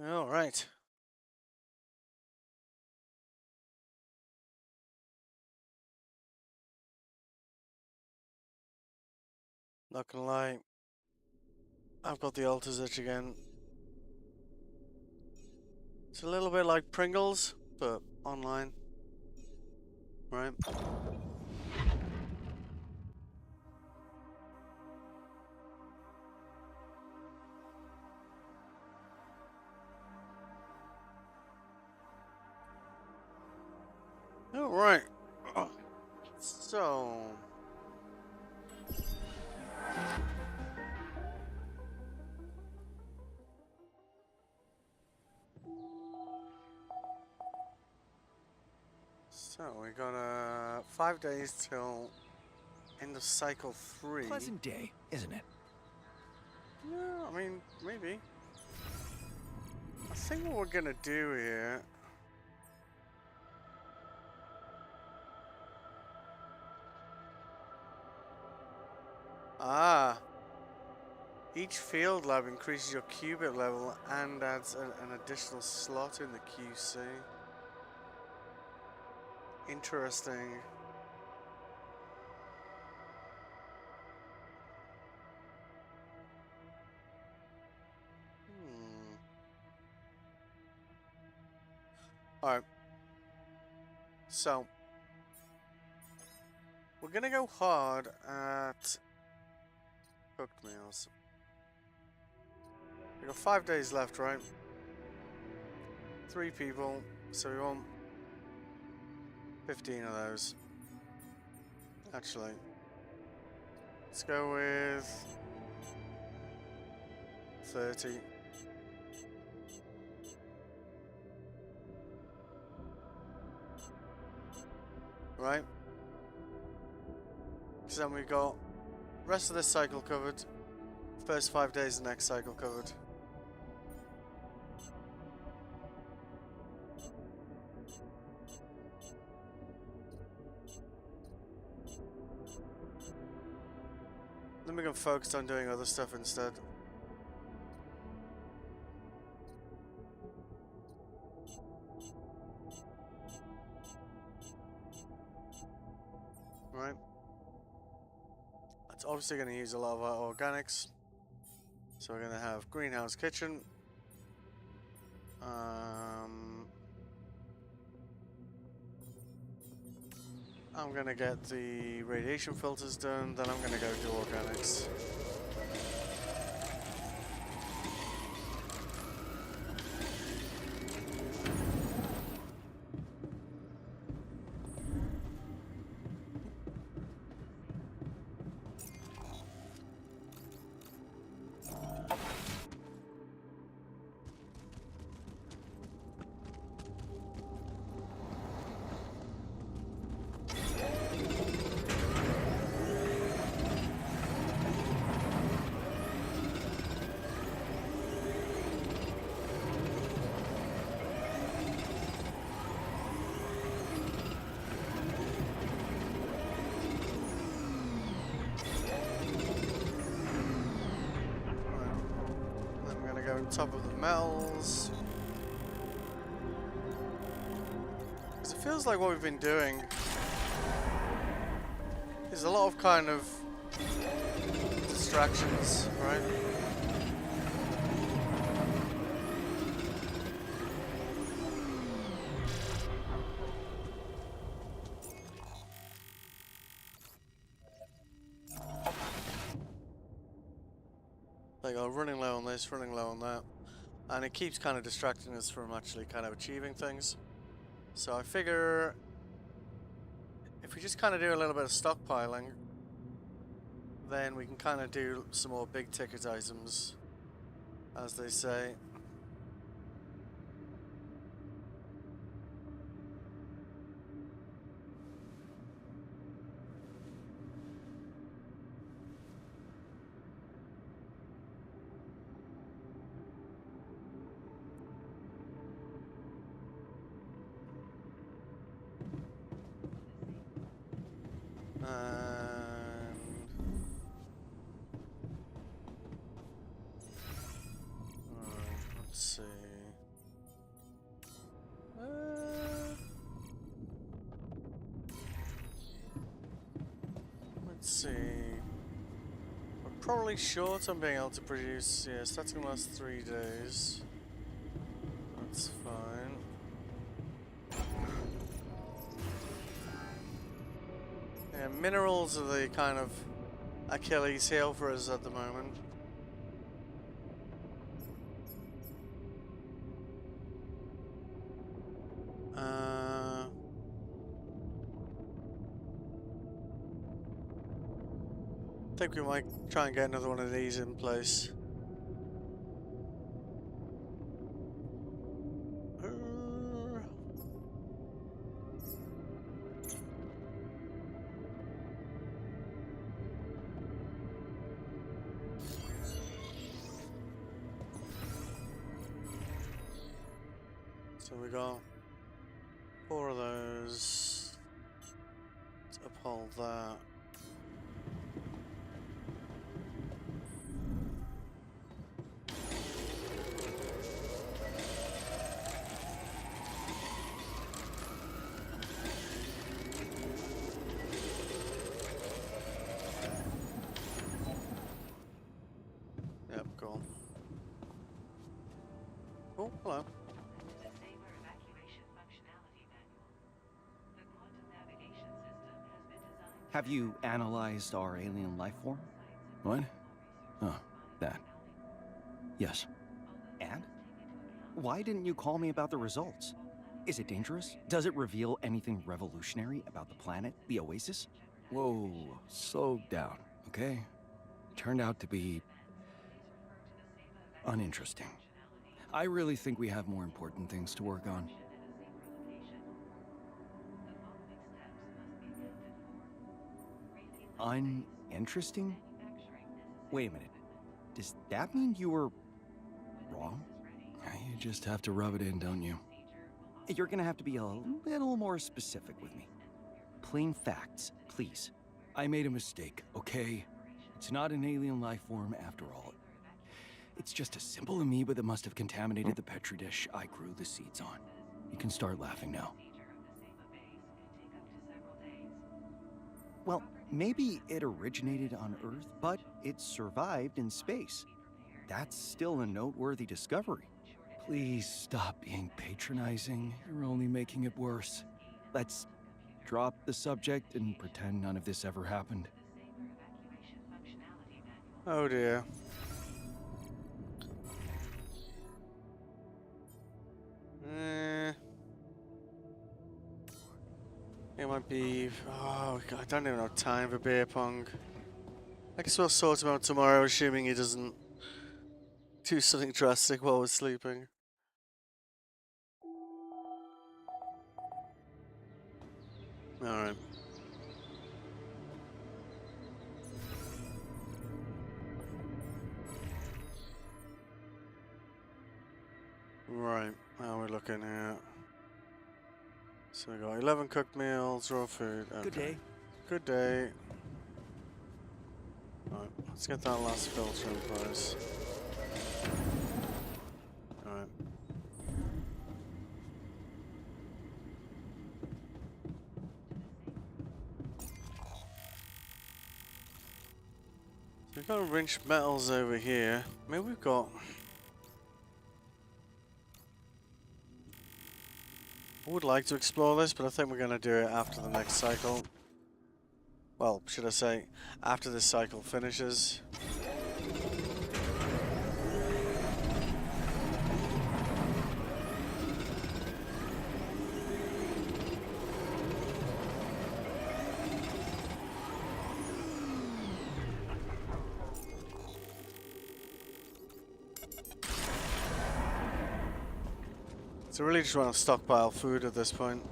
All right. Not gonna lie, I've got the Altar's Itch again. It's a little bit like Pringles, but online, right? All right. So, we got 5 days till end of cycle 3. Pleasant day, isn't it? Yeah, I mean, maybe. I think what we're gonna do here. Each field lab increases your qubit level and adds an additional slot in the QC. Interesting. Alright. So, we're gonna go hard at cooked meals. We got 5 days left, right? 3 people, so we want 15 of those. Actually, let's go with 30. Right? Because then we got rest of this cycle covered. First 5 days of the next cycle covered. Then we can focus on doing other stuff instead. Right? That's obviously going to use a lot of our organics. So we're going to have greenhouse kitchen. I'm going to get the radiation filters done, then I'm going to go do organics. Top of the metals. Because it feels like what we've been doing is a lot of kind of distractions, right? Like, I'm running low on this, running low on that. And it keeps kind of distracting us from actually kind of achieving things. So I figure if we just kind of do a little bit of stockpiling, then we can kind of do some more big ticket items, as they say. Let's see. see. We're probably short on being able to produce. Yes, that's gonna last 3 days. That's fine. Yeah, minerals are the kind of Achilles heel for us at the moment. I think we might try and get another one of these in place. So we got 4 of those. Let's uphold that. Yep, cool. Oh, hello. Have you analyzed our alien life form? What? Oh, that. Yes. And? Why didn't you call me about the results? Is it dangerous? Does it reveal anything revolutionary about the planet, the Oasis? Whoa, slow down, okay? Turned out to be uninteresting. I really think we have more important things to work on. Uninteresting? Wait a minute. Does that mean you were wrong? You just have to rub it in, don't you? You're gonna have to be a little more specific with me. Plain facts, please. I made a mistake, okay? It's not an alien life form after all. It's just a simple amoeba that must have contaminated the petri dish I grew the seeds on. You can start laughing now. Well, maybe it originated on Earth, but it survived in space. That's still a noteworthy discovery. Please stop being patronizing. You're only making it worse. Let's Drop the subject and pretend none of this ever happened. Oh dear. It might be. Oh, God, I don't even have time for beer pong. I guess we'll sort him out tomorrow, assuming he doesn't do something drastic while we're sleeping. Alright. Right, how are we looking here? So we got 11 cooked meals, raw food. Okay. Good day. Good day. Alright, let's get that last filter in place. Alright. So we've got wrench metals over here. Maybe we've got. I would like to explore this, but I think we're going to do it after the next cycle. Well, should I say, after this cycle finishes. So really just want to stockpile food at this point.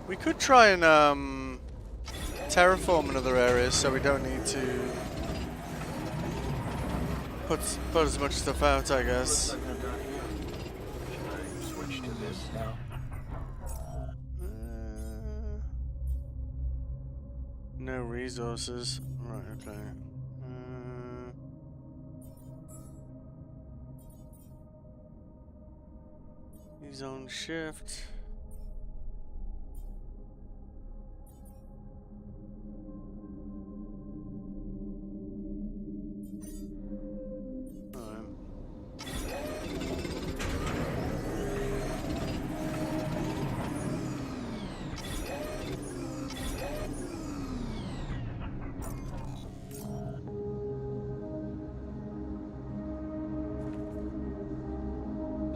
We could try and terraform another area so we don't need to put as much stuff out, I guess. No resources. Right, okay. He's on shift.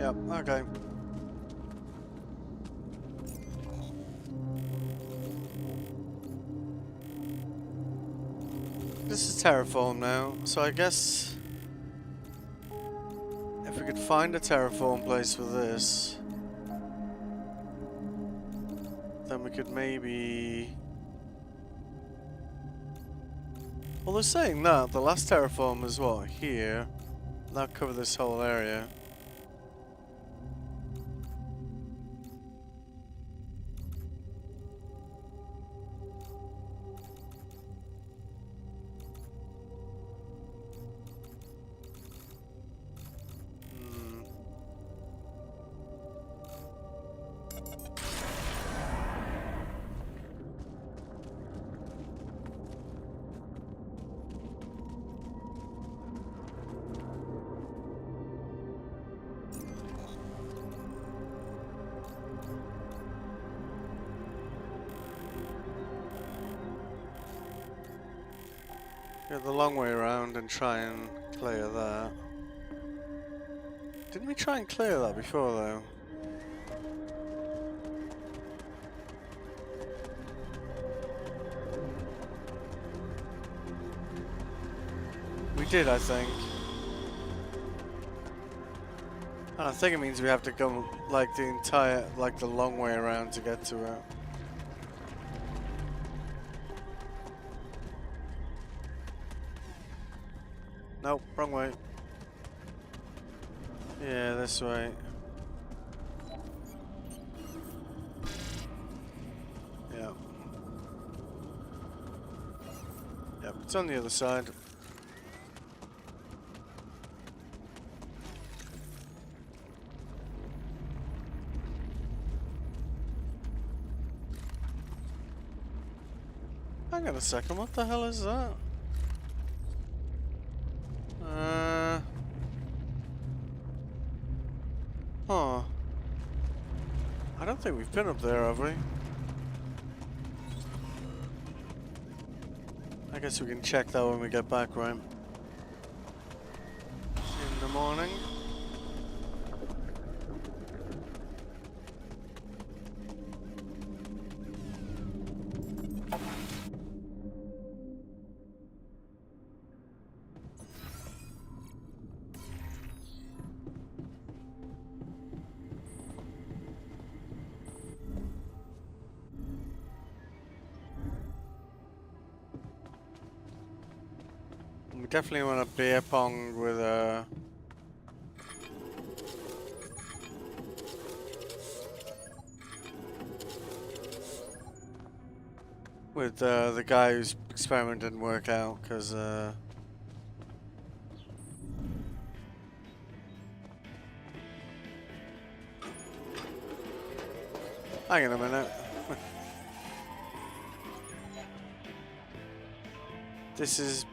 Yep, okay. This is terraform now, so I guess if we could find a terraform place for this, then we could maybe... Well, they're saying that the last terraform is what, here? That cover this whole area. Go the long way around and try and clear that. Didn't we try and clear that before, though? We did, I think. And I think it means we have to go, like, the long way around to get to it. Nope, wrong way. Yeah, this way. Yep. Yep, it's on the other side. Hang on a second, what the hell is that? Huh. I don't think we've been up there, have we? I guess we can check that when we get back, right? In the morning. We definitely want a beer pong with the guy whose experiment didn't work out, because hang on a minute. This is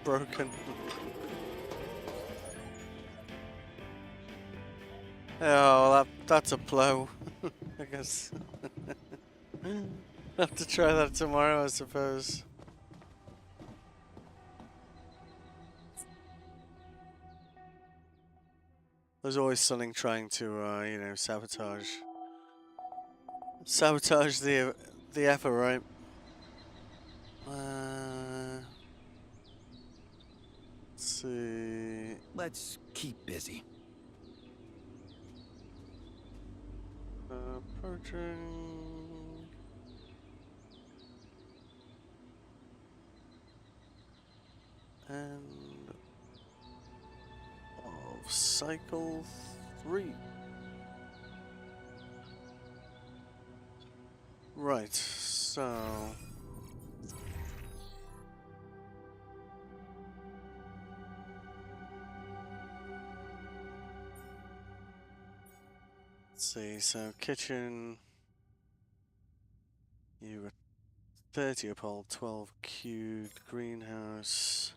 broken. Oh, that's a blow. I guess. Have to try that tomorrow, I suppose. There's always something trying to, you know, sabotage the effort, right? Let's see. Let's keep busy. Approaching. And of cycle 3. Right, so let's see, so kitchen, you got 30 uphold, 12 cubed, greenhouse,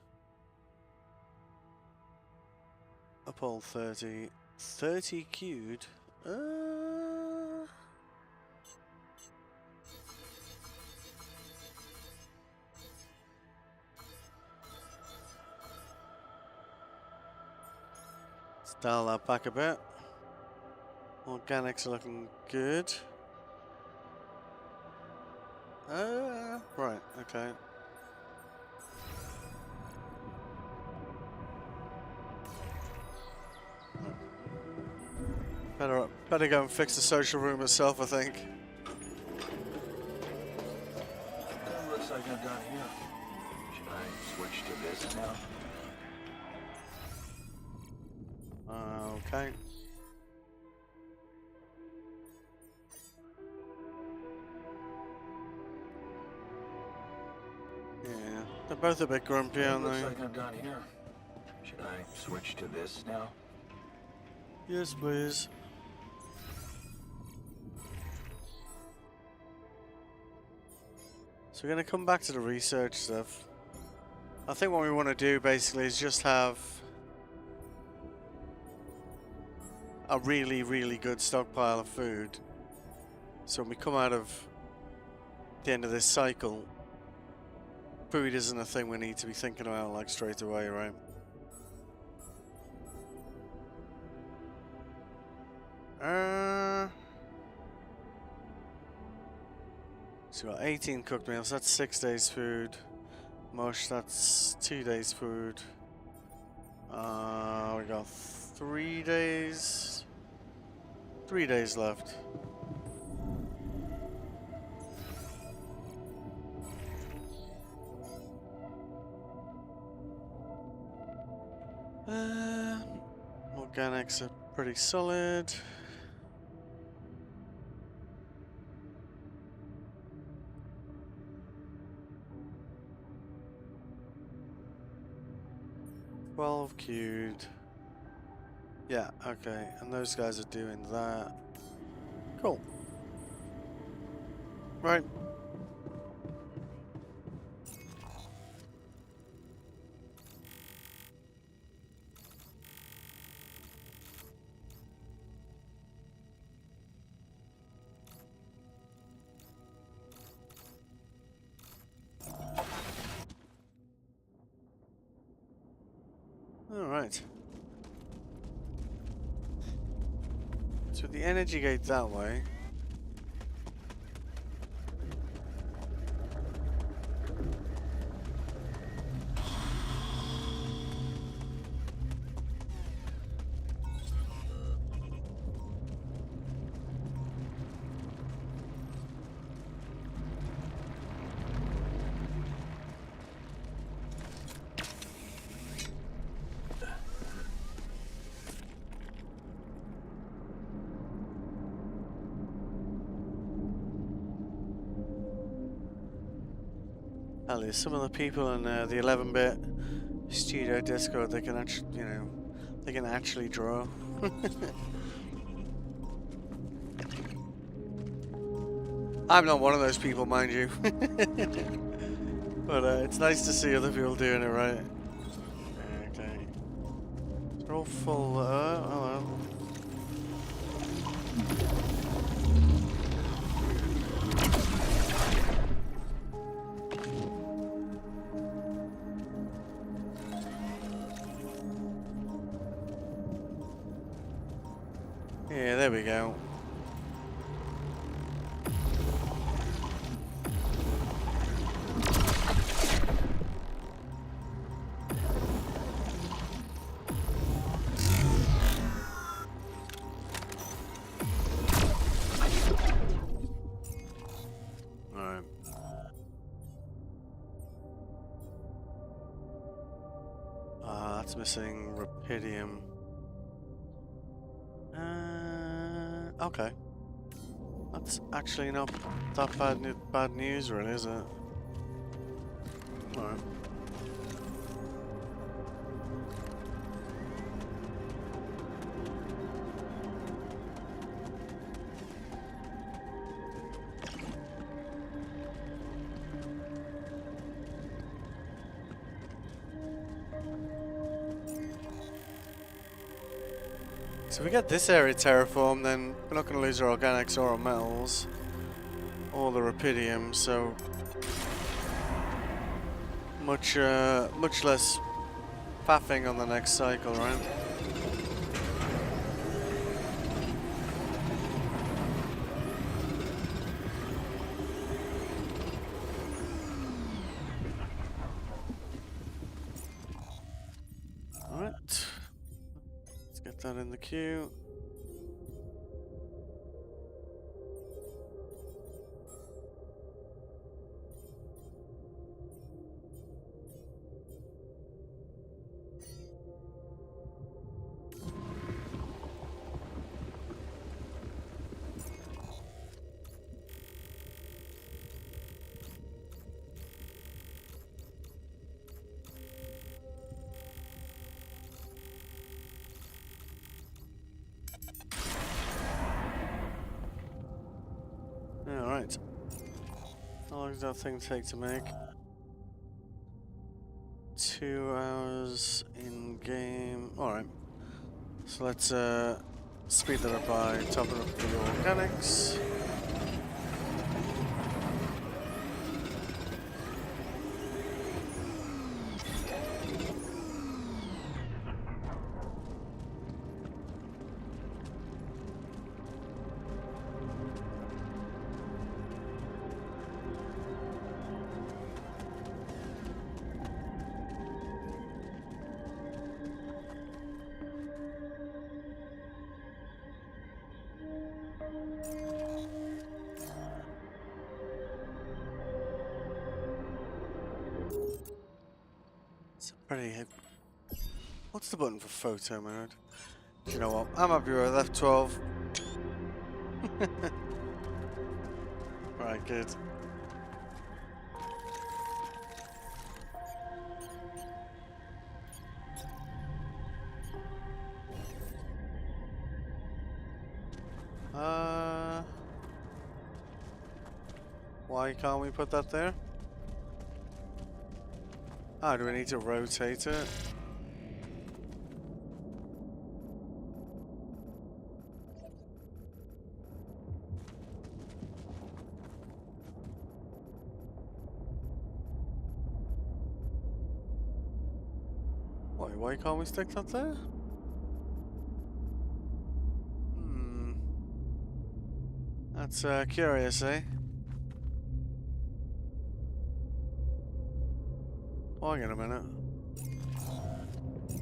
uphold 30, 30 cubed, let's dial that back a bit. Organics are looking good. Right, okay. Better go and fix the social room itself, I think. Looks like I'm done here. Should I switch to this now? Okay. Yeah, they're both a bit grumpy, aren't they? Looks like I'm done here. Should I switch to this now? Yes, please. So we're going to come back to the research stuff. I think what we want to do basically is just have a really, really good stockpile of food. So when we come out of the end of this cycle, food isn't a thing we need to be thinking about like straight away, right? So we got 18 cooked meals, that's 6 days food. Mush, that's 2 days food. We got 3 days. 3 days left. Organics are pretty solid. Queued. Yeah, okay, and those guys are doing that. Cool. Right. Alright. So the energy gate that way. Hell, yeah, some of the people in the 11-bit studio Discord, they can actually, you know, they can actually draw. I'm not one of those people, mind you. But it's nice to see other people doing it right. Okay. They're all full. Oh well. Yeah, there we go. Alright. That's missing Rapidium. Okay. That's actually not that bad news, really, is it? Alright. So if we get this area terraformed, then we're not going to lose our organics or our metals, or the Rapidium, so much less faffing on the next cycle, right? that in the queue. Alright. How long does that thing take to make? 2 hours in game. Alright. So let's speed that up by topping up the organics. It's pretty. What's the button for photo mode? Do you know what? I'm happy with F12. Right, good. Why can't we put that there? Ah, do we need to rotate it? Why can't we stick that there? That's curious, eh? Oh, hang on a minute.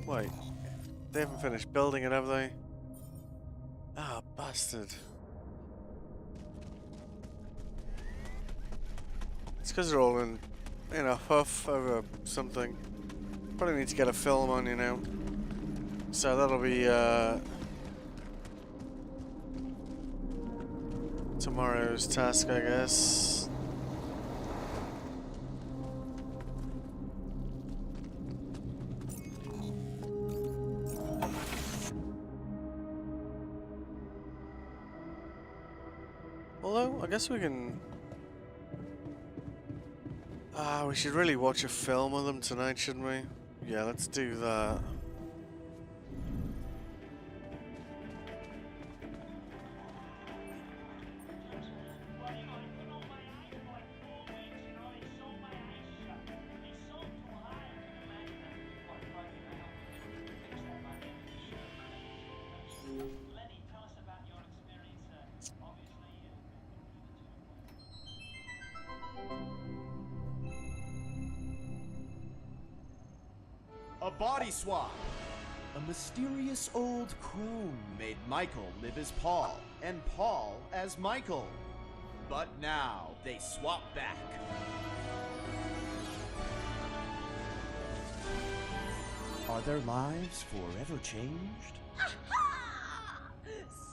Wait, they haven't finished building it, have they? Ah, bastard. It's because they're all in a huff over something. Probably need to get a film on you now. So that'll be tomorrow's task, I guess. Although, I guess we can... we should really watch a film of them tonight, shouldn't we? Yeah, let's do that. A body swap. A mysterious old crone made Michael live as Paul, and Paul as Michael. But now they swap back. Are their lives forever changed?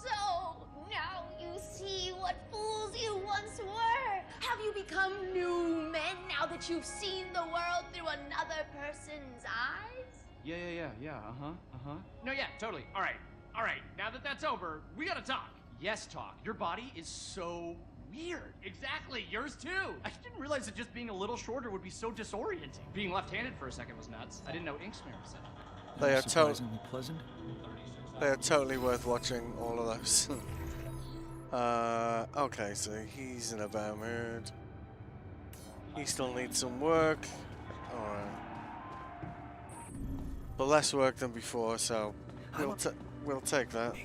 So, now you see what fools you once were! Have you become new men now that you've seen the world through another person's eyes? Yeah, No, yeah, totally. All right, now that that's over, we gotta talk. Yes, talk. Your body is so weird. Exactly, yours too. I didn't realize that just being a little shorter would be so disorienting. Being left-handed for a second was nuts. I didn't know Inksmere was in it. They are surprisingly pleasant. They are totally worth watching, all of those. Okay, so he's in a bad mood. He still needs some work. Alright. But less work than before, so we'll take that.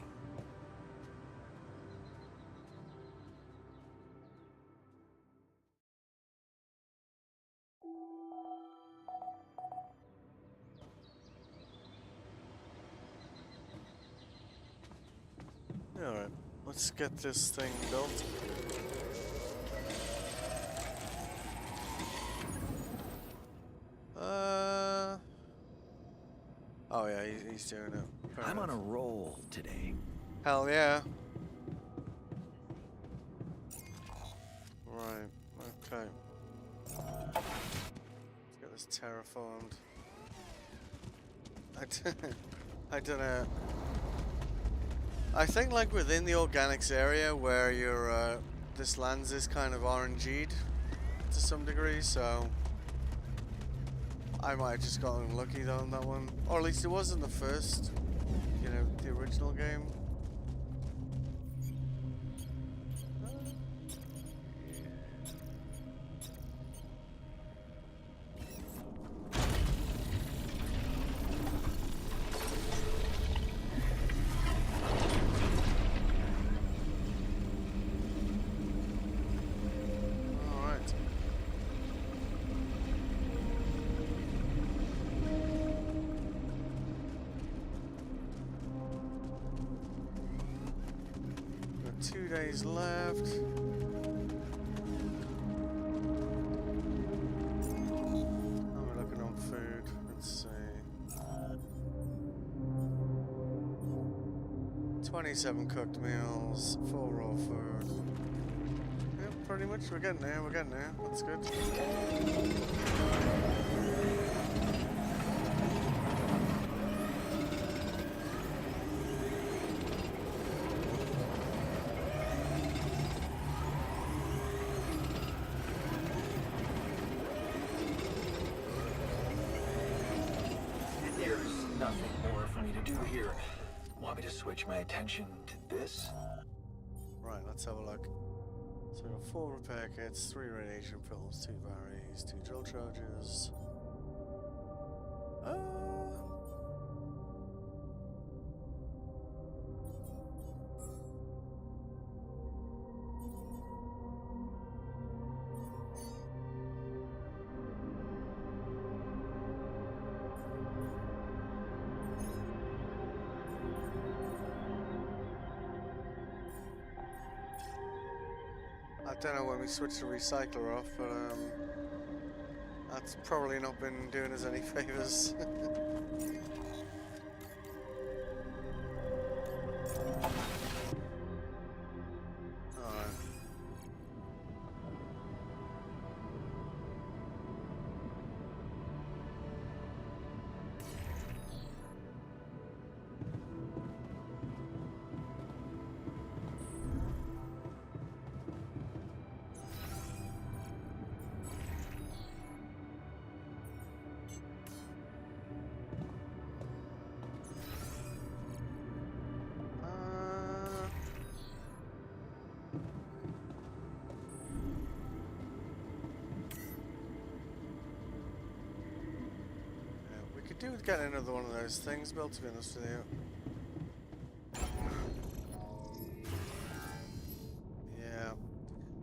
Alright, let's get this thing built. Oh yeah, he's doing it. Fair I'm on a enough. roll today. Hell yeah. Right, okay. Let's get this terraformed. I don't know. I think like within the organics area where your this lands is kind of RNG'd to some degree, so I might have just gotten lucky though on that one. Or at least it was in the first, you know, the original game. Alright. Got 2 days left. How am I looking on food? Let's see. 27 cooked meals, 4 raw food. Yeah, pretty much. We're getting there. We're getting there. That's good. There's nothing more for me to do here. Want me to switch my attention to this? Right, let's have a look. So we got 4 repair kits, 3 radiation films, 2 batteries, 2 drill charges. I don't know when we switched the recycler off, but that's probably not been doing us any favors. Alright. We could do with getting another one of those things built, to be honest with you. Yeah.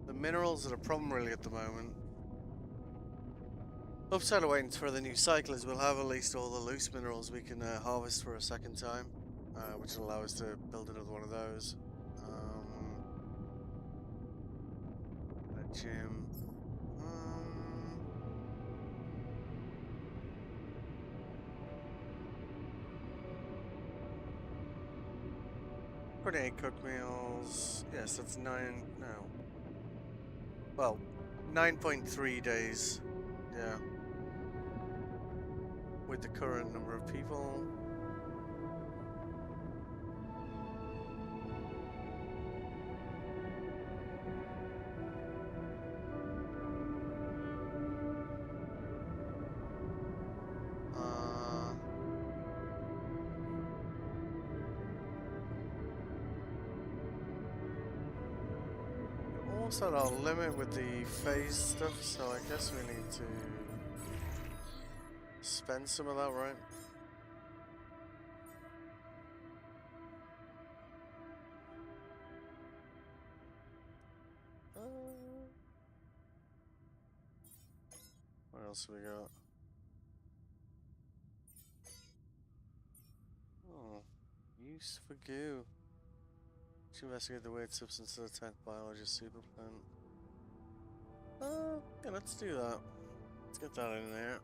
The minerals are a problem really at the moment. Upside of waiting for the new cycle is we'll have at least all the loose minerals we can harvest for a second time, which will allow us to build another one of those. A gym. 28 cooked meals. Yes, that's 9. No. Well, 9.3 days. Yeah. With the current number of people. Almost at our limit with the phase stuff, so I guess we need to spend some of that, right? What else we got? Oh, use for goo. To investigate the weird substance that attack biologist super plant. Yeah, let's do that. Let's get that in there.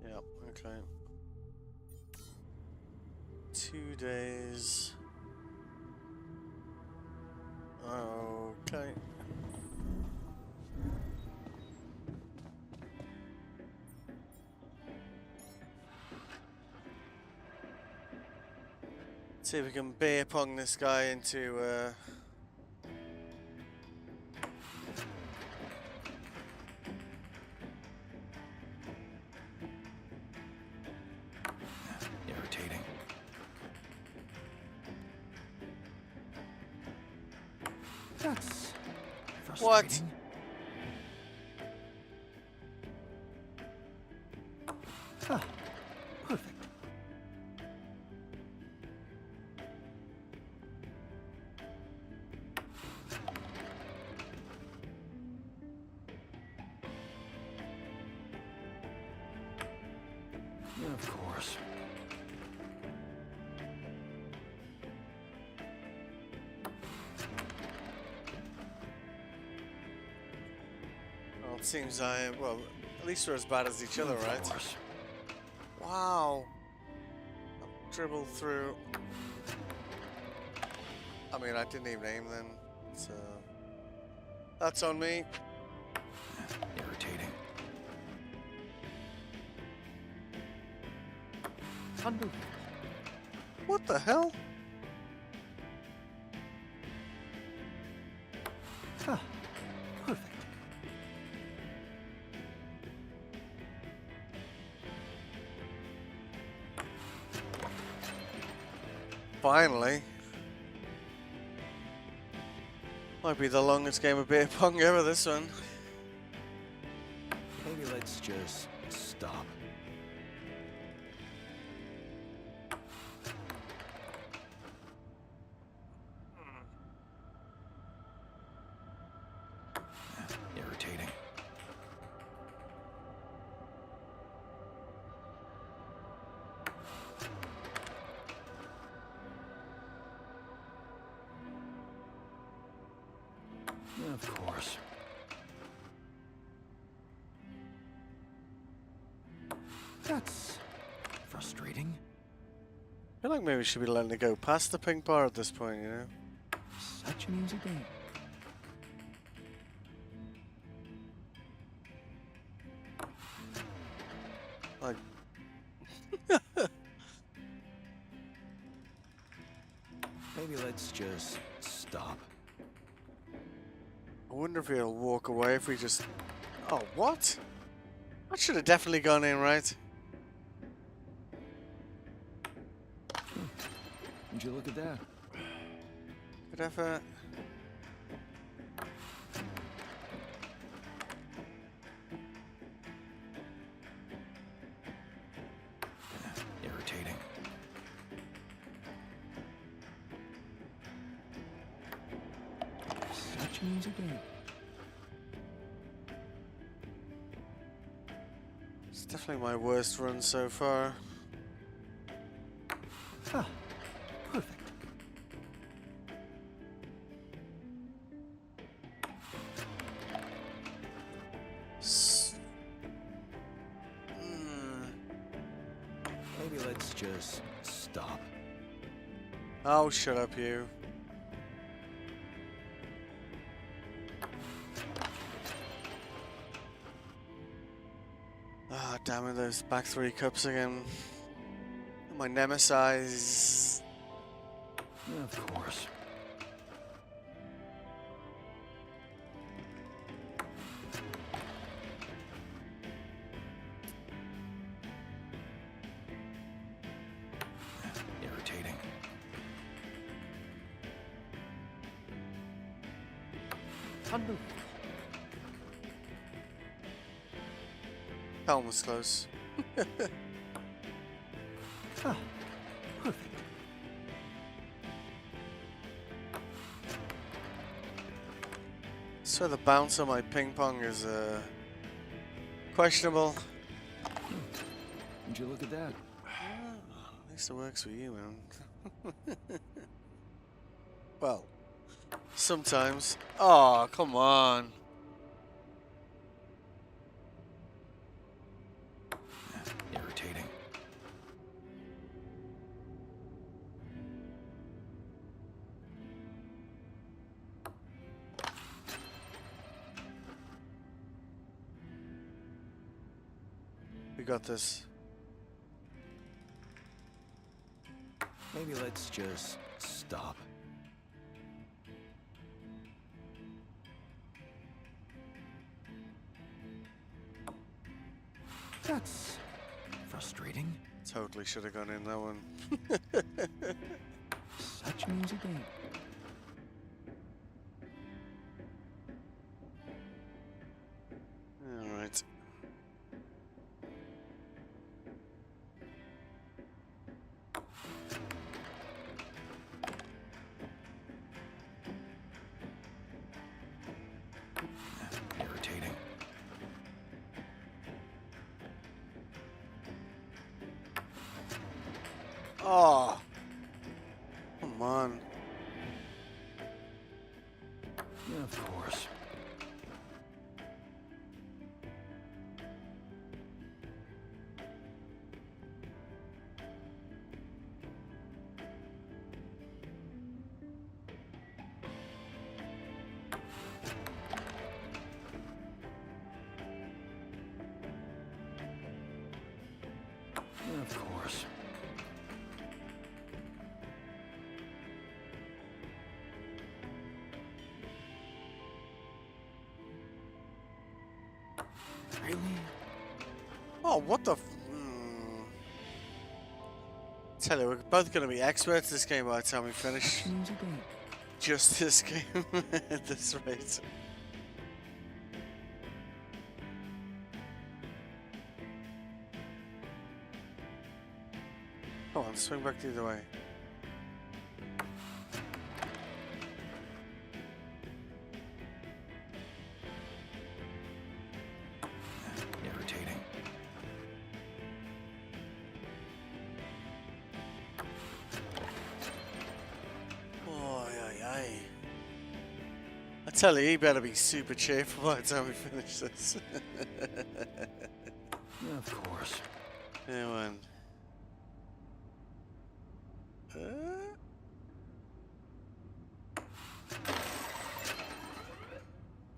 Yep, okay. 2 days. Okay. See if we can beer pong this guy into Irritating. That's What? frustrating. Ah, perfect. Yeah, of course. well, it seems well, at least we're as bad as each other, Of right? course. Wow. I've dribbled through. I mean, I didn't even aim then, so that's on me. Irritating. What the hell? Ah, perfect. Finally. Might be the longest game of beer pong ever, this one. Maybe let's just stop. Irritating. Yeah, of course. That's frustrating. I feel like maybe we should be letting it go past the pink bar at this point, you know? Such an easy game. Like, Maybe let's just stop. I wonder if he'll walk away if we just... Oh, what? That should have definitely gone in, right? Would you look at that? Good effort. Irritating. Such an easy game. It's definitely my worst run so far. Ah, perfect. Maybe let's just stop. Oh, shut up, you. Ah, damn it, those back three cups again. My nemesis. Yeah, of course. Irritating. Unbelievable. That one was close. Ah, perfect. So the bounce on my ping pong is questionable. Would you look at that? At least it works for you, man. Well, sometimes. Oh, come on. Irritating. We got this. Maybe let's just stop. That's frustrating. Totally should have gone in that one. Such music ain't. Alright. Irritating. Oh, come on. Yeah, of course. Yeah, of course. Really? Oh, what the Tell you, we're both going to be experts this game by the time we finish. Such music ain't. Just this game at this rate. Come on, swing back the other way. Irritating. Oh, ay. I tell you, he better be super cheerful by the time we finish this. Yeah, of course. Yeah, man.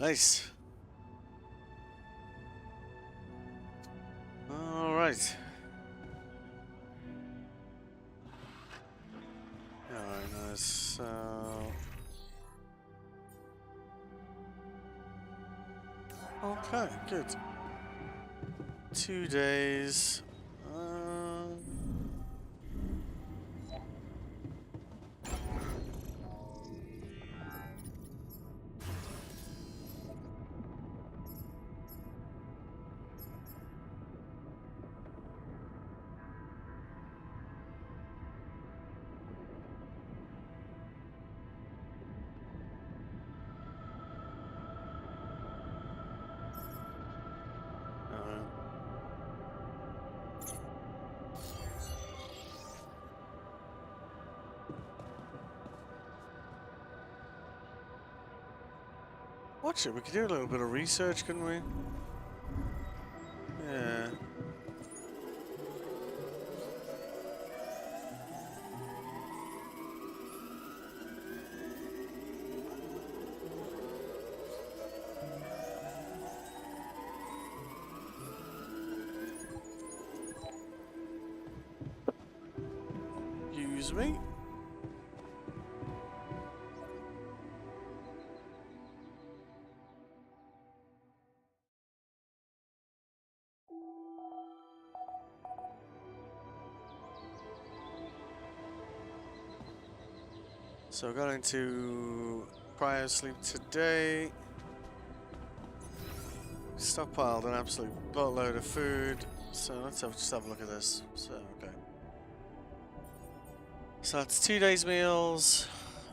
Nice. All right. All right, nice. So. Okay, good. 2 days. Watch it, we could do a little bit of research, couldn't we? Yeah. Use me. So I got into cryo sleep today. Stockpiled an absolute boatload of food. So let's just have a look at this. So okay. So that's 2 days meals,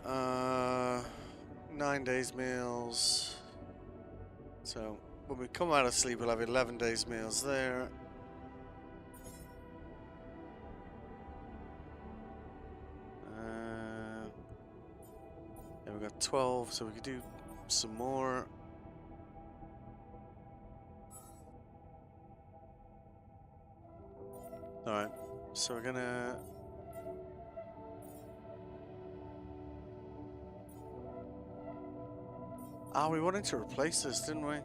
9 days meals, So when we come out of sleep, we'll have 11 days meals there. Yeah, we've got 12, so we could do some more. Alright, so we're gonna... Ah, we wanted to replace this, didn't we?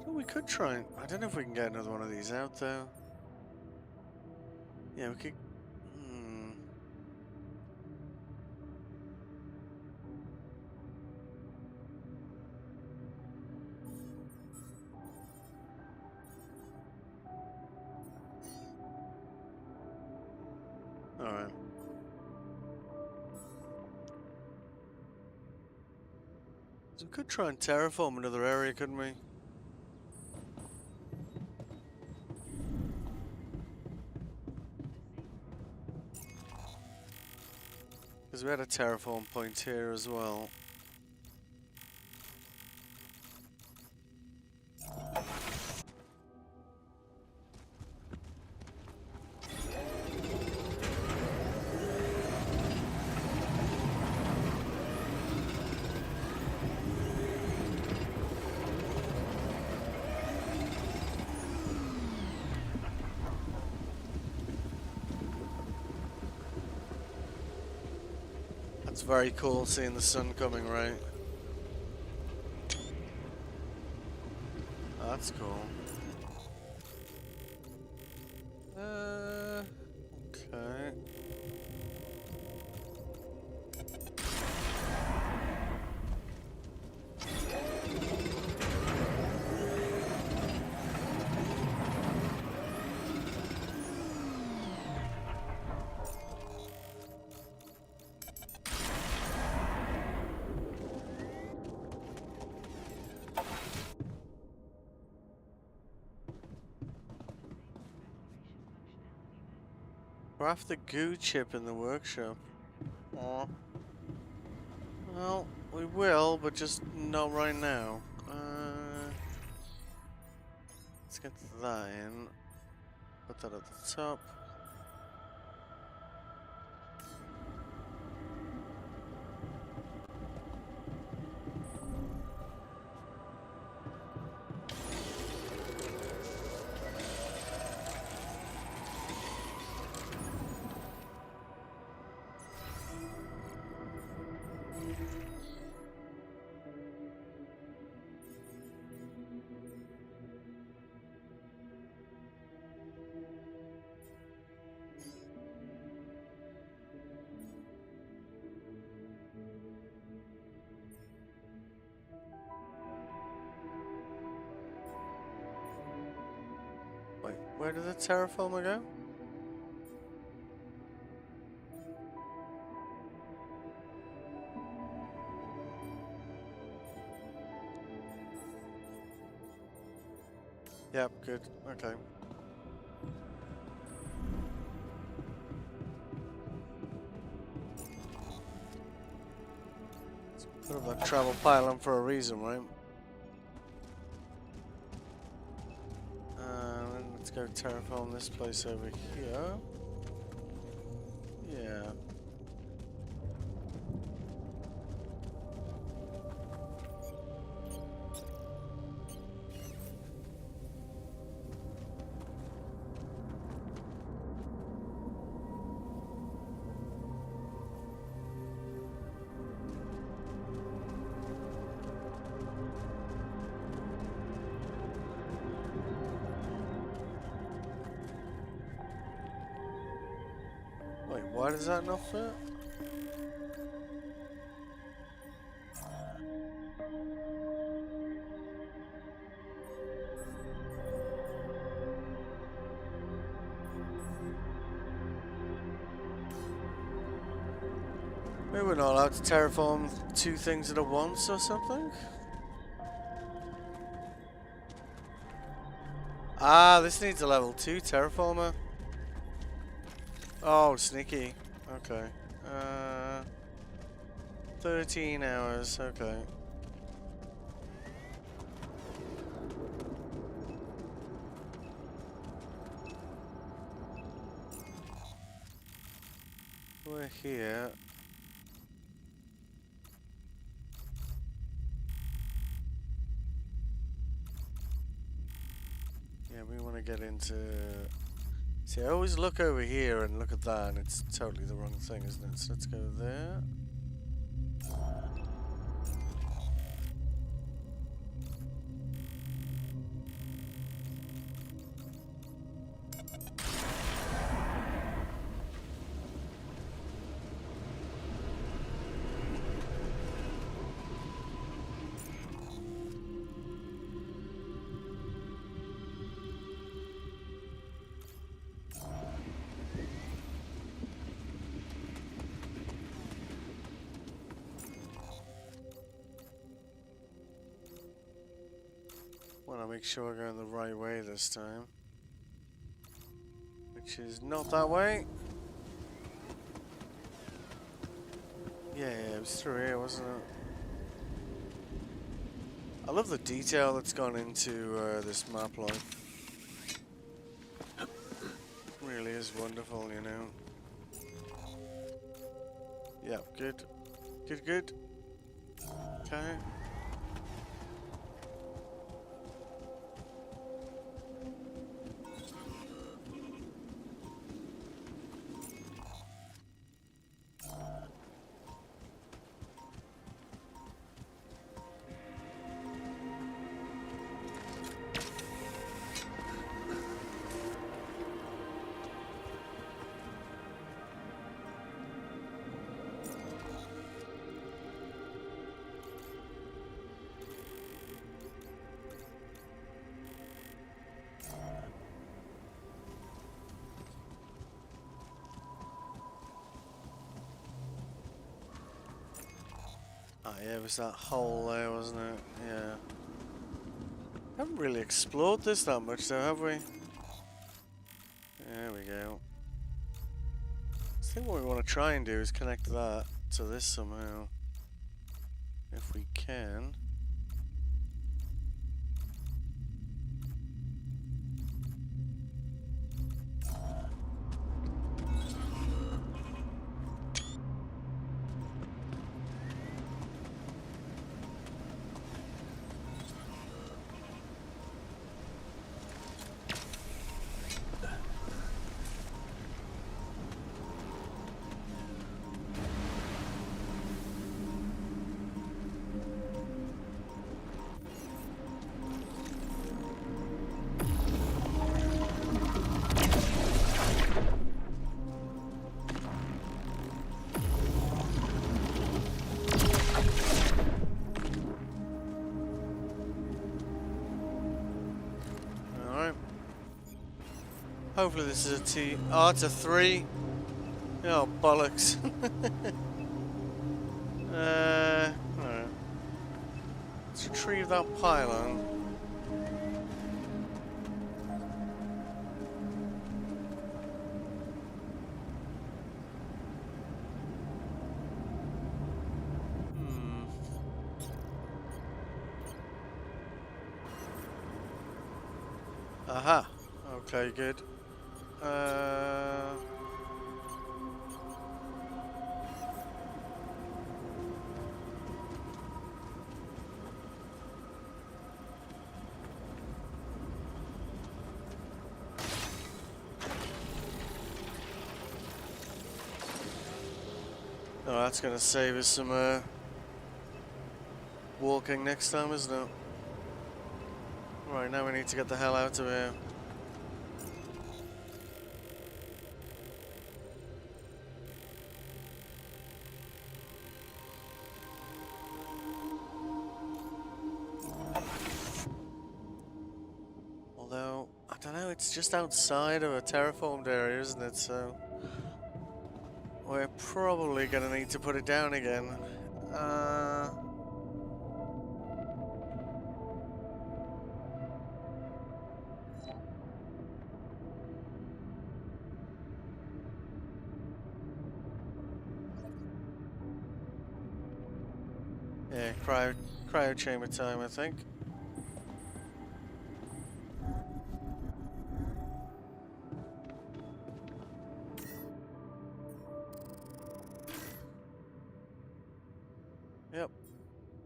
Oh, we could try and... I don't know if we can get another one of these out, though. Yeah, we could... Alright. So we could try and terraform another area, couldn't we? Because we had a terraform point here as well. It's very cool seeing the sun coming, right? Oh, that's cool. Okay. Craft the goo chip in the workshop. Aw. Well, we will, but just not right now. Let's get that in. Put that at the top. Wait, where did the terraformer go? Yep, good. Okay. Put up that travel pylon for a reason, right? Let's go terraform this place over here. Yeah. Wait, why does that not fit? Maybe we're not allowed to terraform two things at once or something? Ah, this needs a level 2 terraformer. Oh, sneaky. Okay. 13 hours. Okay. we're here. Yeah, we want to get into... See, I always look over here and look at that, and it's totally the wrong thing, isn't it? So let's go there. Want to make sure we're going the right way this time. Which is not that way. Yeah, it was through here, wasn't it? I love the detail that's gone into this map line. Really is wonderful, you know. Yeah, good. Good, good. Okay. Oh yeah, it was that hole there, wasn't it? Yeah. Haven't really explored this that much though, have we? There we go. I think what we want to try and do is connect that to this somehow. If we can. Hopefully this is a T. Oh, it's a 3. Oh, bollocks. Alright. Let's retrieve that pylon. Aha. Okay, good. Oh, that's gonna save us some walking next time, isn't it? Right, now we need to get the hell out of here. Although, I don't know, it's just outside of a terraformed area, isn't it? So we're probably gonna need to put it down again. Yeah, cryo chamber time, I think.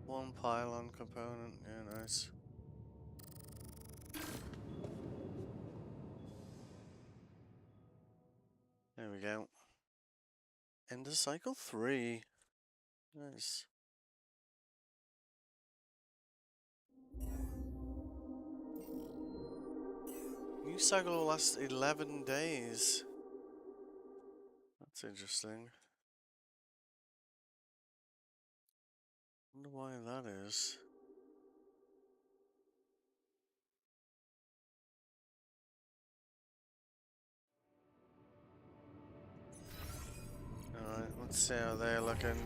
One pylon component, yeah, nice. There we go. End of cycle 3. Nice. New cycle will last 11 days. That's interesting. Wonder why that is. Alright, let's see how they're looking.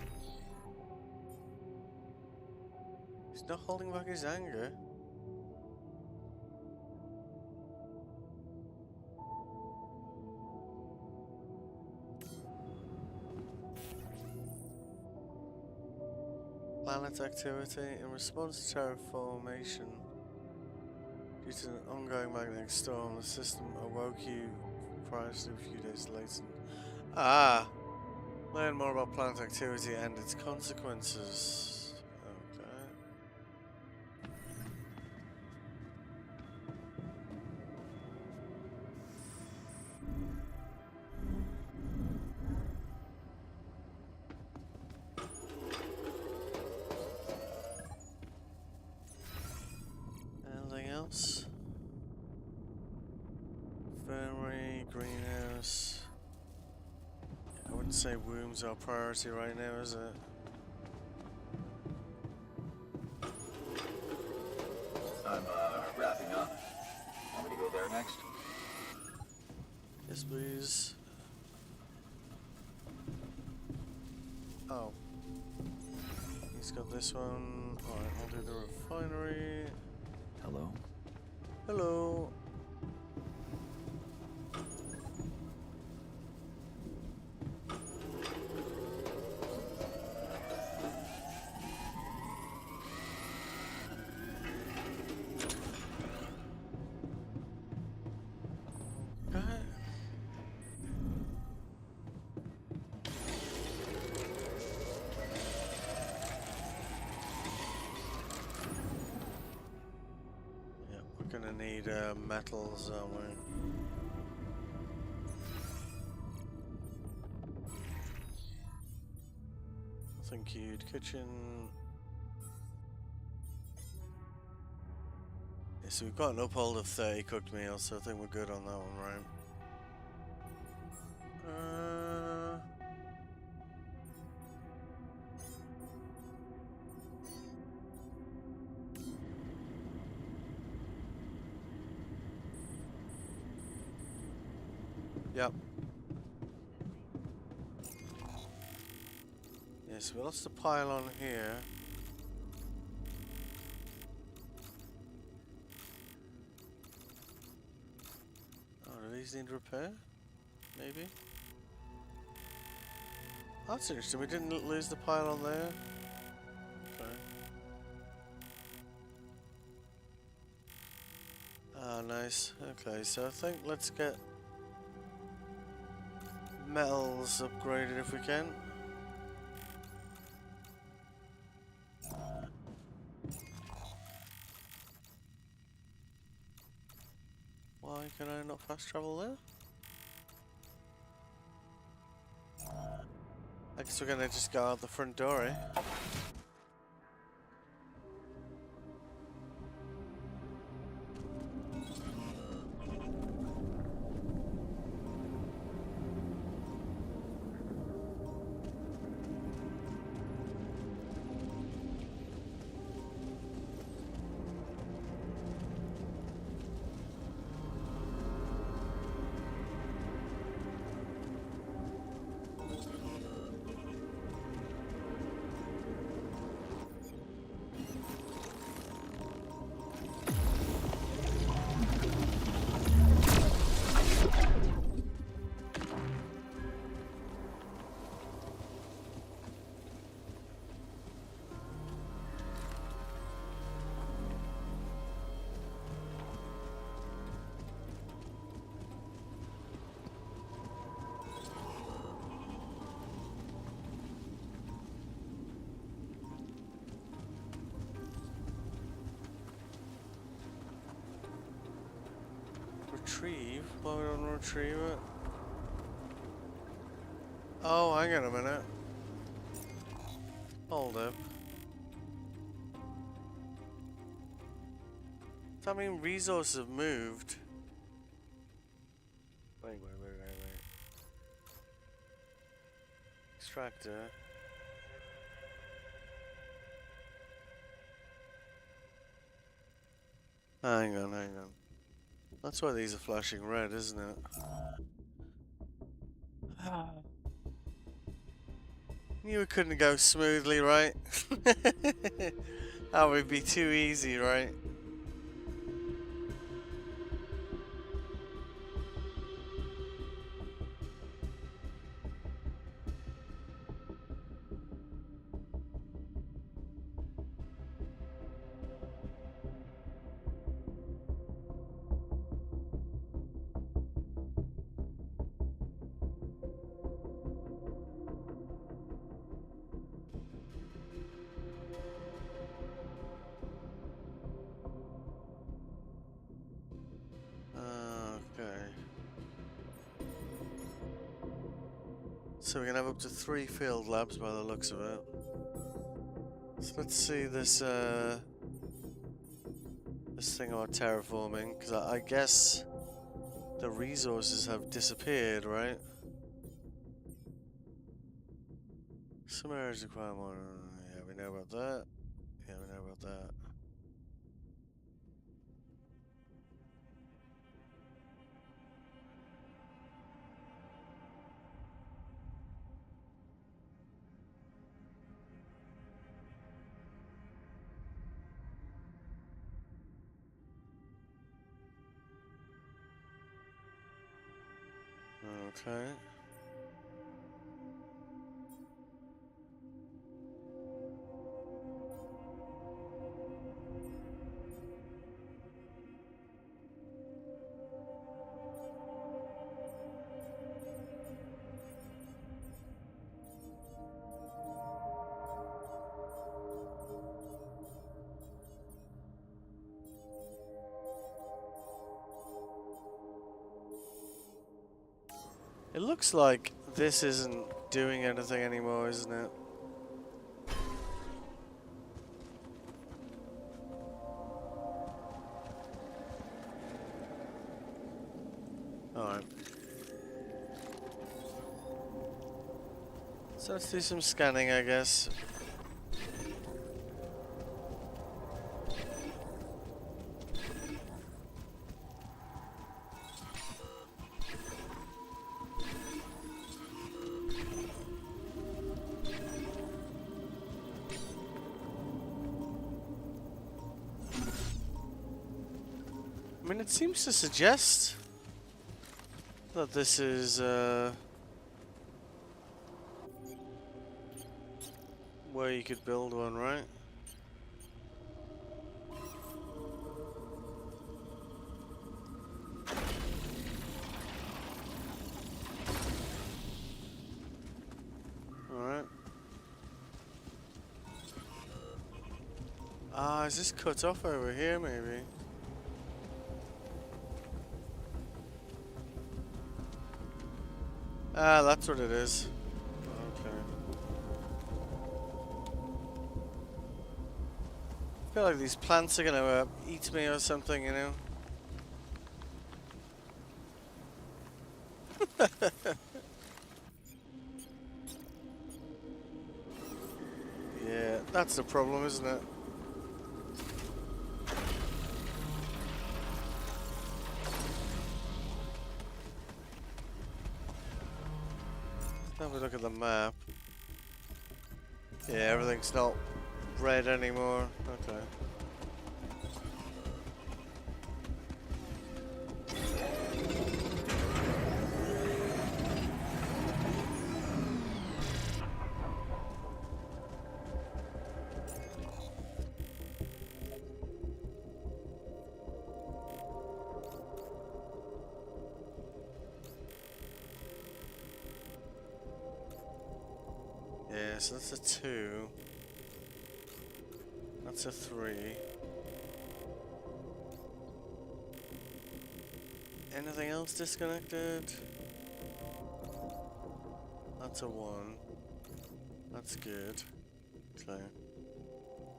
He's not holding back his anger. Planet activity in response to terraformation. Due to an ongoing magnetic storm, the system awoke you prior to a few days later. Ah! Learn more about planet activity and its consequences. Okay. Anything else? Infirmary, greenhouse. I wouldn't say wombs are priority right now, is it? I'm wrapping up. Want me to go there next? Yes, please. Oh. He's got this one. Alright, I'll do the refinery. Hello? Hello. Gonna need metals, aren't we? Thank you. Kitchen. Yeah, so we've got an uphold of 30 cooked meals, so I think we're good on that one, right? Yep. Yes, we lost the pylon here. Oh, do these need repair? Maybe? That's interesting, we didn't lose the pylon there. Okay. Ah, nice. Okay, so I think let's get metals upgraded if we can. Why can I not fast travel there? I guess we're gonna just go out the front door, eh? Retrieve? Why we don't retrieve it? Oh, hang on a minute. Hold up. Does that mean resources have moved? Wait. Extractor. Hang on. That's why these are flashing red, isn't it? Knew it couldn't go smoothly, right? That would be too easy, right? So we can have up to 3 field labs by the looks of it. So let's see this this thing about terraforming, because I guess the resources have disappeared, right? Some areas require more. Yeah, we know about that. Yeah, we know about that. Okay. It looks like this isn't doing anything anymore, isn't it? Alright. So let's do some scanning, I guess. I mean, it seems to suggest that this is where you could build one, right? Alright. Ah, is this cut off over here, maybe? Ah, that's what it is. Okay. I feel like these plants are gonna eat me or something, you know? Yeah, that's the problem, isn't it? Have a look at the map. Yeah, everything's not red anymore. Okay. Yeah, so that's a 2. That's a 3. Anything else disconnected? That's a 1. That's good. Okay.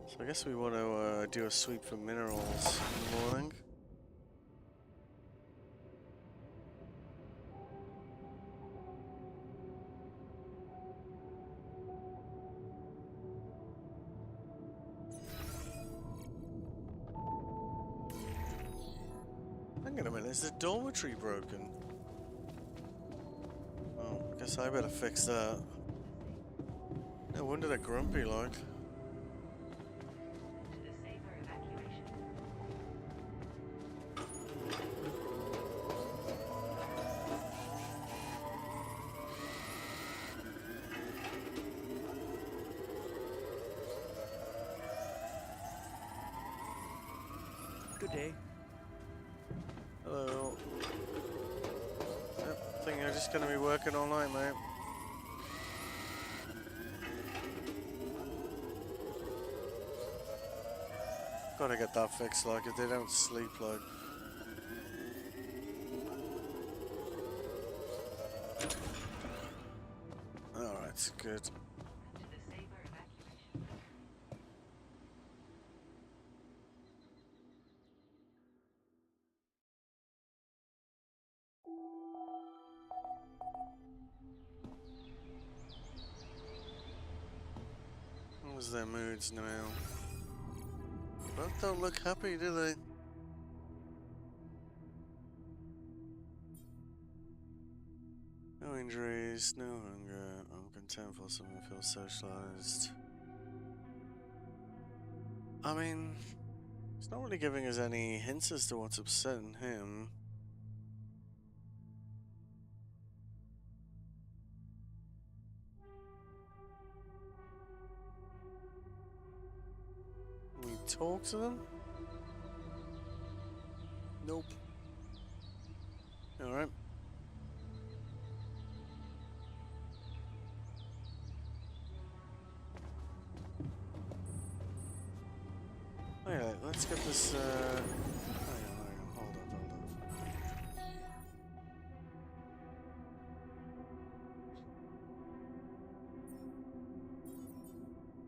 So I guess we want to do a sweep for minerals in the morning. Hang on a minute, is the dormitory broken? Oh, I guess I better fix that. No wonder they're grumpy like. Good day. Hello. Yep, I think you're just gonna be working all night, mate. Gotta get that fixed, like, if they don't sleep, like. Alright, good. What was their moods now? Both don't look happy, do they? No injuries, no hunger. I'm content for someone who feels socialized. I mean, it's not really giving us any hints as to what's upsetting him. We talk to them? Nope. Alright. Alright, let's get this, hang on, hold up.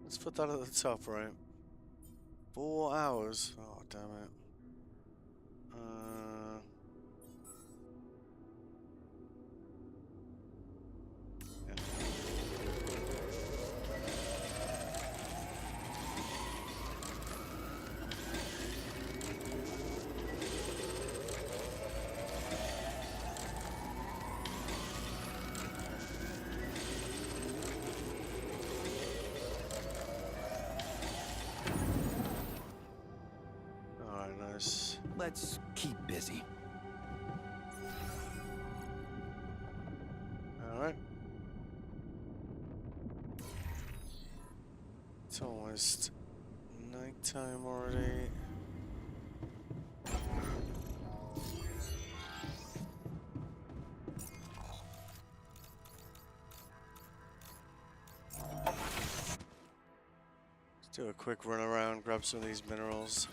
Let's put that at the top, right? 4 hours. Oh, damn it. Yeah. Alright, nice. Let's keep busy. Alright. It's almost nighttime already. Let's do a quick run around, grab some of these minerals.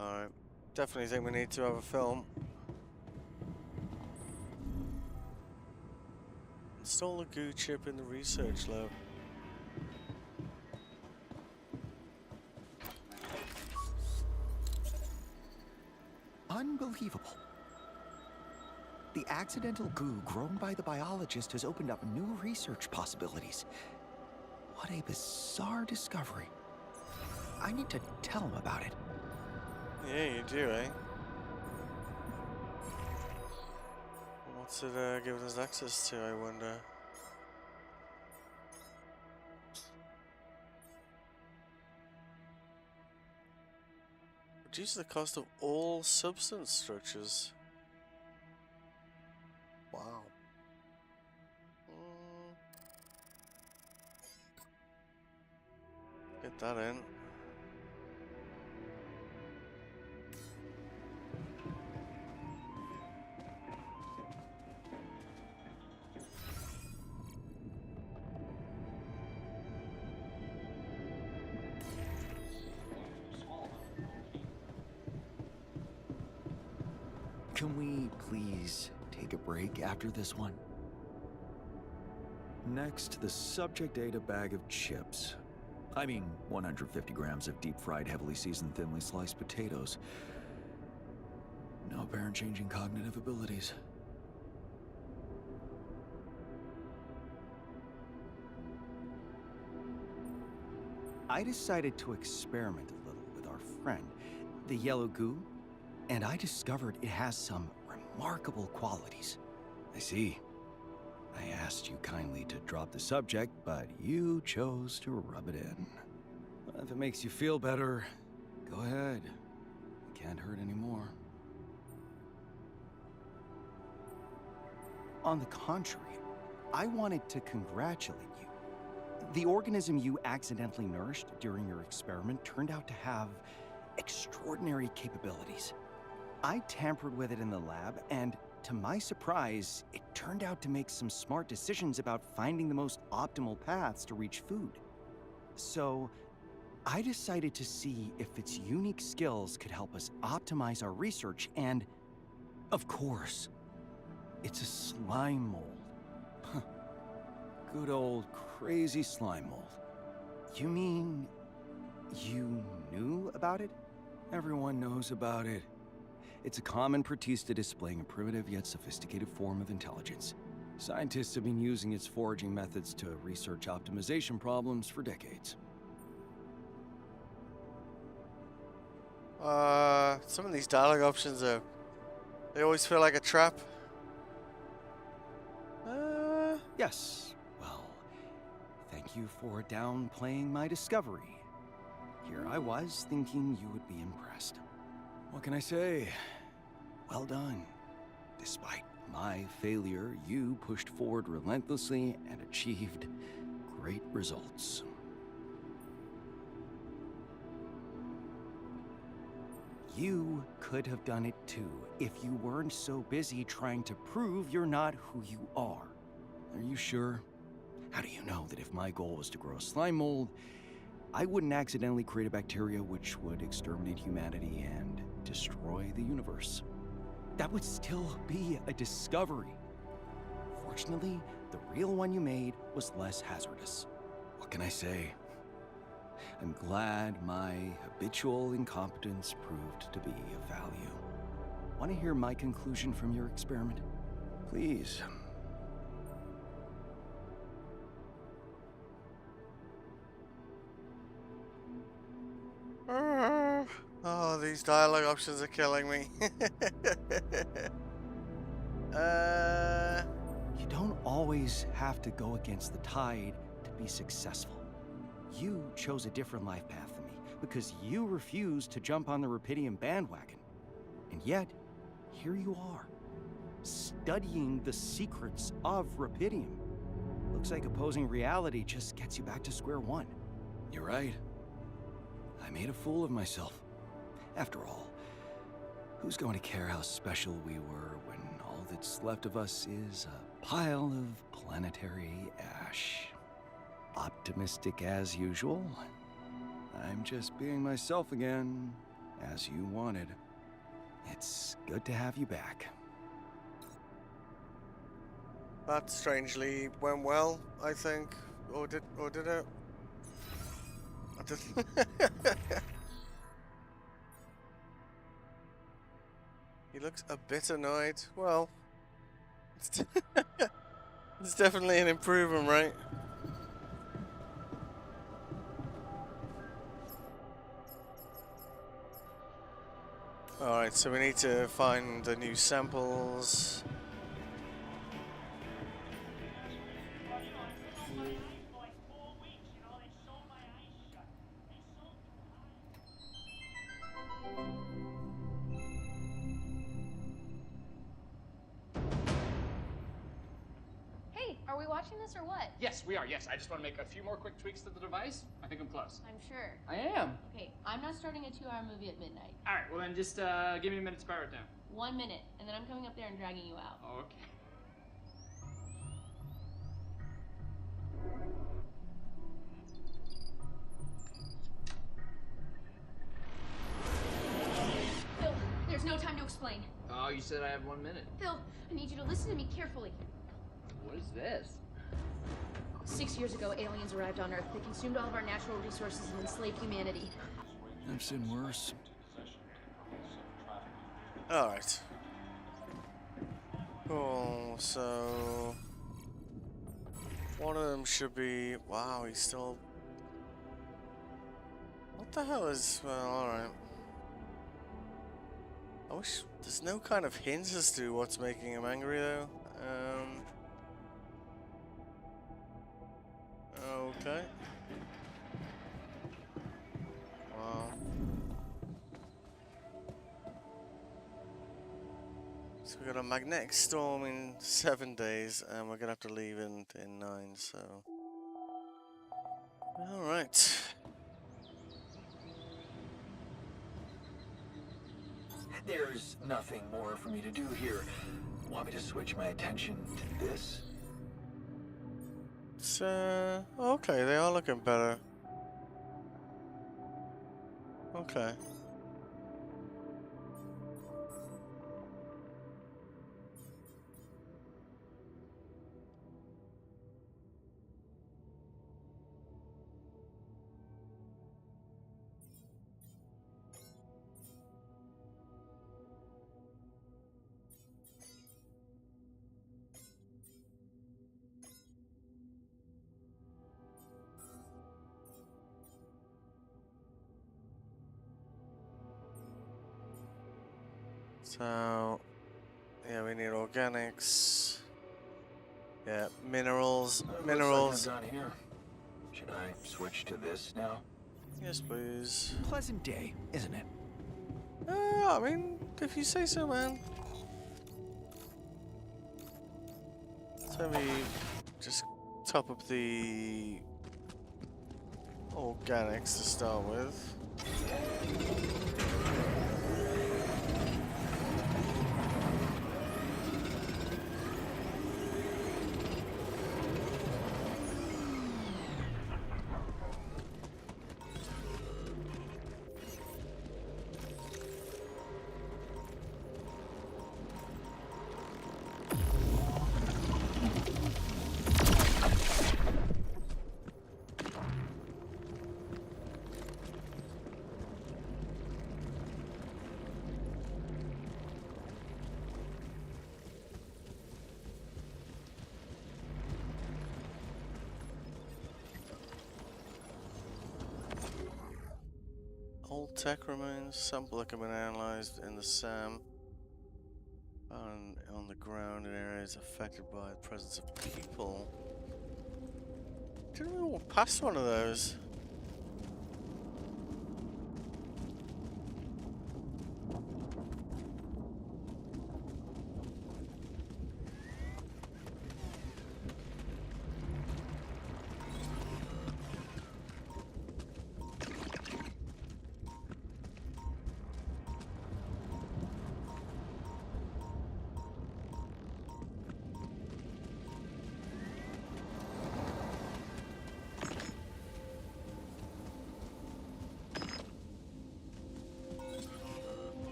Alright. Definitely think we need to have a film. Install a goo chip in the research lab. Unbelievable. The accidental goo grown by the biologist has opened up new research possibilities. What a bizarre discovery. I need to tell him about it. Yeah, you do, eh? What's it giving us access to, I wonder? Reduce the cost of all substance structures. Wow. Get that in. Can we please take a break after this one? Next, the subject ate a bag of chips. I mean, 150 grams of deep-fried, heavily seasoned, thinly sliced potatoes. No apparent change in cognitive abilities. I decided to experiment a little with our friend, the yellow goo, and I discovered it has some remarkable qualities. I see. I asked you kindly to drop the subject, but you chose to rub it in. Well, if it makes you feel better, go ahead. It can't hurt anymore. On the contrary, I wanted to congratulate you. The organism you accidentally nourished during your experiment turned out to have extraordinary capabilities. I tampered with it in the lab, and to my surprise, it turned out to make some smart decisions about finding the most optimal paths to reach food. So, I decided to see if its unique skills could help us optimize our research, and of course, it's a slime mold. Huh. Good old crazy slime mold. You mean you knew about it? Everyone knows about it. It's a common Protista displaying a primitive yet sophisticated form of intelligence. Scientists have been using its foraging methods to research optimization problems for decades. Some of these dialogue options they always feel like a trap. Yes. Well, thank you for downplaying my discovery. Here I was thinking you would be impressed. What can I say? Well done. Despite my failure, you pushed forward relentlessly and achieved great results. You could have done it too if you weren't so busy trying to prove you're not who you are. Are you sure? How do you know that if my goal was to grow a slime mold, I wouldn't accidentally create a bacteria which would exterminate humanity and destroy the universe? That would still be a discovery. Fortunately, the real one you made was less hazardous. What can I say? I'm glad my habitual incompetence proved to be of value. Want to hear my conclusion from your experiment? Please. Oh, these dialogue options are killing me. You don't always have to go against the tide to be successful. You chose a different life path than me because you refused to jump on the Rapidium bandwagon. And yet, here you are, studying the secrets of Rapidium. Looks like opposing reality just gets you back to square one. You're right. I made a fool of myself. After all, who's going to care how special we were when all that's left of us is a pile of planetary ash? Optimistic as usual. I'm just being myself again, as you wanted. It's good to have you back. That strangely went well, I think. Or did it? I didn't. He looks a bit annoyed. Well, it's definitely an improvement, right? Alright, so we need to find the new samples. Hey, are we watching this or what? Yes, we are. Yes, I just want to make a few more quick tweaks to the device. I think I'm close. I'm sure. I am. Okay, I'm not starting a 2-hour movie at midnight. All right, well then just give me a minute to power it down. 1 minute, and then I'm coming up there and dragging you out. Okay. Phil, there's no time to explain. Oh, you said I have 1 minute. Phil, I need you to listen to me carefully. What is this? 6 years ago, aliens arrived on Earth. They consumed all of our natural resources and enslaved humanity. I've seen worse. Alright. Cool, so... one of them should be... Wow, he's still... What the hell is... Well, alright. I wish... There's no kind of hint as to what's making him angry, though. Okay. Wow. So we got a magnetic storm in 7 days, and we're gonna have to leave in 9. So, all right. There's nothing more for me to do here. Want me to switch my attention to this? It's, okay, they are looking better. Okay. So, yeah, we need organics. Yeah, minerals. Minerals. Looks like I'm done here. Should I switch to this now? Yes, please. Pleasant day, isn't it? I mean, if you say so, man. So we just top up the organics to start with. Old tech remains. Sample that can be analyzed in the SAM. On the ground in areas affected by the presence of people. Didn't we walk past one of those?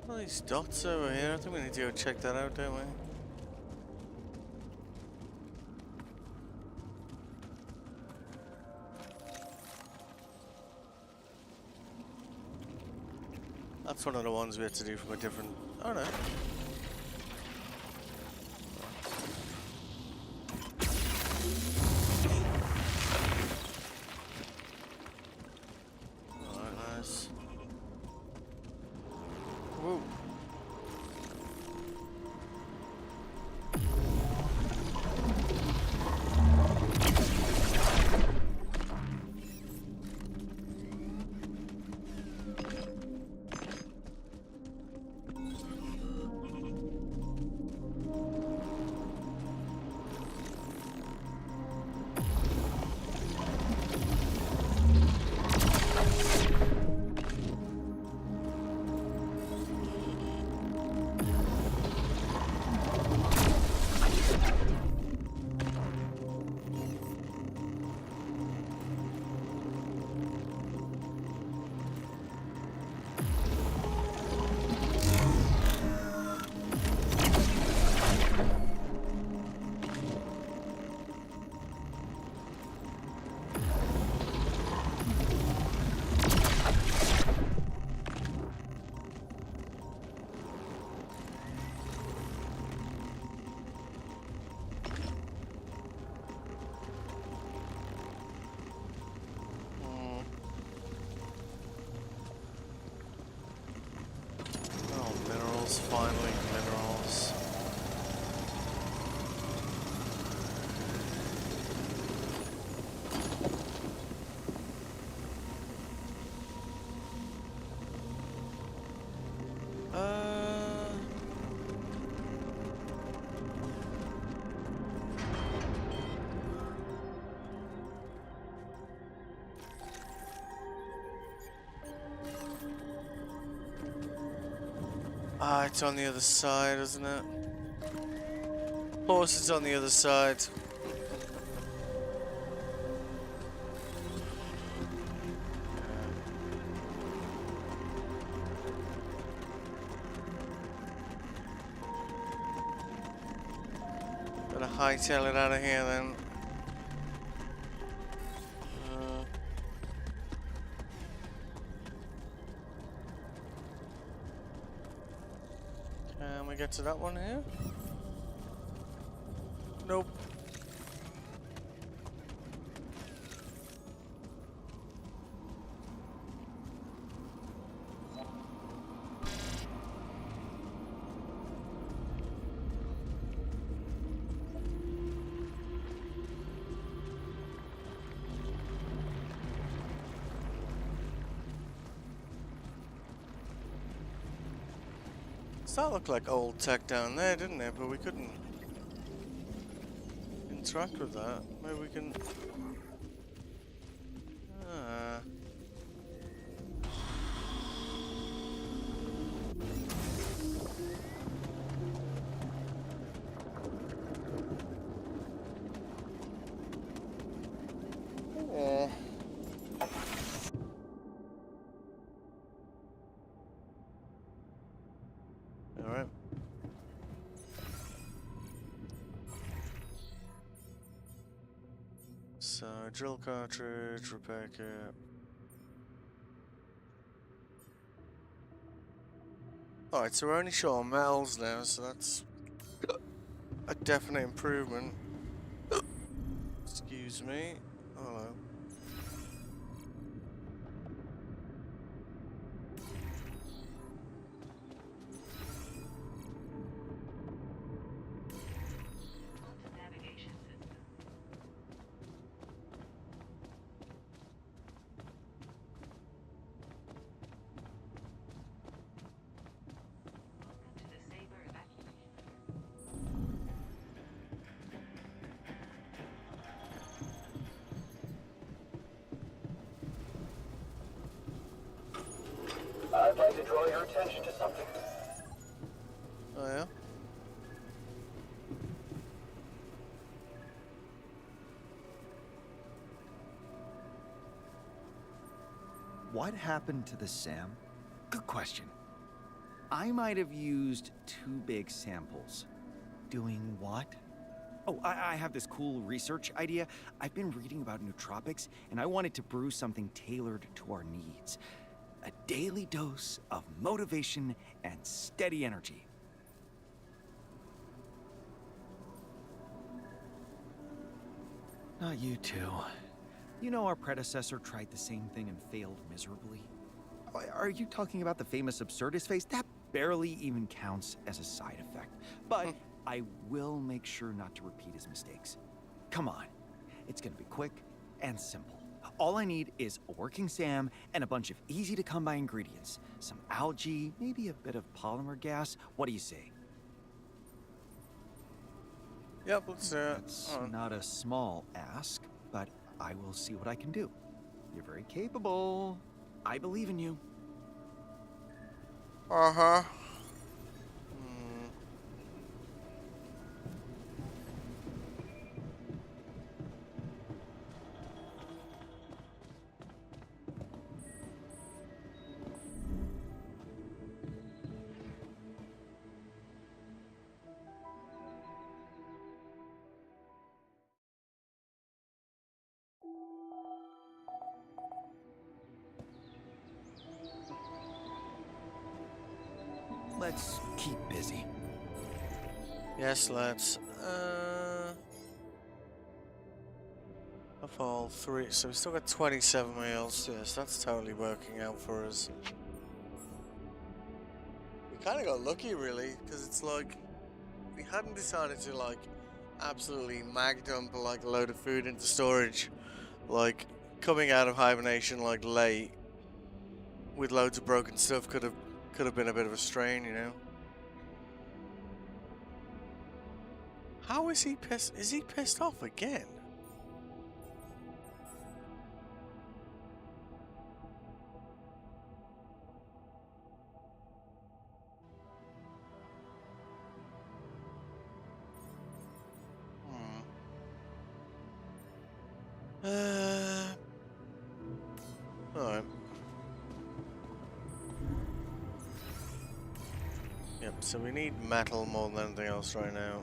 All these dots over here. I think we need to go check that out, don't we? That's one of the ones we had to do from a different... Oh no. Ah, it's on the other side, isn't it? Horse is on the other side. Gotta hightail it out of here then. Can we get to that one here? Nope. That looked like old tech down there, didn't it? But we couldn't interact with that. Maybe we can. Oh. Alright. So, drill cartridge, repair kit. Alright, so we're only short on metals now, so that's a definite improvement. Excuse me. Hello. I'd like to draw your attention to something. Oh yeah? What happened to the SAM? Good question. I might have used too big samples. Doing what? Oh, I have this cool research idea. I've been reading about nootropics, and I wanted to brew something tailored to our needs. A daily dose of motivation and steady energy. Not you two. You know our predecessor tried the same thing and failed miserably. Are you talking about the famous absurdist phase? That barely even counts as a side effect. But I will make sure not to repeat his mistakes. Come on. It's gonna be quick and simple. All I need is a working SAM and a bunch of easy-to-come-by ingredients. Some algae, maybe a bit of polymer gas. What do you say? Yep, let's do it. That's not a small ask, but I will see what I can do. You're very capable. I believe in you. Uh-huh. Let's keep busy. Yes, let's. Of all three, so we still got 27 meals. Yes, that's totally working out for us. We kind of got lucky, really, because it's like we hadn't decided to like absolutely mag dump like a load of food into storage, like coming out of hibernation like late with loads of broken stuff could have been a bit of a strain, you know. How is he pissed? Is he pissed off again? Alright. Yep, so we need metal more than anything else right now.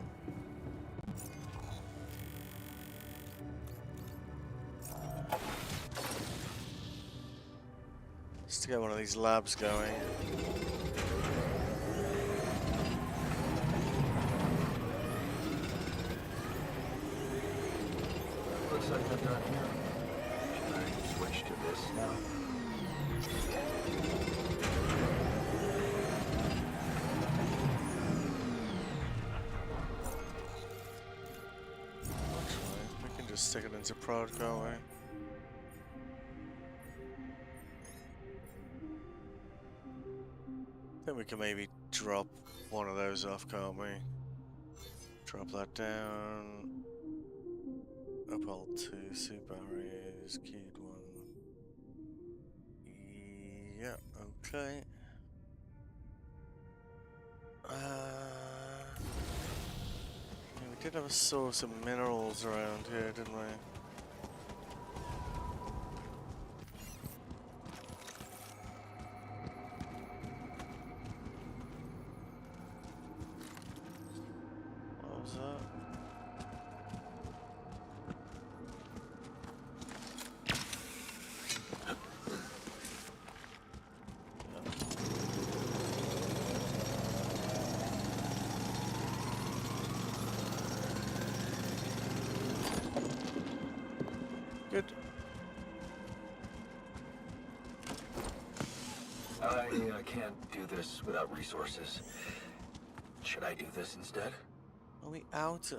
Just to get one of these labs going. Looks like I'm done here. Should I switch to this now? Actually, we can just stick it into prod, can't we? Then we can maybe drop one of those off, can't we? Drop that down. Up alt 2, super arrays, keyed 1. Yeah, okay. Yeah, we did have a source of minerals around here, didn't we? What was that? Good. I can't do this without resources. Should I do this instead? Are we out?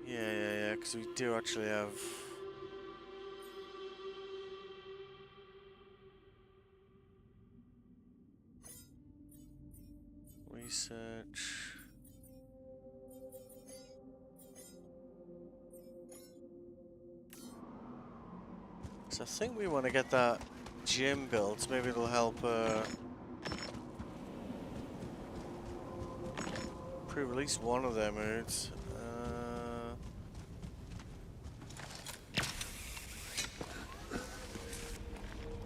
Yeah, because we do actually have... Research... So I think we want to get that gym built. Maybe it'll help improve at least one of their moods.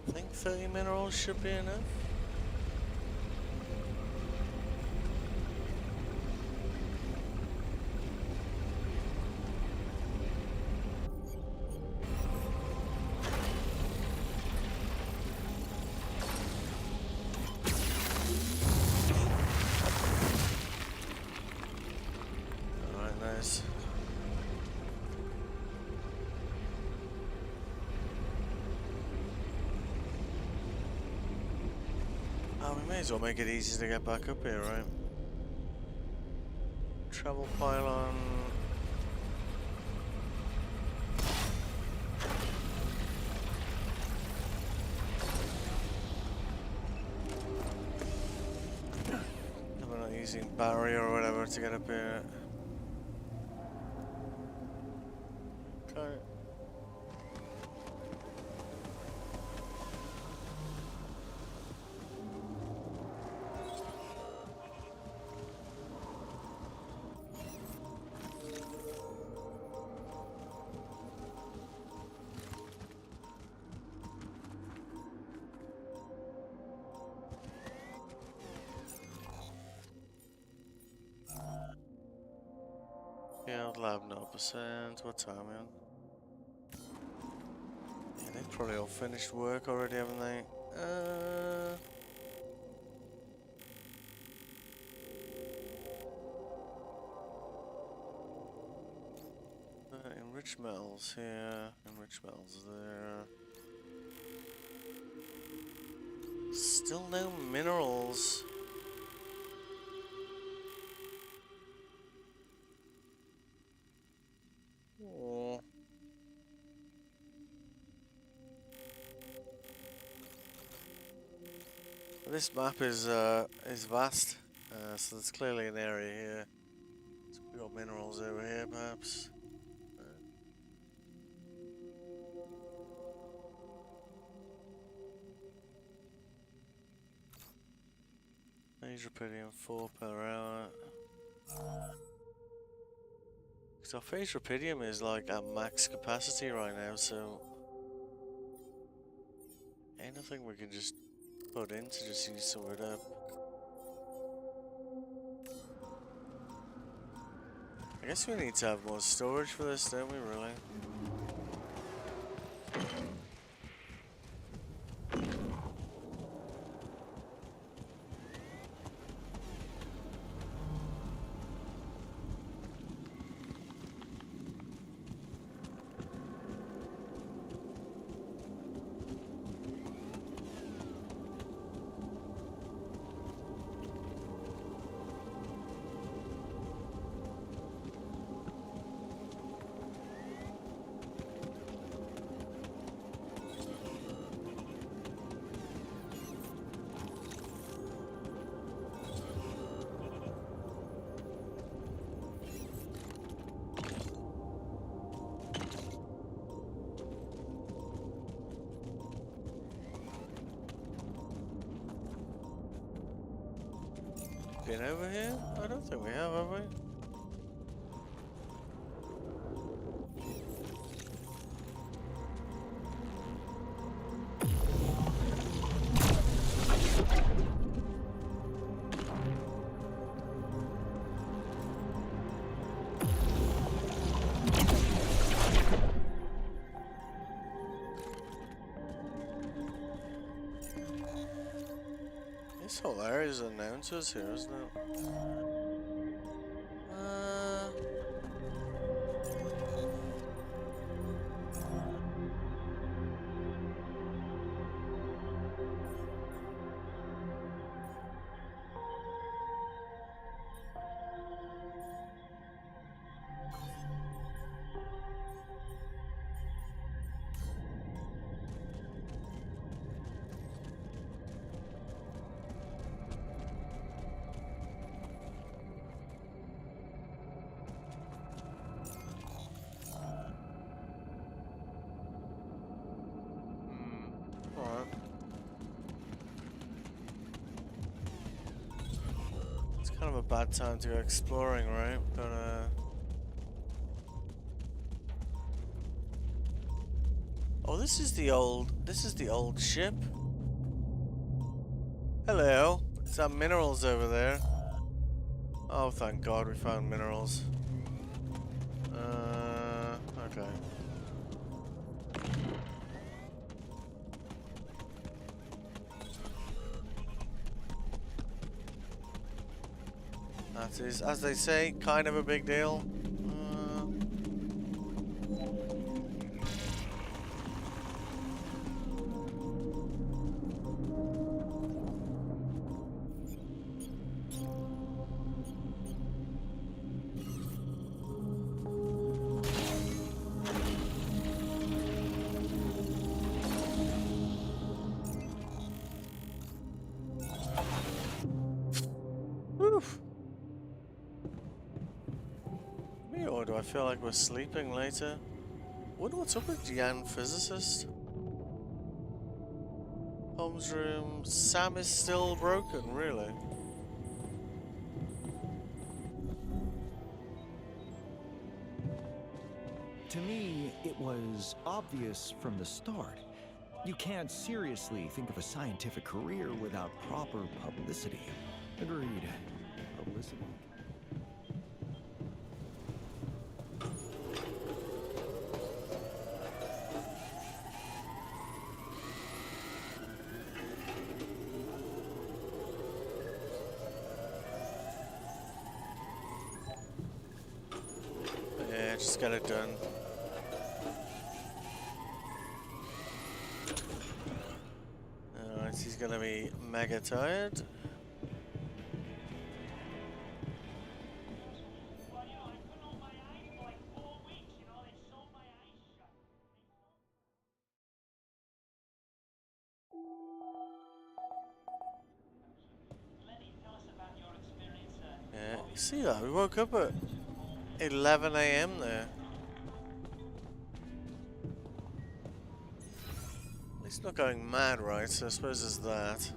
I think 30 minerals should be enough. We may as well make it easy to get back up here, right? Travel pylon. We're not using barrier or whatever to get up here. Okay. Field lab 0%. What time are we on? Yeah, they've probably all finished work already, haven't they? Enrich metals here, enrich metals there. Still no minerals. Oh. This map is vast, so there's clearly an area here. So we've got minerals over here, perhaps. Phase Rapidium 4 per hour. So Phase Rapidium is like at max capacity right now, so anything we can just put in to just use some of it up. I guess we need to have more storage for this, don't we, really? Been over here? I don't think we have we? This whole area is unknown to us here, isn't it? Alright. It's kind of a bad time to go exploring, right? But oh, this is the old ship. Hello. Some minerals over there. Oh, thank God we found minerals. Okay. That is, as they say, kind of a big deal. Or do I feel like we're sleeping later? Wonder what's up with Jan Physicist? Holmes room. Sam is still broken, really? To me, it was obvious from the start. You can't seriously think of a scientific career without proper publicity. Agreed. Publicity. Yeah, just got it done. Alright, he's gonna be mega tired. Yeah, you see that? We woke up at 11 AM there. At least not going mad, right? So I suppose there's that.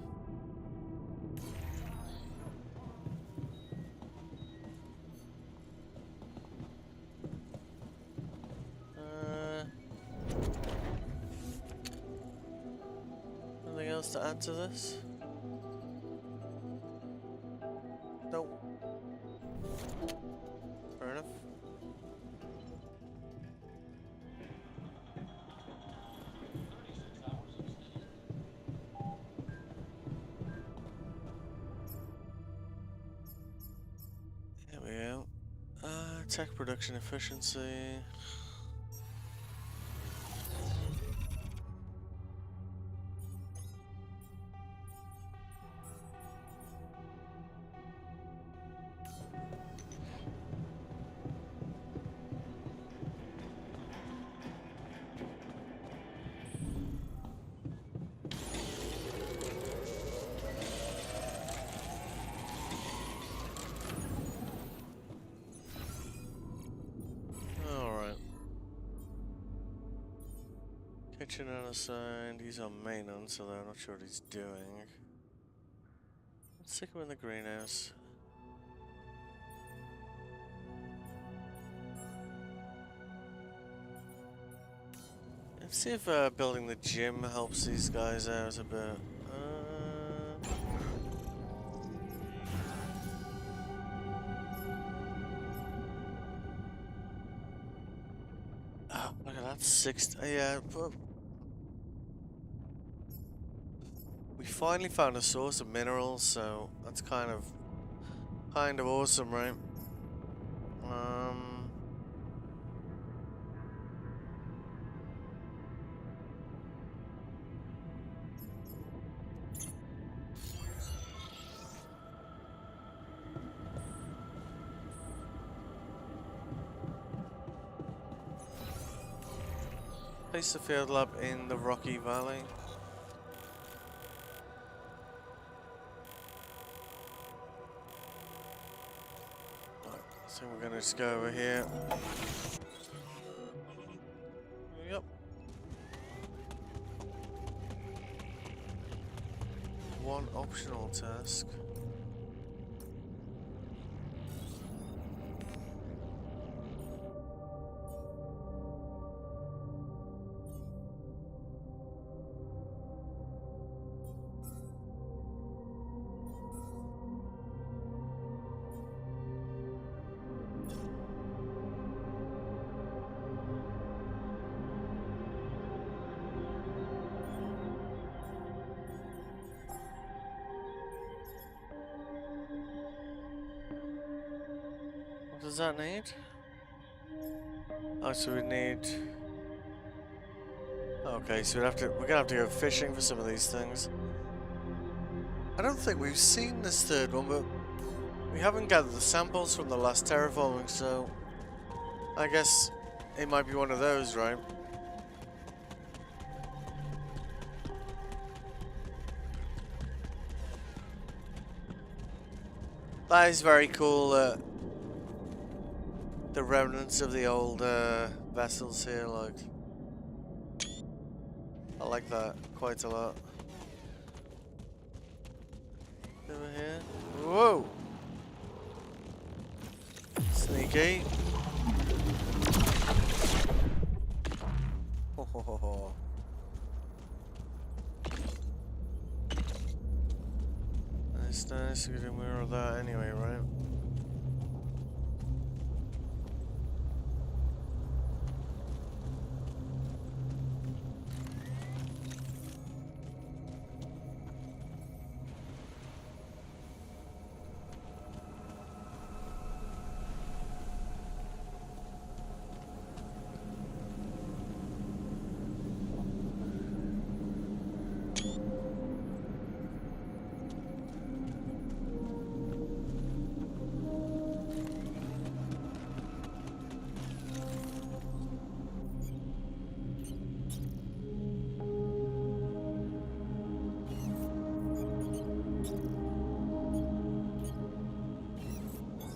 to this? Nope. Fair enough. There we go. Tech production efficiency. Kitchen unassigned, he's on maintenance, so I'm not sure what he's doing. Let's stick him in the greenhouse. Let's see if building the gym helps these guys out a bit. Oh, look at that, 6. Yeah, but we finally found a source of minerals, so that's kind of awesome, right? Place the field lab in the Rocky Valley. So we're gonna just go over here. Yep. One optional task. What does that need? Oh, so we need. Okay, so we're gonna have to go fishing for some of these things. I don't think we've seen this third one, but we haven't gathered the samples from the last terraforming, so I guess it might be one of those, right? That is very cool. The remnants of the old vessels here, like, I like that quite a lot. Over here. Whoa! Sneaky. Ho ho ho ho. Nice, we can mirror that anyway, right?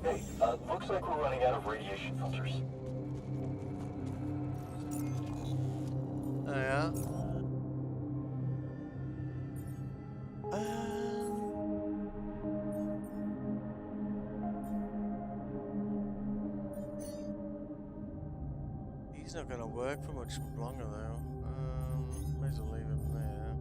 Hey, looks like we're running out of radiation filters. Oh yeah? He's not gonna work for much longer though. Might as well leave him there.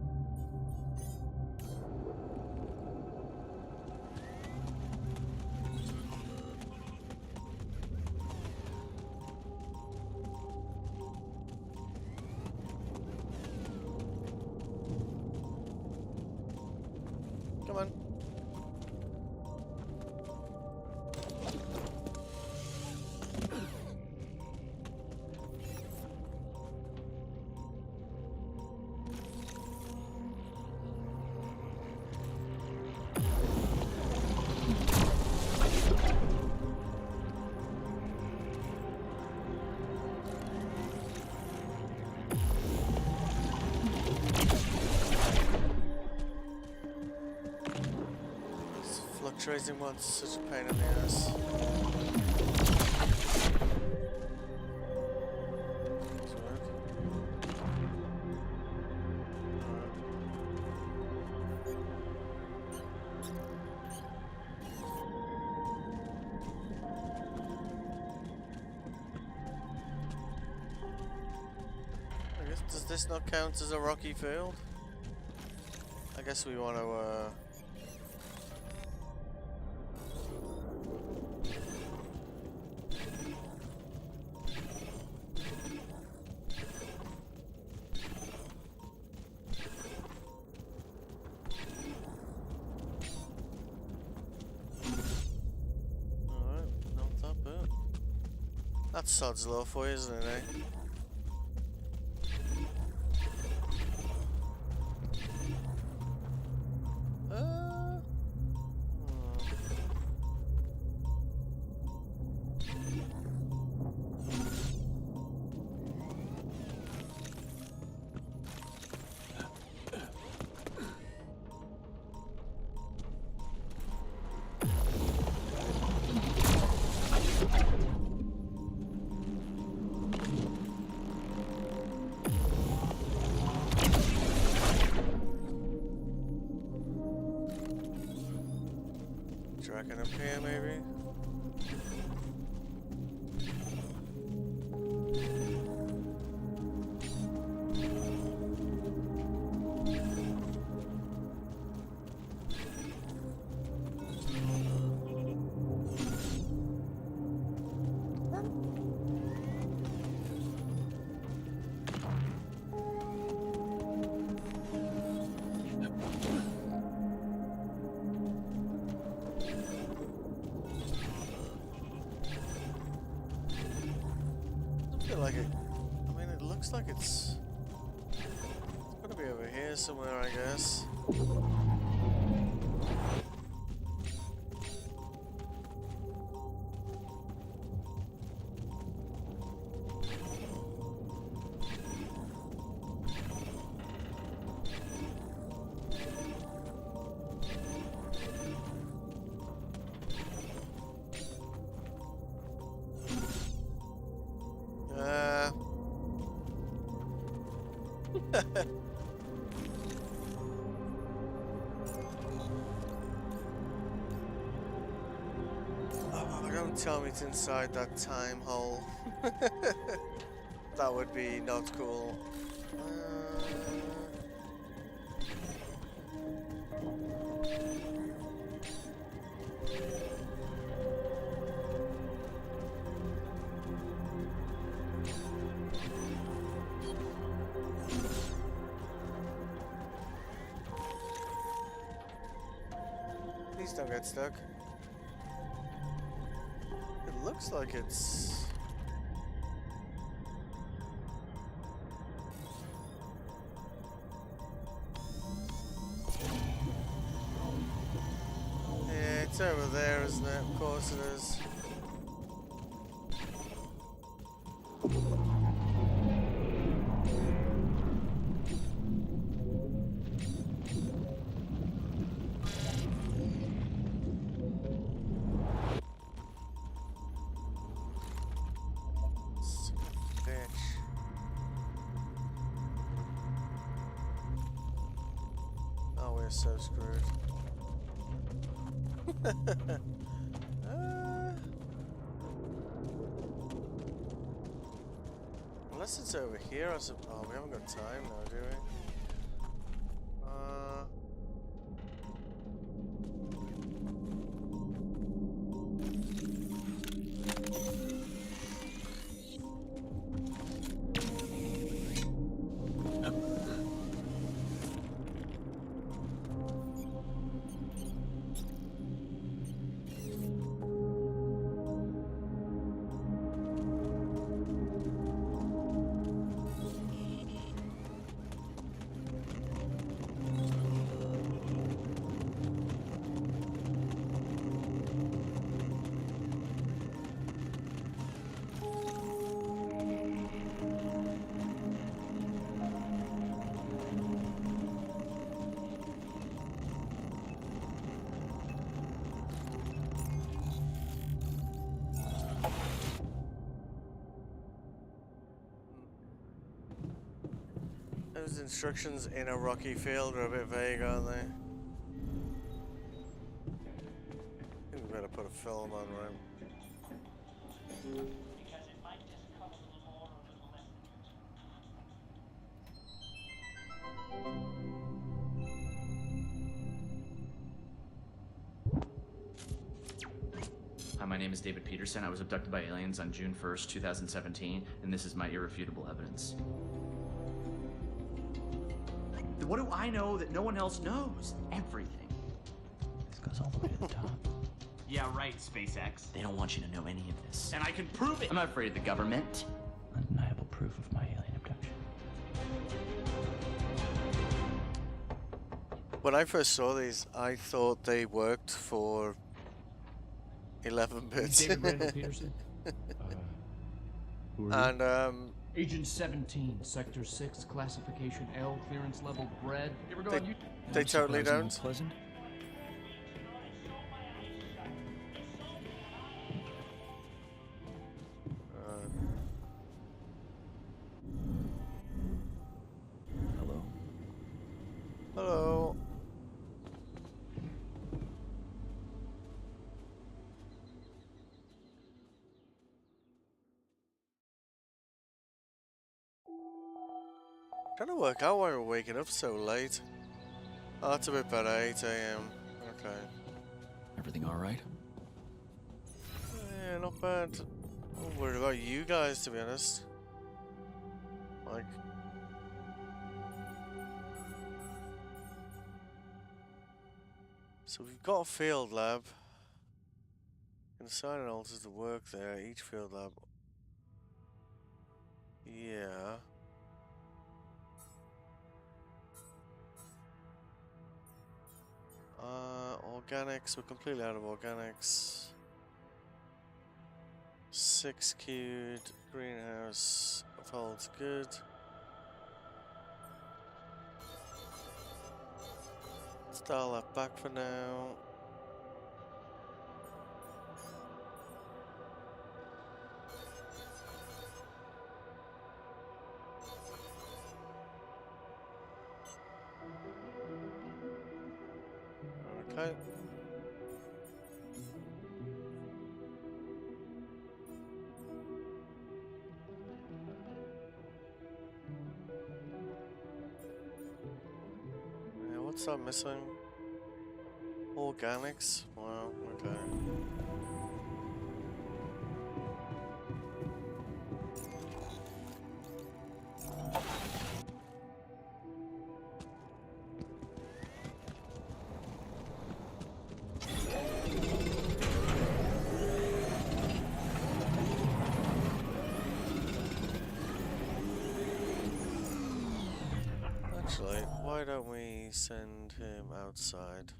Come on. Fluctuating one's such a pain in the ass. That's weird. I guess, does this not count as a rocky field? I guess we want to that's sod's law for you, isn't it, eh? Dragon up here, maybe? Like it, I mean, it looks like it's gonna be over here somewhere, I guess. Oh, don't tell me it's inside that time hole. That would be not cool. Please don't get stuck. It looks like it's... Yeah, it's over there, isn't it? Of course it is. So screwed. Unless it's over here, I suppose. Oh, we haven't got time now, do we? Those instructions in a rocky field are a bit vague, aren't they? I think we better put a film on, right? Hi, my name is David Peterson. I was abducted by aliens on June 1st, 2017, and this is my irrefutable evidence. What do I know that no one else knows? Everything. This goes all the way to the top. Yeah, right, SpaceX. They don't want you to know any of this. And I can prove it. I'm not afraid of the government. Undeniable proof of my alien abduction. When I first saw these, I thought they worked for 11 bits. David Randall Peterson. Who are you? And Agent 17, Sector 6, Classification L, clearance level bred. You ever go on YouTube? they totally Surprisingly don't. Pleasant. Hello. Hello. Trying to work out why we're waking up so late. Oh, it's a bit better, 8 AM. Okay. Everything all right? Yeah, not bad. I'm worried about you guys, to be honest. Like... So we've got a field lab. Can assign an alter to work there. Each field lab. Yeah. Organics. We're completely out of organics. 6 queued. Greenhouse. Holds good. Let's dial that back for now. Okay. Yeah, what's that missing? Organics? Wow, okay. Actually, why don't we send him outside?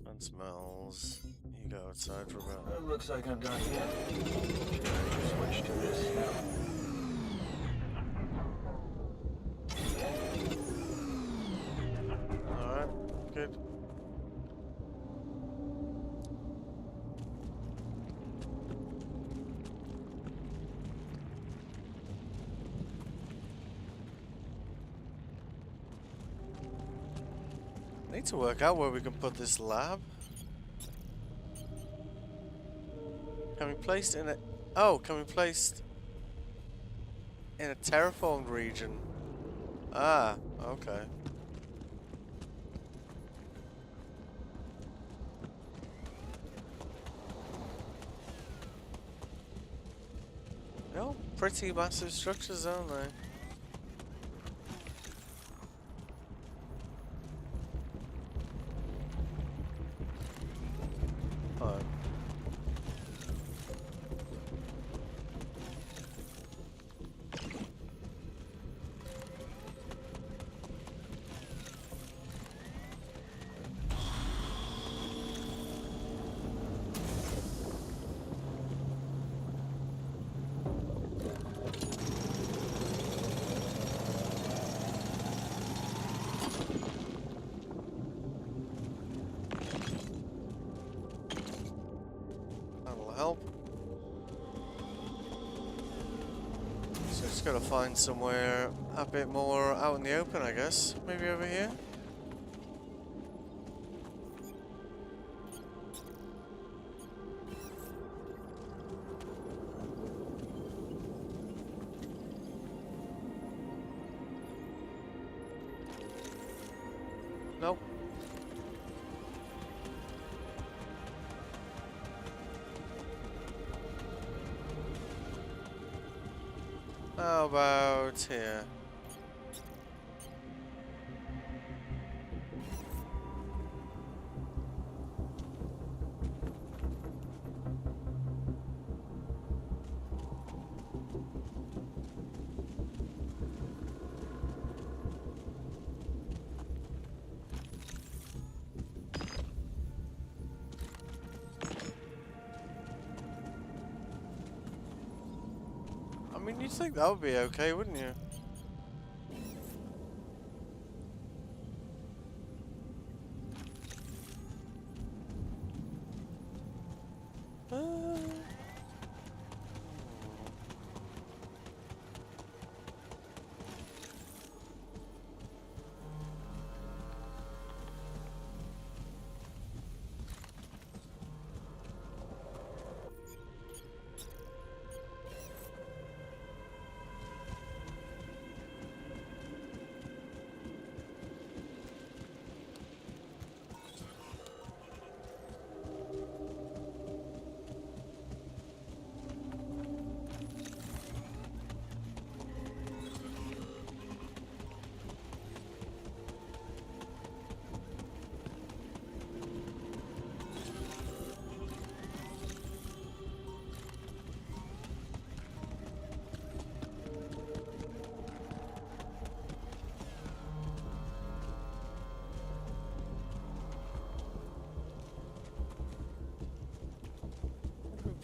And smells. You go outside for about. It looks like I'm done here. Should I switch to this now? Alright, good. Need to work out where we can put this lab. Can be placed in a... Oh, can be placed in a terraformed region. Ah, okay. They're all pretty massive structures, aren't they? Alright. That'll help. So just gotta find somewhere a bit more out in the open, I guess. Maybe over here? Nope. How about here? I mean, you'd think that would be okay, wouldn't you?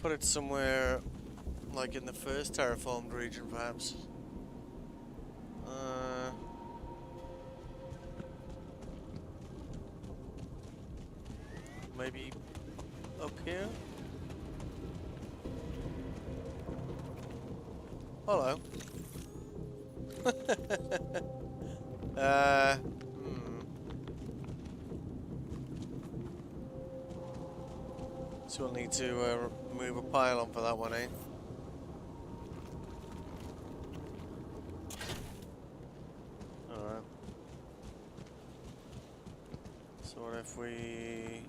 Put it somewhere, like in the first terraformed region, perhaps. Maybe up here? Hello. So we'll need to move a pylon for that one, eh? Alright. So what if we...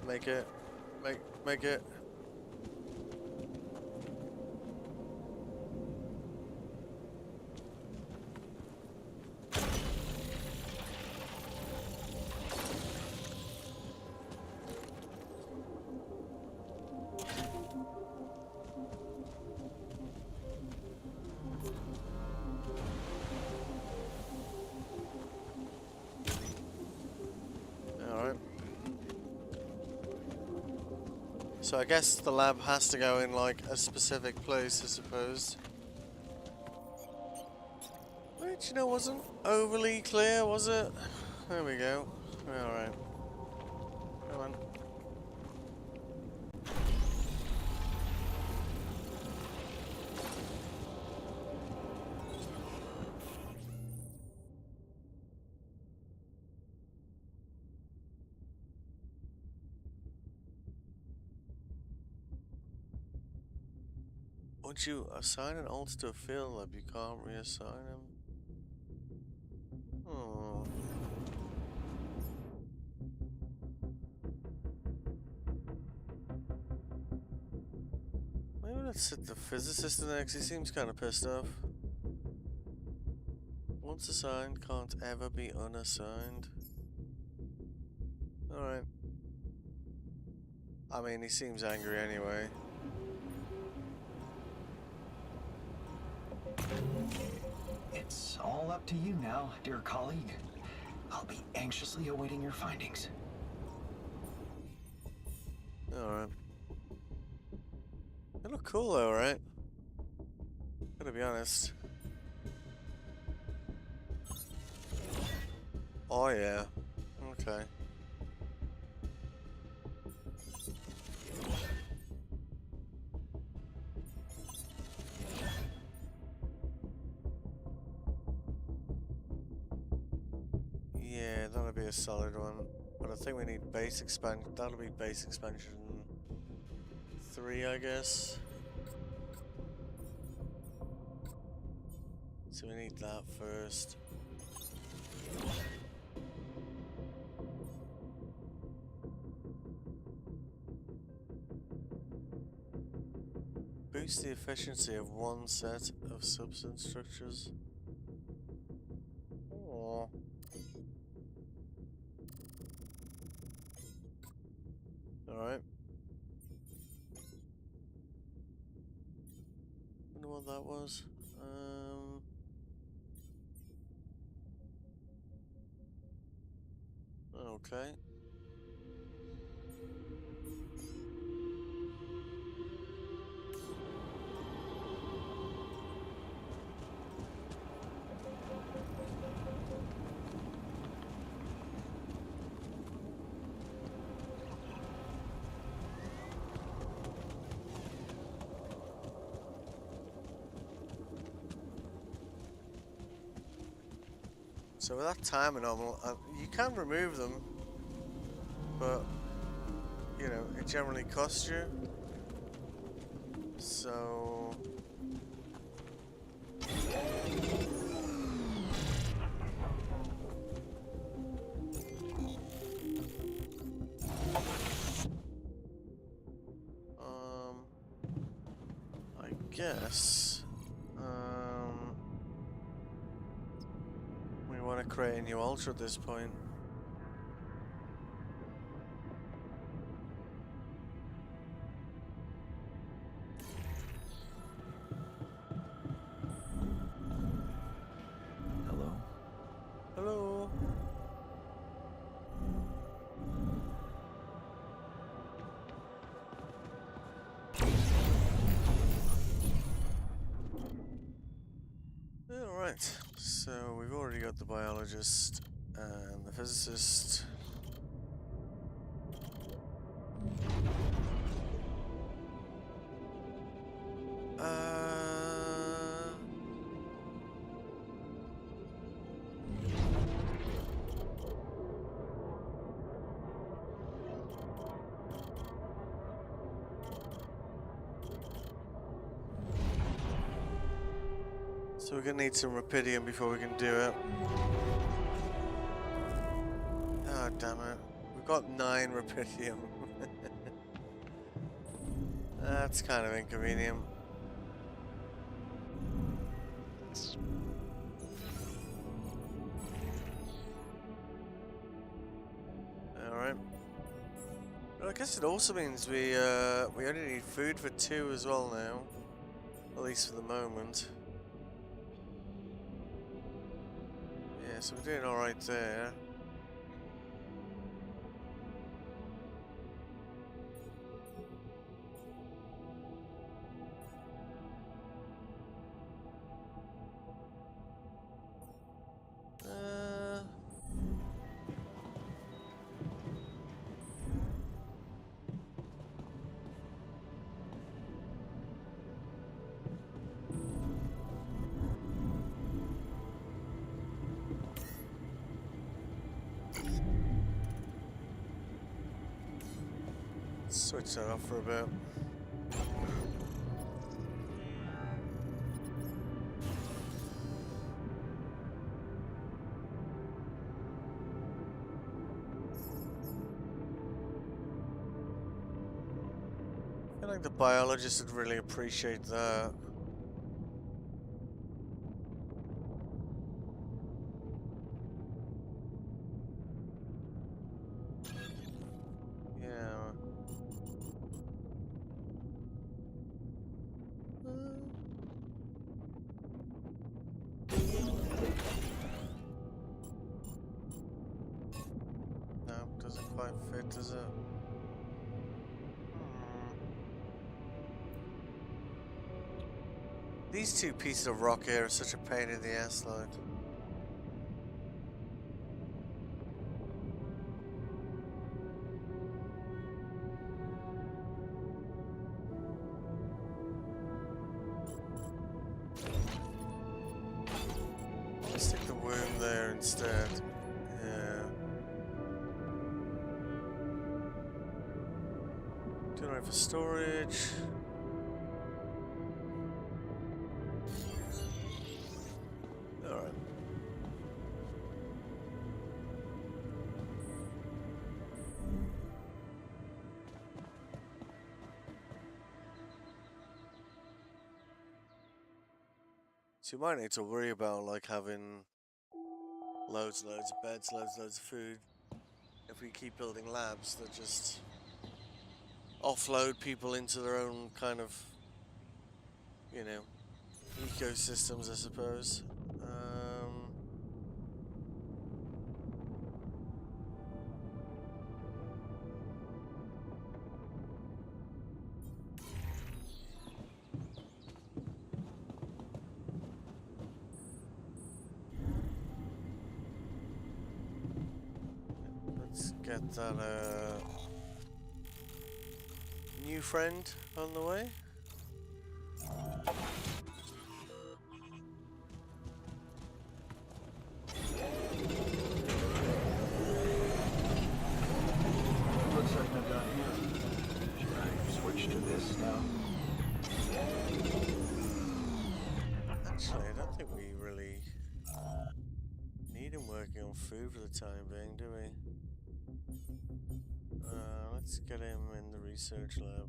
Make it. Make it. So I guess the lab has to go in like a specific place, I suppose. Which, you know, wasn't overly clear, was it? There we go. Alright. Come on. Once you assign an alt to a field lab, you can't reassign him. Oh. Maybe let's sit the physicist in there, 'cause he seems kind of pissed off. Once assigned, can't ever be unassigned. Alright. I mean, he seems angry anyway. It's all up to you now, dear colleague. I'll be anxiously awaiting your findings. Alright. They look cool though, right? Gotta be honest. Oh yeah. Okay. Yeah, that'll be a solid one. But I think we need base expansion. That'll be base expansion 3, I guess. So we need that first. Boost the efficiency of one set of substance structures. Oh. Alright. Wonder what that was. Okay. So with that time anomaly, you can remove them, but you know it generally costs you. So I guess we want to create a new ultra at this point. Hello? Hello. Alright, so we've already got the biologist and the physicist. So we're gonna need some Rapidium before we can do it. Ah, damn it. We've got 9 Rapidium. That's kind of inconvenient. Alright. Well, I guess it also means we only need food for 2 as well now. At least for the moment. Yeah, so we're doing alright there. Switch that off for a bit. I feel like the biologist would really appreciate that. No, doesn't quite fit, does it? These two pieces of rock here are such a pain in the ass, like. Let's stick the worm there instead. Yeah. Doing right for storage. Alright. So you might need to worry about like having loads and loads of beds, loads and loads of food. If we keep building labs that just offload people into their own kind of, you know, ecosystems, I suppose. Let's get that new friend on the way. Looks like I'm done here. Should I switch to this now? Actually, I don't think we really need him working on food for the time being, do we? Let's get him in the research lab.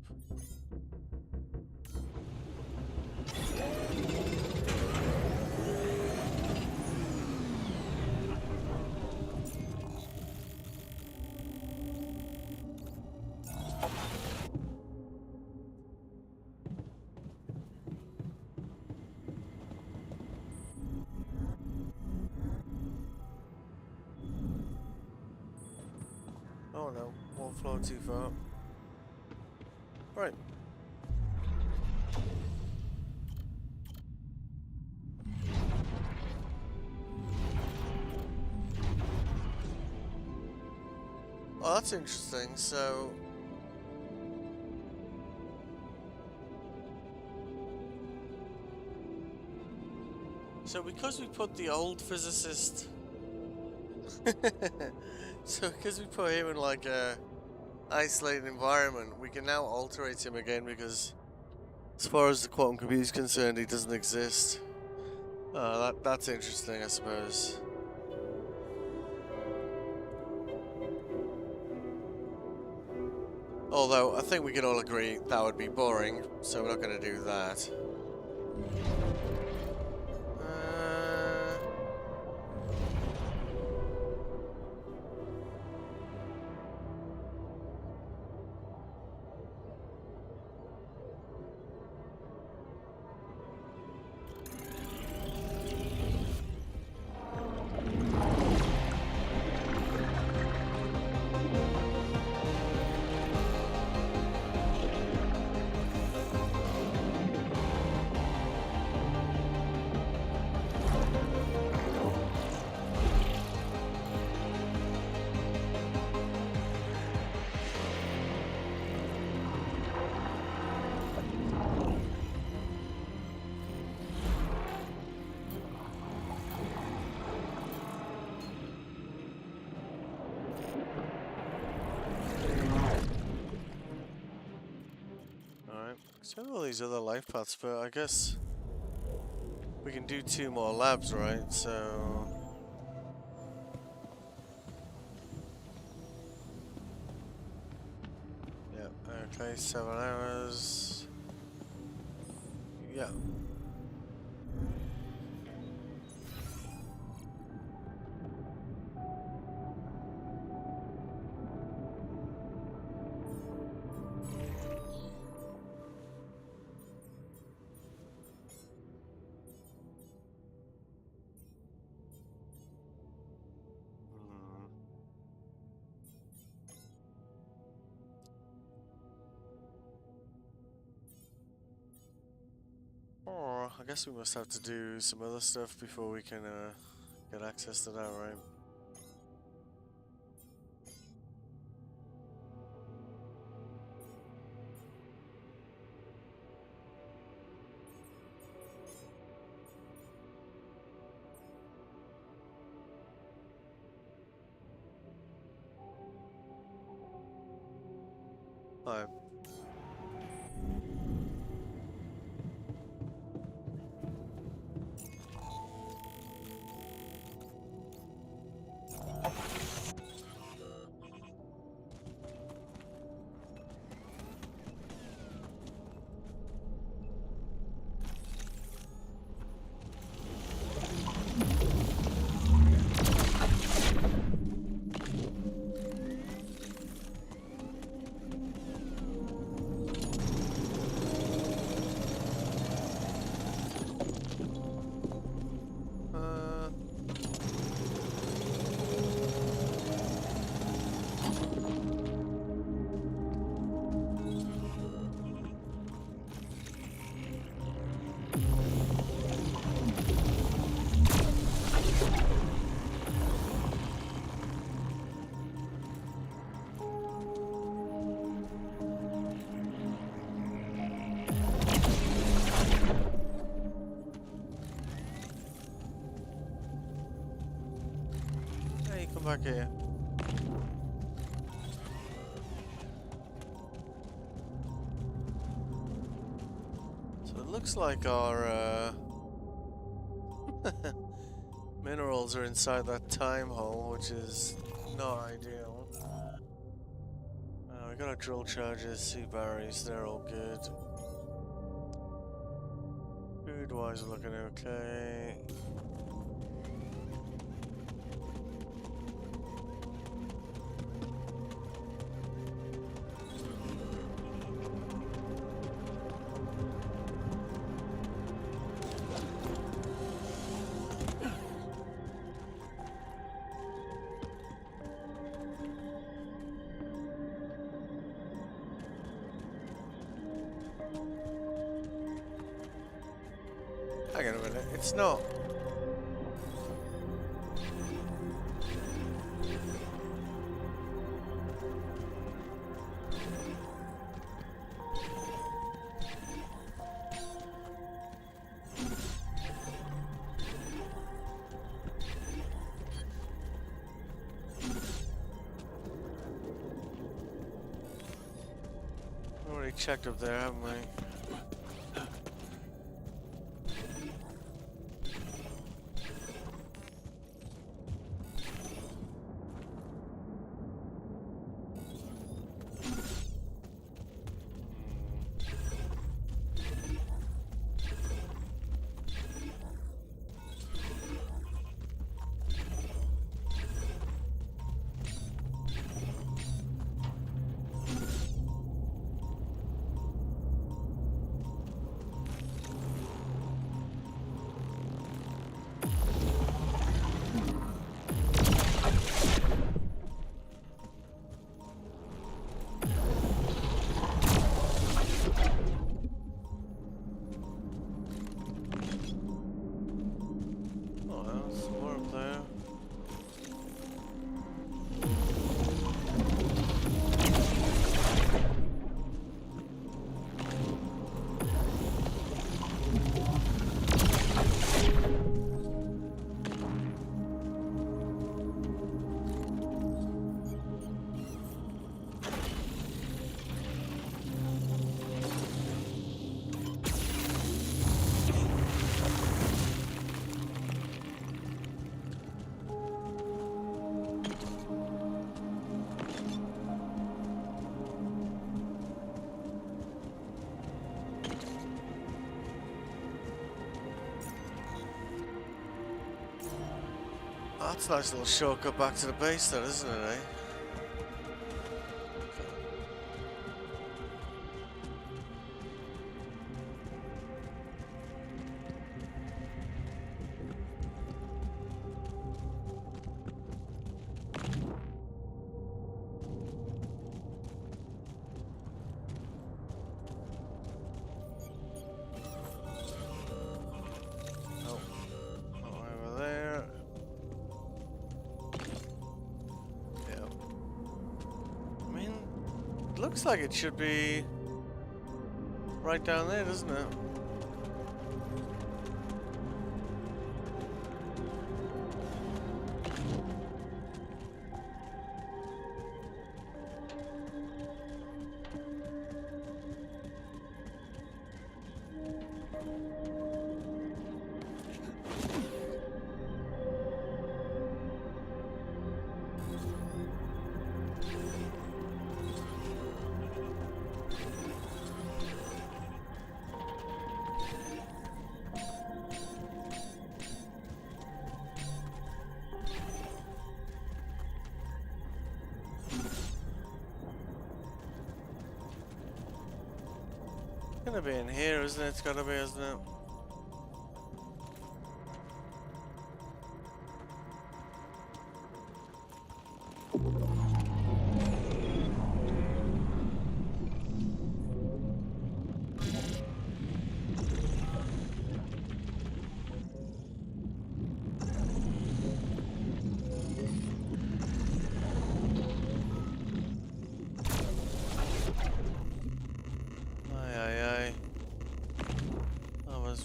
Oh no, one floor too far. Right. Oh, that's interesting. So because we put the old physicist so because we put him in like a isolated environment, we can now alterate him again because as far as the quantum computer is concerned, he doesn't exist. That's interesting, I suppose. Although I think we can all agree that would be boring, so we're not going to do that. So all these other life paths, but I guess we can do 2 more labs, right? So yeah, okay, 7 hours. Yeah. I guess we must have to do some other stuff before we can get access to that, right? Alright. Hey, come back here. So it looks like our minerals are inside that time hole, which is not ideal. We got our drill charges, sea batteries, they're all good. Food-wise, we're looking okay. Hang on a minute, it's not. Already checked up there, haven't we? That's a nice little shortcut back to the base then, isn't it, eh? Looks like it should be right down there, doesn't it? It's gonna be in here, isn't it? It's gotta be, isn't it?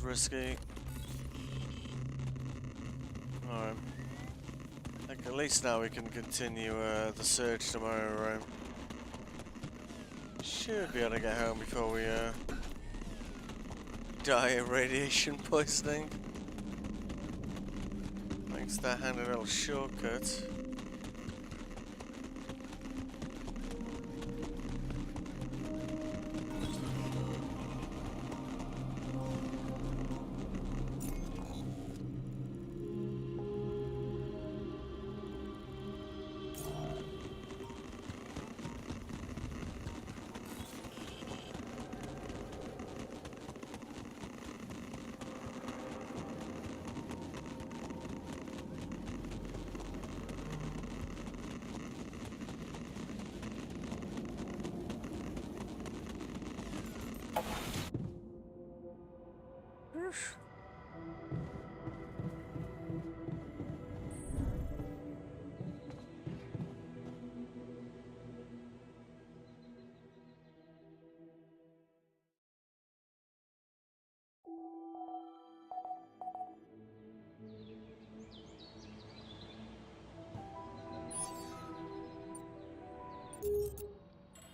Risky. Alright. Like, at least now we can continue the search tomorrow, right? Should be able to get home before we die of radiation poisoning. Thanks to that handy little shortcut.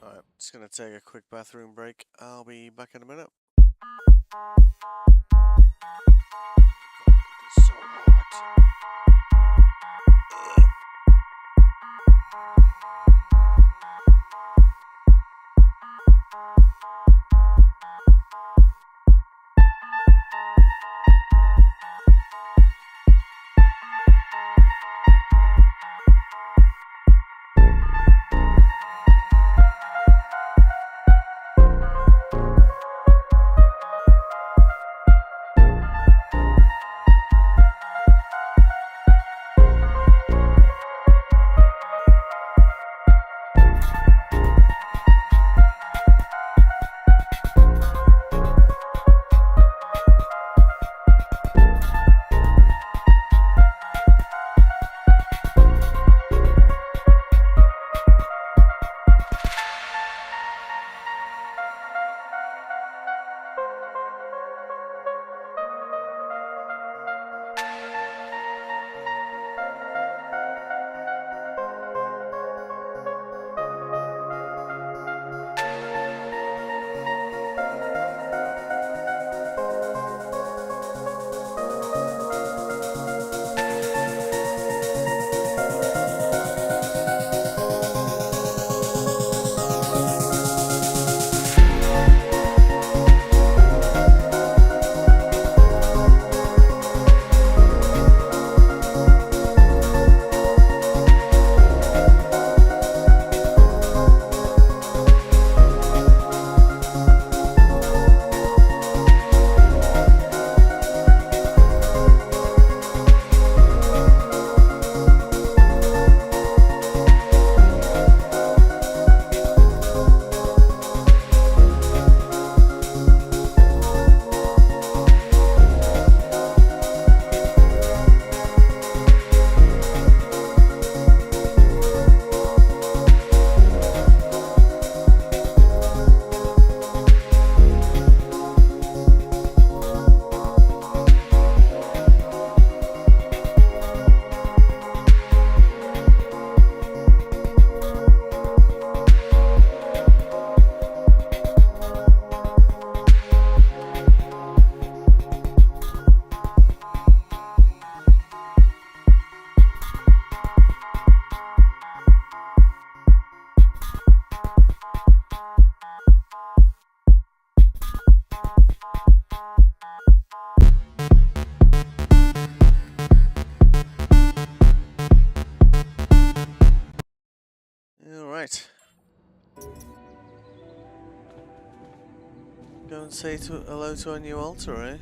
Alright, just gonna take a quick bathroom break. I'll be back in a minute. So hot. Say hello to our new altar, eh?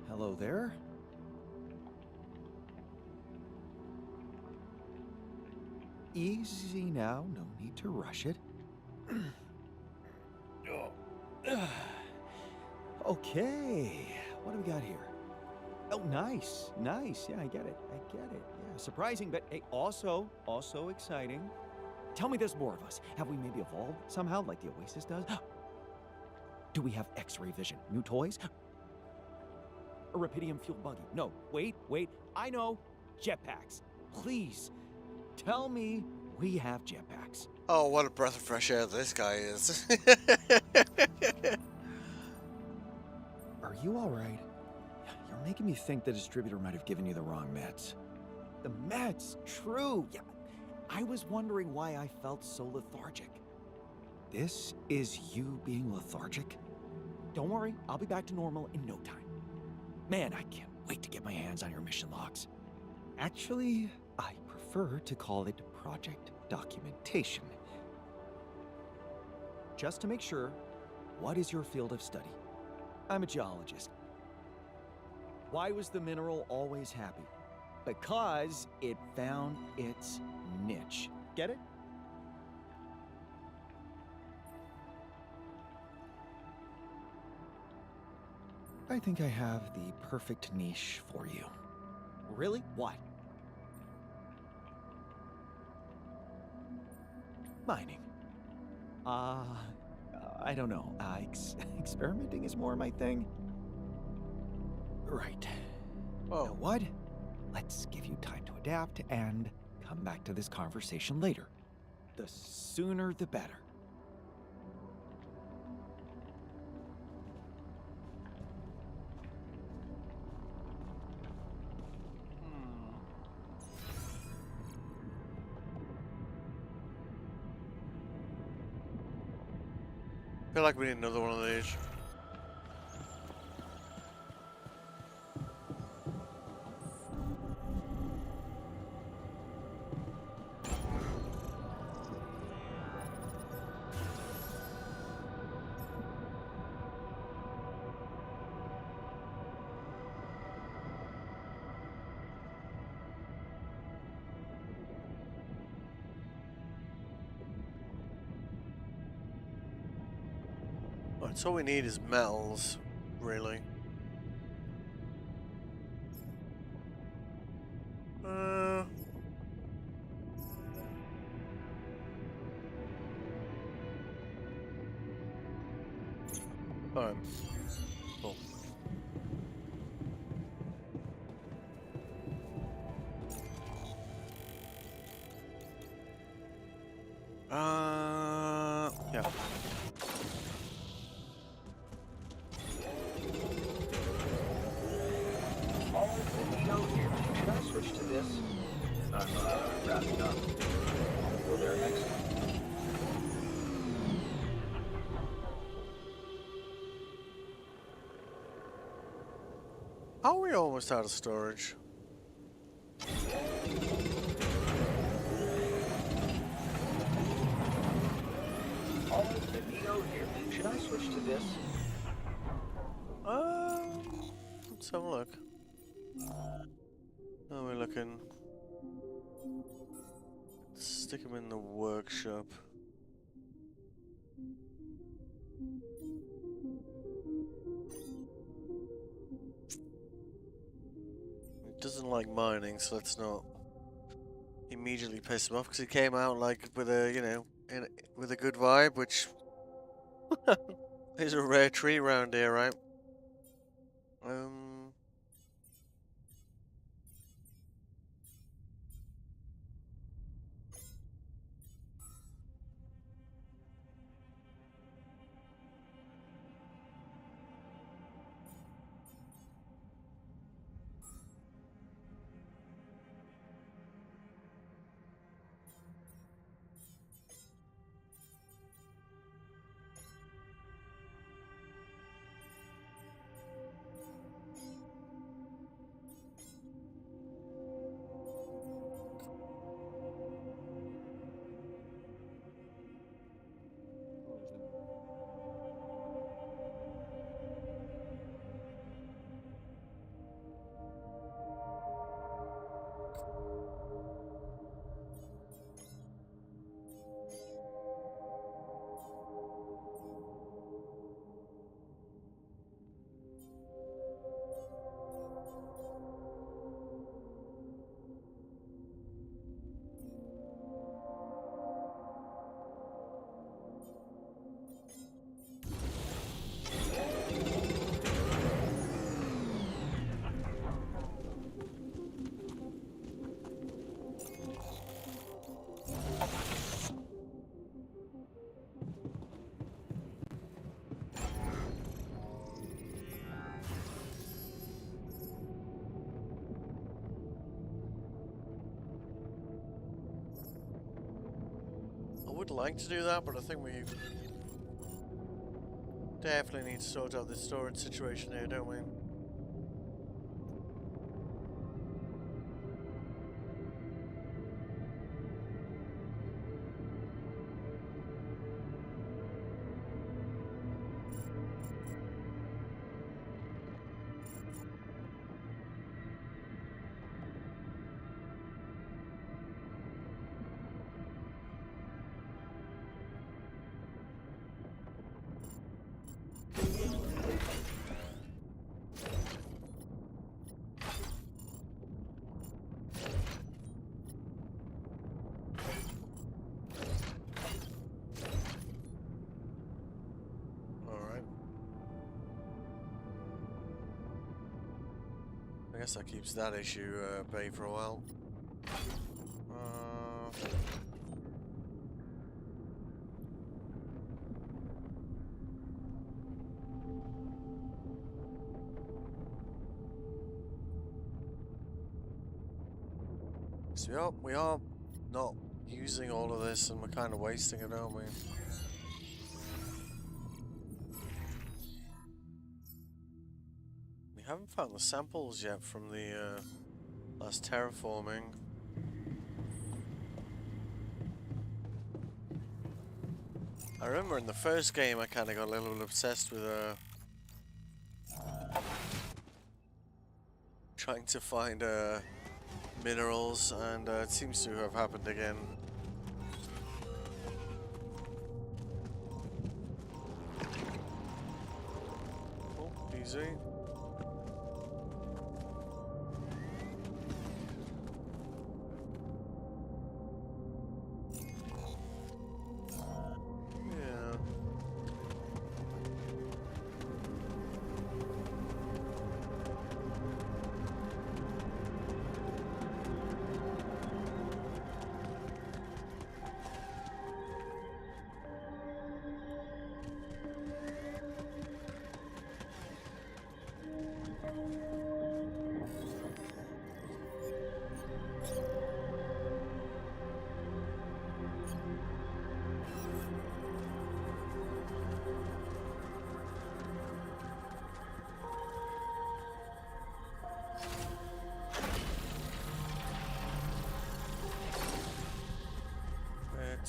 Hello there. Easy now, no need to rush it. Okay, what do we got here? Oh, nice, nice. Yeah, I get it. Yeah, surprising, but hey, also exciting. Tell me there's more of us. Have we maybe evolved somehow, like the Oasis does? Do we have X-ray vision? New toys? A Rapidium-fueled buggy? No, wait. I know. Jetpacks. Please, tell me we have jetpacks. Oh, what a breath of fresh air this guy is. Are you all right? You're making me think the distributor might have given you the wrong meds. The meds? True. Yeah. I was wondering why I felt so lethargic. This is you being lethargic? Don't worry, I'll be back to normal in no time. Man, I can't wait to get my hands on your mission logs. Actually, I prefer to call it project documentation. Just to make sure, what is your field of study? I'm a geologist. Why was the mineral always happy? Because it found its niche. Get it? I think I have the perfect niche for you. Really? What? Mining. I don't know. Experimenting is more my thing. Right. Oh. Now what? Let's give you time to adapt and come back to this conversation later. The sooner the better. I feel like we need another one of these. Right, so all we need is metals, really. Alright. Cool. Yeah. Should I switch to this? I'm wrapping up. Go there next. Are we almost out of storage? Magneto here. Should I switch to this? Let's have a look. How are we looking? Stick him in the workshop. He doesn't like mining, so let's not immediately piss him off because he came out like with a, you know, with a good vibe, which is a rare treat around here, right? would like to do that, but I think we definitely need to sort out this storage situation here, don't we? I guess that keeps that issue at bay for a while. So we are not using all of this, and we're kind of wasting it, aren't we? We haven't found the samples yet from the last terraforming. I remember in the first game I kind of got a little bit obsessed with trying to find minerals, and it seems to have happened again. Oh, easy.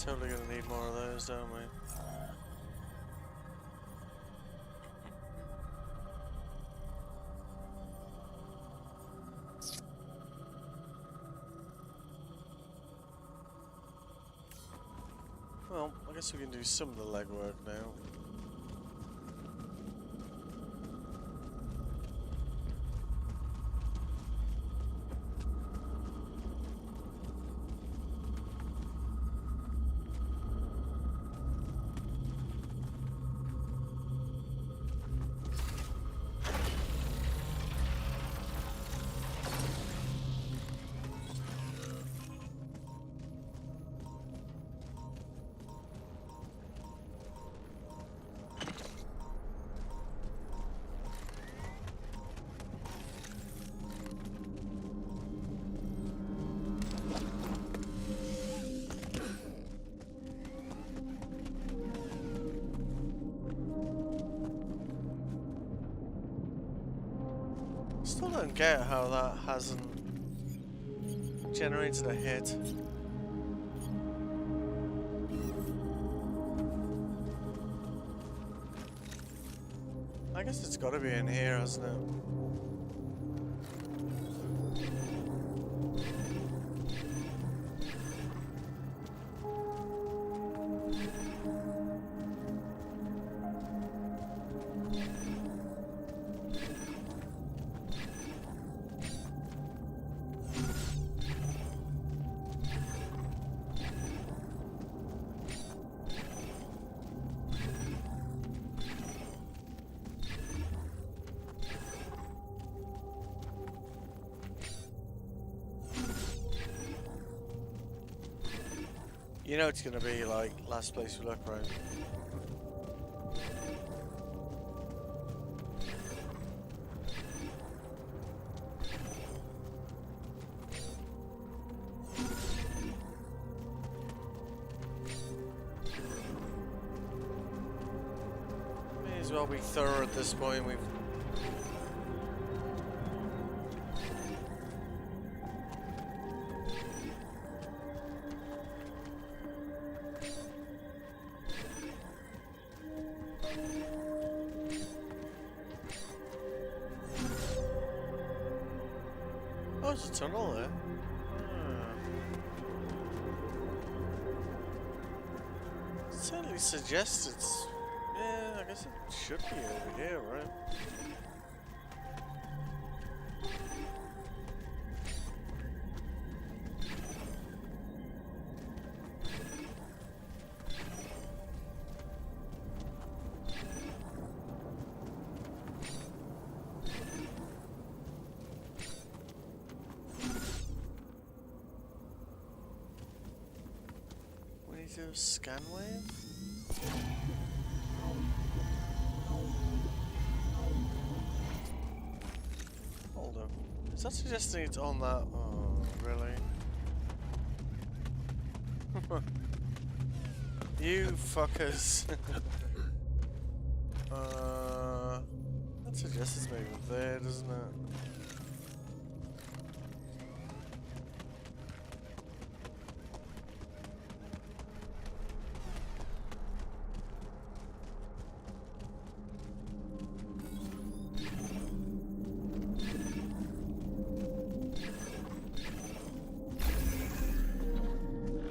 Totally gonna need more of those, don't we? Well, I guess we can do some of the legwork now. Still don't get how that hasn't generated a hit. I guess it's got to be in here, hasn't it? You know it's gonna be like last place we look, right? as well be thorough at this point. We've oh, there's a tunnel there. Certainly suggests it's... Yeah, I guess it should be over here, right? We need to do a scan wave? Hold up. Is that suggesting it's on that? Oh, really? You fuckers. That suggests it's maybe there, doesn't it?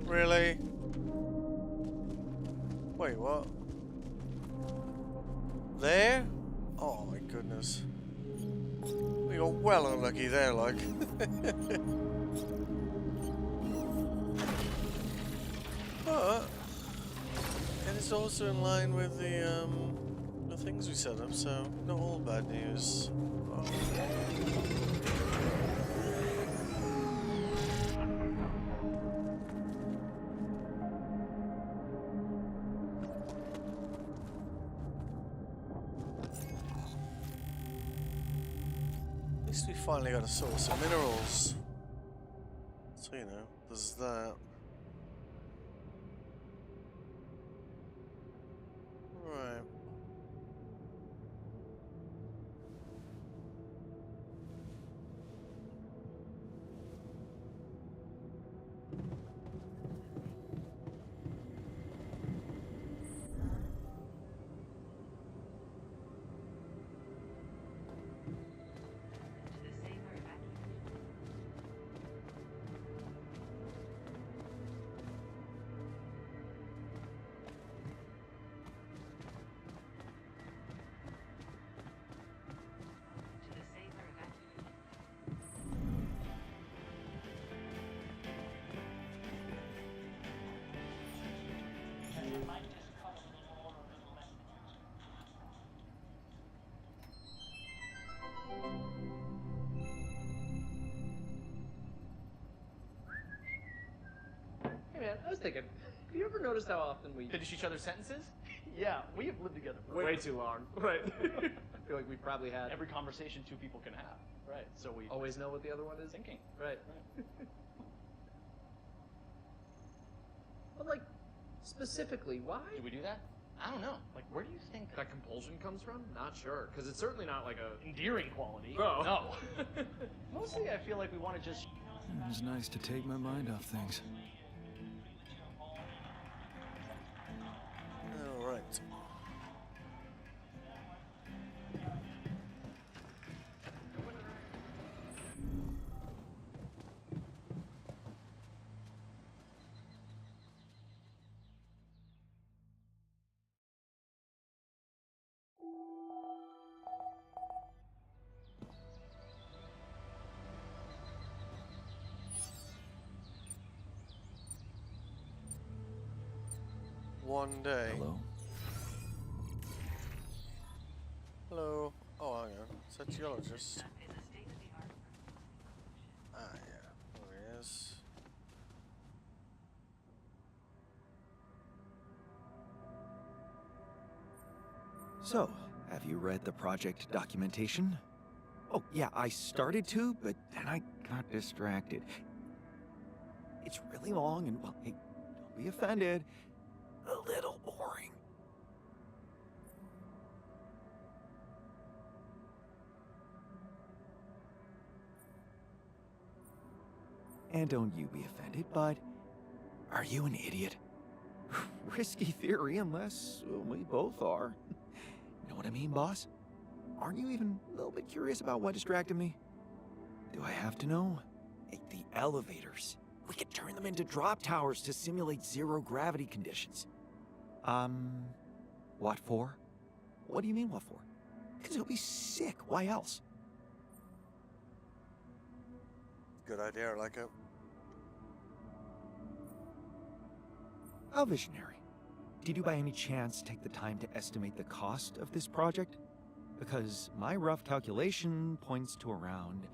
Really? Wait, what? There? Oh my goodness. We got well unlucky there, like. But it is also in line with the things we set up, so not all bad news. Oh. At least we finally got a source of minerals. So, you know, there's that. Right. Hey man, I was thinking, have you ever noticed how often we Finish each other's sentences? Yeah, we have lived together for way too long. Right. I feel like we probably had Every conversation two people can have. right. So we Always know what the other one is. thinking. Right. But like, specifically, why? Do we do that? I don't know. Like, where do you think That compulsion comes from? Not sure, because it's certainly not like a. endearing quality? Oh. No. Mostly, I feel like we want to just. It's nice to take my mind off things. Alright. One day. Hello? Hello. Oh, hang on. Is that geologist? Ah, yeah. There he is. So, have you read the project documentation? Oh, yeah, I started to, but then I got distracted. It's really long and, well, hey, don't be offended, a little boring. And don't you be offended, but are you an idiot? Risky theory, unless we both are. Know what I mean, boss? Aren't you even a little bit curious about what distracted me? Do I have to know? The elevators. We could turn them into drop towers to simulate zero gravity conditions. What for? What do you mean, what for? Because it'll be sick. Why else? Good idea, I like it. How visionary. Did you by any chance take the time to estimate the cost of this project? Because my rough calculation points to around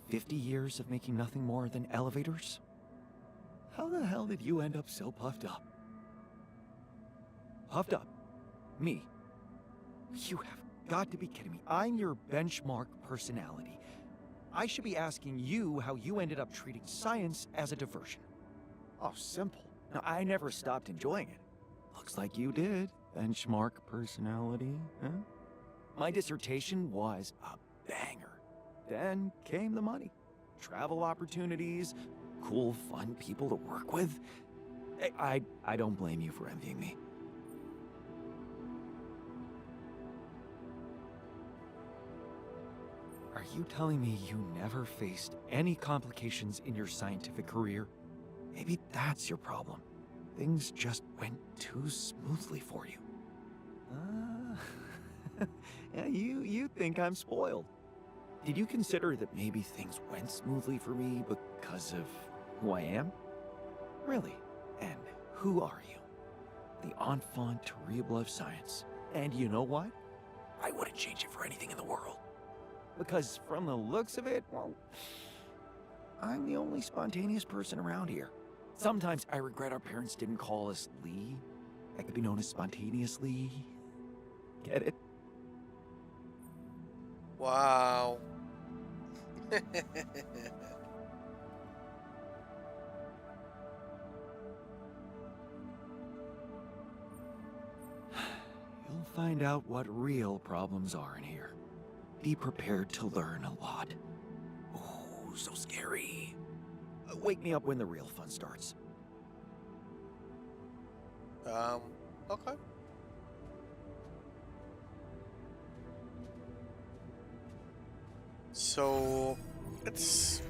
50 years of making nothing more than elevators? How the hell did you end up so puffed up? Puffed up? Me? You have got to be kidding me. I'm your benchmark personality. I should be asking you how you ended up treating science as a diversion. Oh, simple. Now, I never stopped enjoying it. Looks like you did, benchmark personality, huh? My dissertation was a banger. Then came the money. Travel opportunities, cool, fun people to work with. I don't blame you for envying me. Are you telling me you never faced any complications in your scientific career? Maybe that's your problem. Things just went too smoothly for you. Yeah, you think I'm spoiled. Did you consider that maybe things went smoothly for me because of who I am? Really? And who are you? The enfant terrible of science. And you know what? I wouldn't change it for anything in the world. Because from the looks of it, well, I'm the only spontaneous person around here. Sometimes I regret our parents didn't call us Lee. I could be known as Spontaneously. Get it? Wow. You'll find out what real problems are in here. Be prepared to learn a lot. Oh, so scary. Wake me up when the real fun starts. Okay. So, it's...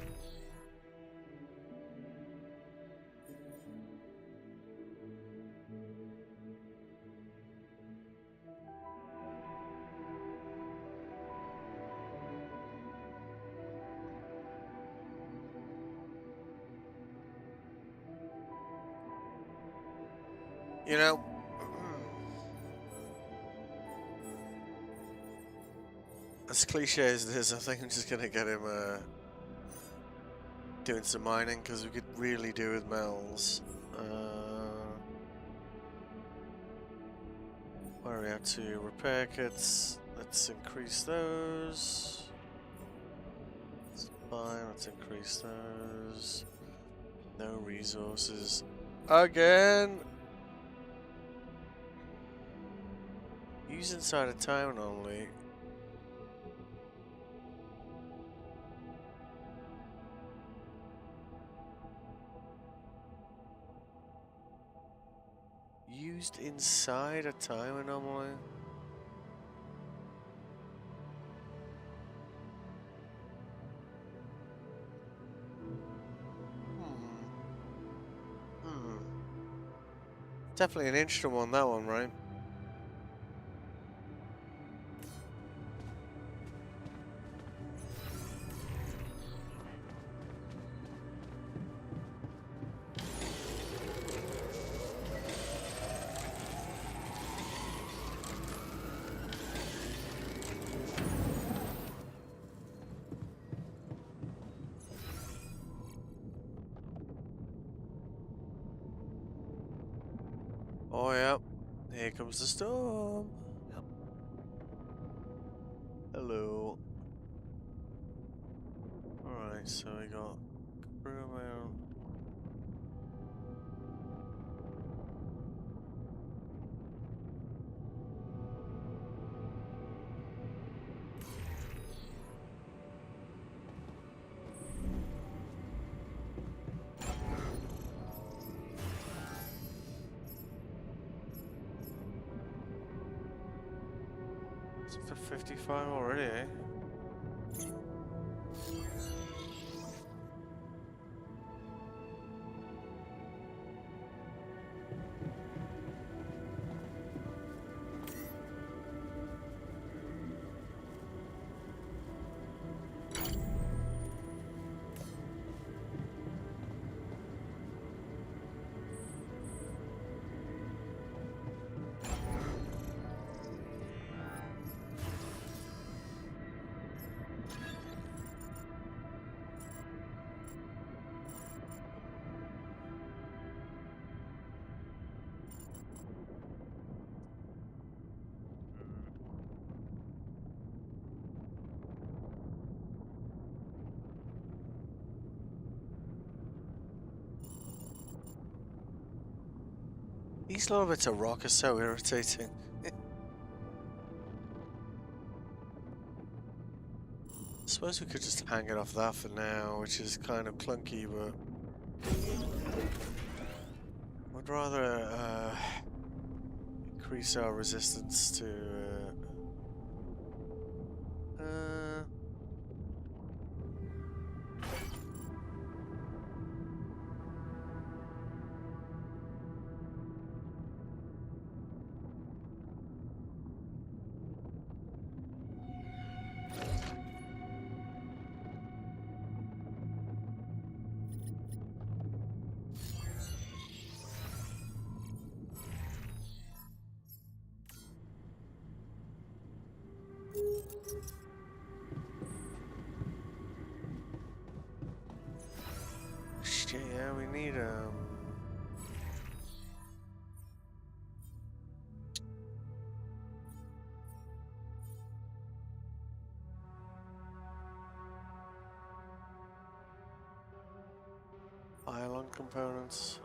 You know, as cliche as it is, I think I'm just gonna get him doing some mining because we could really do with metals. Where are we at to? Repair kits. Let's increase those. Let's buy. Let's increase those. No resources. Again. Use inside of town only. Used inside a time anomaly. Definitely an interesting one, that one, right? Oh yeah, here comes the storm. Hello. Alright, so we got crew amount. Sector 55 already, eh? These little bits of rock are so irritating. Suppose we could just hang it off that for now, which is kind of clunky, but I'd rather increase our resistance to shit, yeah, we need pylon components.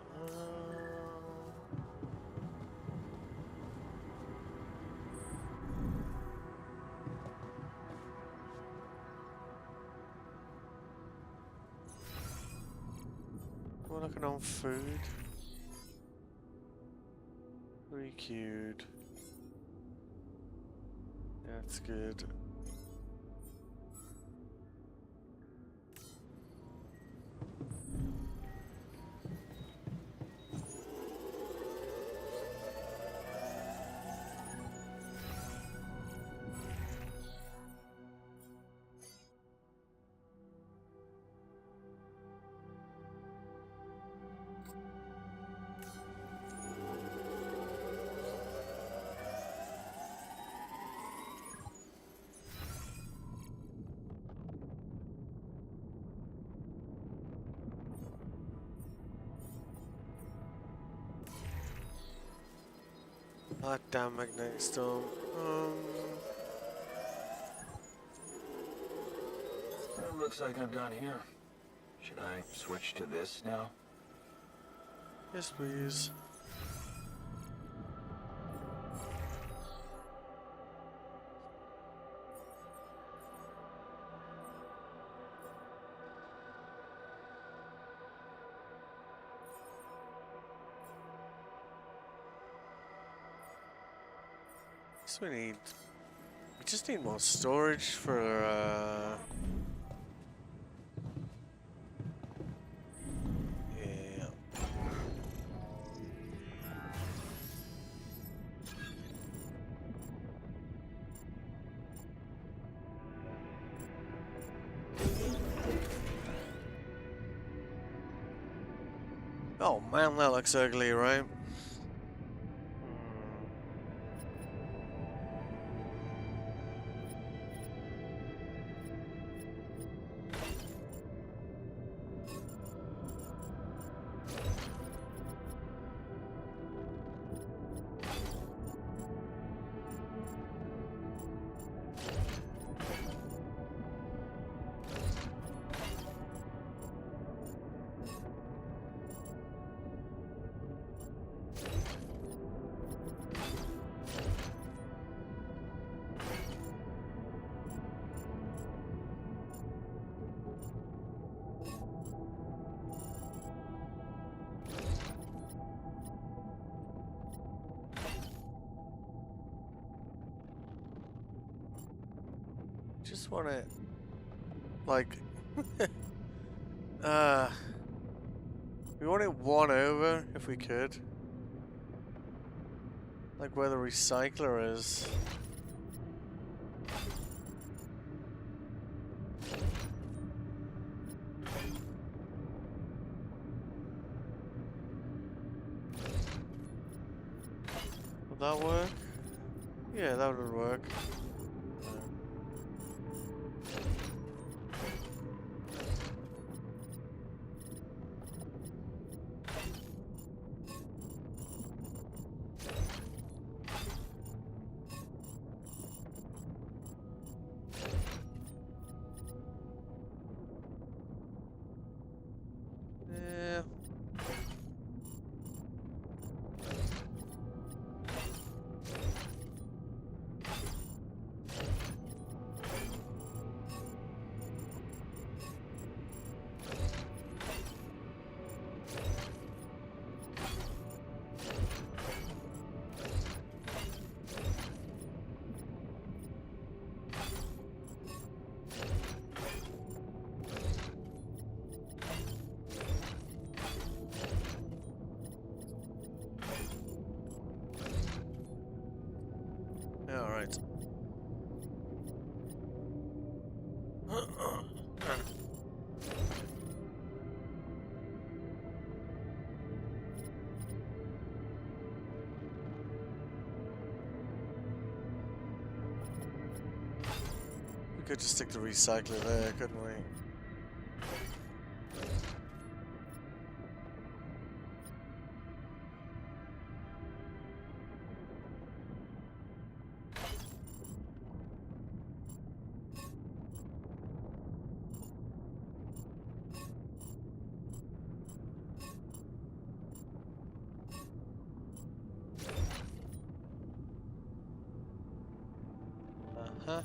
We're looking on food. 3 queued. That's good. Ah, damn magnetic storm. It looks like I'm done here. Should I switch to this now? Yes, please. So we just need more storage for yeah. Oh man, that looks ugly, right? just want it like we want it one over if we could. Like where the recycler is. Would that work? Yeah, that would work. Yeah. Yeah, all right. We could just stick the recycler there, couldn't we? Uh-huh.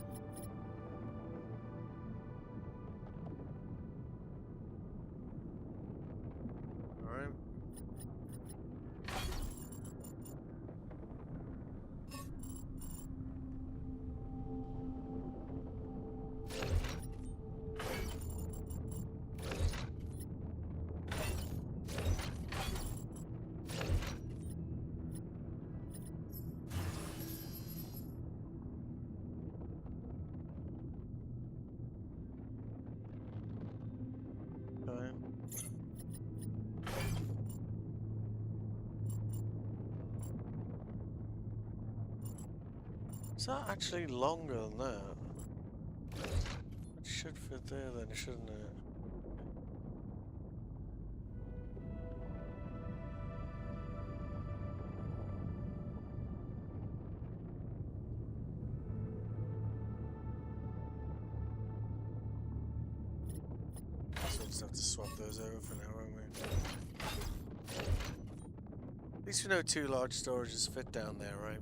All right. Okay. Is that actually longer than that? It should fit there then, shouldn't it? So we'll just have to swap those over for now, won't we? At least we know 2 large storages fit down there, right?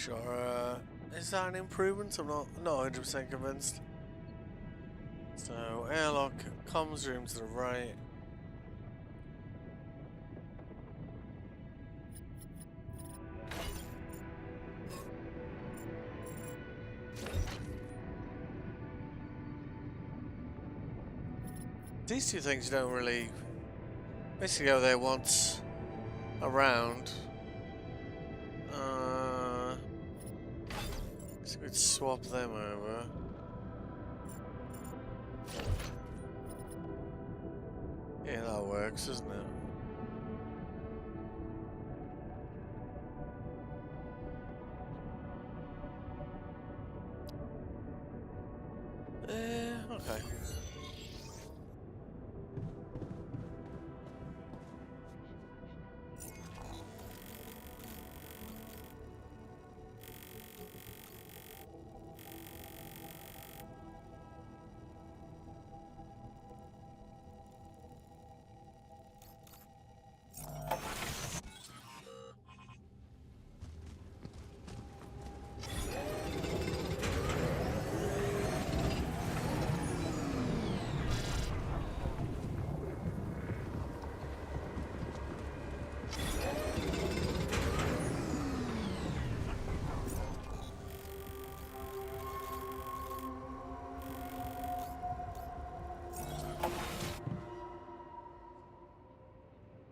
sure. Is that an improvement? I'm not 100% convinced. So airlock, comms room to the right. These two things don't really basically go there once around. So we'd swap them over. Yeah, that works, doesn't it? Okay.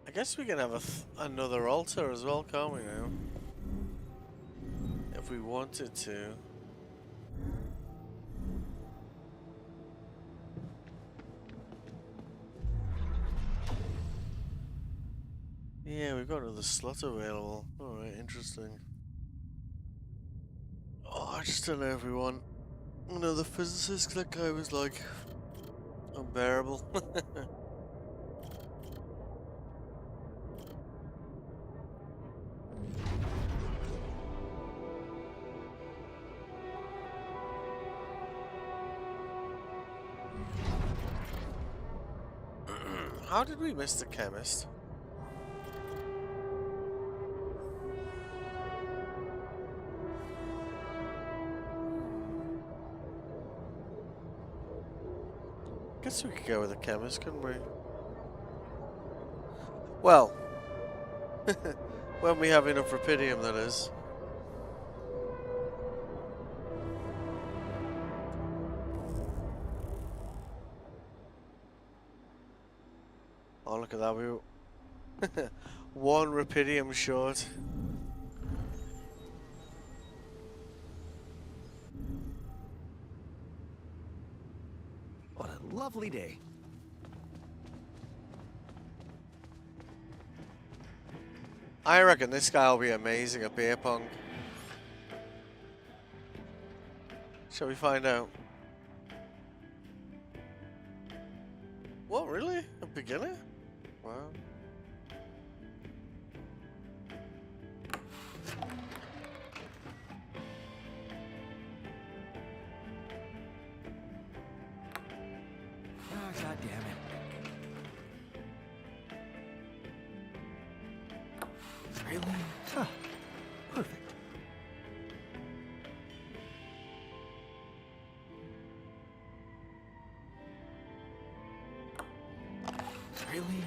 I guess we can have another altar as well, can't we now? If we wanted to. Yeah, we've got another slot available. Alright, interesting. Oh, I just don't know if we want another physicist. That guy was like unbearable. How did we miss the chemist? Guess we could go with the chemist, couldn't we? Well, when we have enough rupidium, that is. Oh, look at that. We were one rupidium short. What a lovely day. I reckon this guy will be amazing at beer pong. Shall we find out? What, really? A beginner? Wow. Ah, God damn it. Really? Huh. Perfect. Really?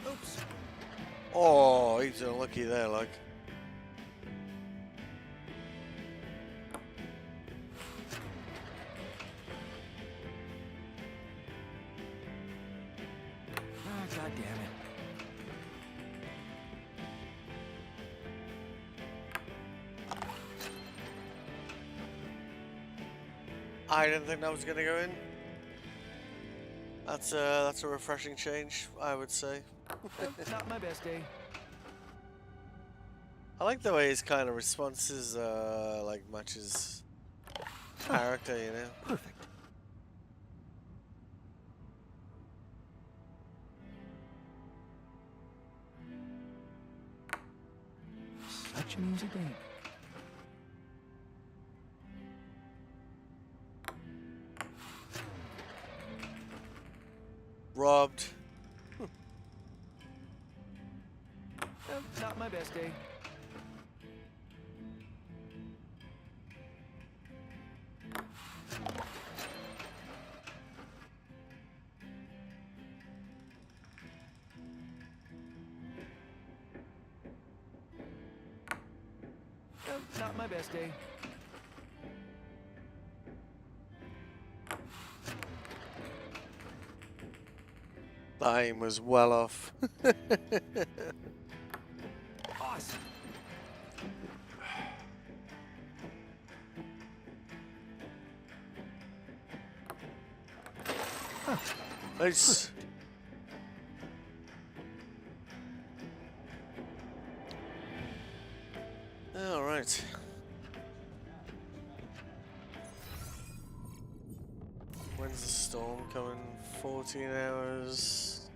Oops. Oh, he's unlucky there, like. Ah, God damn it. I didn't think that was gonna go in. That's a refreshing change, I would say. Not my best day. I like the way his kind of responses like matches character, you know. Perfect. Such an easy day. robbed. Not my best day. Not my best day. That aim was well off. Awesome. Nice. All right. When's the storm coming? 14 hours.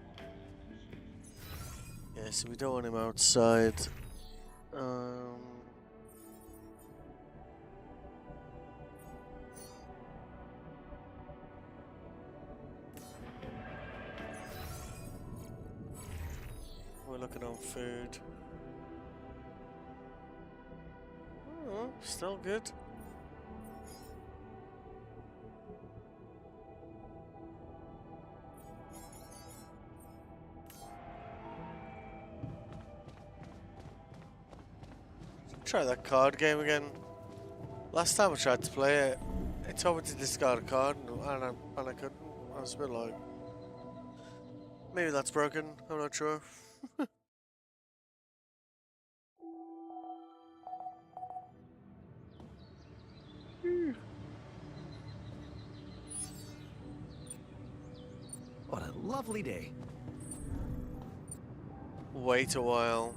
Yeah, so we don't want him outside. We're looking on food. Oh, still good. Try that card game again. Last time I tried to play it, it told me to discard a card and I couldn't. I was a bit like, maybe that's broken, I'm not sure. What a lovely day. Wait a while.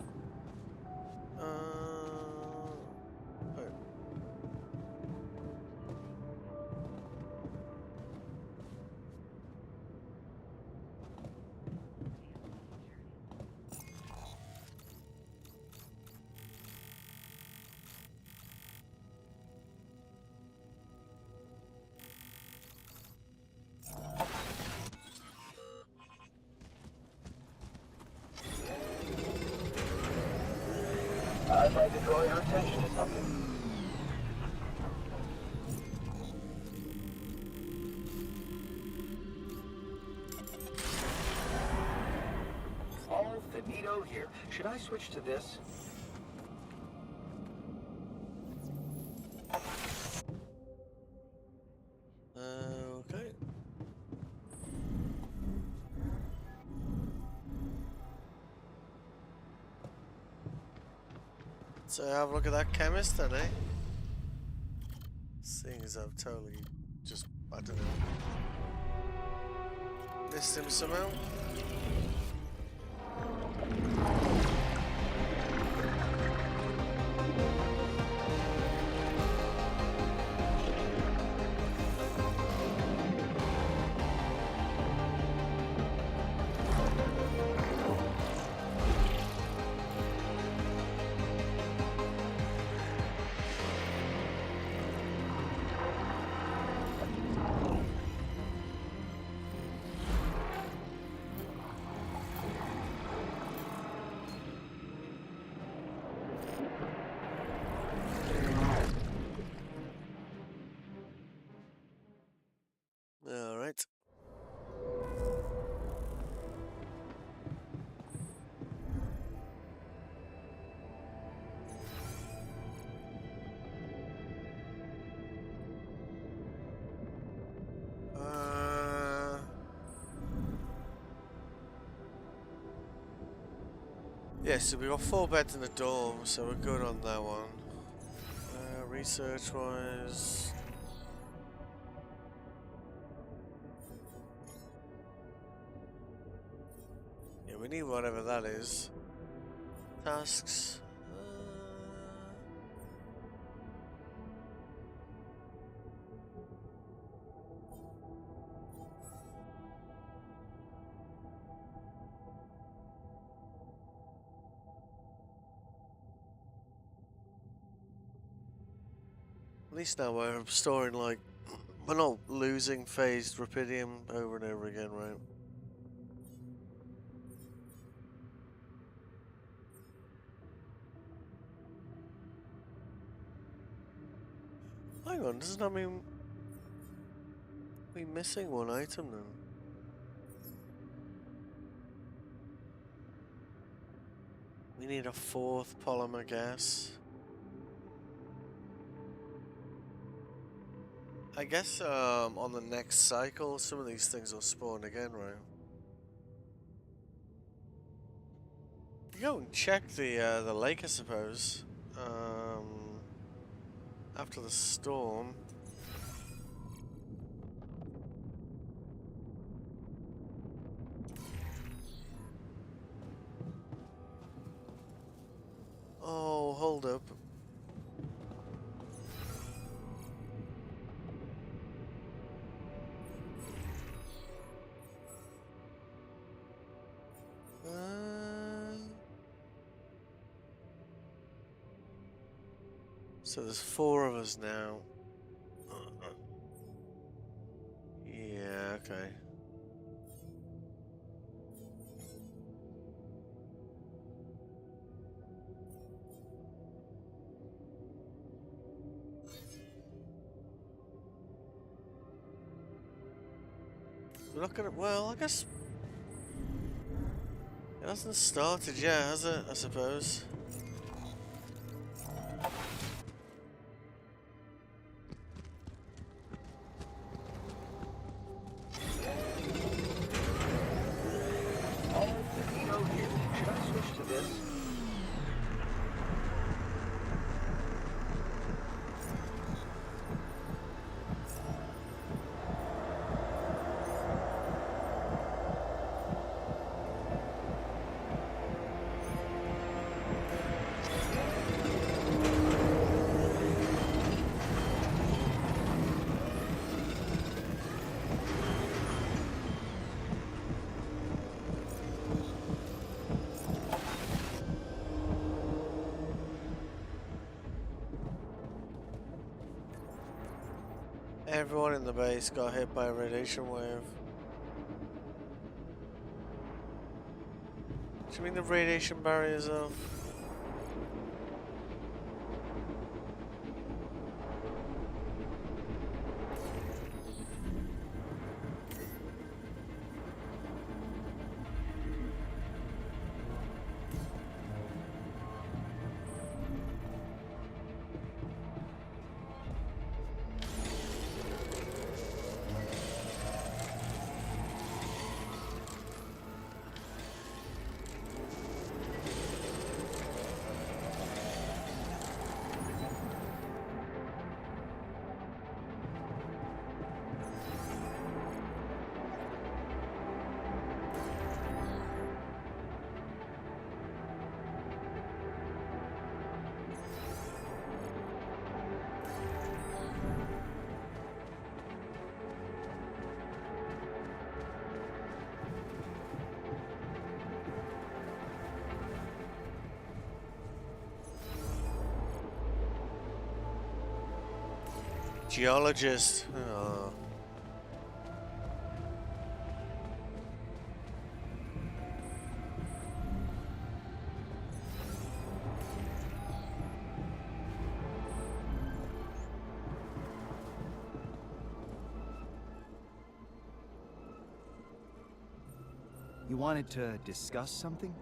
I'd like to draw your attention to something. All finito here. Should I switch to this? Okay. So have a look at that chemist then, eh? Seeing as I've totally just, I don't know, missed him somehow. All right. Yeah, so we got 4 beds in the dorm, so we're good on that one. Research-wise. Yeah, we need whatever that is. Tasks. At least now we're storing, like, we're not losing phased Rapidium over and over again, right? Hang on, doesn't that mean we're missing one item then? We need a fourth polymer gas. I guess on the next cycle, some of these things will spawn again, right? Go and check the lake, I suppose. After the storm. Oh, hold up. So there's 4 of us now. Yeah, okay. We're not gonna. Well, I guess it hasn't started yet, has it? I suppose. Everyone in the base got hit by a radiation wave. Do you mean the radiation barriers off? Geologist. Oh. You wanted to discuss something?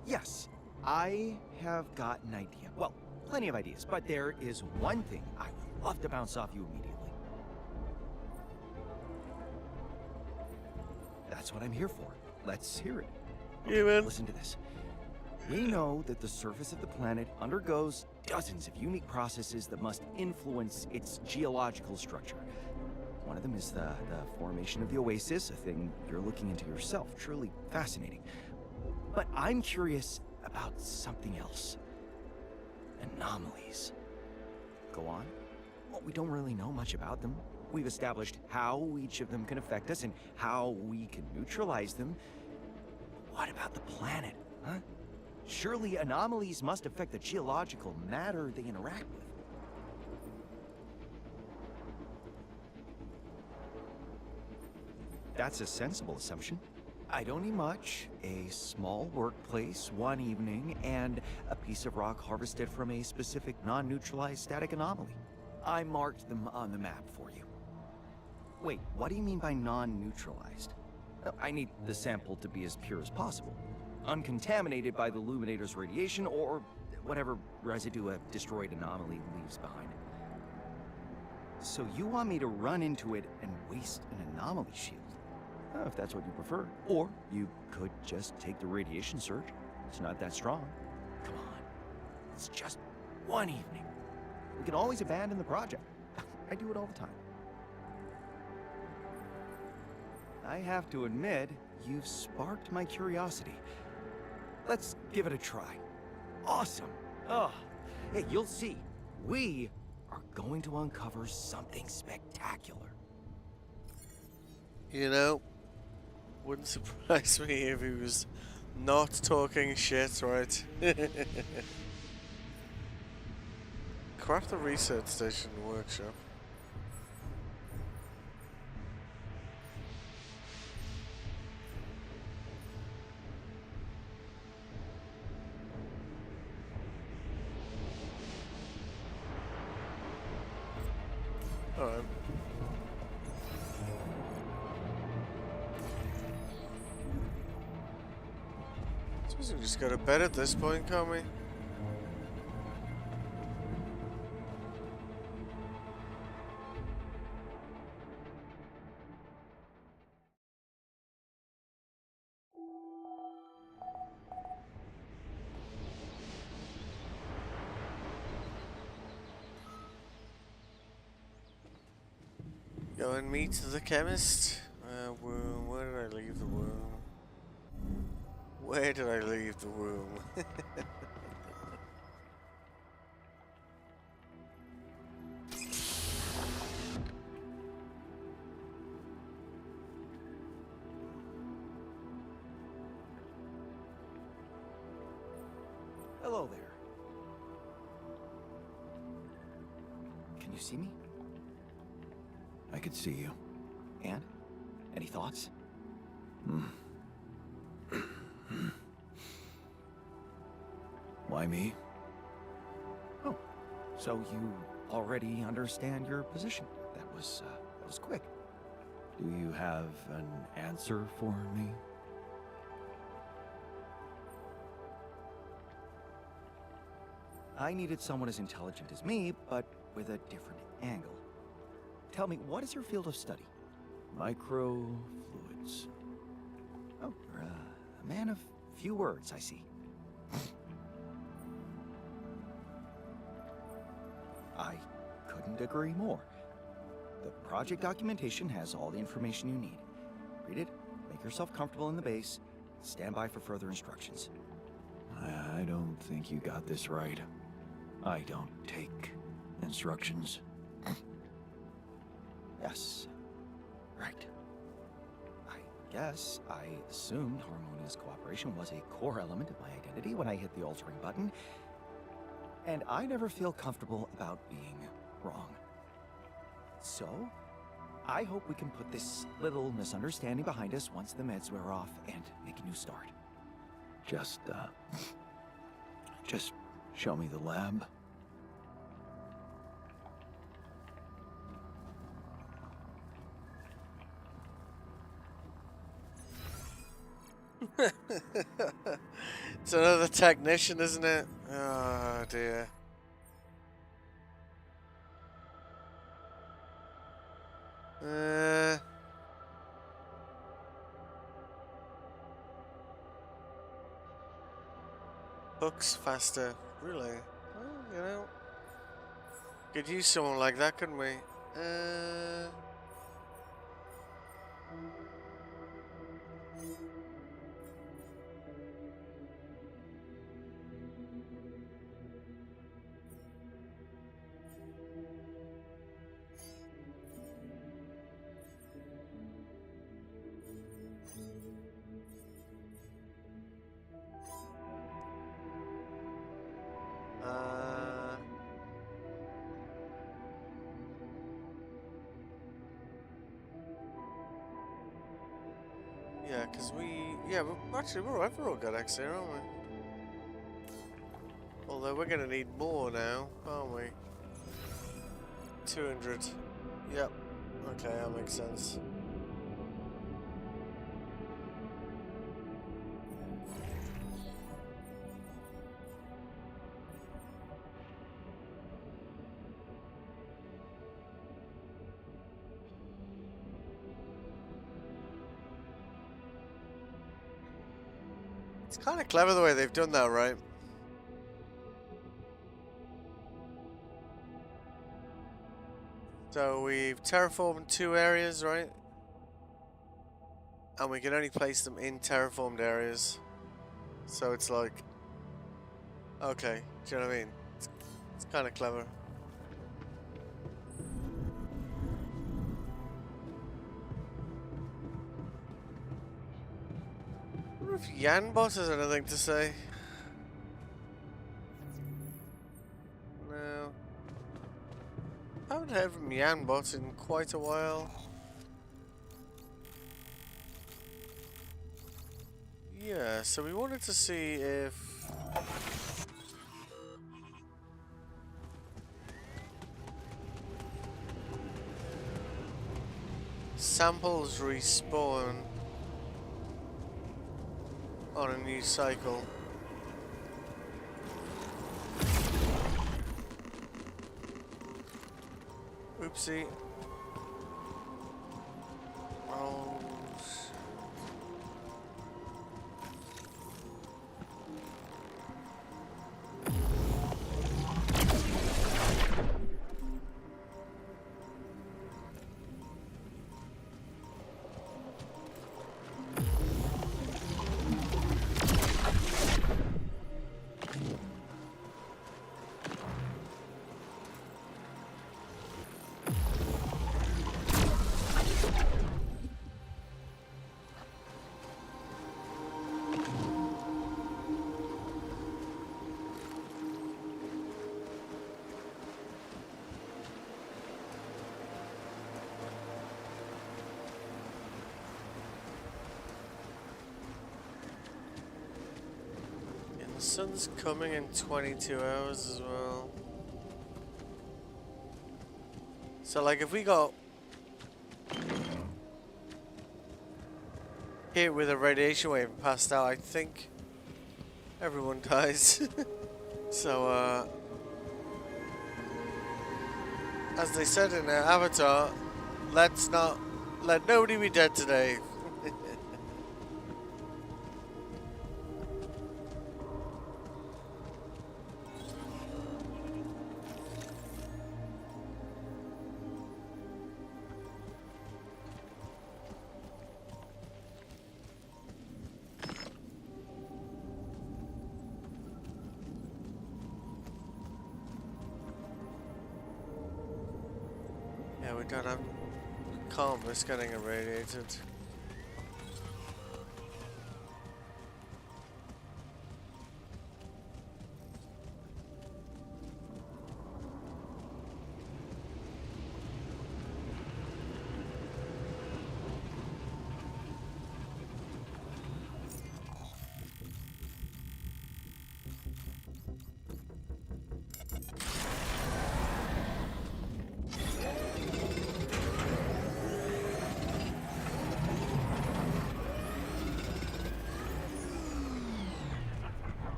Yes, I have got an idea. Well, plenty of ideas, but there is one thing I would love to bounce off you immediately. That's what I'm here for. Let's hear it. Yeah, man. Listen to this. We know that the surface of the planet undergoes dozens of unique processes that must influence its geological structure. One of them is the formation of the oasis, a thing you're looking into yourself. Truly fascinating. But I'm curious about something else. Anomalies. Go on. Well, we don't really know much about them. We've established how each of them can affect us and how we can neutralize them. What about the planet, huh? Surely anomalies must affect the geological matter they interact with. That's a sensible assumption. I don't need much. A small workplace, one evening, and a piece of rock harvested from a specific non-neutralized static anomaly. I marked them on the map for you. Wait, what do you mean by non-neutralized? I need the sample to be as pure as possible. Uncontaminated by the Illuminator's radiation or whatever residue a destroyed anomaly leaves behind. So you want me to run into it and waste an anomaly shield? If that's what you prefer. Or you could just take the radiation surge. It's not that strong. Come on. It's just one evening. We can always abandon the project. I do it all the time. I have to admit, you've sparked my curiosity. Let's give it a try. Awesome. Oh, hey, you'll see. We are going to uncover something spectacular. You know, wouldn't surprise me if he was not talking shit, right? Craft the research station workshop. Alright. Suppose we just go to bed at this point, can't we? Go and meet the chemist. Room. Where did I leave the room? Where did I leave the room? Hello there. Can you see me? I could see you. And? Any thoughts? Why me? Oh, so you already understand your position. That was quick. Do you have an answer for me? I needed someone as intelligent as me, but with a different angle. Tell me, what is your field of study? Microfluids. Oh, you're a man of few words, I see. I couldn't agree more. The project documentation has all the information you need. Read it, make yourself comfortable in the base, stand by for further instructions. I don't think you got this right. I don't take instructions. Yes. Right. I guess I assumed harmonious cooperation was a core element of my identity when I hit the altering button, and I never feel comfortable about being wrong. So, I hope we can put this little misunderstanding behind us once the meds wear off and make a new start. Just show me the lab. It's another technician, isn't it? Oh dear. Hooks faster, really? Well, you know, could use someone like that, couldn't we? Yeah, because we're all got X here, aren't we? Although we're gonna need more now, aren't we? 200. Yep. Okay, that makes sense. It's kind of clever the way they've done that, right? So we've terraformed 2 areas, right? And we can only place them in terraformed areas. So it's like, okay, do you know what I mean? It's kind of clever. I wonder if Yanbot has anything to say. No. I haven't heard from Yanbot in quite a while. Yeah, so we wanted to see if... samples respawn on a new cycle. Oopsie. Oh. The sun's coming in 22 hours as well. So like if we got hit with a radiation wave and passed out, I think everyone dies. So as they said in Avatar, let nobody be dead today. Yeah, we don't have calmness getting irradiated.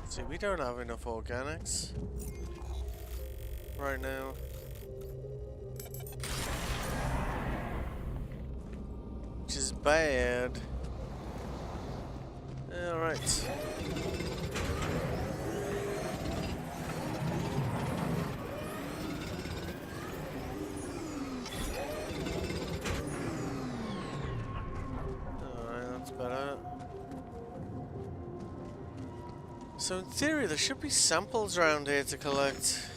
See, we don't have enough organics right now. Which is bad. Alright. Alright, that's better. So in theory, there should be samples around here to collect.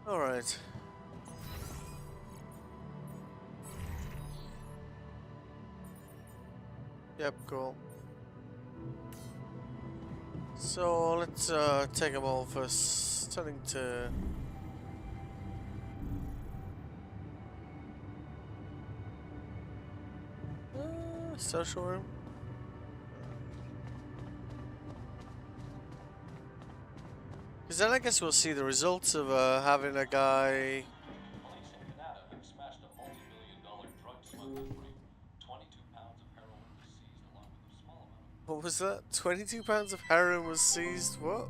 Alright. Yep, cool. So let's take them all first. Turning to social room. Because then I guess we'll see the results of having a guy. What was that? 22 pounds of heroin was seized? What?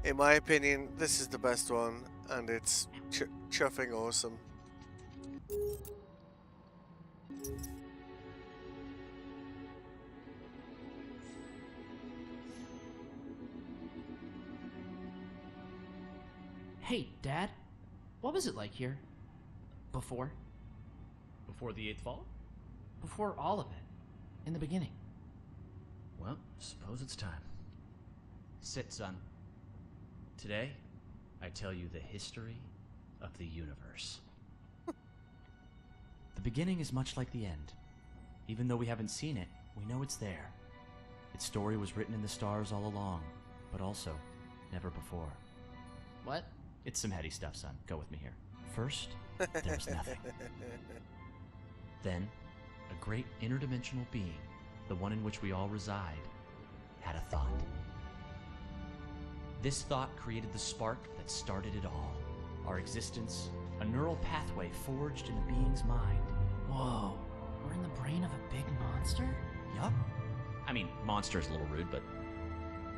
In my opinion, this is the best one, and it's chuffing awesome. Hey, Dad. What was it like here? Before? Before the 8th fall? Before all of it. In the beginning. Well, suppose it's time. Sit, son. Today, I tell you the history of the universe. The beginning is much like the end. Even though we haven't seen it, we know it's there. Its story was written in the stars all along, but also never before. What? It's some heady stuff, son. Go with me here. First, there was nothing. Then, a great interdimensional being, the one in which we all reside, had a thought. This thought created the spark that started it all. Our existence, a neural pathway forged in a being's mind. Whoa. We're in the brain of a big monster? Yup. I mean, monster is a little rude, but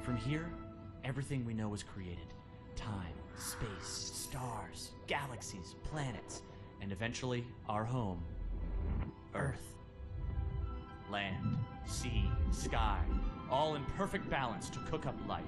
from here, everything we know was created. Time, space, stars, galaxies, planets, and eventually our home, Earth. Land, sea, sky, all in perfect balance to cook up life.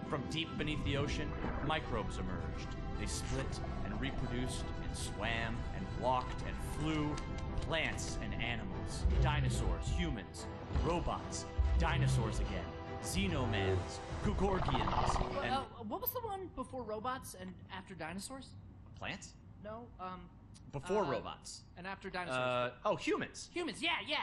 From deep beneath the ocean, microbes emerged. They split and reproduced and swam and walked and flew. Plants and animals, dinosaurs, humans, robots, dinosaurs again, xenomans, Gugorgians, and... what was the one before robots and after dinosaurs? Plants? No, Before robots. And after dinosaurs. Humans. Humans, yeah.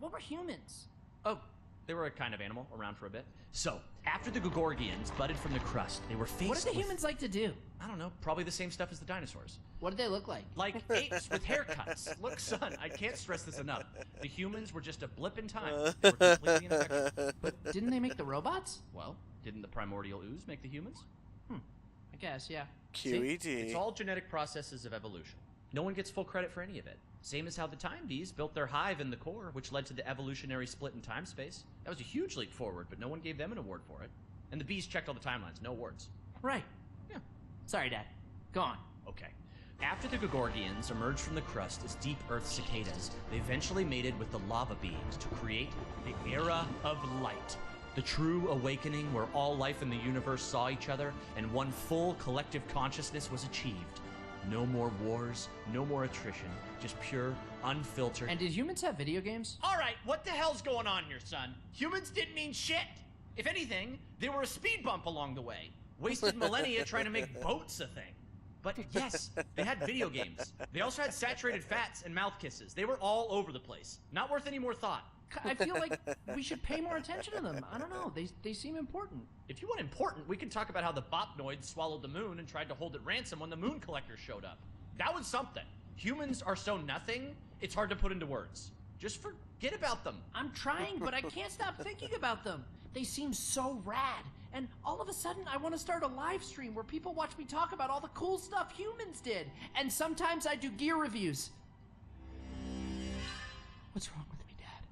What were humans? Oh, they were a kind of animal around for a bit. So, after the Gugorgians budded from the crust, they were faced What did the with, humans like to do? I don't know, probably the same stuff as the dinosaurs. What did they look like? Like apes with haircuts. Look, son, I can't stress this enough. The humans were just a blip in time. They were completely ineffective. But didn't they make the robots? Well, didn't the primordial ooze make the humans? I guess, yeah. QED. See, it's all genetic processes of evolution. No one gets full credit for any of it. Same as how the Time Bees built their hive in the core, which led to the evolutionary split in time-space. That was a huge leap forward, but no one gave them an award for it. And the bees checked all the timelines, no awards. Right. Yeah. Sorry, Dad. Go on. Okay. After the Gugorgians emerged from the crust as deep Earth cicadas, they eventually mated with the lava beings to create the Era of Light. The true awakening where all life in the universe saw each other and one full collective consciousness was achieved. No more wars, no more attrition, just pure, unfiltered... And did humans have video games? Alright, what the hell's going on here, son? Humans didn't mean shit! If anything, they were a speed bump along the way. Wasted millennia trying to make boats a thing. But yes, they had video games. They also had saturated fats and mouth kisses. They were all over the place. Not worth any more thought. I feel like we should pay more attention to them. I don't know. They seem important. If you want important, we can talk about how the Bopnoids swallowed the moon and tried to hold it ransom when the moon collectors showed up. That was something. Humans are so nothing, it's hard to put into words. Just forget about them. I'm trying, but I can't stop thinking about them. They seem so rad. And all of a sudden, I want to start a live stream where people watch me talk about all the cool stuff humans did. And sometimes I do gear reviews. What's wrong with me, Dad?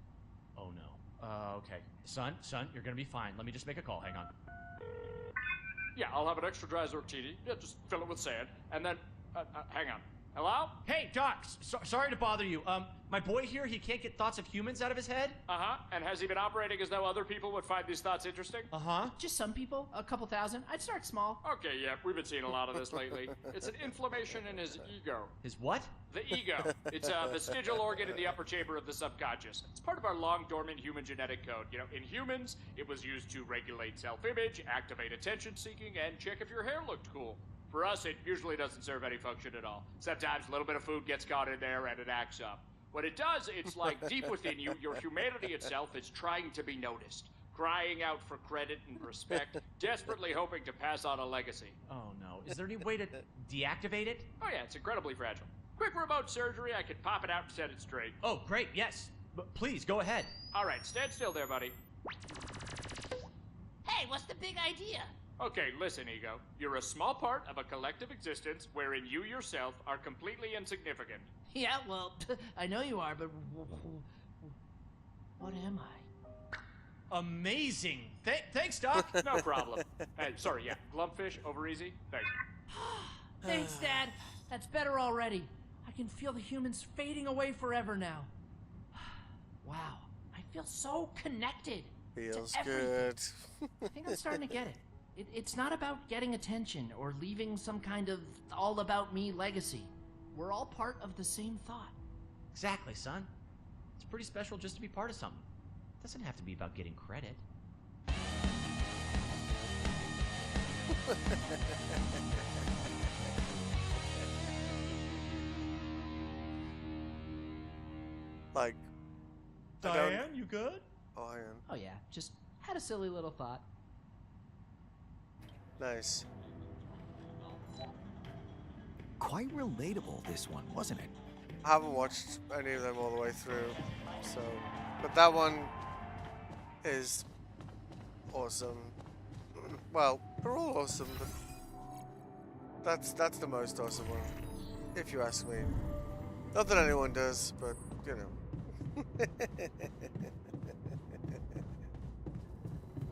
Oh, no. Okay. Son, you're gonna be fine. Let me just make a call. Hang on. Yeah, I'll have an extra dry Zertini. Yeah, just fill it with sand. And then, hang on. Hello? Hey, Doc. Sorry to bother you. My boy here, he can't get thoughts of humans out of his head. Uh-huh. And has he been operating as though other people would find these thoughts interesting? Uh-huh. Just some people, a couple thousand. I'd start small. Okay, yeah, we've been seeing a lot of this lately. It's an inflammation in his ego. His what? The ego. It's a vestigial organ in the upper chamber of the subconscious. It's part of our long dormant human genetic code. You know, in humans, it was used to regulate self-image, activate attention seeking, and check if your hair looked cool. For us, it usually doesn't serve any function at all. Sometimes a little bit of food gets caught in there and it acts up. What it does, it's like deep within you, your humanity itself is trying to be noticed, crying out for credit and respect, desperately hoping to pass on a legacy. Oh, no. Is there any way to deactivate it? Oh yeah, it's incredibly fragile. Quick remote surgery, I can pop it out and set it straight. Oh, great, yes. But please, go ahead. All right, stand still there, buddy. Hey, what's the big idea? Okay, listen, Ego. You're a small part of a collective existence wherein you yourself are completely insignificant. Yeah, well, I know you are, but what am I? Amazing. Thanks, Doc. No problem. Hey, sorry, yeah. Glumpfish, over easy. Thanks. Thanks, Dad. That's better already. I can feel the humans fading away forever now. Wow, I feel so connected. Feels to everything. good. I think I'm starting to get it. It's not about getting attention or leaving some kind of all-about-me legacy. We're all part of the same thought. Exactly, son. It's pretty special just to be part of something. It doesn't have to be about getting credit. Like, Diane, you good? Oh, I am. Oh yeah, just had a silly little thought. Nice. Quite relatable, this one, wasn't it? I haven't watched any of them all the way through, so. But that one is awesome. Well, they're all awesome, but that's the most awesome one, if you ask me. Not that anyone does, but you know.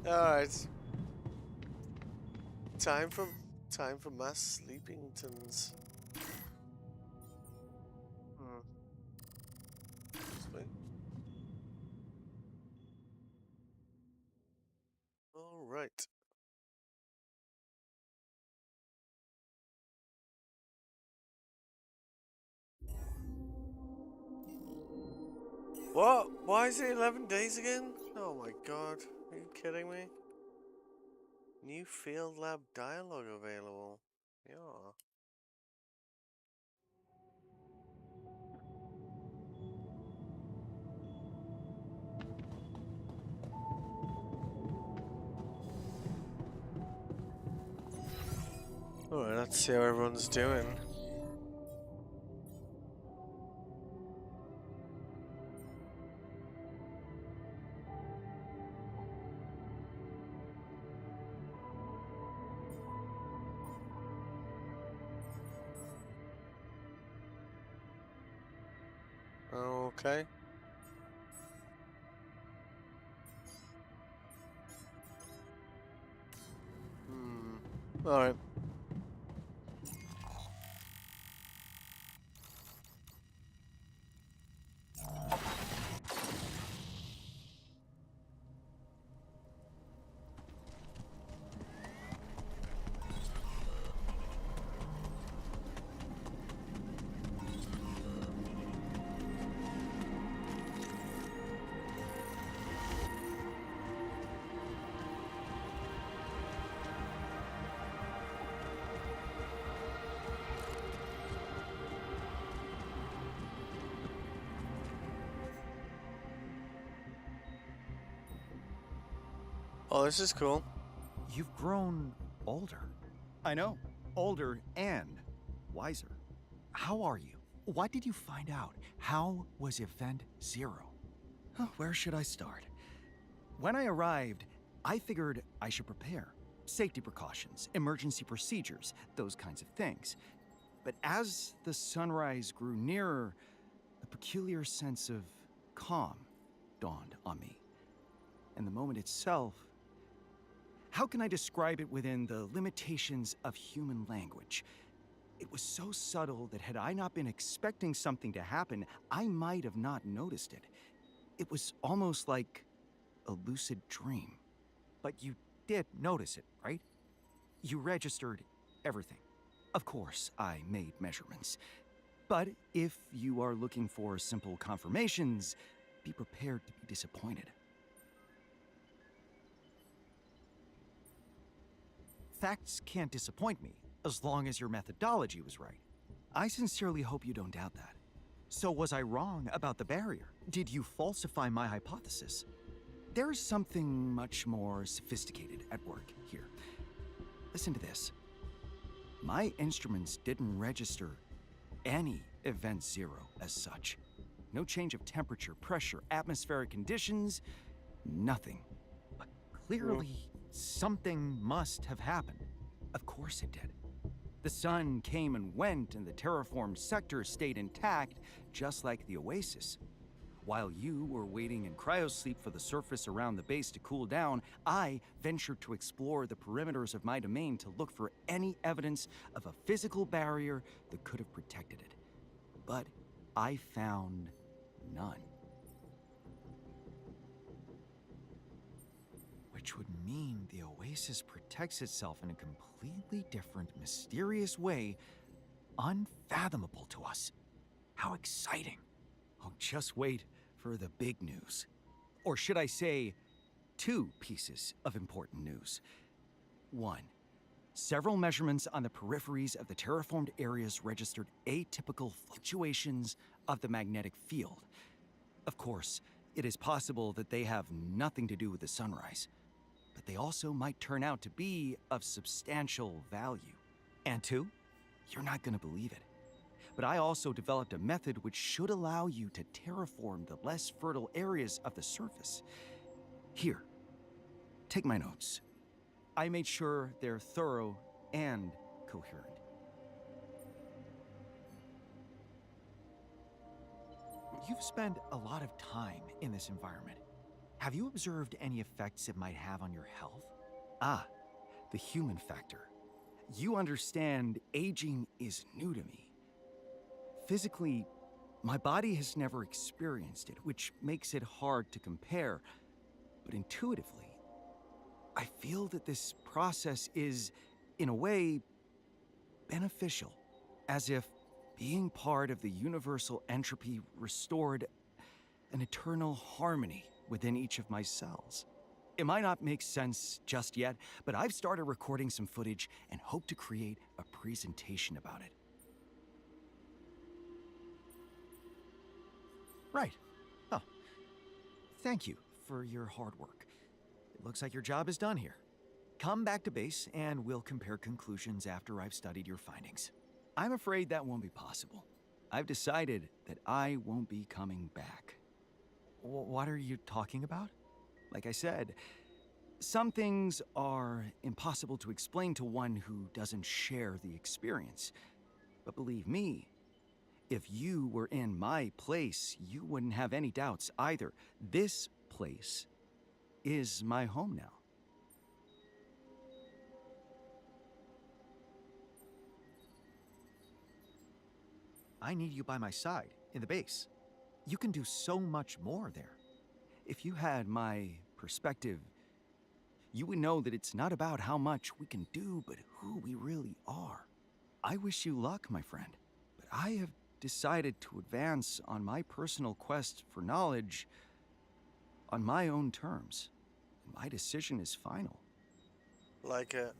All right. Time for mass sleepingtons. All right. What? Why is it 11 days again? Oh my god. Are you kidding me? New field lab dialogue available. Yeah. Alright, let's see how everyone's doing. Okay. Alright. Oh, this is cool. You've grown older. I know. Older and wiser. How are you? What did you find out? How was Event Zero? Oh, where should I start? When I arrived, I figured I should prepare. Safety precautions, emergency procedures, those kinds of things. But as the sunrise grew nearer, a peculiar sense of calm dawned on me. And the moment itself, how can I describe it within the limitations of human language? It was so subtle that had I not been expecting something to happen, I might have not noticed it. It was almost like a lucid dream. But you did notice it, right? You registered everything. Of course, I made measurements. But if you are looking for simple confirmations, be prepared to be disappointed. Facts can't disappoint me, as long as your methodology was right. I sincerely hope you don't doubt that. So was I wrong about the barrier? Did you falsify my hypothesis? There's something much more sophisticated at work here. Listen to this. My instruments didn't register any Event Zero as such. No change of temperature, pressure, atmospheric conditions, nothing. But clearly, something must have happened. Of course it did. The sun came and went, and the terraformed sector stayed intact, just like the Oasis. While you were waiting in cryosleep for the surface around the base to cool down, I ventured to explore the perimeters of my domain to look for any evidence of a physical barrier that could have protected it. But I found none. Which would mean the Oasis protects itself in a completely different, mysterious way, unfathomable to us. How exciting! Oh, just wait for the big news. Or should I say, 2 pieces of important news. 1. Several measurements on the peripheries of the terraformed areas registered atypical fluctuations of the magnetic field. Of course, it is possible that they have nothing to do with the sunrise, but they also might turn out to be of substantial value. And 2? You're not going to believe it. But I also developed a method which should allow you to terraform the less fertile areas of the surface. Here, take my notes. I made sure they're thorough and coherent. You've spent a lot of time in this environment. Have you observed any effects it might have on your health? Ah, the human factor. You understand, aging is new to me. Physically, my body has never experienced it, which makes it hard to compare. But intuitively, I feel that this process is, in a way, beneficial, as if being part of the universal entropy restored an eternal harmony within each of my cells. It might not make sense just yet, but I've started recording some footage and hope to create a presentation about it. Right. Oh. Thank you for your hard work. It looks like your job is done here. Come back to base and we'll compare conclusions after I've studied your findings. I'm afraid that won't be possible. I've decided that I won't be coming back. What are you talking about? Like I said, some things are impossible to explain to one who doesn't share the experience. But believe me, if you were in my place, you wouldn't have any doubts either. This place is my home now. I need you by my side, in the base. You can do so much more there. If you had my perspective, you would know that it's not about how much we can do, but who we really are. I wish you luck, my friend, but I have decided to advance on my personal quest for knowledge on my own terms. My decision is final. Like it.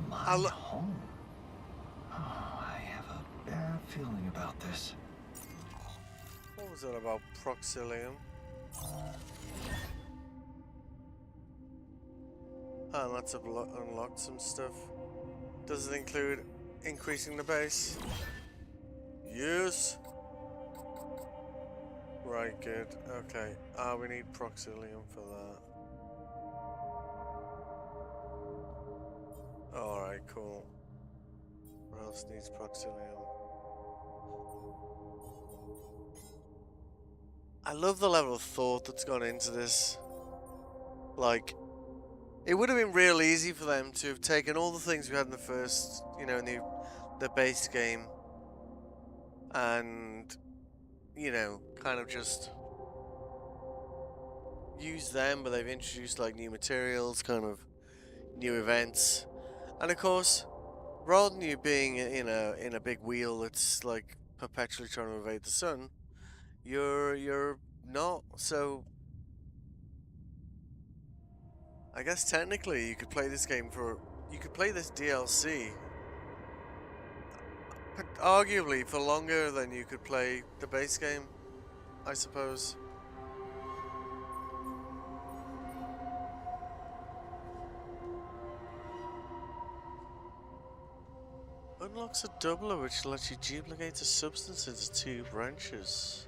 My home. Oh, I have a bad feeling about this. What was that about Proxilium? Oh, that's unlocked some stuff. Does it include increasing the base? Yes. Right, good. Okay. We need Proxilium for that. Alright, cool. What else needs Proxilium? I love the level of thought that's gone into this. Like, It would have been real easy for them to have taken all the things we had in the first, you know, in the base game, and, you know, kind of just use them, but they've introduced like new materials, kind of new events, and of course, rather than you being in a big wheel that's like perpetually trying to evade the sun, you're not. So I guess technically you could play this game you could play this DLC arguably for longer than you could play the base game, I suppose. Unlocks a doubler which lets you duplicate a substance into 2 branches.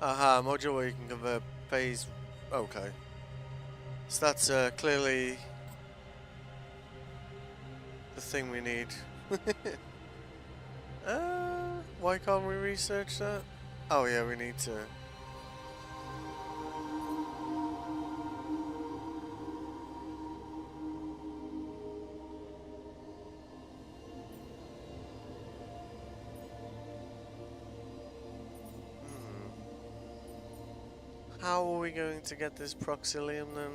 Aha, module where you can convert phase. Okay. So that's clearly the thing we need. Why can't we research that? Oh yeah, we need to. How are we going to get this Proxilium then?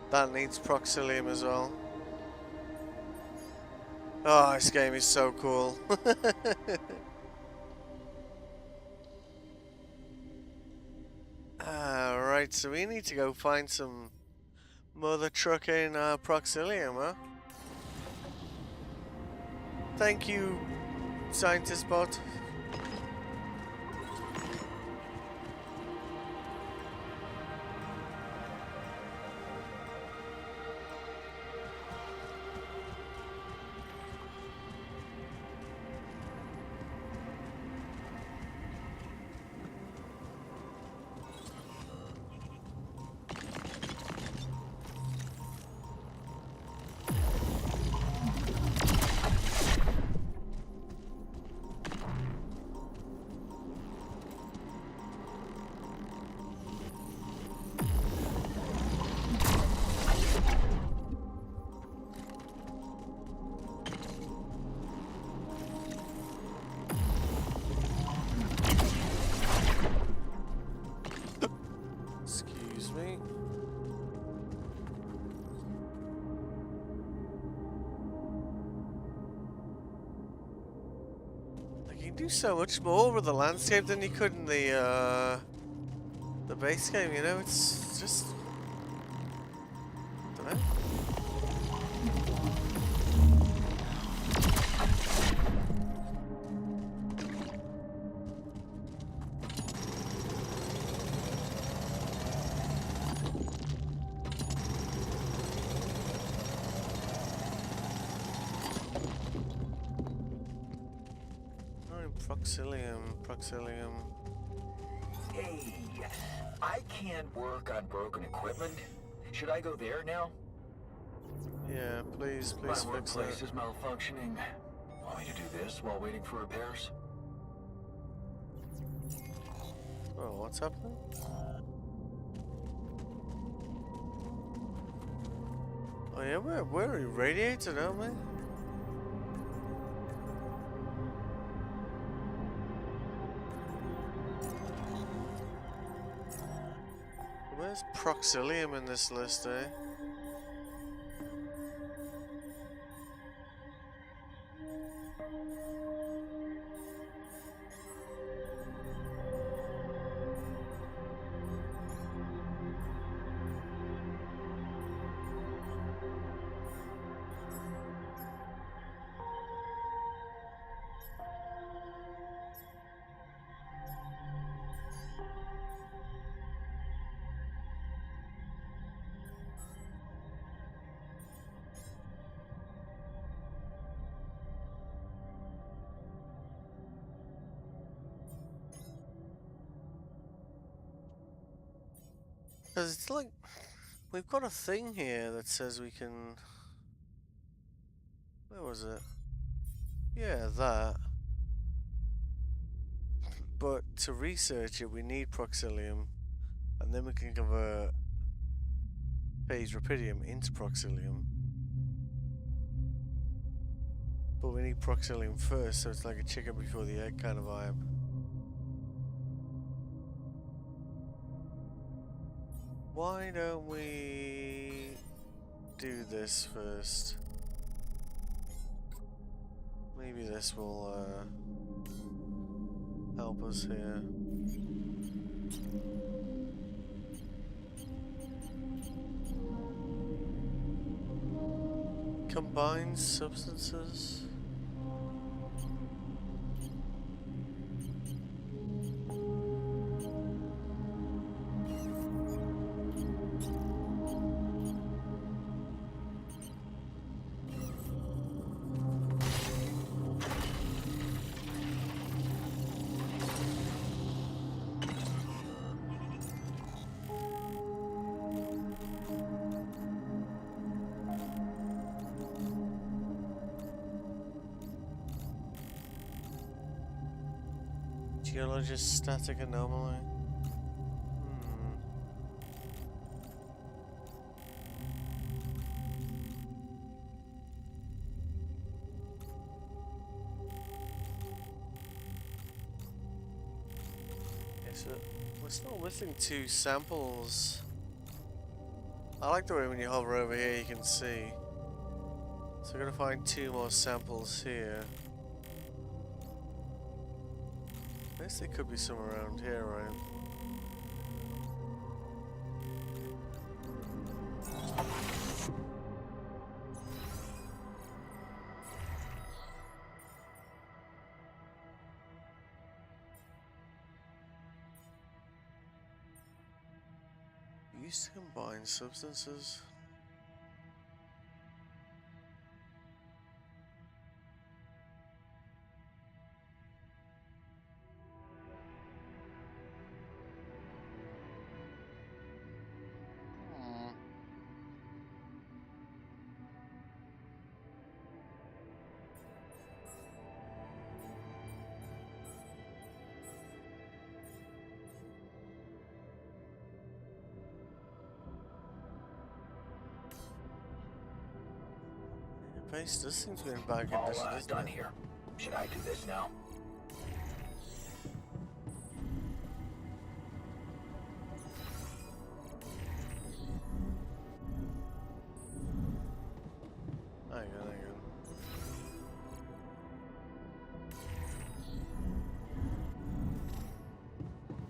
That needs Proxilium as well. Oh, this game is so cool. Alright, so we need to go find some mother trucking Proxilium, huh? Thank you, scientist bot. Excuse me. Like, you can do so much more with the landscape than you could in the base game, you know? It's just... I don't know. Proxilium. Hey, I can't work on broken equipment. Should I go there now? Yeah, please My fix workplace that. is malfunctioning. Want me to do this while waiting for repairs? Oh, what's happening? Oh yeah, we're irradiated, aren't we? Where's Proxilium in this list, eh? Because it's like, we've got a thing here that says we can... Where was it? Yeah, that. But to research it, we need Proxilium. And then we can convert phase Rapidium into Proxilium. But we need Proxilium first, so it's like a chicken before the egg kind of vibe. Why don't we do this first? Maybe this will help us here. Combined substances? Geologist static anomaly. Okay, so we're still missing 2 samples. I like the way when you hover over here you can see. So we're gonna find 2 more samples here. I guess they could be somewhere around here, right? Used to combine substances. Base does seem to be in bad condition, doesn't done it? here. Should I do this now? Hang on.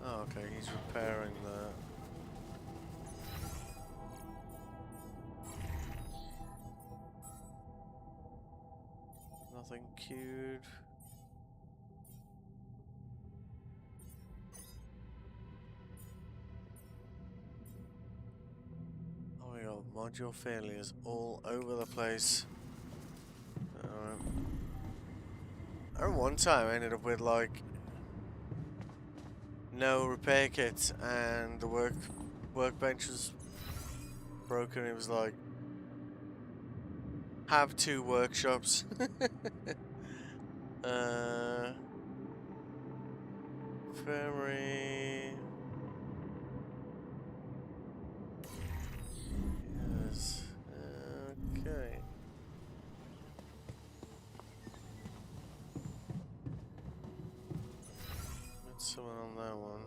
Oh, okay, he's repairing that. Nothing queued. Oh my god, module failures all over the place. I remember one time I ended up with like no repair kits and the workbench was broken. It was like have 2 workshops. Ferry. Yes. Okay. Got someone on that one.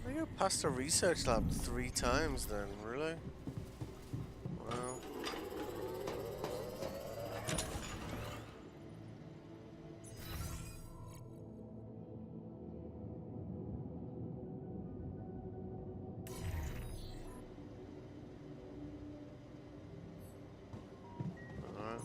I go past the research lab 3 times then, really? Wow. Alright.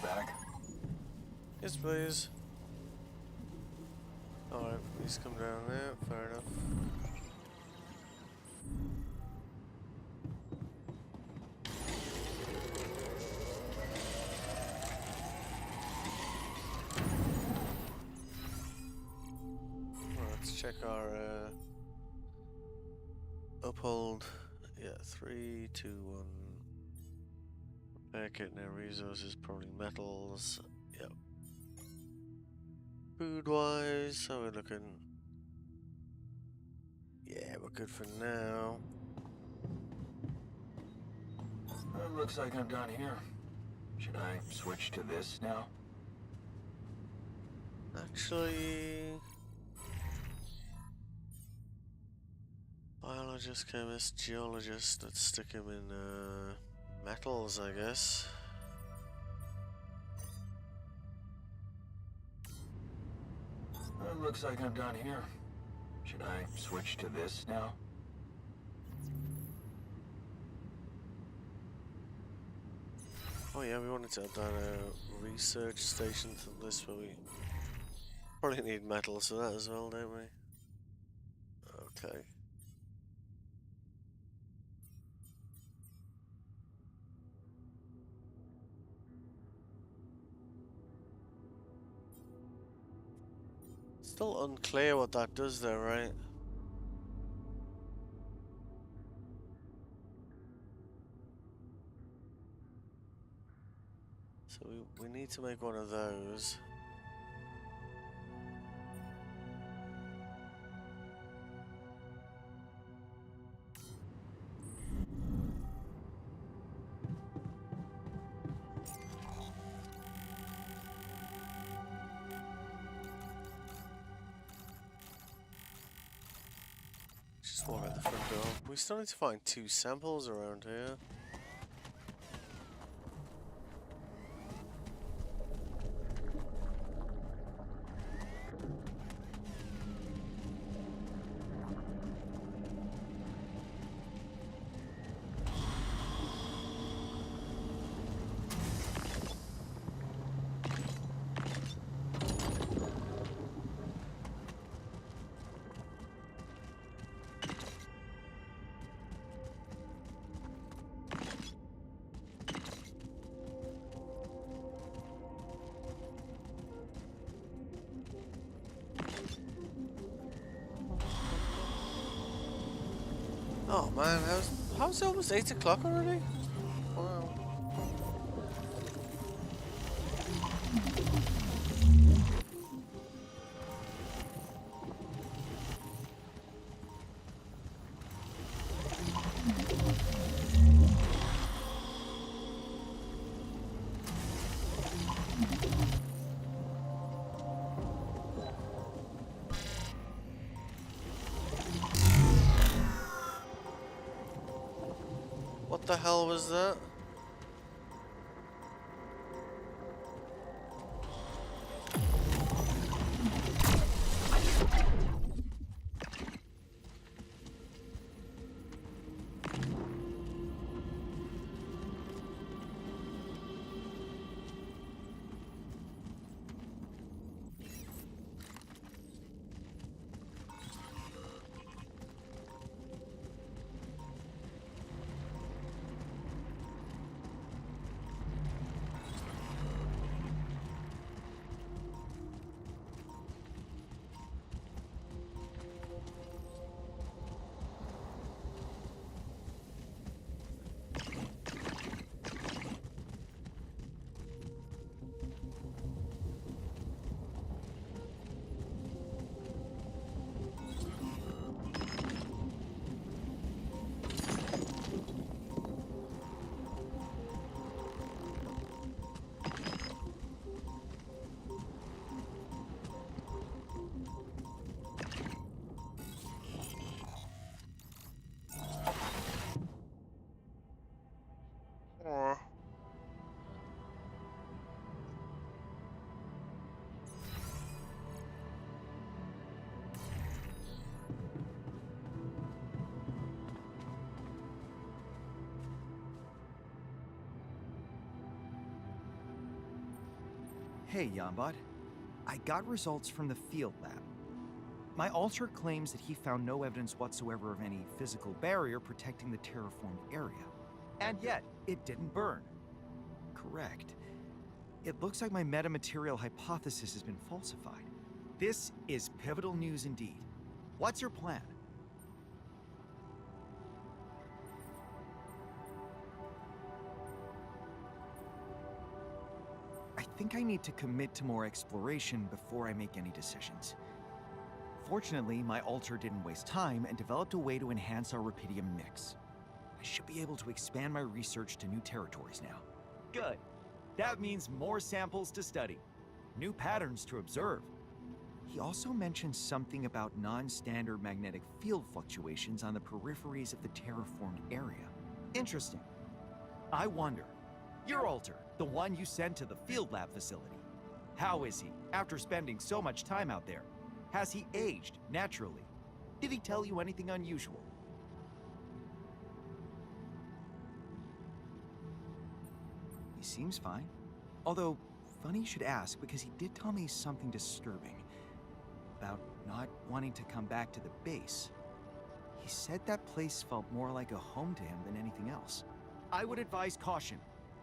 back? Yes, please. Alright, please come down there. Fair enough. Let's check our uphold. Yeah, 3, 2, 1. Repair kit, now resources, probably metals. Yep. Food wise, how are we looking? Yeah, we're good for now. Looks like I'm done here. Should I switch to this now? Actually, biologist, chemist, geologist. Let's stick him in metals, I guess. Looks like I'm done here. Should I switch to this now? Oh yeah, we wanted to add down a research station to this, but we probably need metals for that as well, don't we? Okay. Still unclear what that does there, right? So we need to make one of those. Just walk out the front door. We still need to find 2 samples around here. Oh man, how's it almost 8 o'clock already? Wow. What the hell was that? Hey, Yambot. I got results from the field lab. My alter claims that he found no evidence whatsoever of any physical barrier protecting the terraformed area. And yet, it didn't burn. Correct. It looks like my metamaterial hypothesis has been falsified. This is pivotal news indeed. What's your plan? I think I need to commit to more exploration before I make any decisions. Fortunately, my alter didn't waste time and developed a way to enhance our rupidium mix. I should be able to expand my research to new territories now. Good. That means more samples to study, new patterns to observe. He also mentioned something about non-standard magnetic field fluctuations on the peripheries of the terraformed area. Interesting. I wonder, your alter, the one you sent to the field lab facility, how is he after spending so much time out there? Has he aged naturally? Did he tell you anything unusual? He seems fine. Although, funny you should ask, because he did tell me something disturbing. About not wanting to come back to the base. He said that place felt more like a home to him than anything else. I would advise caution.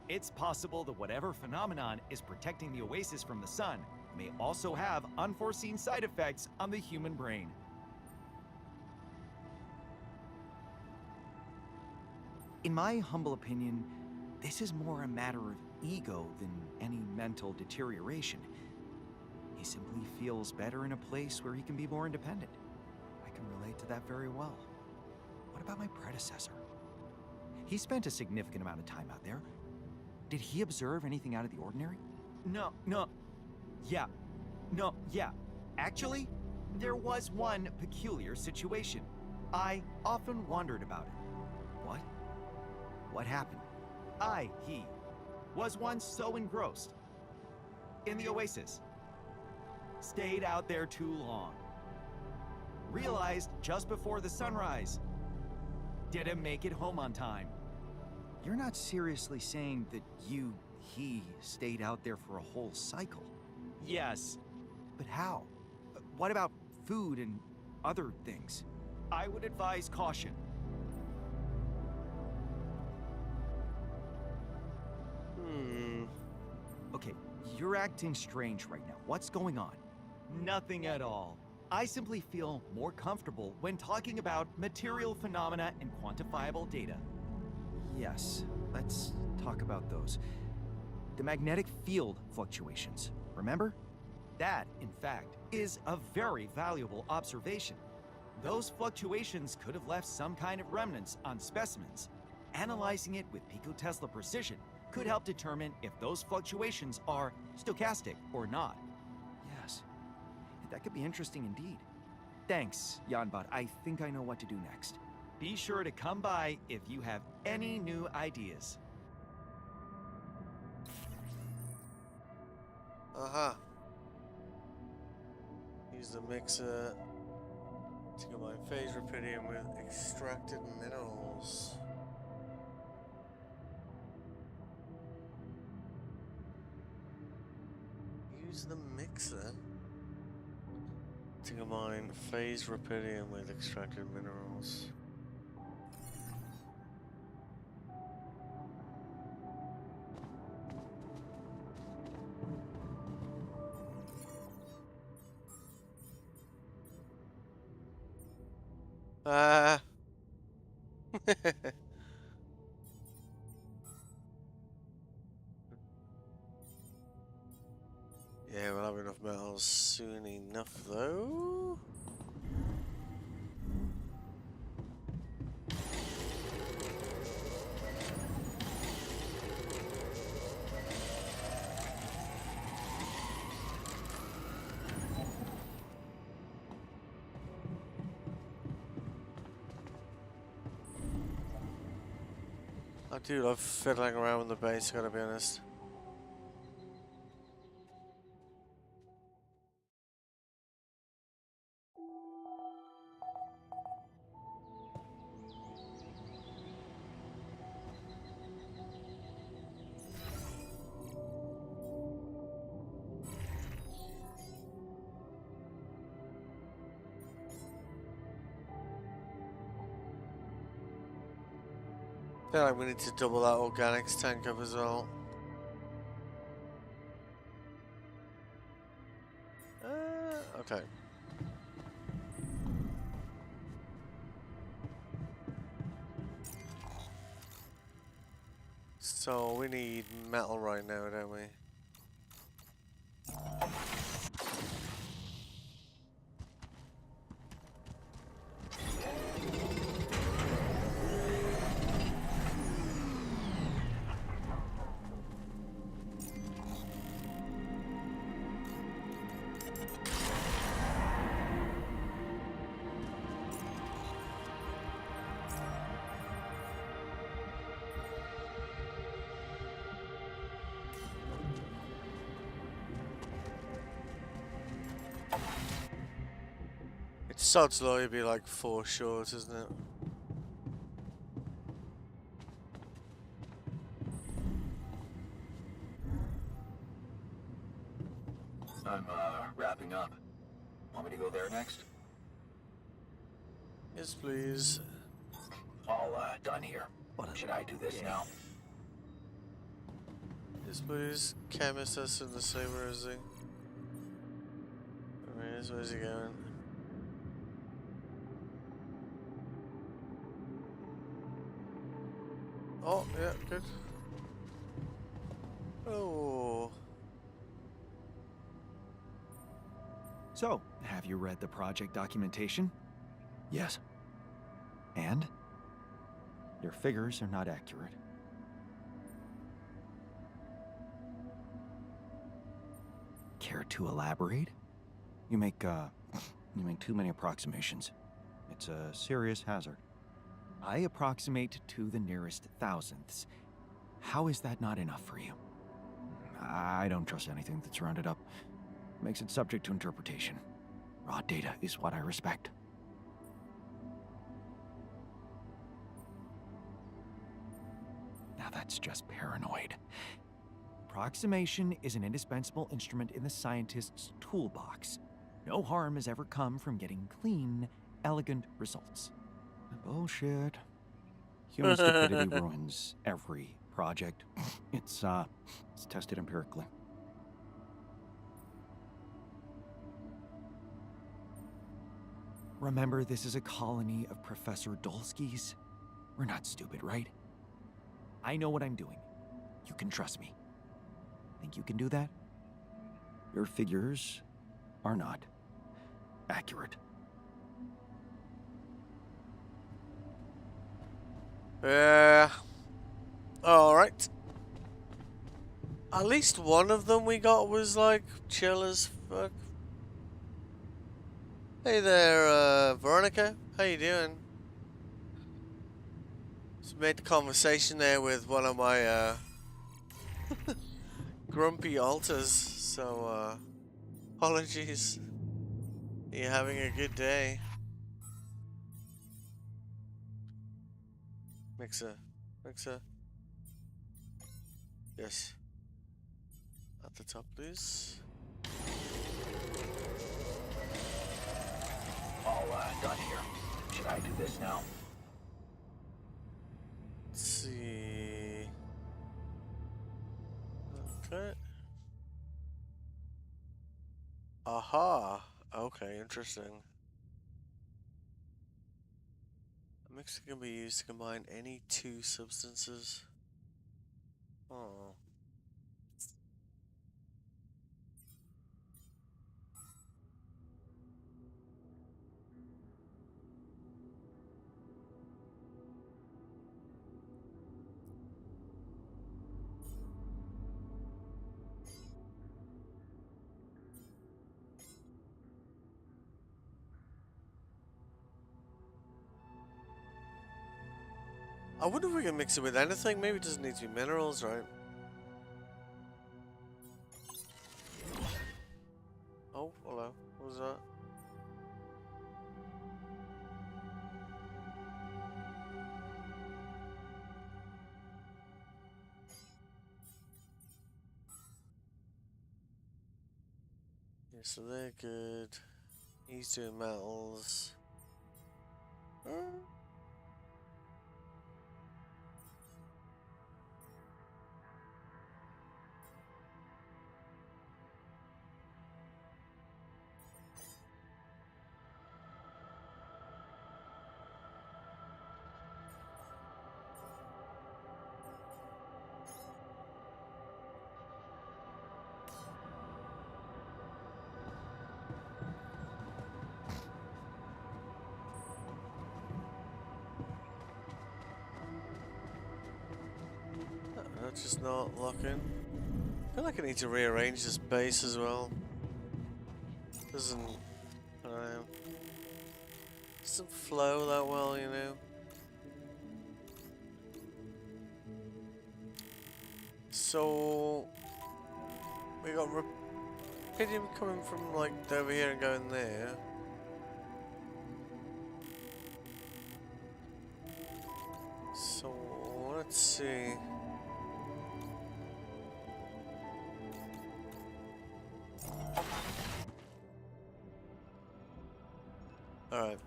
It's possible that whatever phenomenon is protecting the oasis from the sun may also have unforeseen side effects on the human brain. In my humble opinion, this is more a matter of ego than any mental deterioration. He simply feels better in a place where he can be more independent. I can relate to that very well. What about my predecessor? He spent a significant amount of time out there. Did he observe anything out of the ordinary? No. Actually, there was one peculiar situation. I often wondered about it. What? What happened? He was once so engrossed in the oasis. Stayed out there too long. Realized just before the sunrise. Didn't make it home on time. You're not seriously saying that he stayed out there for a whole cycle? Yes. But how? What about food and other things? I would advise caution. Okay, you're acting strange right now. What's going on? Nothing at all. I simply feel more comfortable when talking about material phenomena and quantifiable data. Yes, let's talk about those. The magnetic field fluctuations, remember? That, in fact, is a very valuable observation. Those fluctuations could have left some kind of remnants on specimens. Analyzing it with picotesla precision could help determine if those fluctuations are stochastic or not. Yes, that could be interesting indeed. Thanks, Yambot. I think I know what to do next. Be sure to come by if you have any new ideas. Aha. Use the mixer to combine phase rupidium with extracted minerals. Use the mixer to combine phase rupidium with extracted minerals. Yeah, we'll have enough metals soon enough, though. Dude, I've fiddling around with the base, gotta be honest. feel like we need to double that organics tank up as well. Okay. So we need metal right now, don't we? Sod's Law would be like 4 short, isn't it? I'm wrapping up. Want me to go there next? Yes, please. All done here. Should I do this now? Yes, please. Chemist us in the same, where is he? Where's he going? Oh, yeah, good. Oh. So, have you read the project documentation? Yes. And? Your figures are not accurate. Care to elaborate? You make too many approximations. It's a serious hazard. I approximate to the nearest thousandths. How is that not enough for you? I don't trust anything that's rounded up. Makes it subject to interpretation. Raw data is what I respect. Now that's just paranoid. Approximation is an indispensable instrument in the scientist's toolbox. No harm has ever come from getting clean, elegant results. Bullshit. Human stupidity ruins every project. It's tested empirically. Remember, this is a colony of Professor Dolskys. We're not stupid, right? I know what I'm doing. You can trust me. Think you can do that? Your figures are not accurate. Yeah. Alright. At least one of them we got was like chill as fuck. Hey there, Veronica. How you doing? Just made the conversation there with one of my grumpy alters, so apologies. You having a good day? Mixer. Yes. At the top, please. All done here. Should I do this now? Let's see. Okay. Aha. Okay, interesting. A mixer can be used to combine any 2 substances. Oh. I wonder if we can mix it with anything. Maybe it doesn't need to be minerals, right? Oh, hello. What was that? Yeah, so they're good. He's doing metals. That's just not locking. I feel like I need to rearrange this base as well. Doesn't flow that well, you know. So we got Rapidium coming from like over here and going there. So let's see. All right.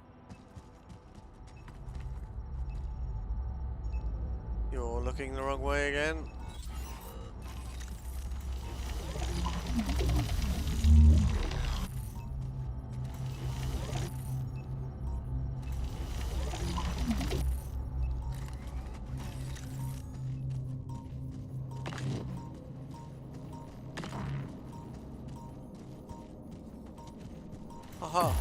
You're looking the wrong way again. Aha.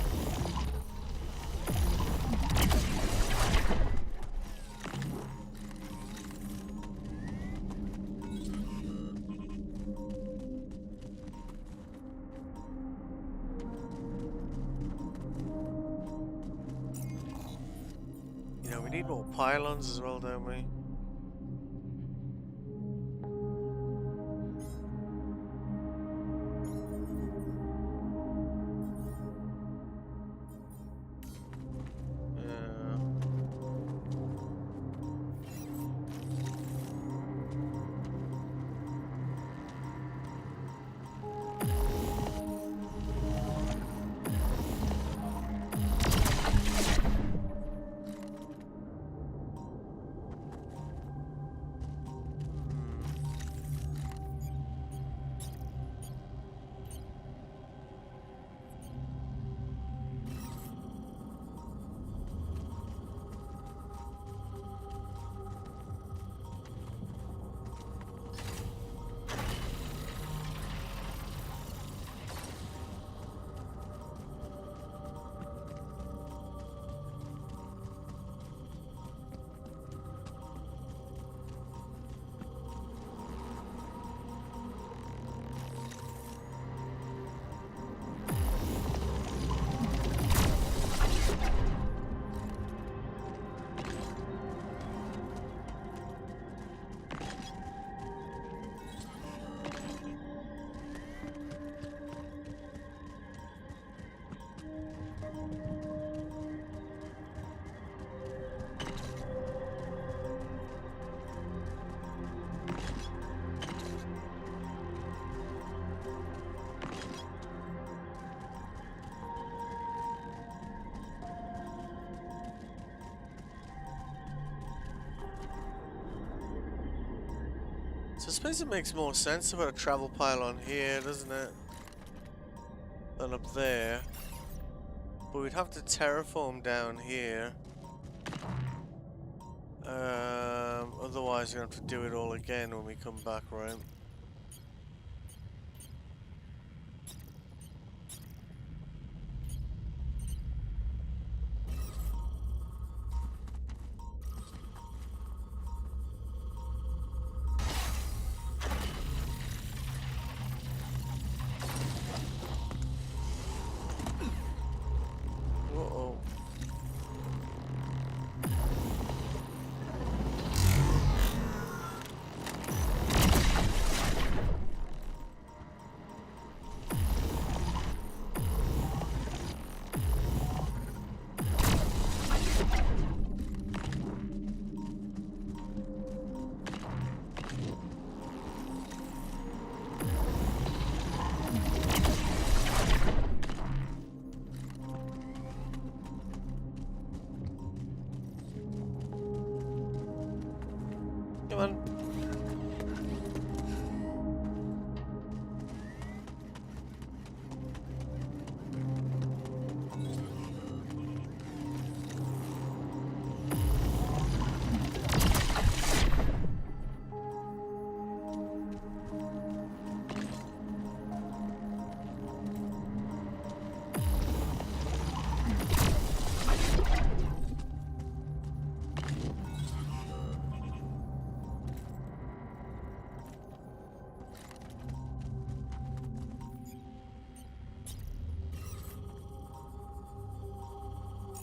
You know, we need more pylons as well, don't we? So I suppose it makes more sense to put a travel pylon here, doesn't it? Than up there. But we'd have to terraform down here. Otherwise we're going to have to do it all again when we come back, right? Come on.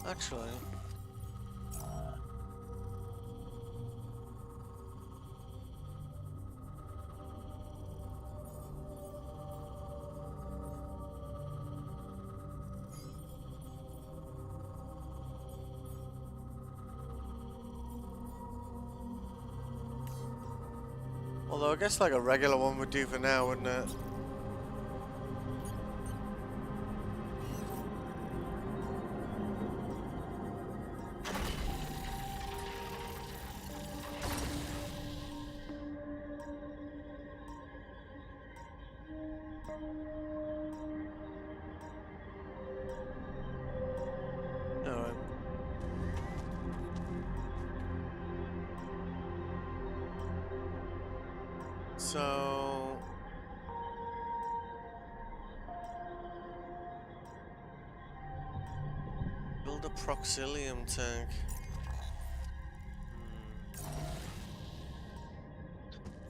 Actually. Although I guess like a regular one would do for now, wouldn't it? Alright. So build a Proxilium tank.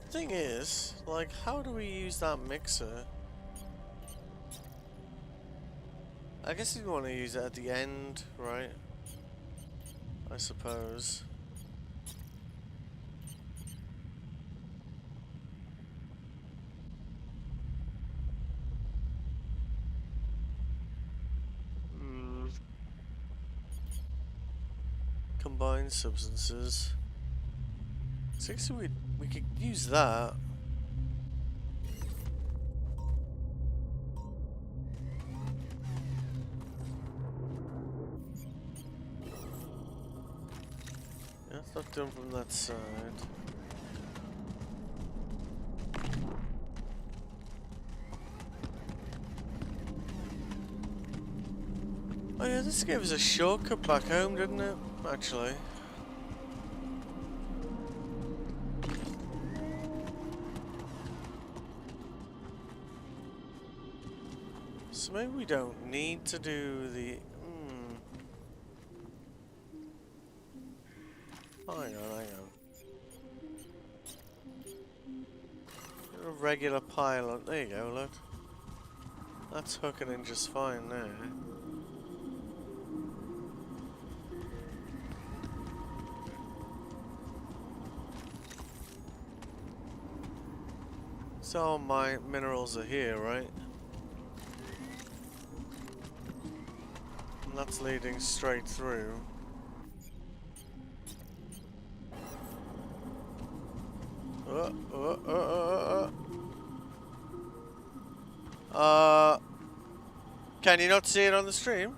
Thing is, like, how do we use that mixer? I guess you want to use it at the end, right? I suppose. Combined substances. So we could use that. Yeah, it's not done from that side. Oh yeah, this gave us a shortcut back home, didn't it? Actually. So maybe we don't need to do the... Hang on. A regular pylon. There you go, look. That's hooking in just fine there. So all my minerals are here, right? And that's leading straight through. Can you not see it on the stream?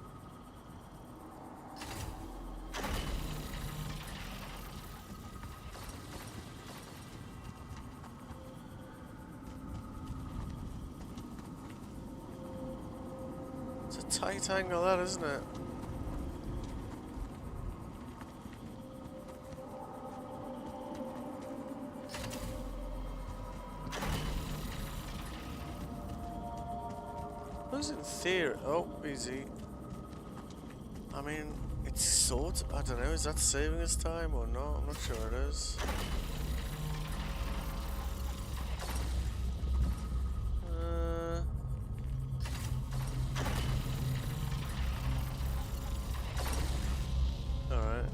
It's a tight angle, that, isn't it? In theory, oh, easy. I mean, it's sort of, I don't know, is that saving us time or not? I'm not sure it is. Alright.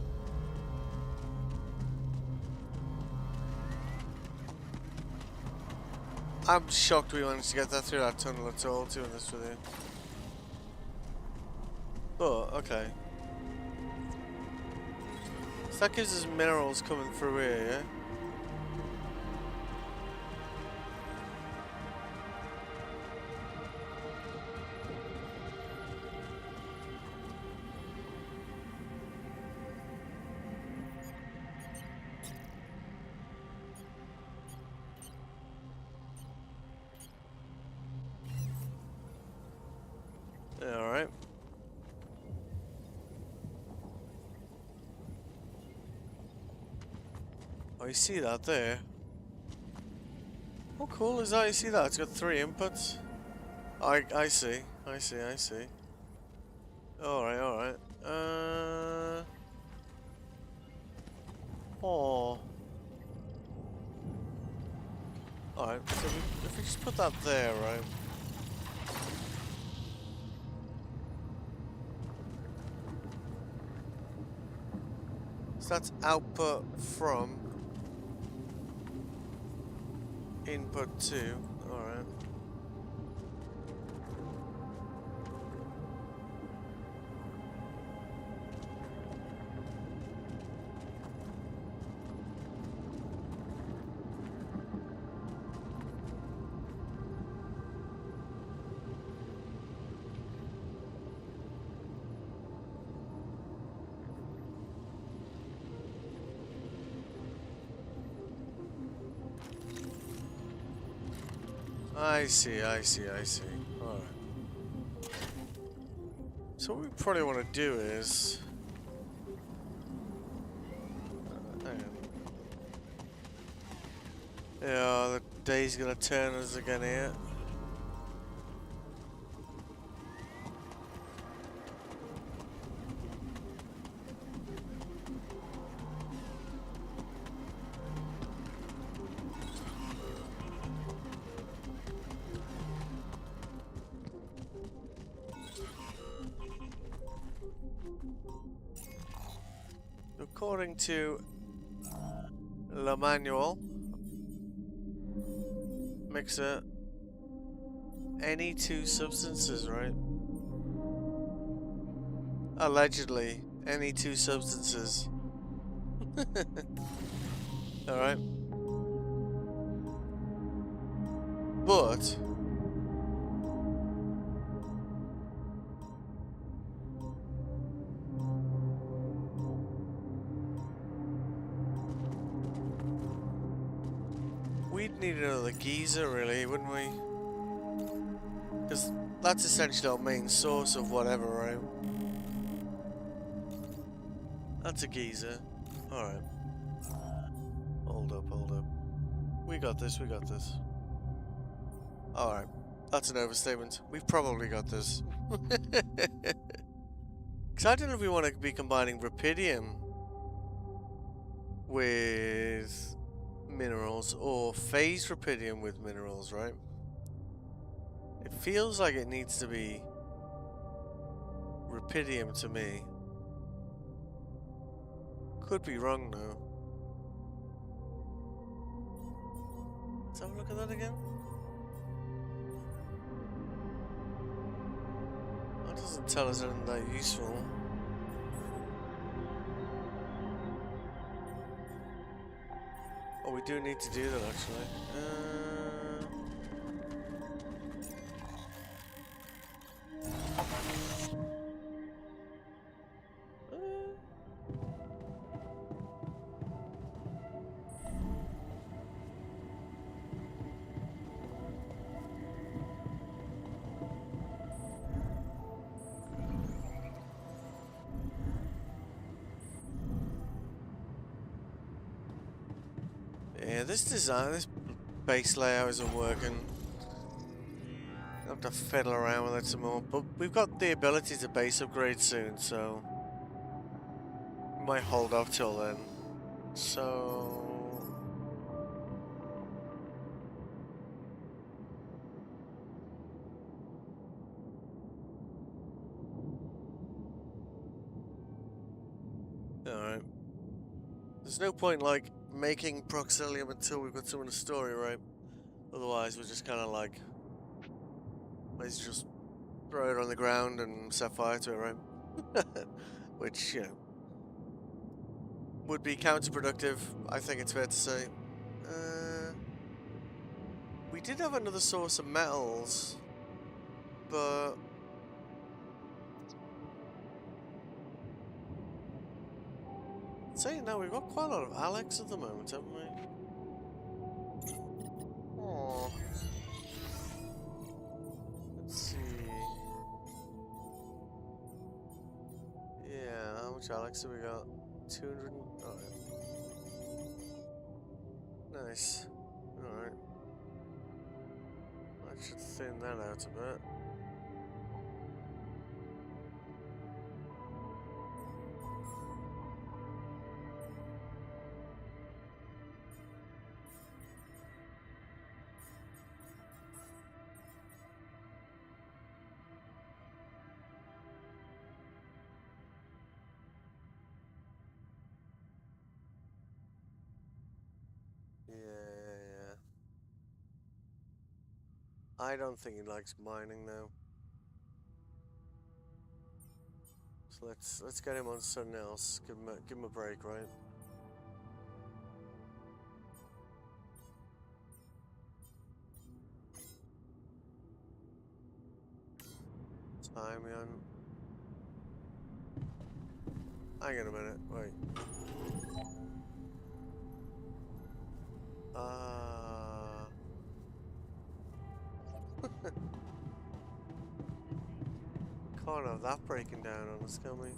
I'm shocked we managed to get that through that tunnel at all, to be honest with you. But, okay. So that gives us minerals coming through here, yeah? Alright. Oh, you see that there? How cool is that? You see that? It's got 3 inputs. I see. Alright. Oh. Alright, so if we just put that there, right? So that's output from input to. Alright. I see. Alright. So what we probably want to do is... hang on. Yeah, the day's gonna turn us again here. According to the manual, mixer any two substances, right? Allegedly, any two substances. Alright. But we'd need another geyser, really, wouldn't we? Because that's essentially our main source of whatever, right? That's a geyser. Alright. Hold up. We got this. Alright. That's an overstatement. We've probably got this. Because I don't know if we want to be combining rupidium with minerals or phase rupidium with minerals, right? It feels like it needs to be rupidium to me. Could be wrong though. Let's have a look at that again. That doesn't tell us anything that useful. Oh, we do need to do that actually. Yeah, this base layout isn't working. I'll have to fiddle around with it some more, but we've got the ability to base upgrade soon, so we might hold off till then. So alright. There's no point like making Proxilium until we've got some in the story, right? Otherwise we're just kinda like let's just throw it on the ground and set fire to it, right? Which, you know, would be counterproductive, I think it's fair to say. We did have another source of metals, but saying now, we've got quite a lot of Alex at the moment, haven't we? Aww. Let's see. Yeah, how much Alex have we got? 200. Alright. Nice. Alright. I should thin that out a bit. I don't think he likes mining now. So let's get him on something else. Give him a break, right? Timion. Hang on a minute, wait. Can't have that breaking down on us, can we?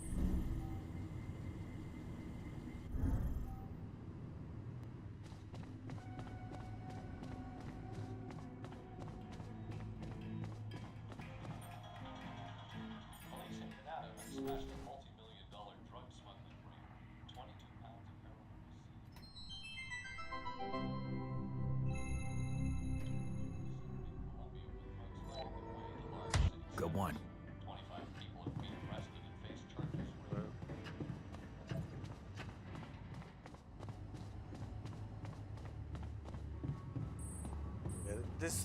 Good one. Yeah,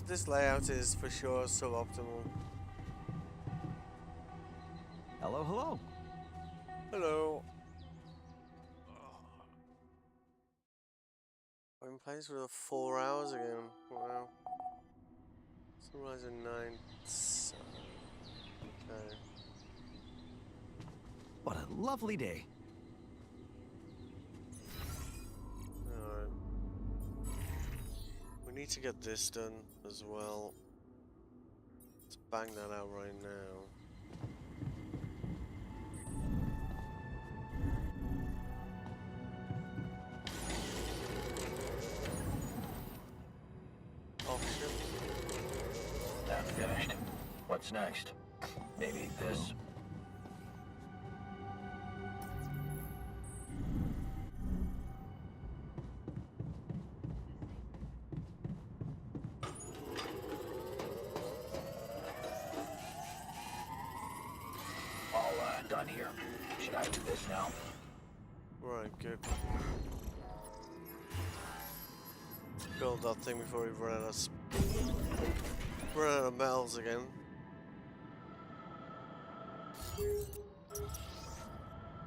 this layout is for sure suboptimal. Hello, hello. Hello. I've been playing for 4 hours again. Wow. Sunrise at 9. So, okay. What a lovely day. Alright. We need to get this done as well. Let's bang that out right now. Oh shit. That's finished. What's next? Maybe this. All done here. Should I do this now? Right, good. Build that thing before we run out of metals again.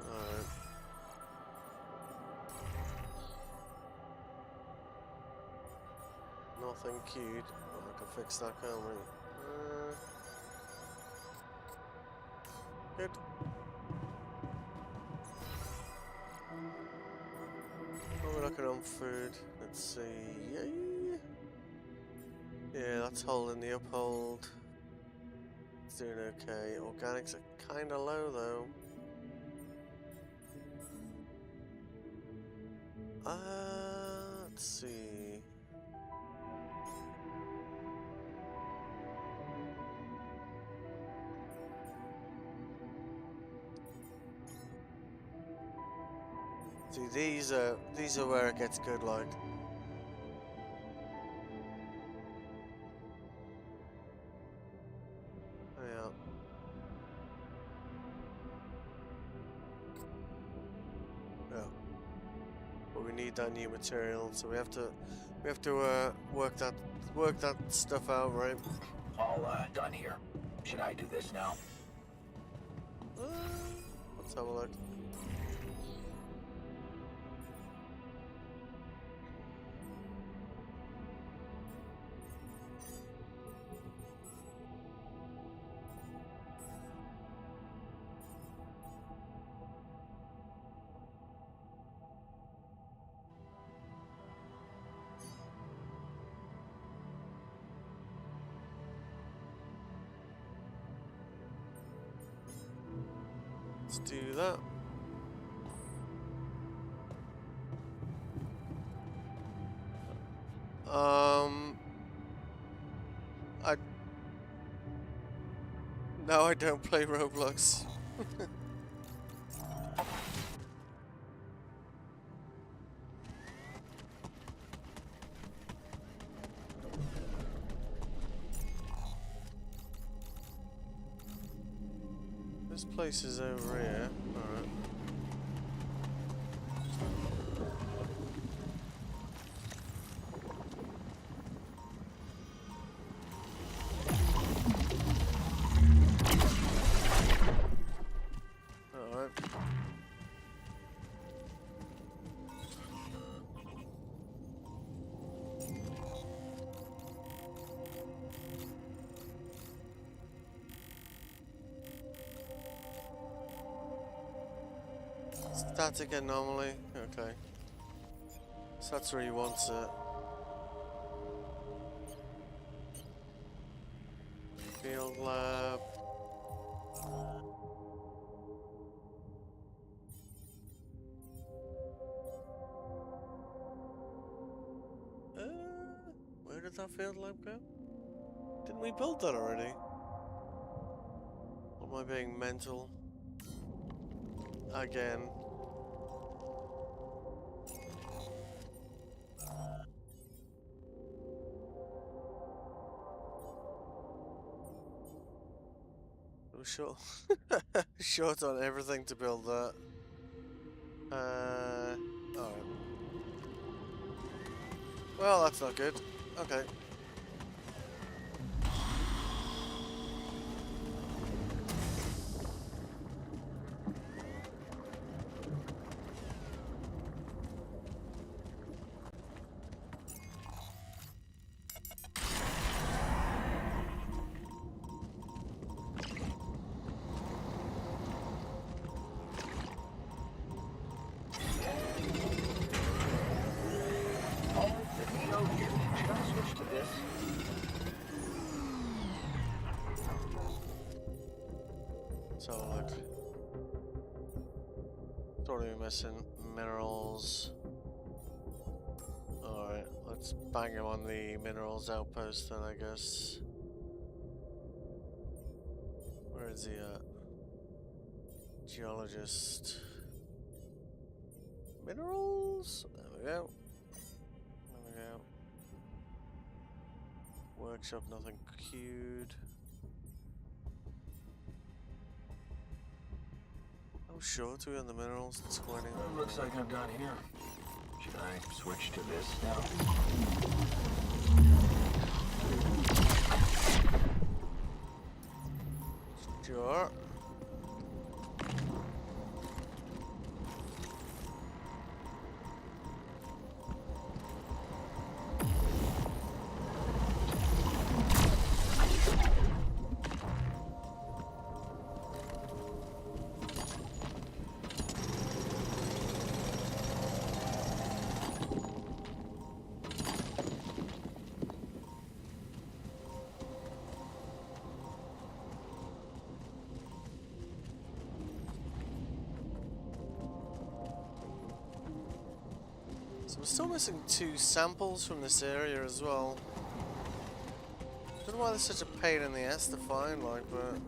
Alright. Nothing queued. Oh, I can fix that, can't we? Good. Oh, we're looking on food. Let's see. Yeah, that's holding the uphold. It's doing okay. Organics are kind of low though. Let's see. See, these are where it gets good, like. Yeah. Yeah. But we need that new material, so we have to work that stuff out, right? All done here. Should I do this now? Let's have a look. Let's do that. No, I don't play Roblox. This place is over here. Alright. Static anomaly. Okay. So that's where he wants it. Field lab. Where did that field lab go? Didn't we build that already? Or am I being mental? Again. We're short. Short on everything to build that. Alright. Well, that's not good. Okay. So look. Totally missing minerals. Alright, let's bang him on the minerals outpost then, I guess. Where is he at? Geologist. Minerals? There we go. There we go. Workshop, nothing queued. Oh, sure, to on the minerals. It's Well, looks like I'm done here. Should I switch to this now? Sure. So we're still missing 2 samples from this area as well. Don't know why they're such a pain in the ass to find, like, but...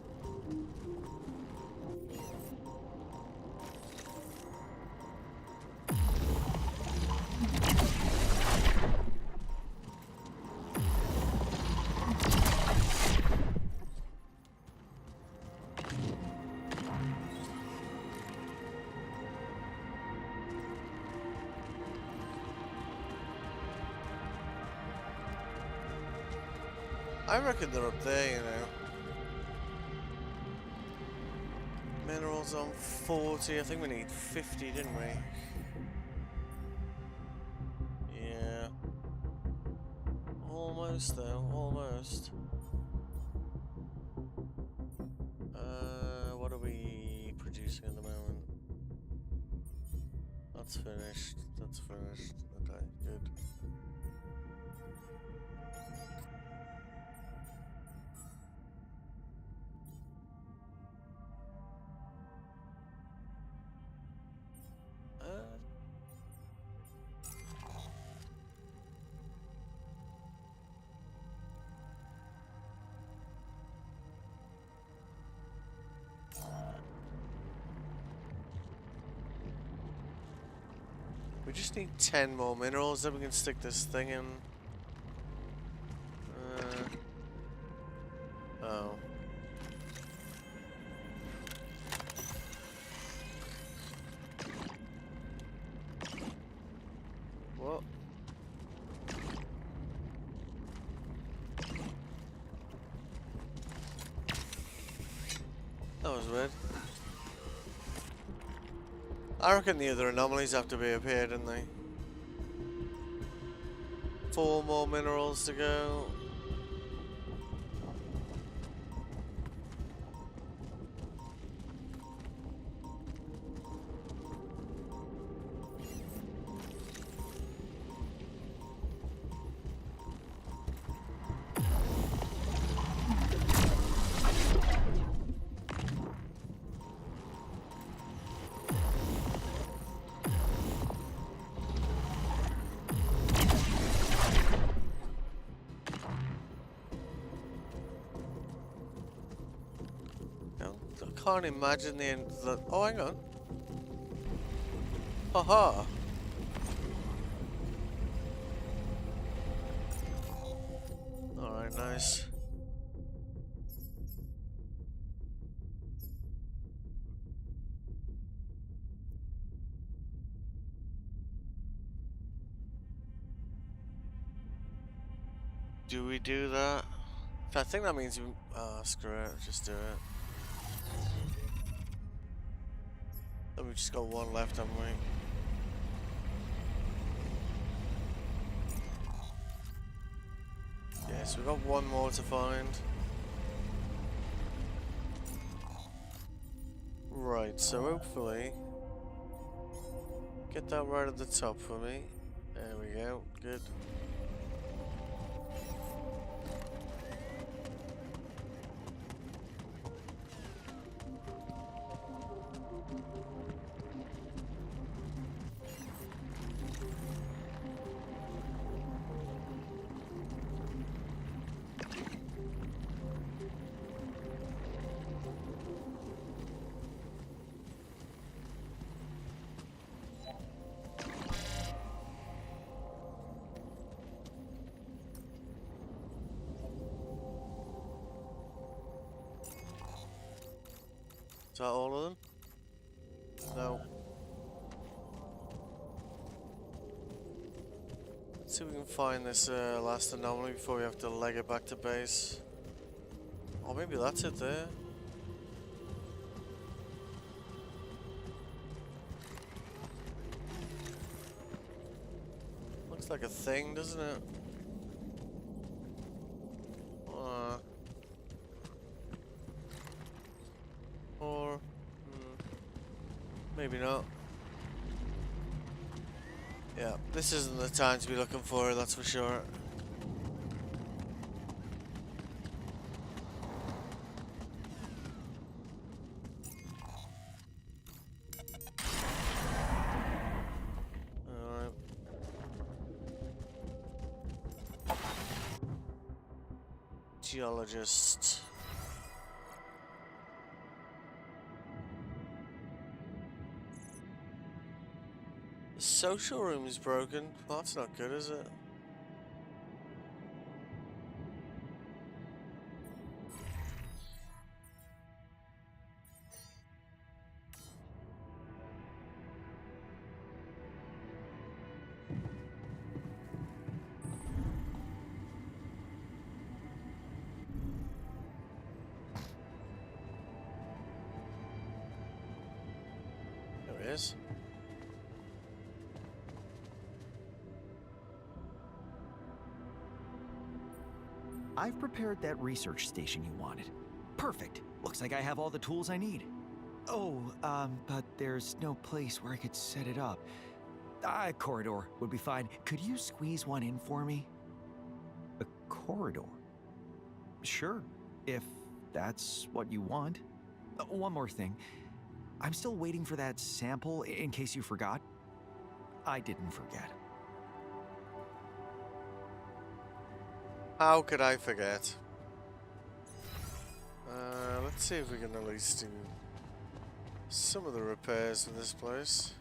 I reckon they're up there, you know. Minerals on 40, I think we need 50, didn't we? Yeah. Almost though, almost. What are we producing at the moment? That's finished, that's finished. Okay, good. We just need 10 more minerals, then we can stick this thing in. Oh. What? That was weird. I reckon the other anomalies have to be up here, didn't they? 4 more minerals to go. can't imagine the end of the... Oh, hang on. Haha. Alright, nice. Do we do that? I think that means you... Oh, screw it. Just do it. Then we've just got one left, haven't we? Yeah, so we've got one more to find. Right, so hopefully... Get that right at the top for me. There we go. Good. Is that all of them? No. Let's see if we can find this last anomaly before we have to leg it back to base. Or maybe that's it there. Looks like a thing, doesn't it? Or... maybe not. Yeah, this isn't the time to be looking for it, that's for sure. Alright. Geologist. The social room is broken. Well, that's not good, is it? There it is. I've prepared that research station you wanted. Perfect. Looks like I have all the tools I need. Oh, but there's no place where I could set it up. A corridor would be fine. Could you squeeze one in for me? A corridor? Sure, if that's what you want. One more thing. I'm still waiting for that sample in case you forgot. I didn't forget. How could I forget? Let's see if we can at least do some of the repairs in this place.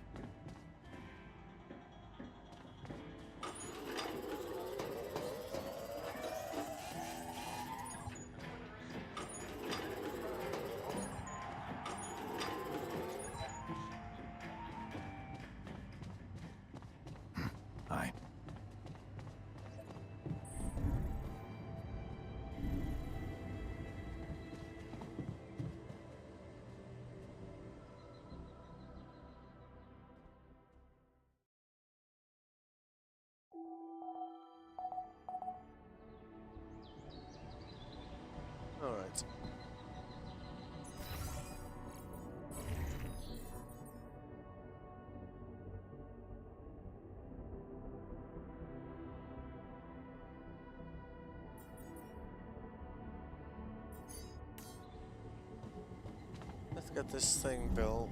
Hi. All right. Let's get this thing built.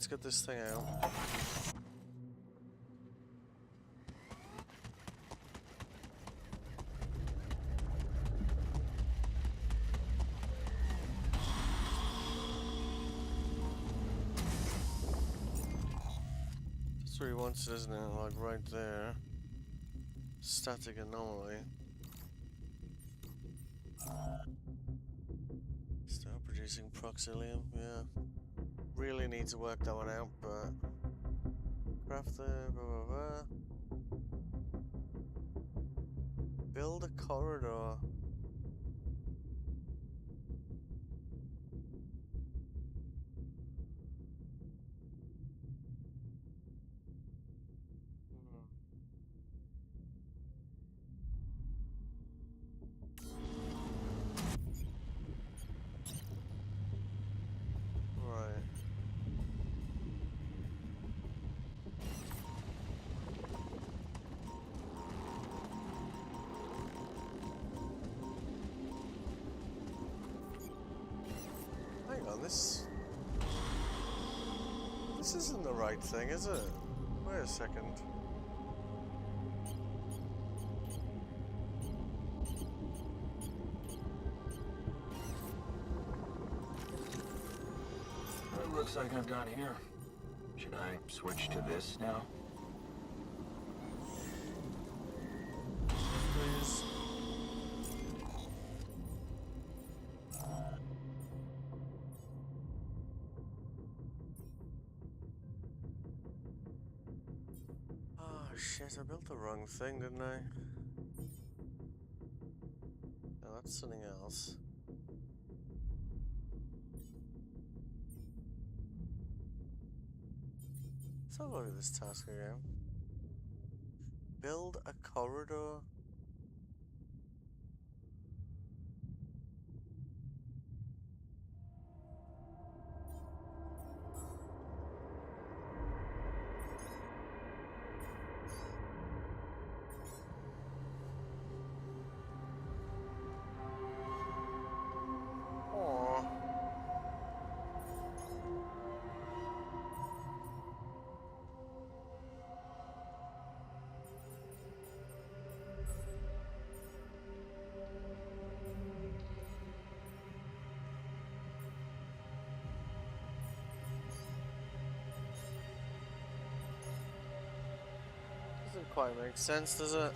let's get this thing out. That's where he wants it, isn't it? Like right there. Static anomaly. Start producing proxilium, yeah. Really need to work that one out, but craft the blah blah blah. Build a corridor. This isn't the right thing, is it? Wait a second. It looks like I'm done here. Should I switch to this now? Please. Shit, I built the wrong thing, didn't I? No, that's something else. Let's have a look at this task again. Build a corridor. Doesn't quite make sense, does it?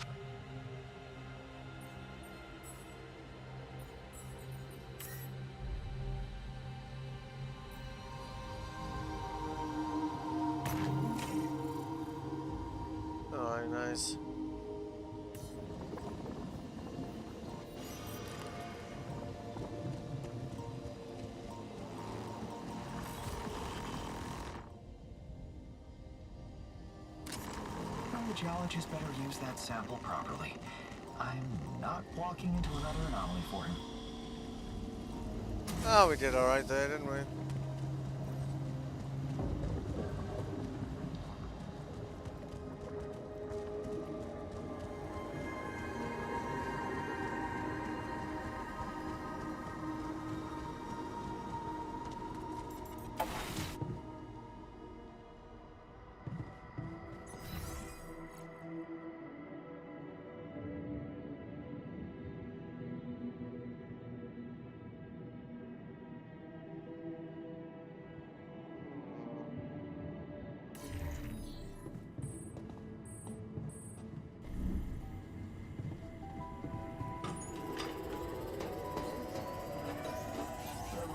Oh, nice. The geologist better use that sample properly. I'm not walking into another anomaly for him. Oh, we did alright there, didn't we?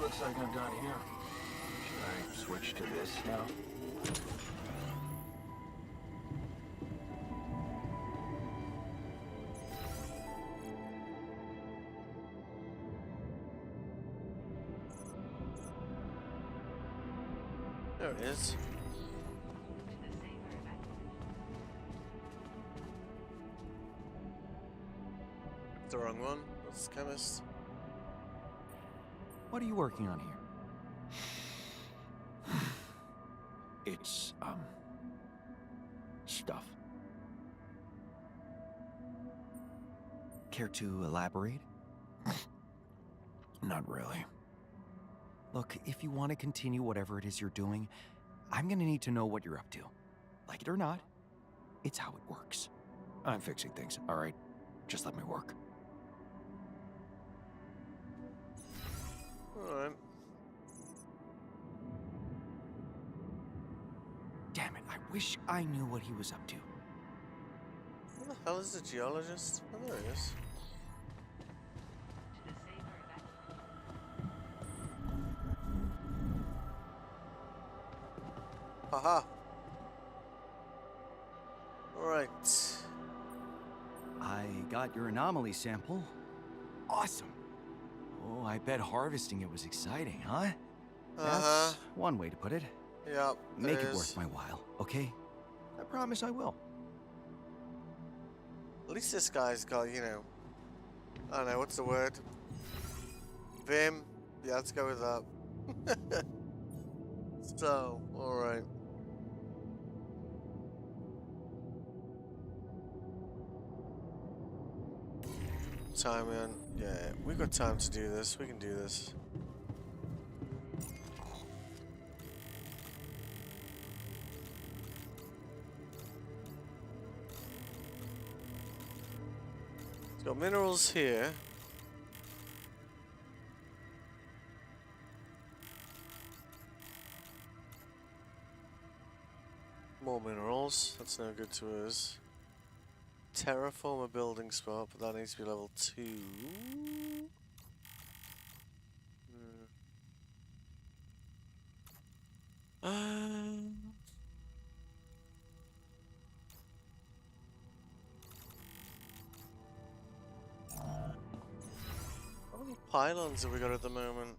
Looks like I'm done here. Should I switch to this now? There it is. The wrong one. That's the chemist. What are you working on here? It's, stuff. Care to elaborate? Not really. Look, if you want to continue whatever it is you're doing, I'm gonna need to know what you're up to. Like it or not, it's how it works. I'm fixing things, all right? Just let me work. Alright. Damn it, I wish I knew what he was up to. Where the hell is the geologist? Oh, there he is. Haha. Right. I got your anomaly sample. Awesome. Oh, I bet harvesting it was exciting, huh? That's one way to put it. Yep. Make it worth my while, okay? I promise I will. At least this guy's got, you know, I don't know, what's the word? Vim. Yeah, let's go with that. So, alright. Time in. Yeah, we've got time to do this. We can do this. Got minerals here. More minerals. That's no good to us. Terraform a building spot, but that needs to be level 2. How many pylons have we got at the moment?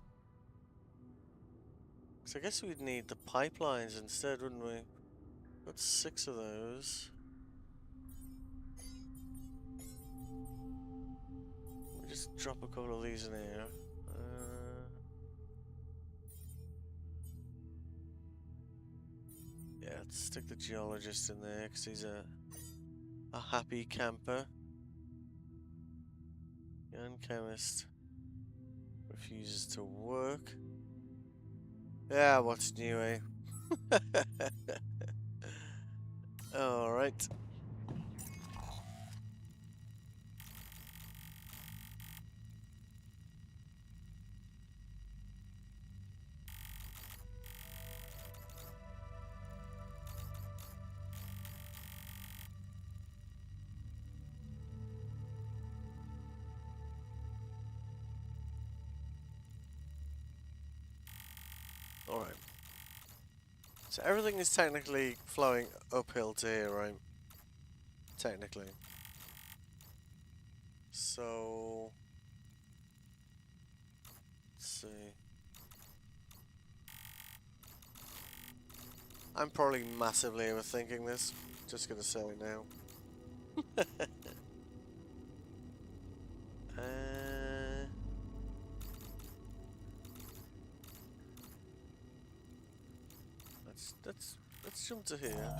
Because I guess we'd need the pipelines instead, wouldn't we? Got 6 of those. We just drop a couple of these in here. Yeah, let's stick the geologist in there because he's a happy camper. Young chemist refuses to work. Yeah, what's new, eh? Alright. Alright. So everything is technically flowing uphill to here, right? Technically. So... let's see. I'm probably massively overthinking this. Just gonna say it now. Let's jump to here.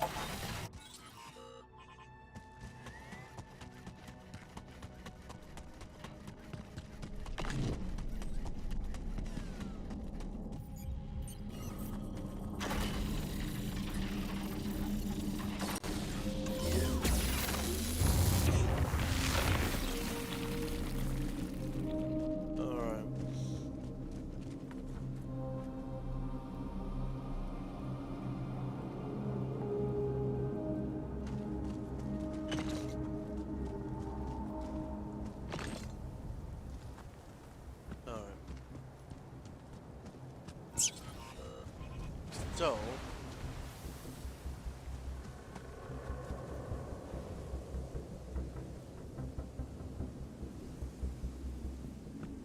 So,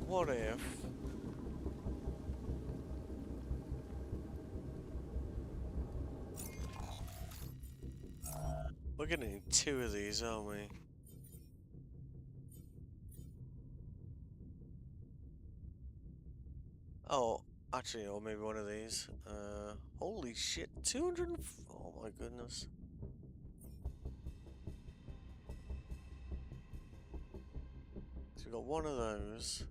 what if we're gonna need 2 of these, aren't we? Oh, actually, or maybe one of these. Holy shit, 200. Oh my goodness. So we got one of those.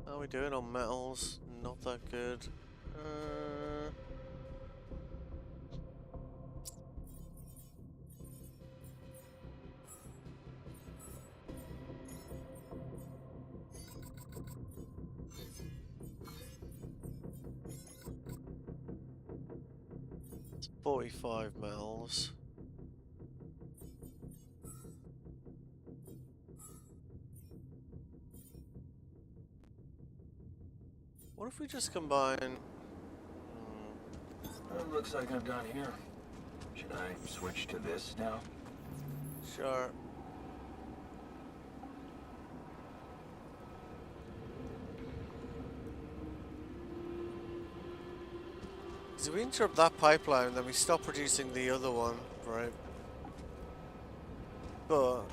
How are we doing on metals? Not that good. It's 45 metals. What if we just combine? Well, it looks like I'm done here. Should I switch to this now? Sure. So we interrupt that pipeline, then we stop producing the other one, right? But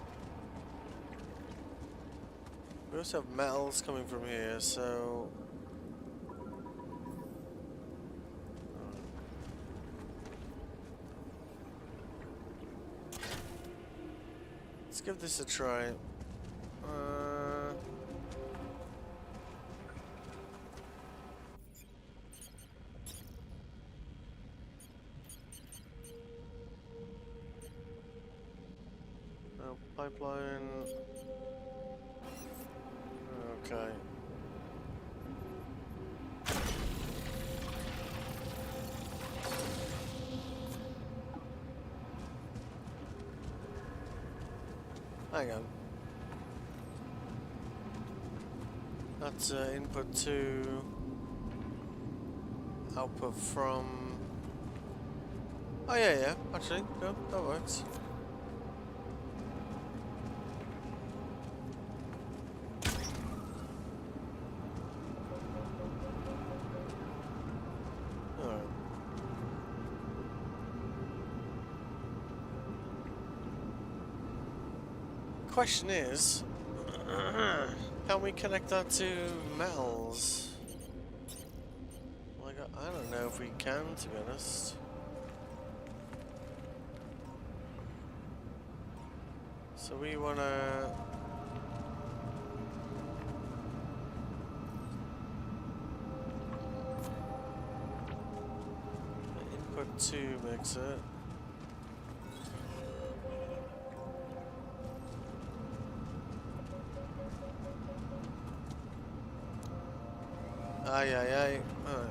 we also have metals coming from here, so let's give this a try. Pipeline. Okay. Hang on. That's input to output from. Oh yeah, actually, no, that works. Question is, can we connect that to metals? Like, I don't know if we can, to be honest. So we wanna input to mix it. Aye. Alright.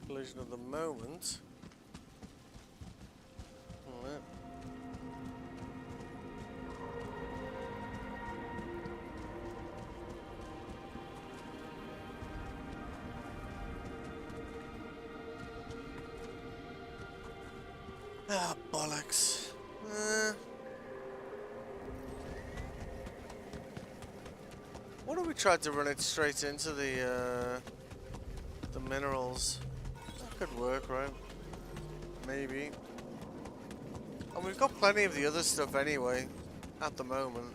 Collision of the moment. Alright. Ah, bollocks. What if we tried to run it straight into the minerals? That could work, right? Maybe. And we've got plenty of the other stuff anyway, at the moment.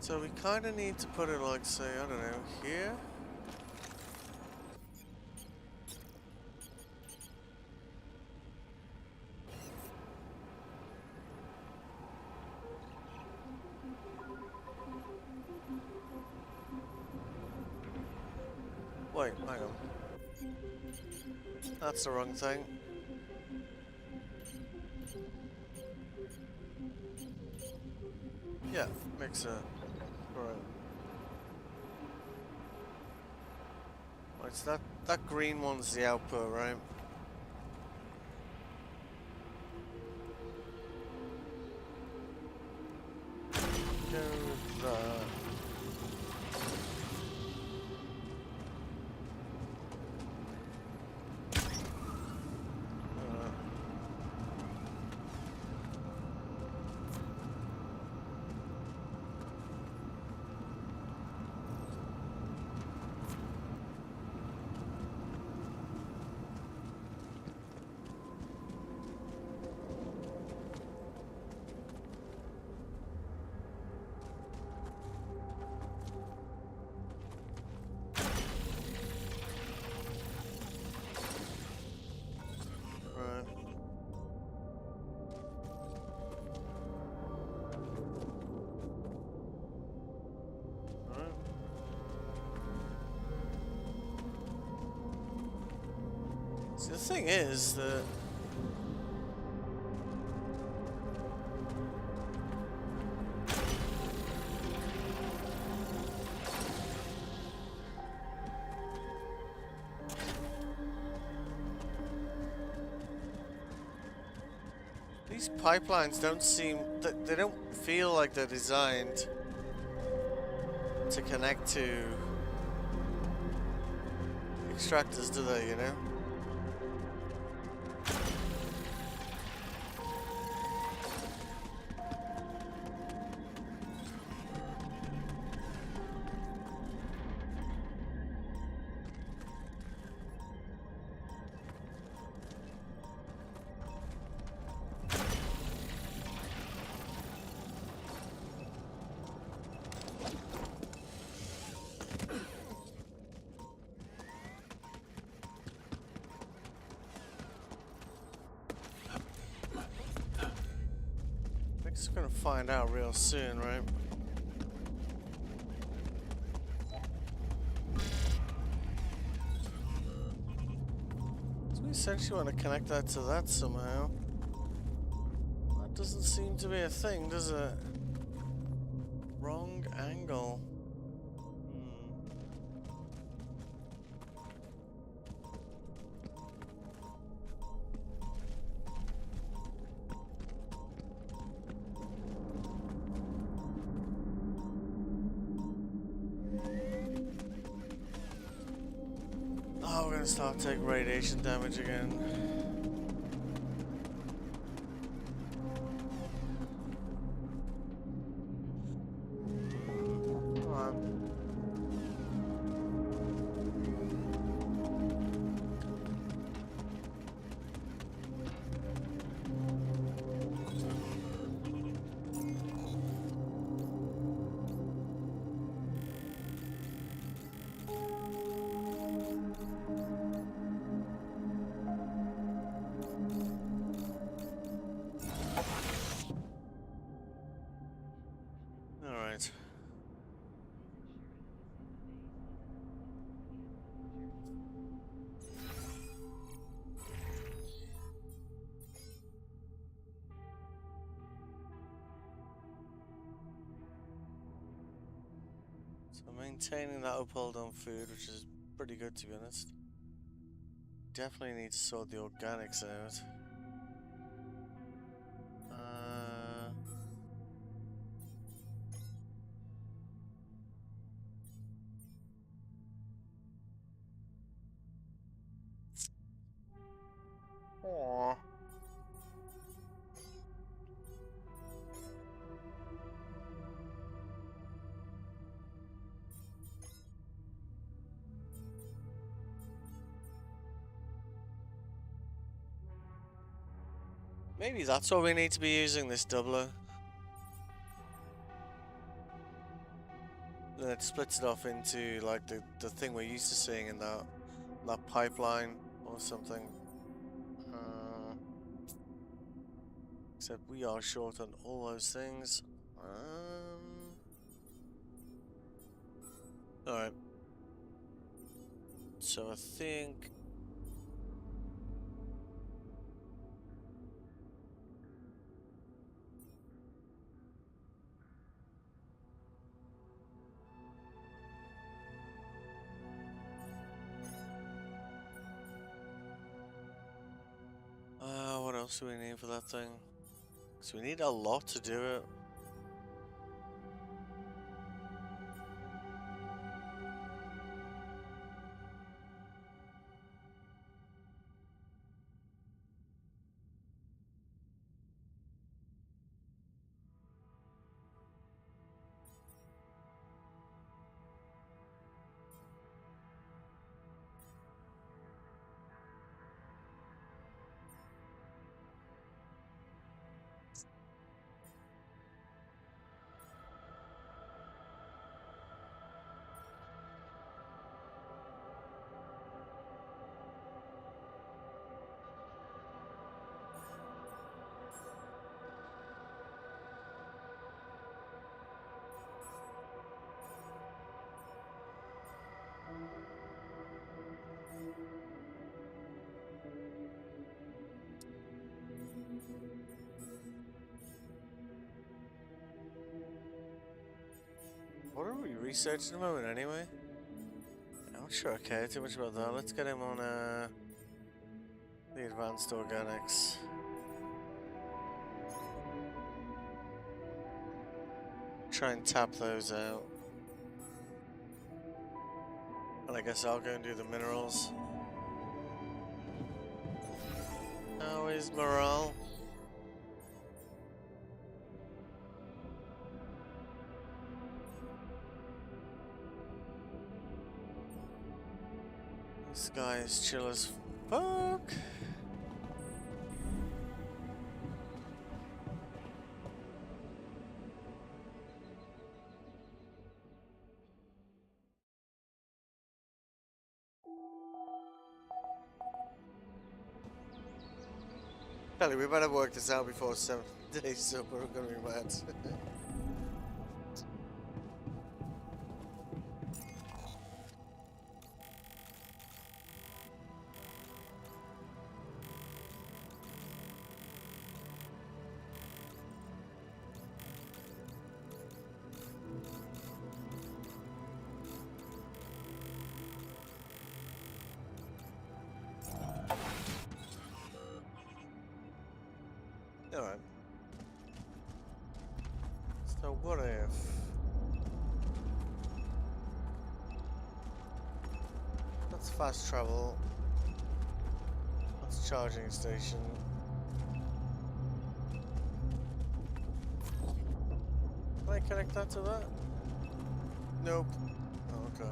So we kind of need to put it like, say, I don't know, here? Wait, hang on. That's the wrong thing. Yeah, mix it. Right. Right, so that green one's the output, right? Go with that. See, the thing is that these pipelines don't seem, they don't feel like they're designed to connect to extractors, do they, you know? We're gonna find out real soon, right? So we essentially want to connect that to that somehow. That doesn't seem to be a thing, does it? Wrong angle. Oh, we're gonna start taking radiation damage again. Come on. Alright. So maintaining that uphold on food, which is pretty good to be honest. Definitely need to sort the organics out. Aww. Maybe that's what we need to be using, this doubler. Then it splits it off into like the thing we're used to seeing in that pipeline or something. Except we are short on all those things. Alright. So I think... what else do we need for that thing? So we need a lot to do it. research at the moment anyway. I'm not sure I care too much about that. Let's get him on the advanced organics. Try and tap those out. And I guess I'll go and do the minerals. How is morale? This guy is chill as fuck. Kelly, we better work this out before 7 days, so we're gonna be mad. Alright. So what if... That's fast travel. That's charging station. Can I connect that to that? Nope. Oh, okay.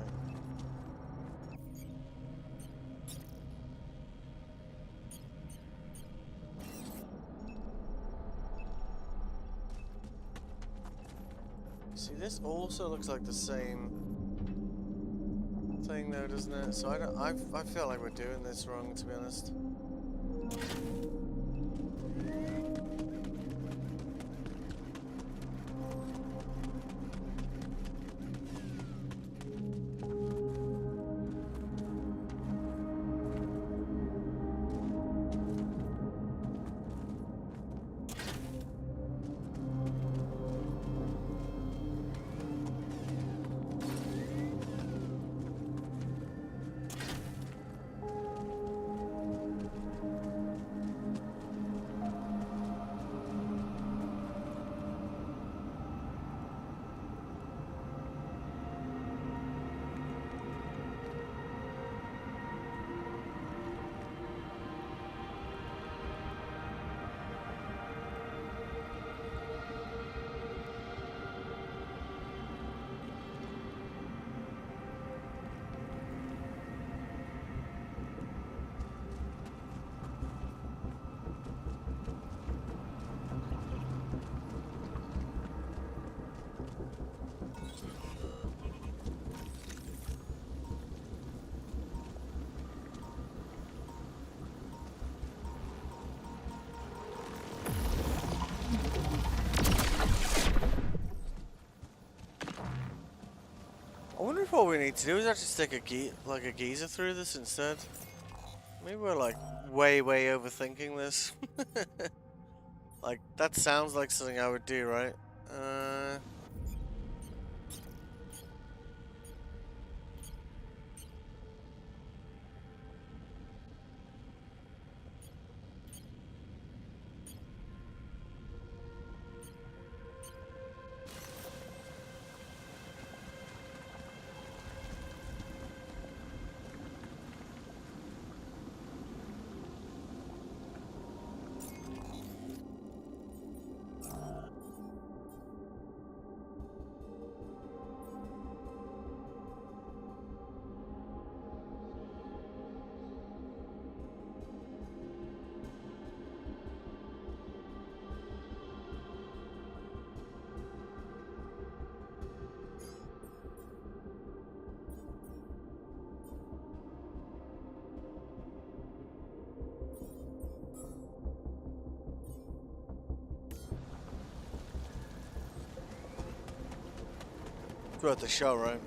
See, this also looks like the same thing though, doesn't it? So I feel like we're doing this wrong, to be honest. I wonder if what we need to do is actually stick a geyser through this instead. Maybe we're like way overthinking this. Like that sounds like something I would do, right? Throughout the show, right?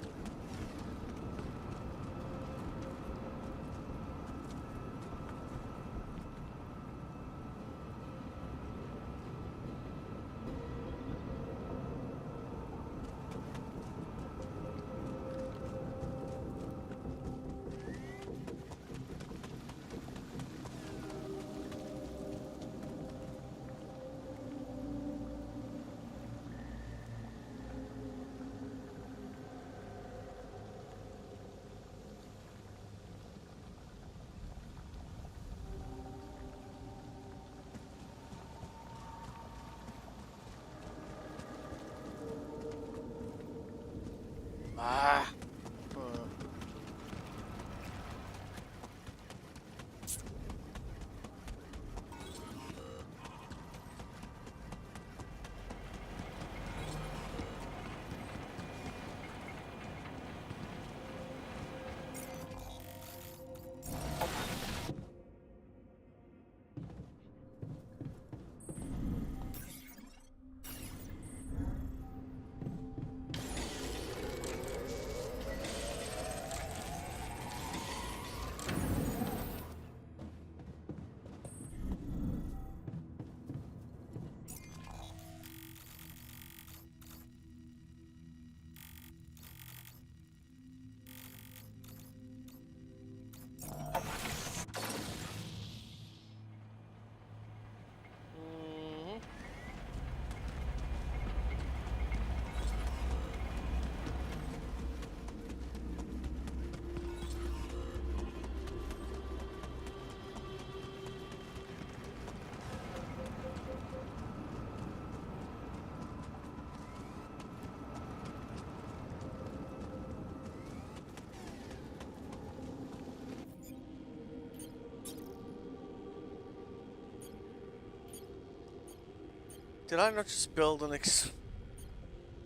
Did I not just build an I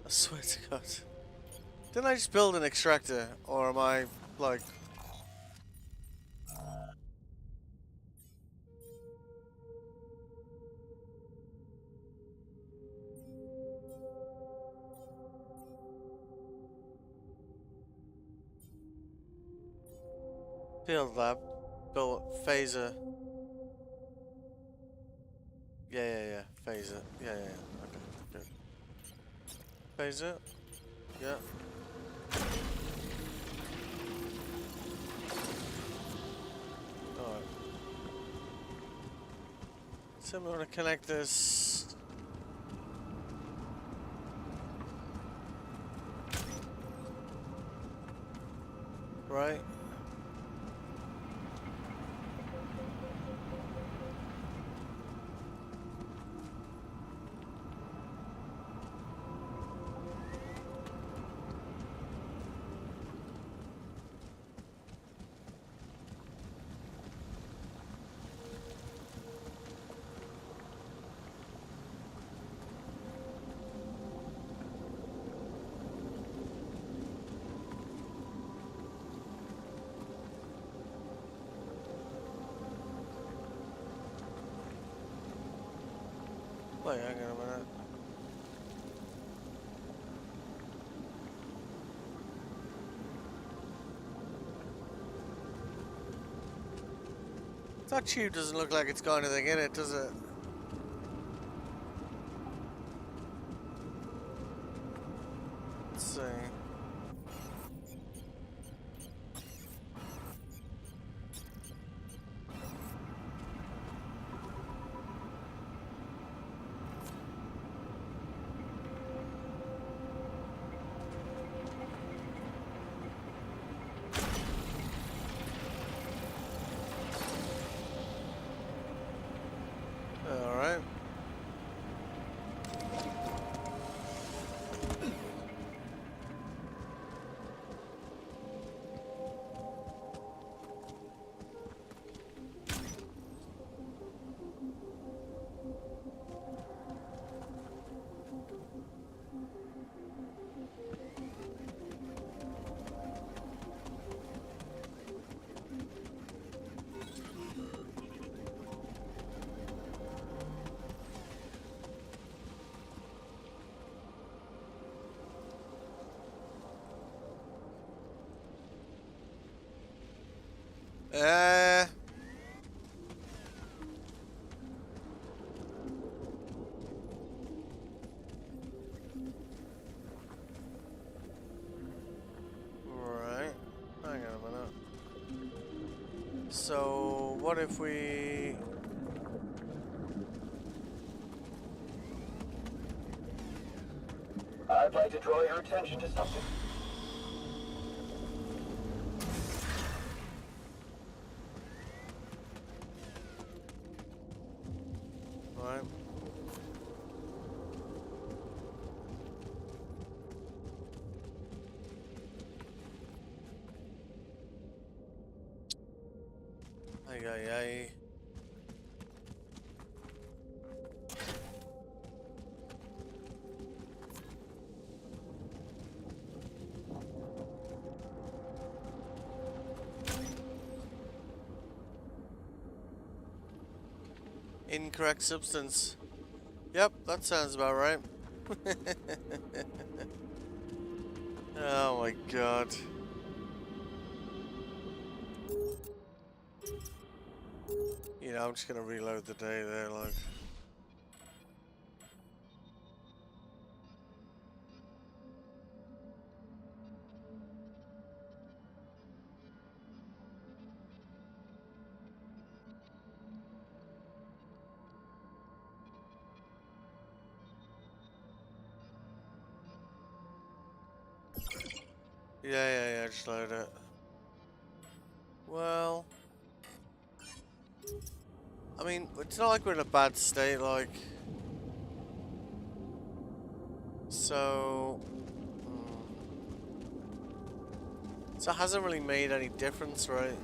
swear to God. Didn't I just build an extractor? Or am I, like... Field lab. Built phaser. Yeah. Phaser. Yeah. Okay, good. Phaser. Yeah. Alright. So I'm gonna connect this. Right. Wait, hang on a minute. That tube doesn't look like it's got anything in it, does it? Let's see. Alright. Right. Hang on a minute. So, what if we... I'd like to draw your attention to something. Right. Ay. Incorrect substance. Yep, that sounds about right. Oh my God. You know, I'm just gonna reload the day there, like. Yeah, just load it. Well, I mean, it's not like we're in a bad state, like. So it hasn't really made any difference, right?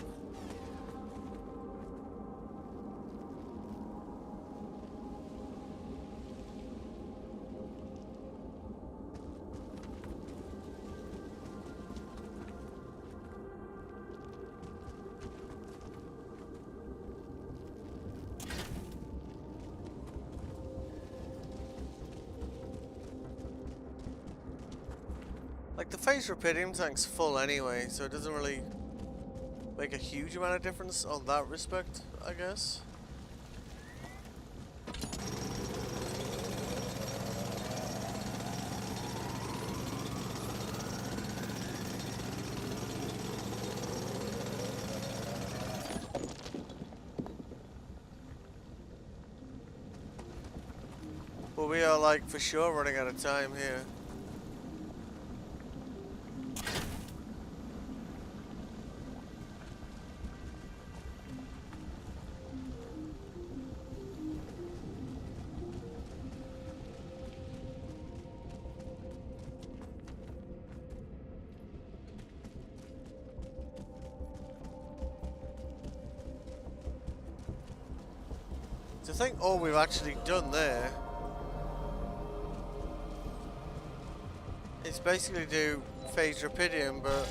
Like, the phase rupidium tank's full anyway, so it doesn't really make a huge amount of difference on that respect, I guess. But we are, like, for sure running out of time here. To think all we've actually done there is basically do phase rupidium, but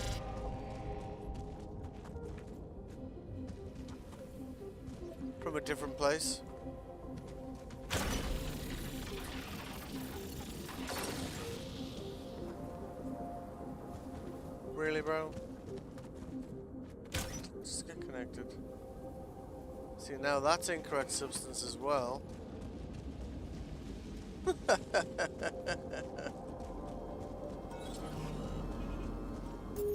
from a different place. Really, bro? Just get connected. See, now that's incorrect substance as well.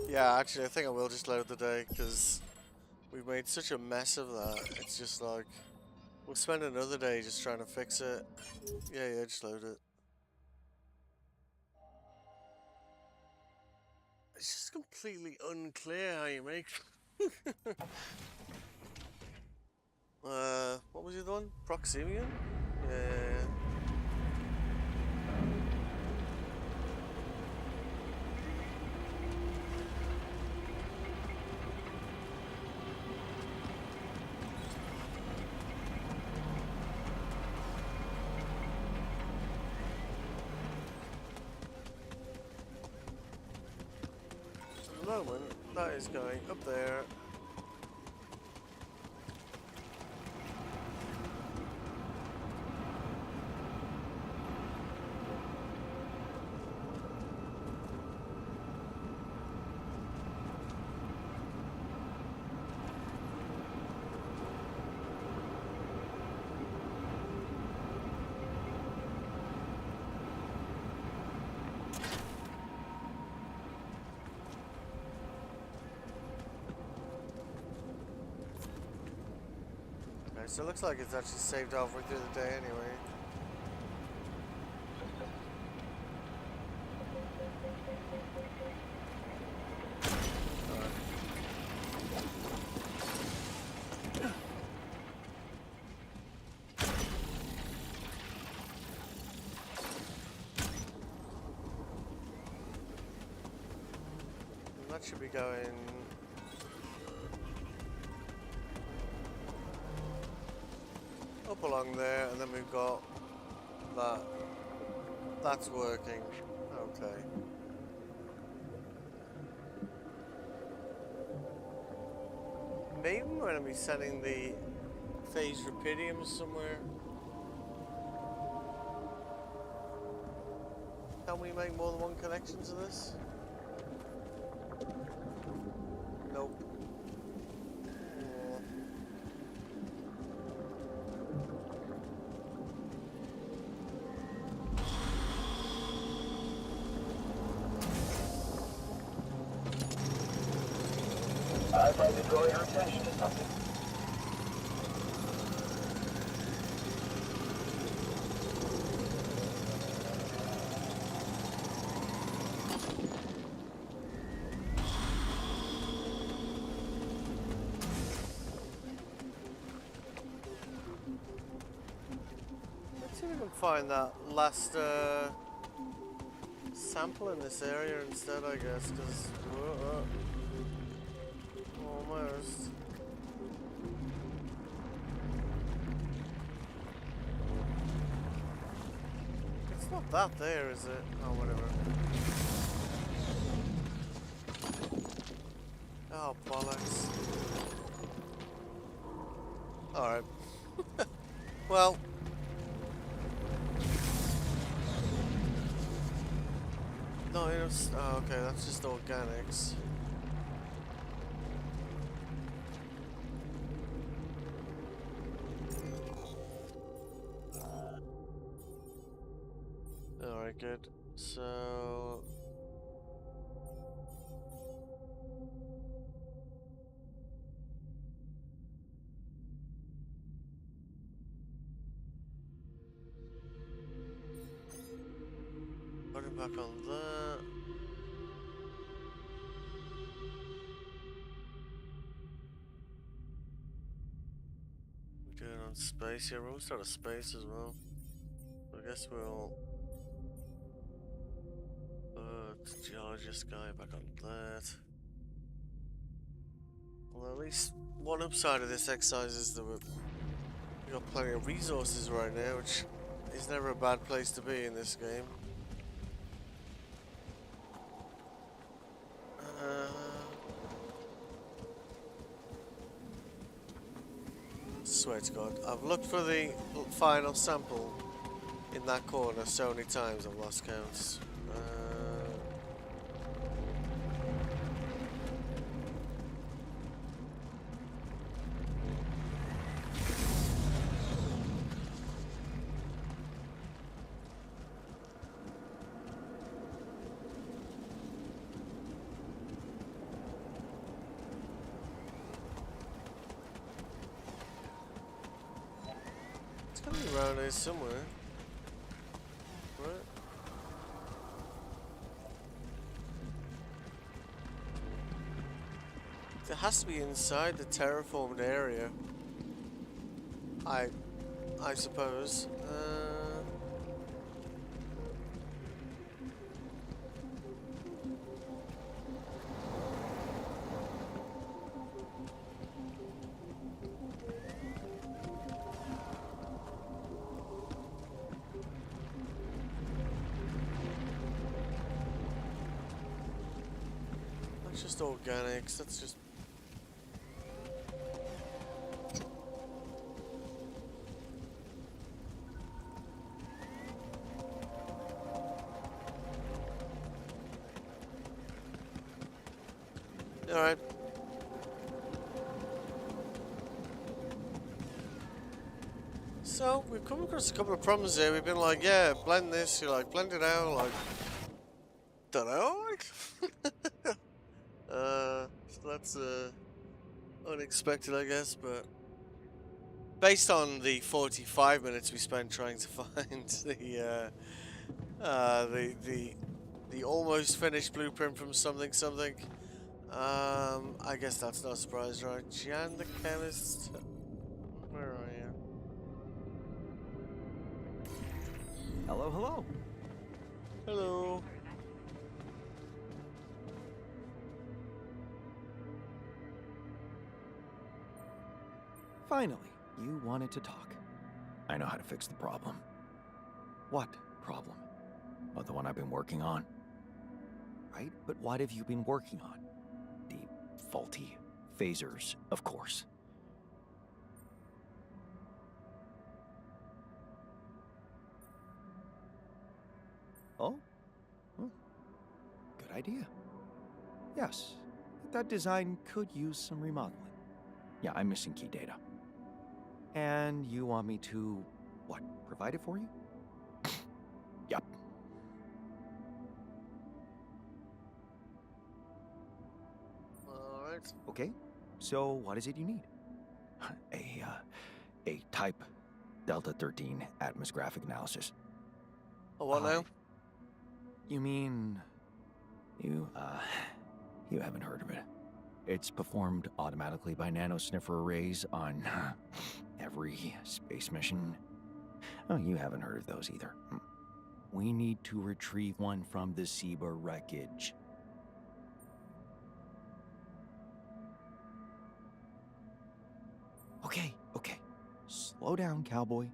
Yeah, actually, I think I will just load the day, because we've made such a mess of that. It's just like, we'll spend another day just trying to fix it. Yeah, just load it. It's just completely unclear how you make... what was the other one? Proximian? Yeah. At the moment, that is going up there. So it looks like it's actually saved halfway through the day anyway. And that should be going... up along there, and then we've got that. That's working. Okay. Maybe we're going to be sending the phase rupidium somewhere. Can we make more than one connection to this? Nope. I'd like to draw your attention to something. Let's see if we can find that last sample in this area instead, I guess, because almost. It's not that there, is it? Oh, whatever. Oh, bollocks. Alright. Well. Not enough Oh, okay, that's just organics. Alright, good. So... put it back on there. We do it on space here. We're almost out of space as well. I guess we'll put geologist guy back on that. Well, at least one upside of this exercise is that we've got plenty of resources right now, which is never a bad place to be in this game. Swear to God, I've looked for the final sample in that corner so many times I've lost counts. It's gotta be around here somewhere. Right? It has to be inside the terraformed area. I suppose. That's just organics. That's just. Alright. So, we've come across a couple of problems here. We've been like, yeah, blend this, you're like, blend it out, like, dunno, like. So that's, unexpected, I guess, but based on the 45 minutes we spent trying to find the almost finished blueprint from something, I guess that's no surprise, right? Jan the chemist, where are you? Hello, hello. Hello. Finally, you wanted to talk. I know how to fix the problem. What problem? Oh, the one I've been working on. Right, but what have you been working on? The faulty phasers, of course. Oh? Good idea. Yes, that design could use some remodeling. Yeah, I'm missing key data. And you want me to, what, provide it for you? Yep. Alright. Okay, so what is it you need? A type Delta 13 atmosgraphic analysis. Oh, what now? You mean... You haven't heard of it. It's performed automatically by nanosniffer arrays on every space mission. Oh, you haven't heard of those either. We need to retrieve one from the Seba wreckage. Okay. Slow down, cowboy.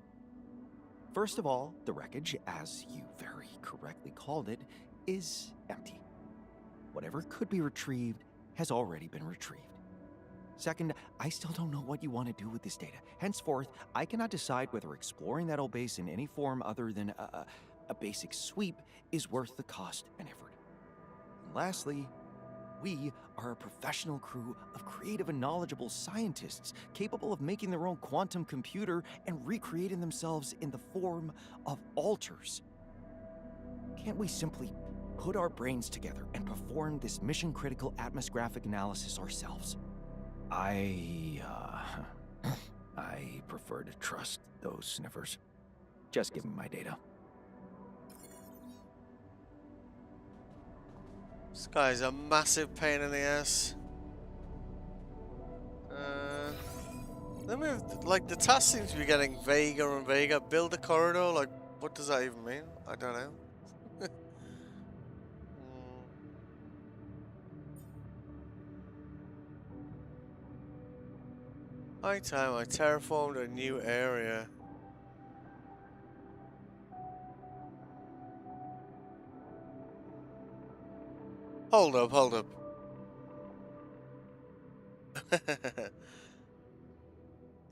First of all, the wreckage, as you very correctly called it, is empty. Whatever could be retrieved has already been retrieved. Second, I still don't know what you want to do with this data. Henceforth, I cannot decide whether exploring that old base in any form other than a basic sweep is worth the cost and effort. Lastly, we are a professional crew of creative and knowledgeable scientists capable of making their own quantum computer and recreating themselves in the form of alters. Can't we simply put our brains together and perform this mission-critical atmosgraphic analysis ourselves? I prefer to trust those sniffers. Just give me my data. This guy's a massive pain in the ass. Let me, like, the task seems to be getting vaguer and vaguer. Build a corridor, like, what does that even mean? I don't know. High time, I terraformed a new area. Hold up, hold up.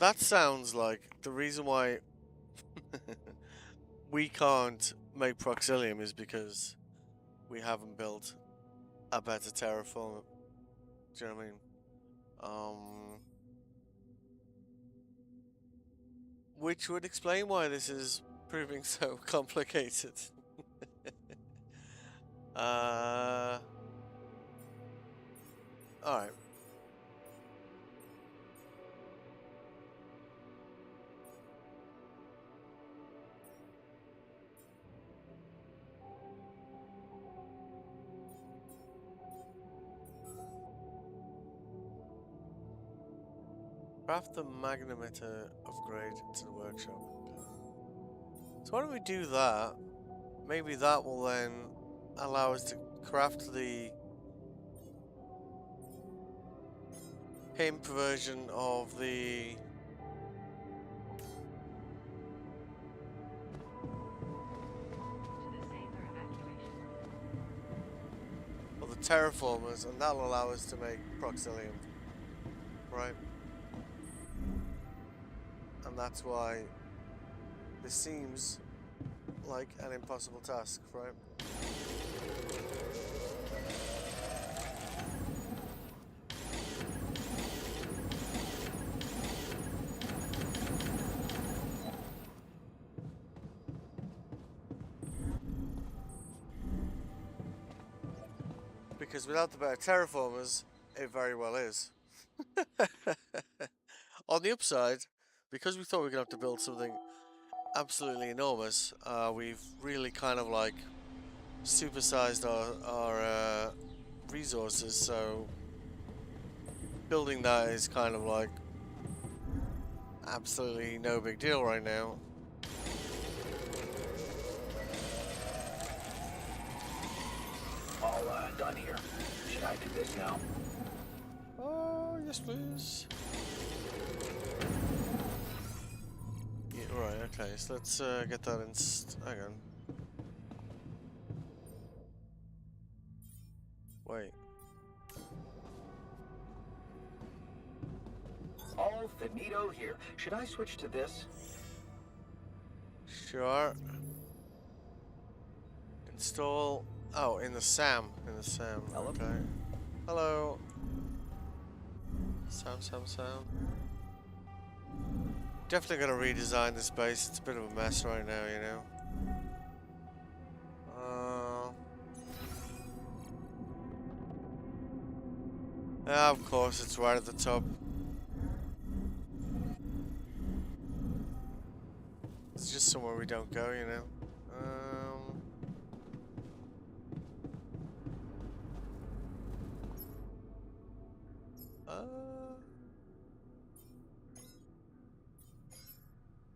That sounds like the reason why we can't make Proxilium is because we haven't built a better terraform. Do you know what I mean? Which would explain why this is proving so complicated. Alright. Craft the magnometer upgrade to the workshop. So why don't we do that? Maybe that will then allow us to craft the pimp version of the terraformers, and that'll allow us to make Proxilium, right? And that's why this seems like an impossible task, right? Because without the better terraformers, it very well is. On the upside, because we thought we were going to have to build something absolutely enormous, we've really kind of like supersized our resources, so building that is kind of like absolutely no big deal right now. All done here. Should I do this now? Oh, yes please. Yeah, right, okay, so let's get that in hang on. Wait. All finito here. Should I switch to this? Sure. Install. Oh, in the SAM. In the SAM. Hello? Okay. Hello. SAM. Definitely gonna redesign this base. It's a bit of a mess right now, you know. Yeah, of course, it's right at the top. It's just somewhere we don't go, you know.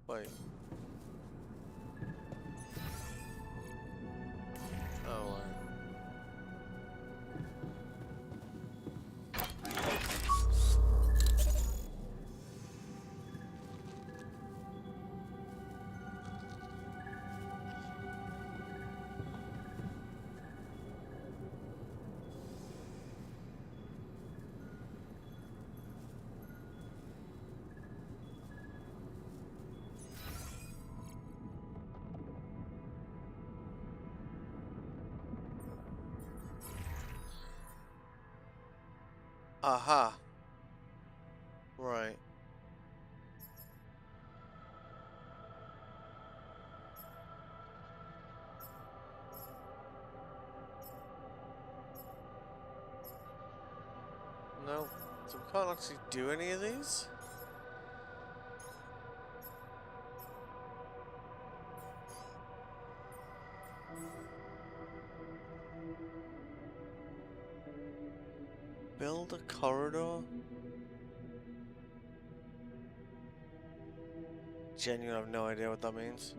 Wait. Oh, wait. Aha. Right. No. So we can't actually do any of these? Build a corridor? Genuinely have no idea what that means.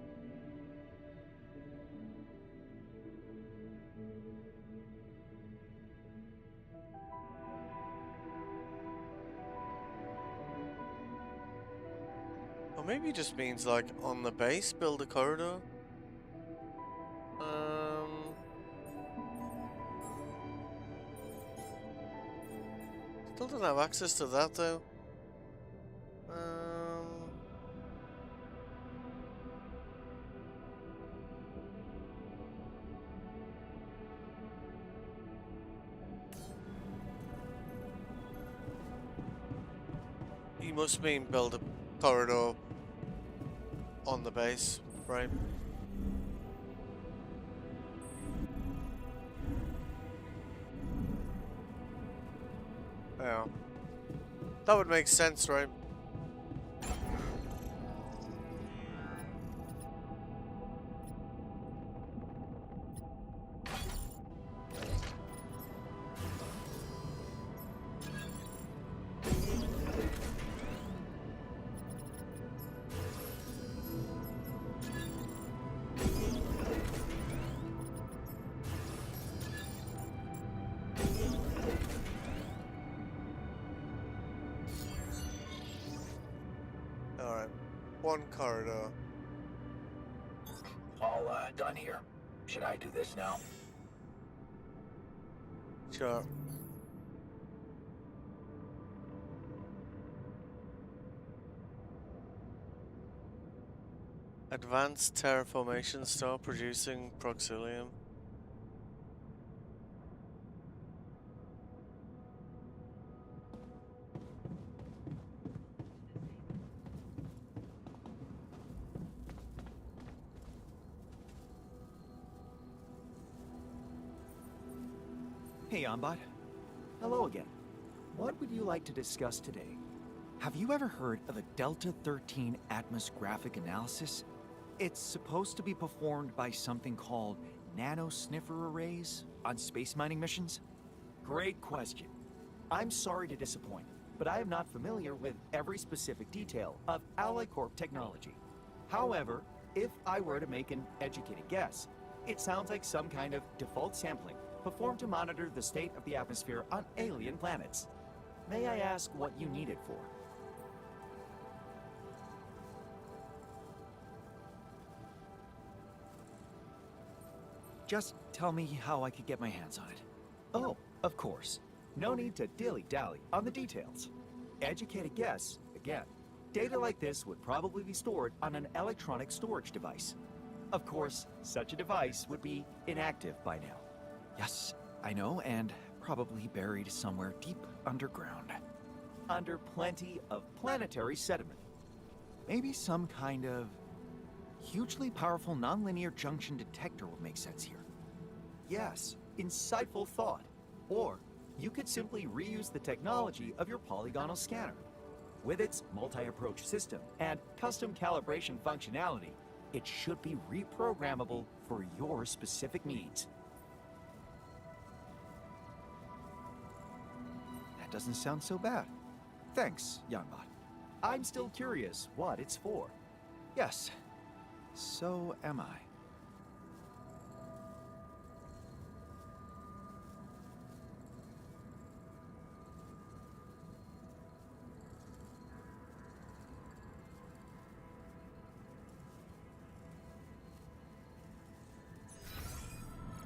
Or maybe it just means like on the base build a corridor. Still don't have access to that though. You must mean build a corridor on the base, right? Yeah. That would make sense, right? Alright. One corridor. All done here. Should I do this now? Sure. Advanced terraformation star producing Proxilium. Hey, Ombot. Hello again. What would you like to discuss today? Have you ever heard of a Delta 13 atmosgraphic analysis? It's supposed to be performed by something called nanosniffer arrays on space mining missions? Great question. I'm sorry to disappoint, but I am not familiar with every specific detail of Alloy Corp technology. However, if I were to make an educated guess, it sounds like some kind of default sampling performed to monitor the state of the atmosphere on alien planets. May I ask what you need it for? Just tell me how I could get my hands on it. Oh, of course. No need to dilly-dally on the details. Educated guess, again. Data like this would probably be stored on an electronic storage device. Of course, such a device would be inactive by now. Yes, I know, and probably buried somewhere deep underground. Under plenty of planetary sediment. Maybe some kind of hugely powerful nonlinear junction detector would make sense here. Yes, insightful thought. Or you could simply reuse the technology of your polygonal scanner. With its multi-approach system and custom calibration functionality, it should be reprogrammable for your specific needs. That doesn't sound so bad. Thanks, Youngbot. I'm still curious what it's for. Yes, so am I.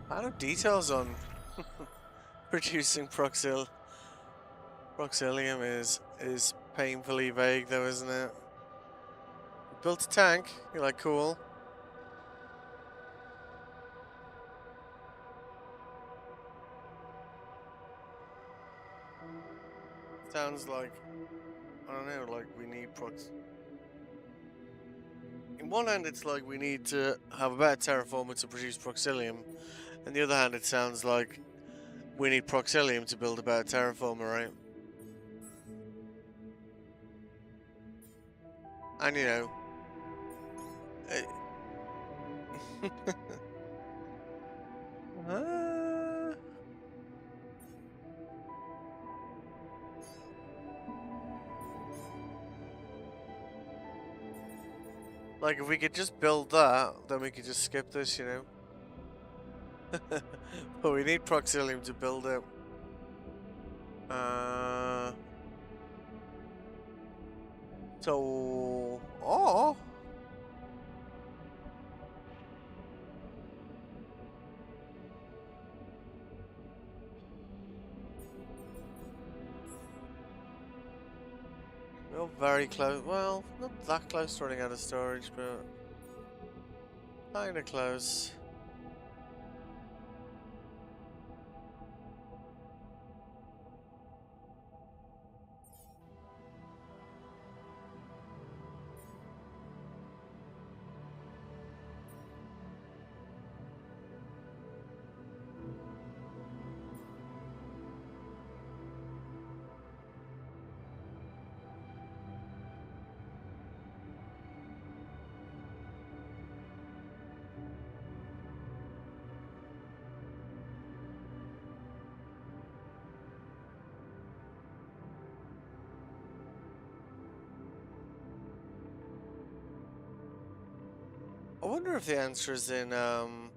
I know details on producing Proxilium is painfully vague though, isn't it? You built a tank, you're like, cool. sounds like, I don't know, like we need in one hand it's like we need to have a better terraformer to produce Proxilium, and the other hand it sounds like we need Proxilium to build a better terraformer, right? And you know, like if we could just build that, then we could just skip this, you know. But we need Proxilium to build it. So, oh. We're very close. Well, not that close to running out of storage, but kinda close. I wonder if the answer is in, the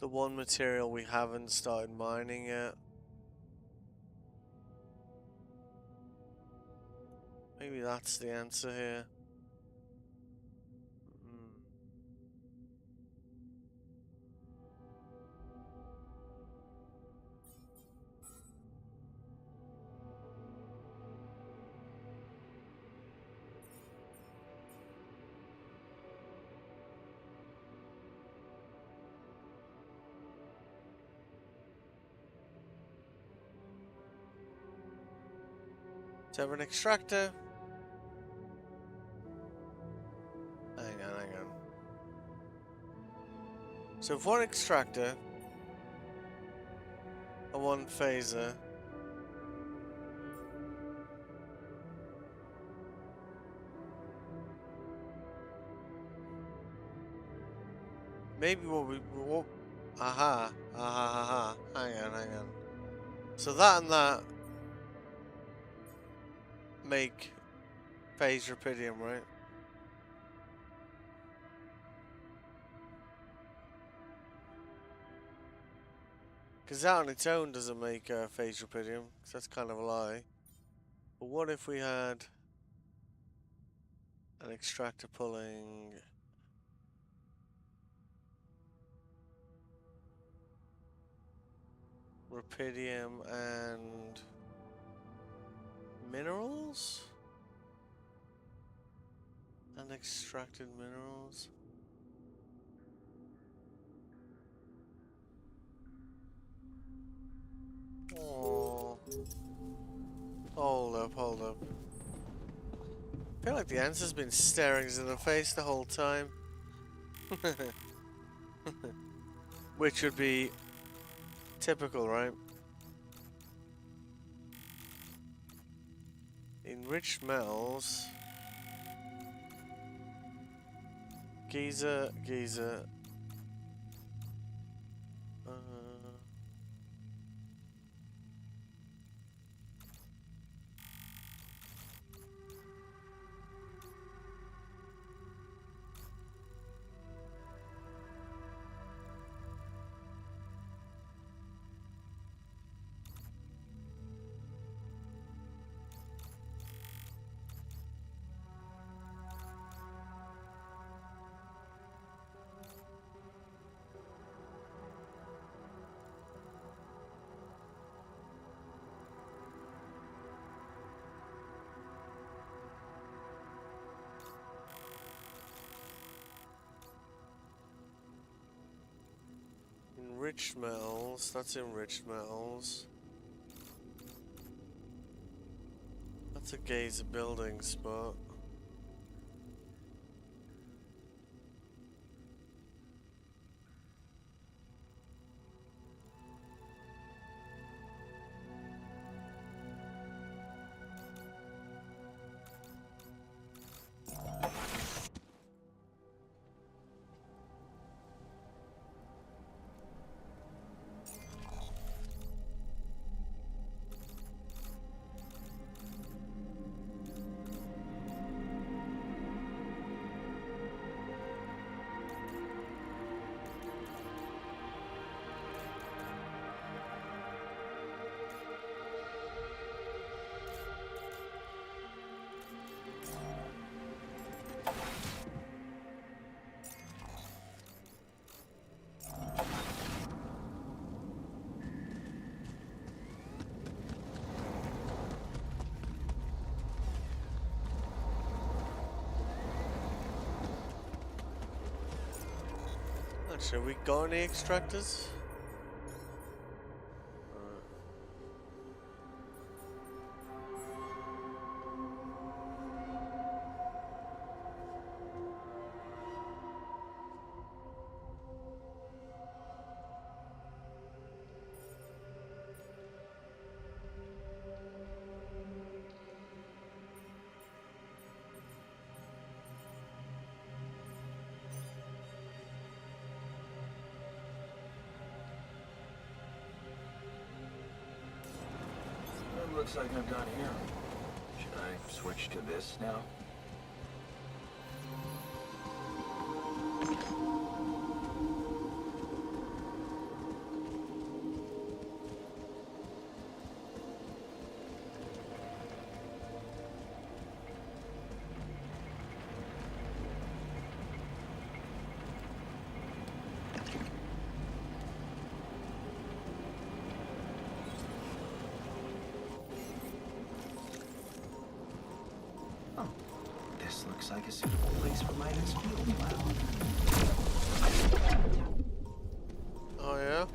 one material we haven't started mining yet. Maybe that's the answer here. Is there an extractor? Hang on. So one extractor, a one phaser. Maybe what aha. Hang on. So that and that make phase rupidium, right? Because that on its own doesn't make phase rupidium, because that's kind of a lie. But what if we had an extractor pulling rupidium and minerals? And extracted minerals? Oh. Hold up. I feel like the answer's been staring us in the face the whole time. Which would be typical, right? Enriched metals. Giza. Rich metals. That's in rich metals. That's a gaze building spot. Actually, we got any extractors? Looks like I'm done here. Should I switch to this now? Looks like a suitable place for my next field lab. Oh yeah?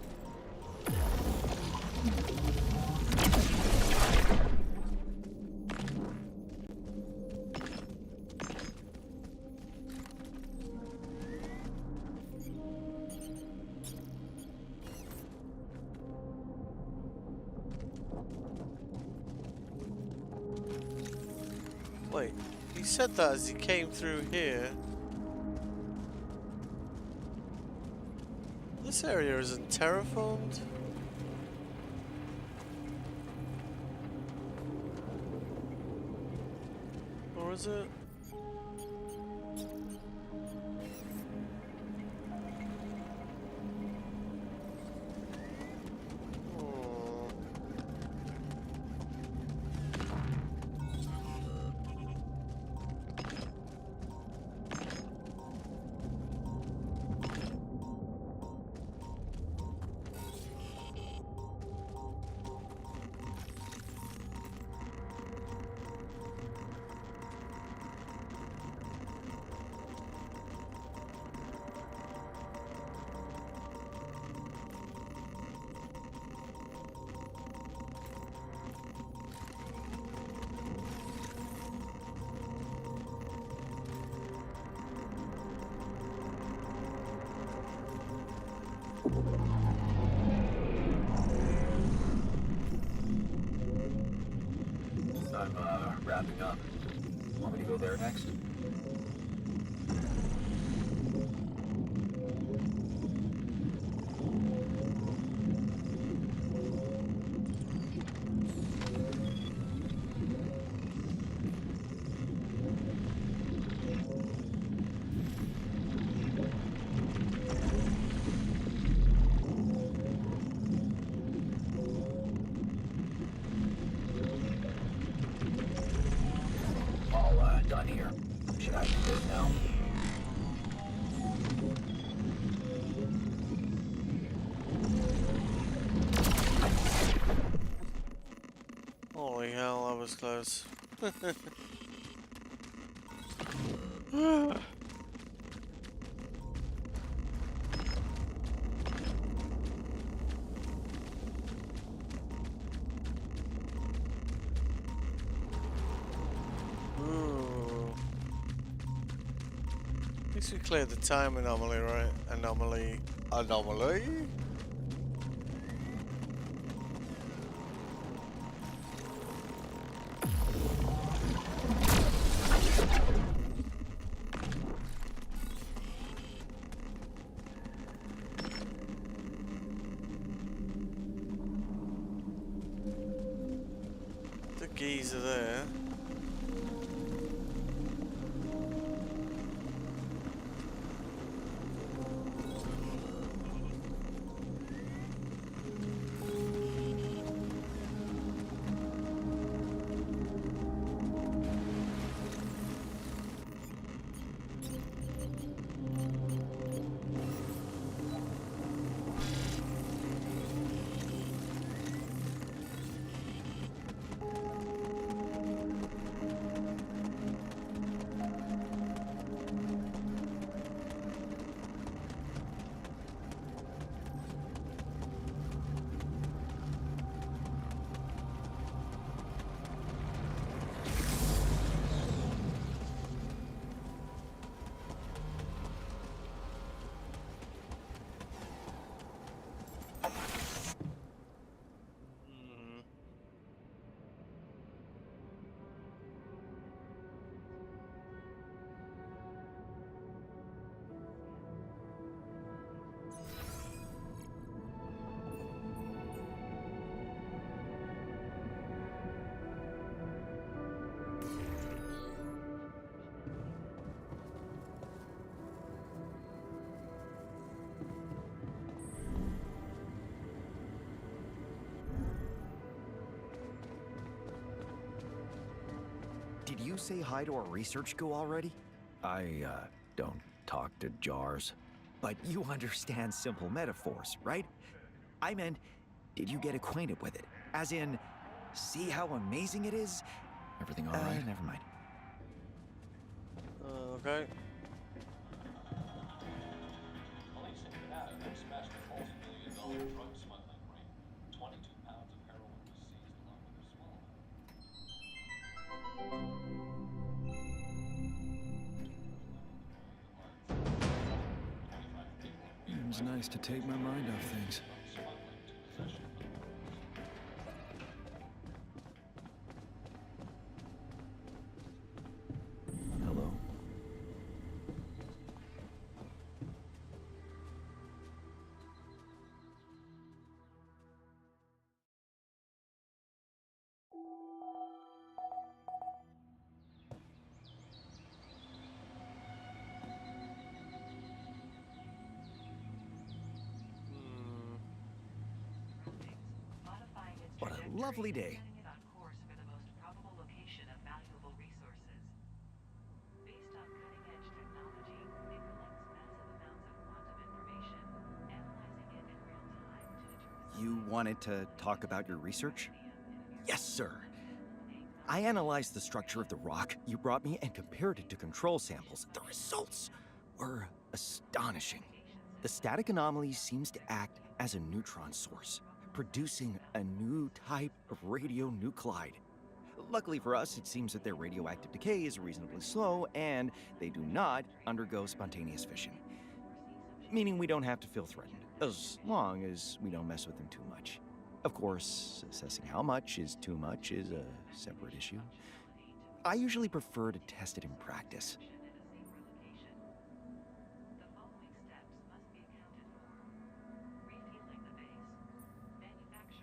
Wait. He said that as he came through here. This area isn't terraformed. Or is it? I'm wrapping up. Want me to go there next? Done here. Should I do this now? Holy hell, that was close. Ooh. At least we cleared the time anomaly, right? Anomaly. The geese are there. Did you say hi to our research go already? I, don't talk to jars. But you understand simple metaphors, right? I meant, did you get acquainted with it? As in, see how amazing it is? Everything all right? Never mind. Okay. Police in Nevada have smashed a multi-million-dollar drug smuggling ring. 22 pounds of heroin was seized along with a small It's nice to take my mind off things. Hello? What a lovely day. You wanted to talk about your research? Yes, sir. I analyzed the structure of the rock you brought me and compared it to control samples. The results were astonishing. The static anomaly seems to act as a neutron source, producing a new type of radionuclide. Luckily for us, it seems that their radioactive decay is reasonably slow and they do not undergo spontaneous fission. Meaning we don't have to feel threatened, as long as we don't mess with them too much. Of course, assessing how much is too much is a separate issue. I usually prefer to test it in practice.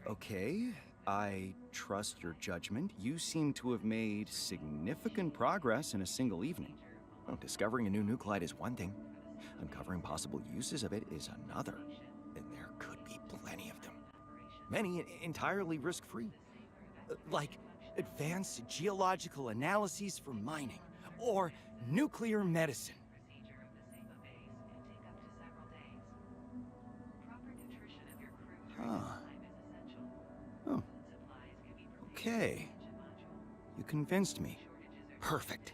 Okay, I trust your judgment. You seem to have made significant progress in a single evening. Well, discovering a new nuclide is one thing. Uncovering possible uses of it is another. And there could be plenty of them. Many entirely risk-free. Like advanced geological analyses for mining, or nuclear medicine. Huh. Oh. Okay. You convinced me. Perfect.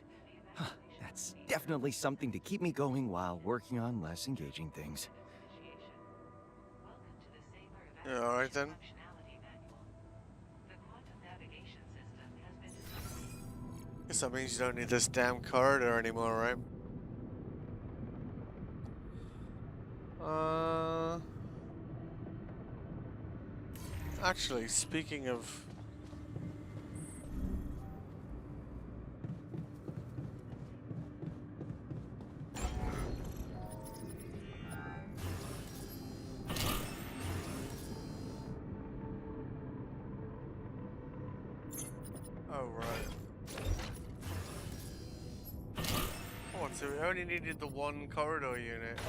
Huh. That's definitely something to keep me going while working on less engaging things. Yeah, alright then. Guess that means you don't need this damn corridor anymore, right? Actually, speaking of... Oh, right. Oh, so we only needed the one corridor unit.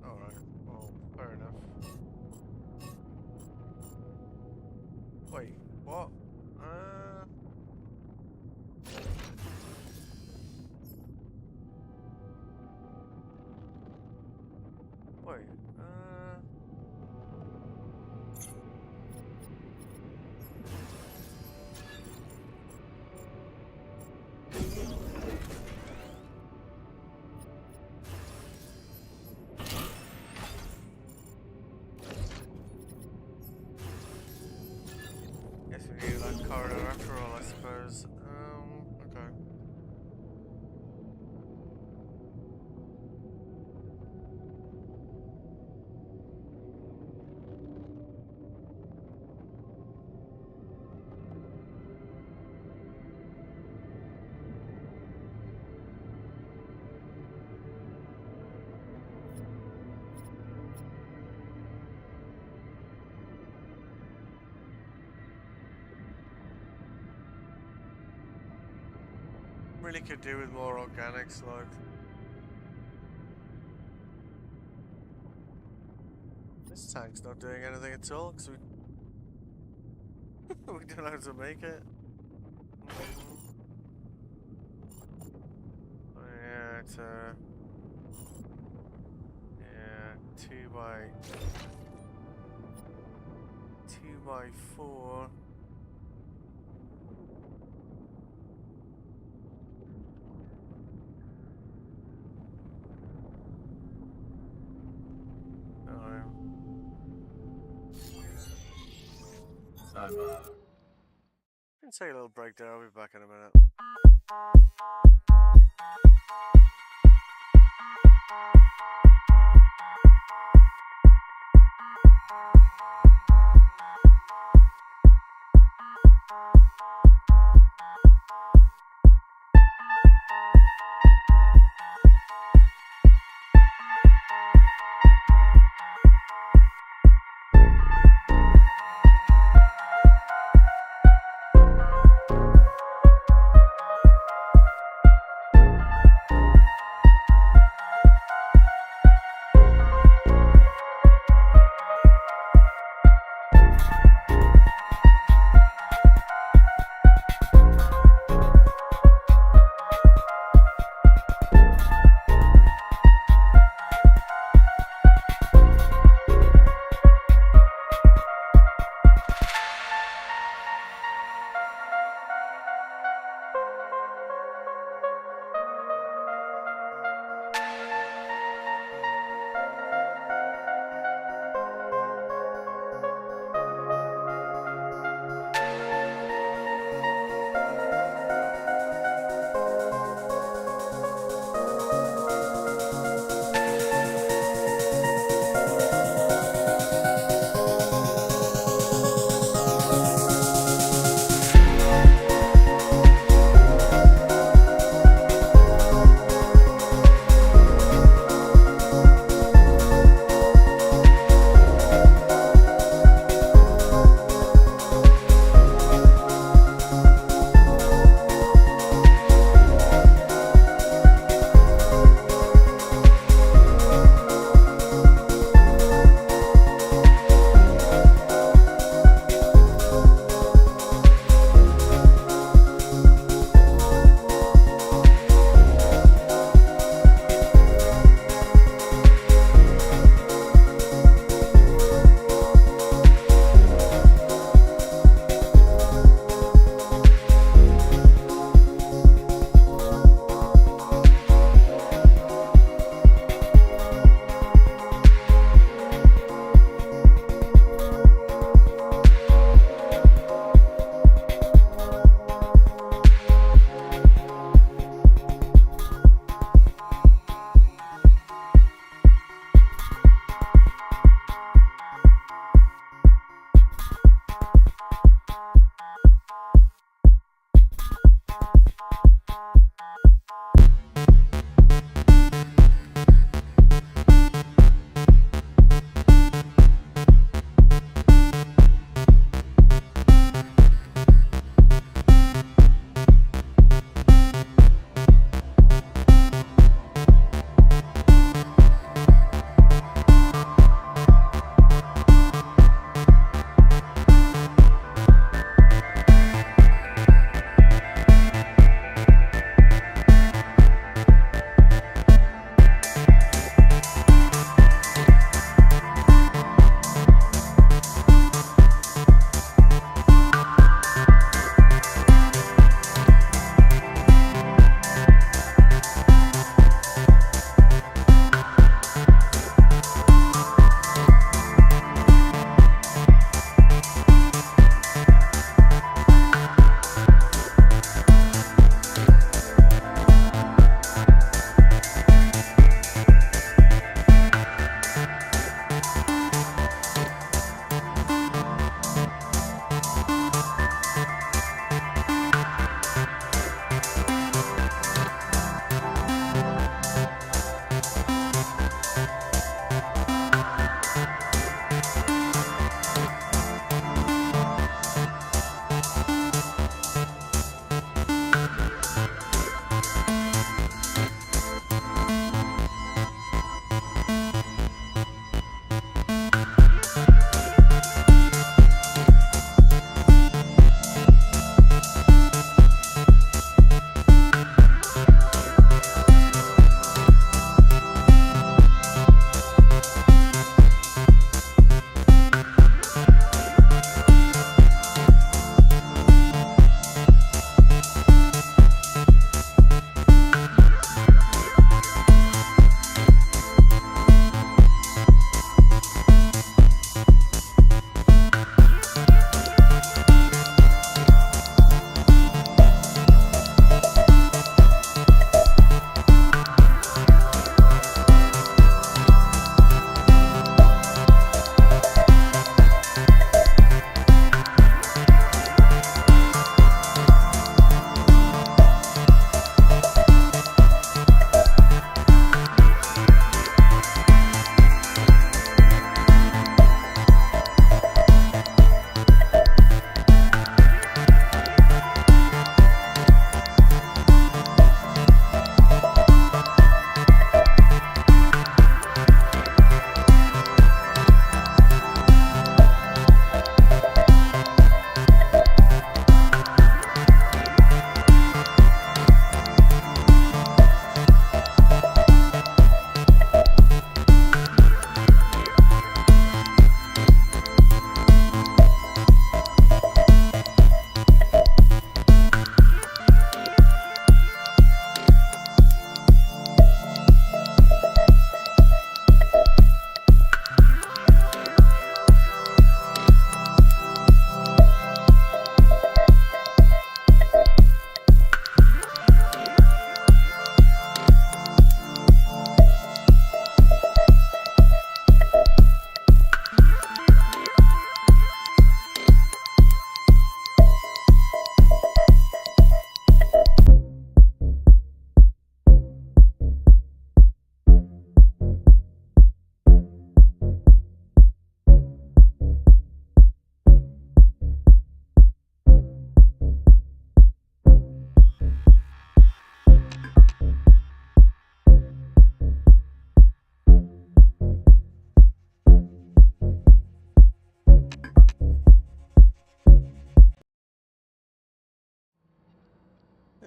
Alright, well, fair enough. Wait, what? Wait, guess we need that corridor after all, I suppose. Okay. Really could do with more organics, like. This tank's not doing anything at all, because we don't know how to make it. Oh, yeah, it's yeah, 2x4. I'm Can take a little break there, I'll be back in a minute.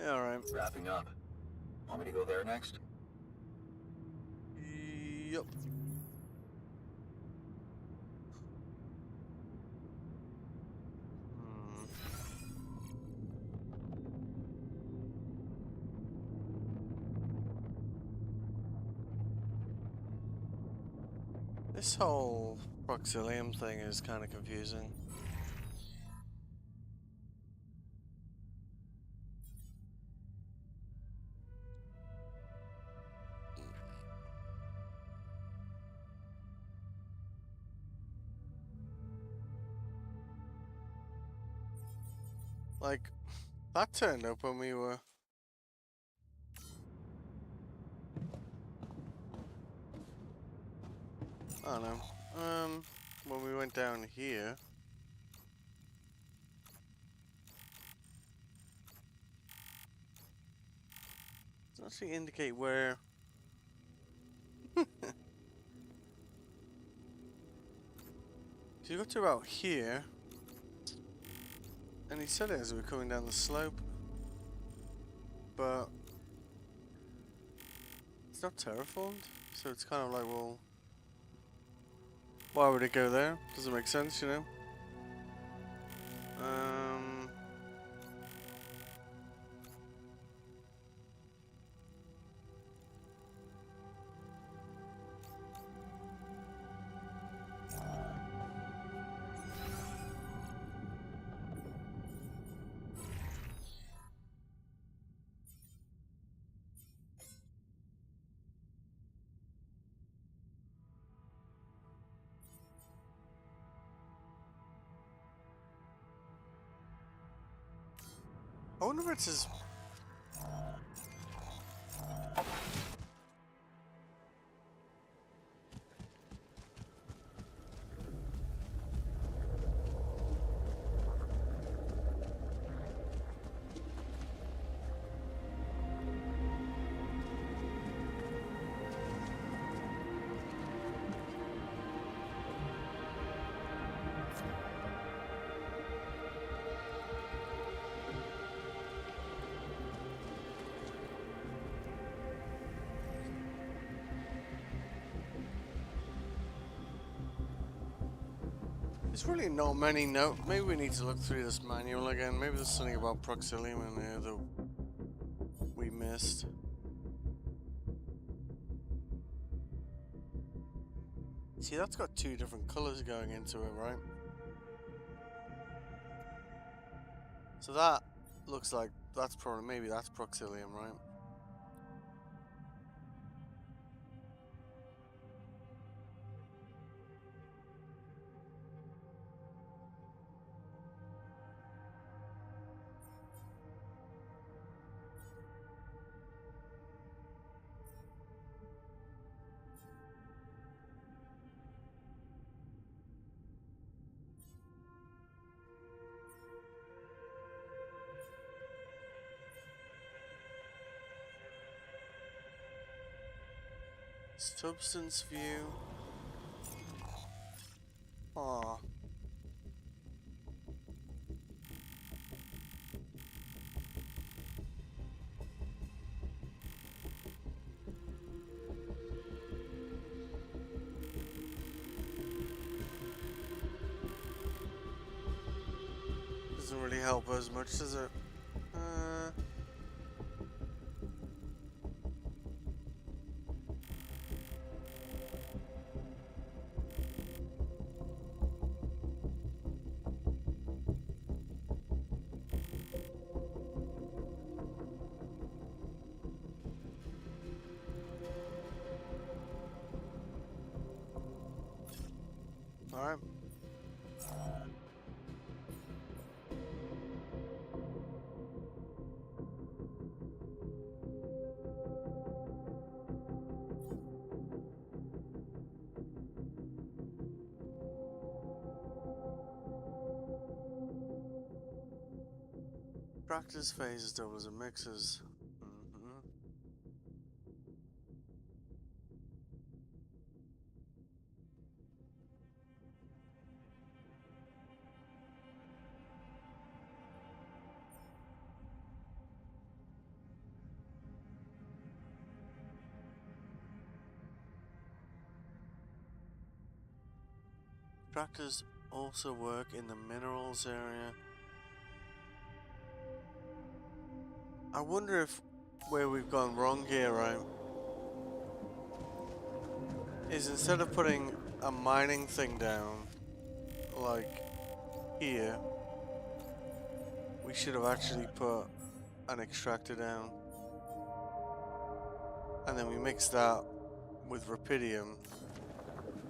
Yeah, alright. Wrapping up. Want me to go there next? Yup. This whole Proxilium thing is kind of confusing. Like, that turned up when we were... I don't know. When we went down here... Doesn't actually indicate where... So you got to about here... And he said it as we were coming down the slope, but it's not terraformed, so it's kind of like, well, why would it go there? Doesn't make sense, you know? I wonder if it's his... There's really not many notes. Maybe we need to look through this manual again. Maybe there's something about Proxilium in there that we missed. See, that's got two different colors going into it, right? So that looks like that's probably, maybe that's Proxilium, right? Substance view. Aw. Doesn't really help as much, does it? Alright. Practice phase is double as it mixes. Extractors also work in the minerals area. I wonder if where we've gone wrong here, right, is instead of putting a mining thing down, like here, we should have actually put an extractor down. And then we mix that with rupidium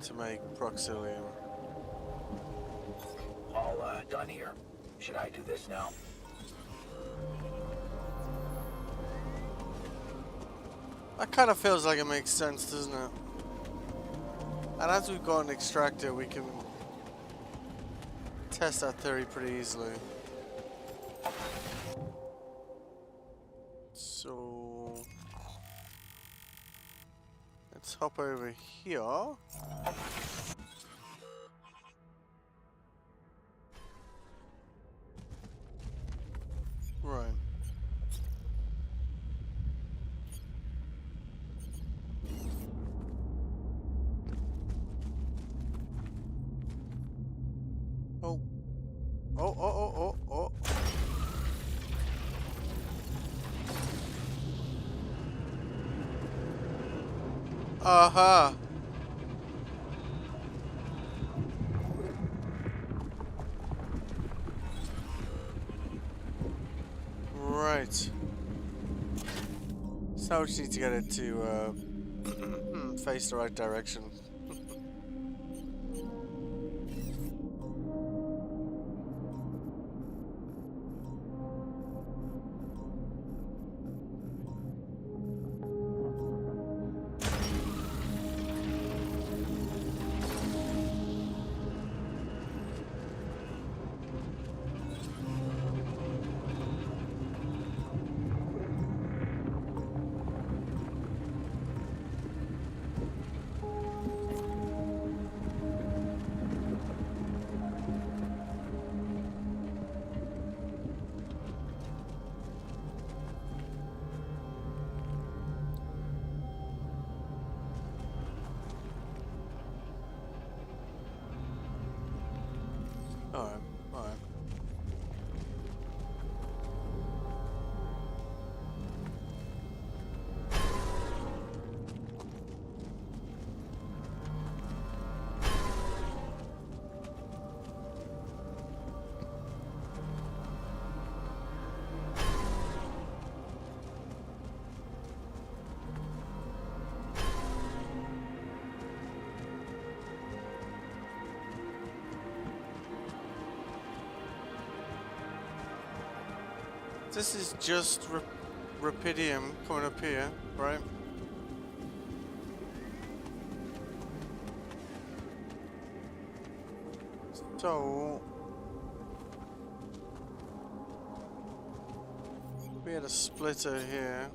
to make proxilium. All done here. Should I do this now? That kind of feels like it makes sense, doesn't it? And as we've got an extractor, we can test that theory pretty easily. So let's hop over here. Right. Oh. Oh. Aha. Right. So we just need to get it to face the right direction. Alright. This is just rupidium coming up here, right? So we had a splitter here.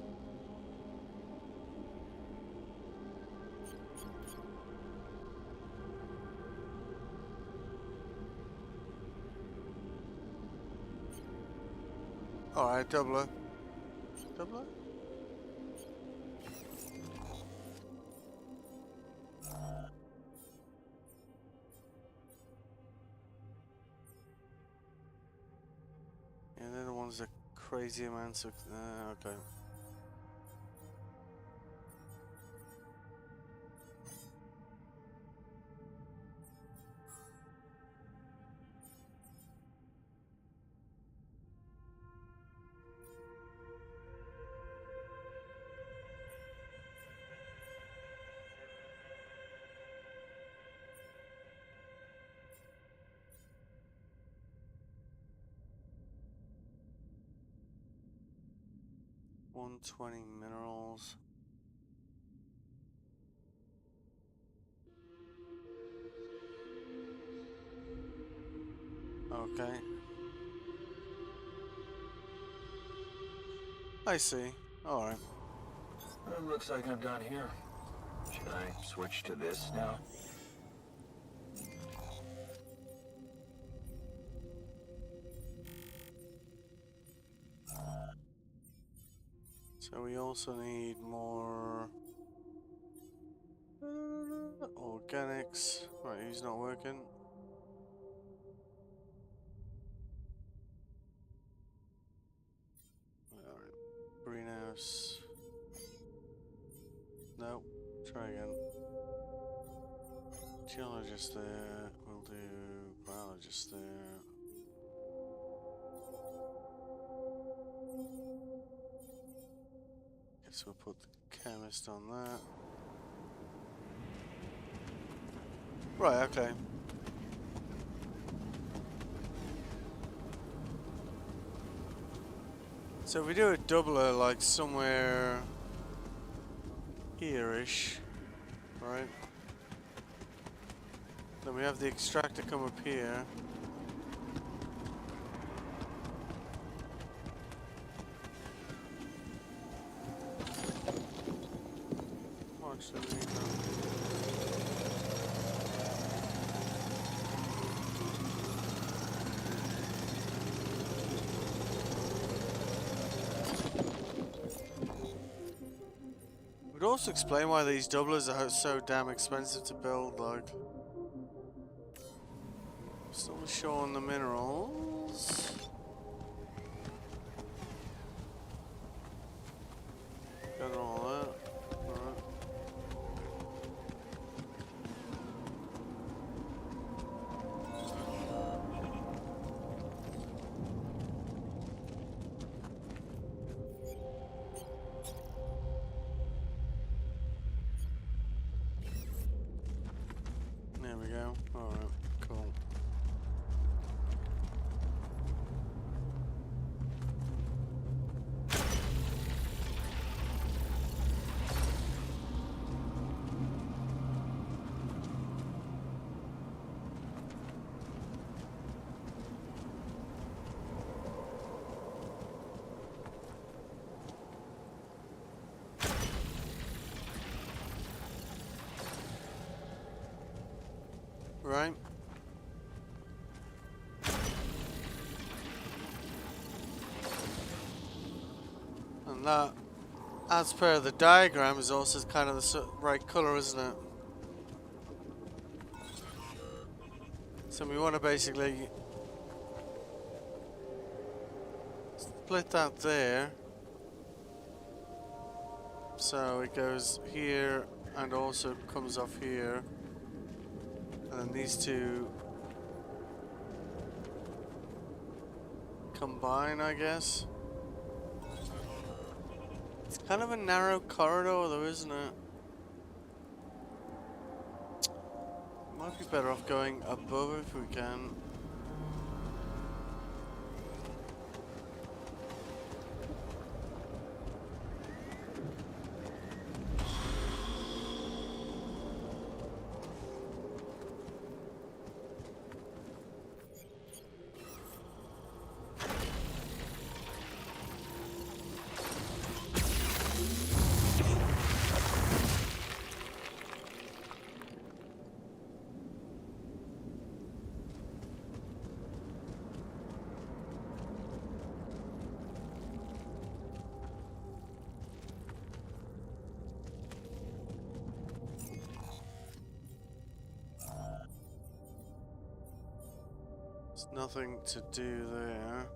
Alright, doubler. Doubler? Yeah, they're the ones that crazy amounts of... okay. $120 minerals. Okay. I see. Alright. Well, looks like I'm done here. Should I switch to this now? So we also need more organics. Right, he's not working. course. Nope. Try again. Geologist there. We'll do biologist there. Guess we'll put the chemist on that. Right, okay. So if we do a doubler like somewhere here-ish, right? Then we have the extractor come up here. Watch the would also explain why these doublers are so damn expensive to build, like. Still showing the minerals. Got all that. Alright. There we go. Alright, cool. Right. And that, as per the diagram, is also kind of the right color, isn't it? So we want to basically split that there. So it goes here and also comes off here. And then these two combine, I guess. It's kind of a narrow corridor though, isn't it? Might be better off going above if we can. There's nothing to do there.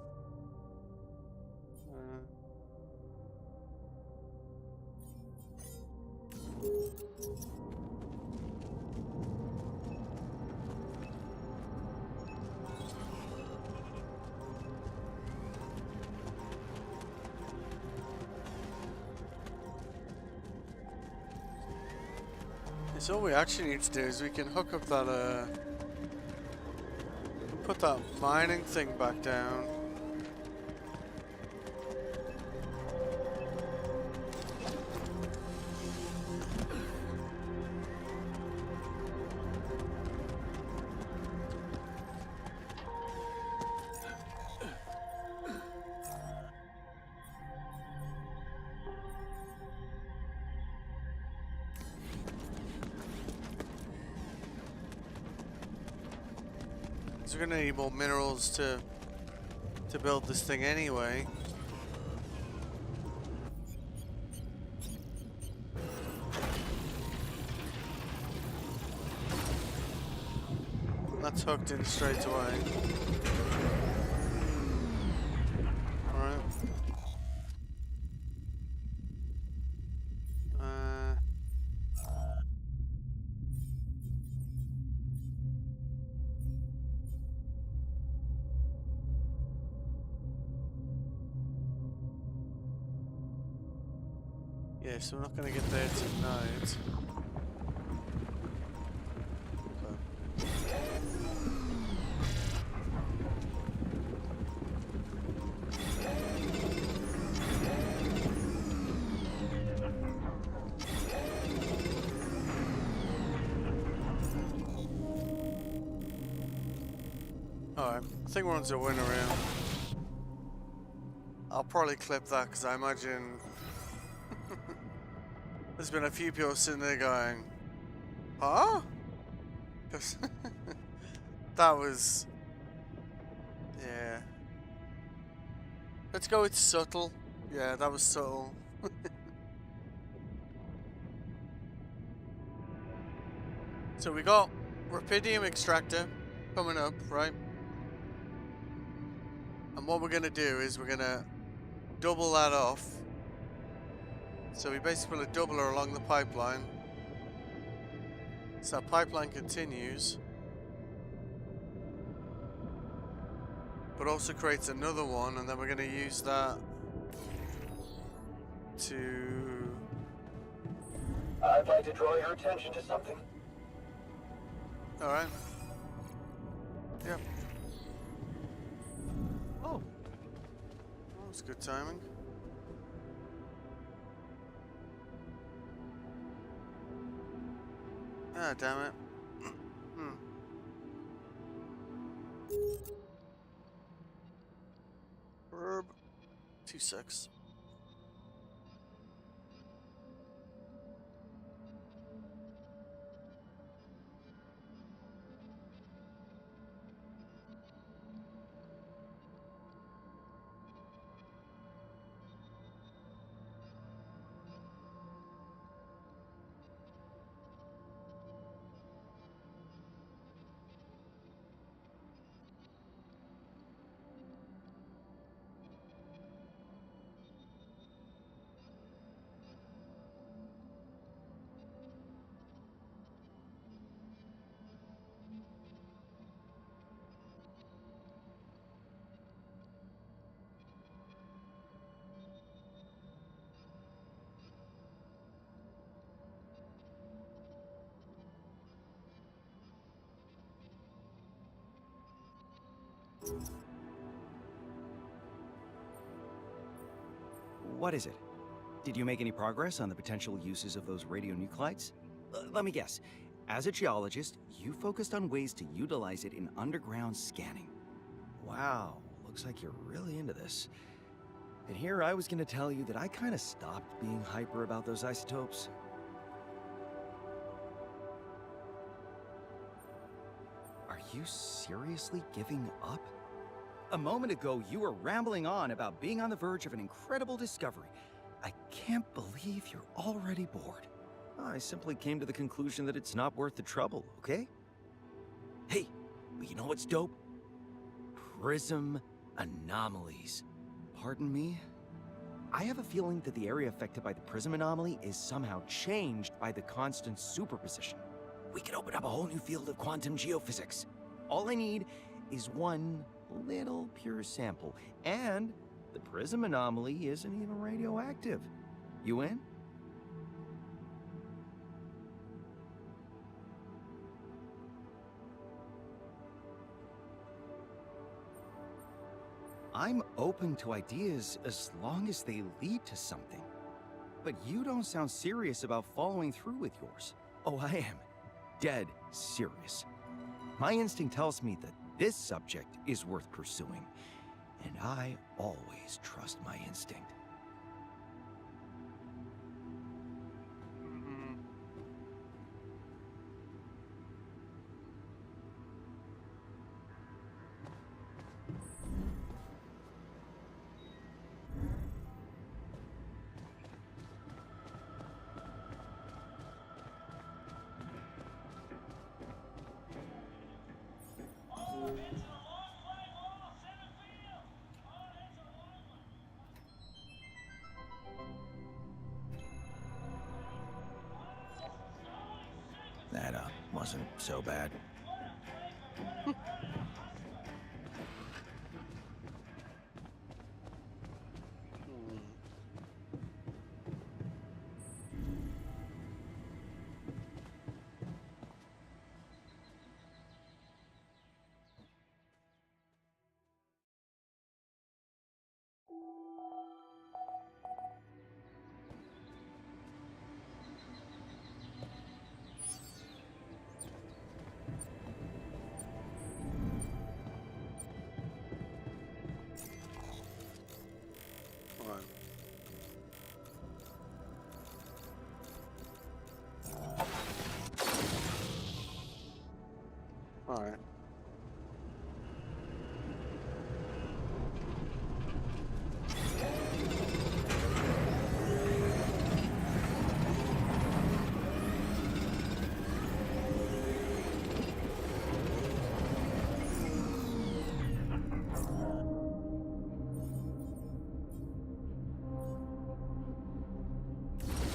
So all we actually need to do is we can hook up that put that mining thing back down. So we're gonna need more minerals to build this thing anyway. That's hooked in straight away. Alright. Yeah, so we're not going to get there tonight. Alright, I think we're on to a winner here. I'll probably clip that because I imagine there's been a few people sitting there going, huh? 'Cause that was, yeah. Let's go with subtle. Yeah, that was subtle. So we got Rapidium Extractor coming up, right? And what we're going to do is we're going to double that off. So we basically put a doubler along the pipeline. So that pipeline continues. But also creates another one, and then we're going to use that to... I'd like to draw your attention to something. Alright. Yeah. Oh. That was good timing. Ah, damn it. Herb. 2-6. What is it? Did you make any progress on the potential uses of those radionuclides? Let me guess. As a geologist, you focused on ways to utilize it in underground scanning. Wow, looks like you're really into this. And here I was gonna tell you that I kinda stopped being hyper about those isotopes. Are you seriously giving up? A moment ago, you were rambling on about being on the verge of an incredible discovery. I can't believe you're already bored. I simply came to the conclusion that it's not worth the trouble, okay? Hey, but you know what's dope? Prism anomalies. Pardon me? I have a feeling that the area affected by the prism anomaly is somehow changed by the constant superposition. We could open up a whole new field of quantum geophysics. All I need is one little pure sample, and the prism anomaly isn't even radioactive. You in? I'm open to ideas as long as they lead to something. But you don't sound serious about following through with yours. Oh, I am. Dead serious. My instinct tells me that this subject is worth pursuing, and I always trust my instinct. That wasn't so bad.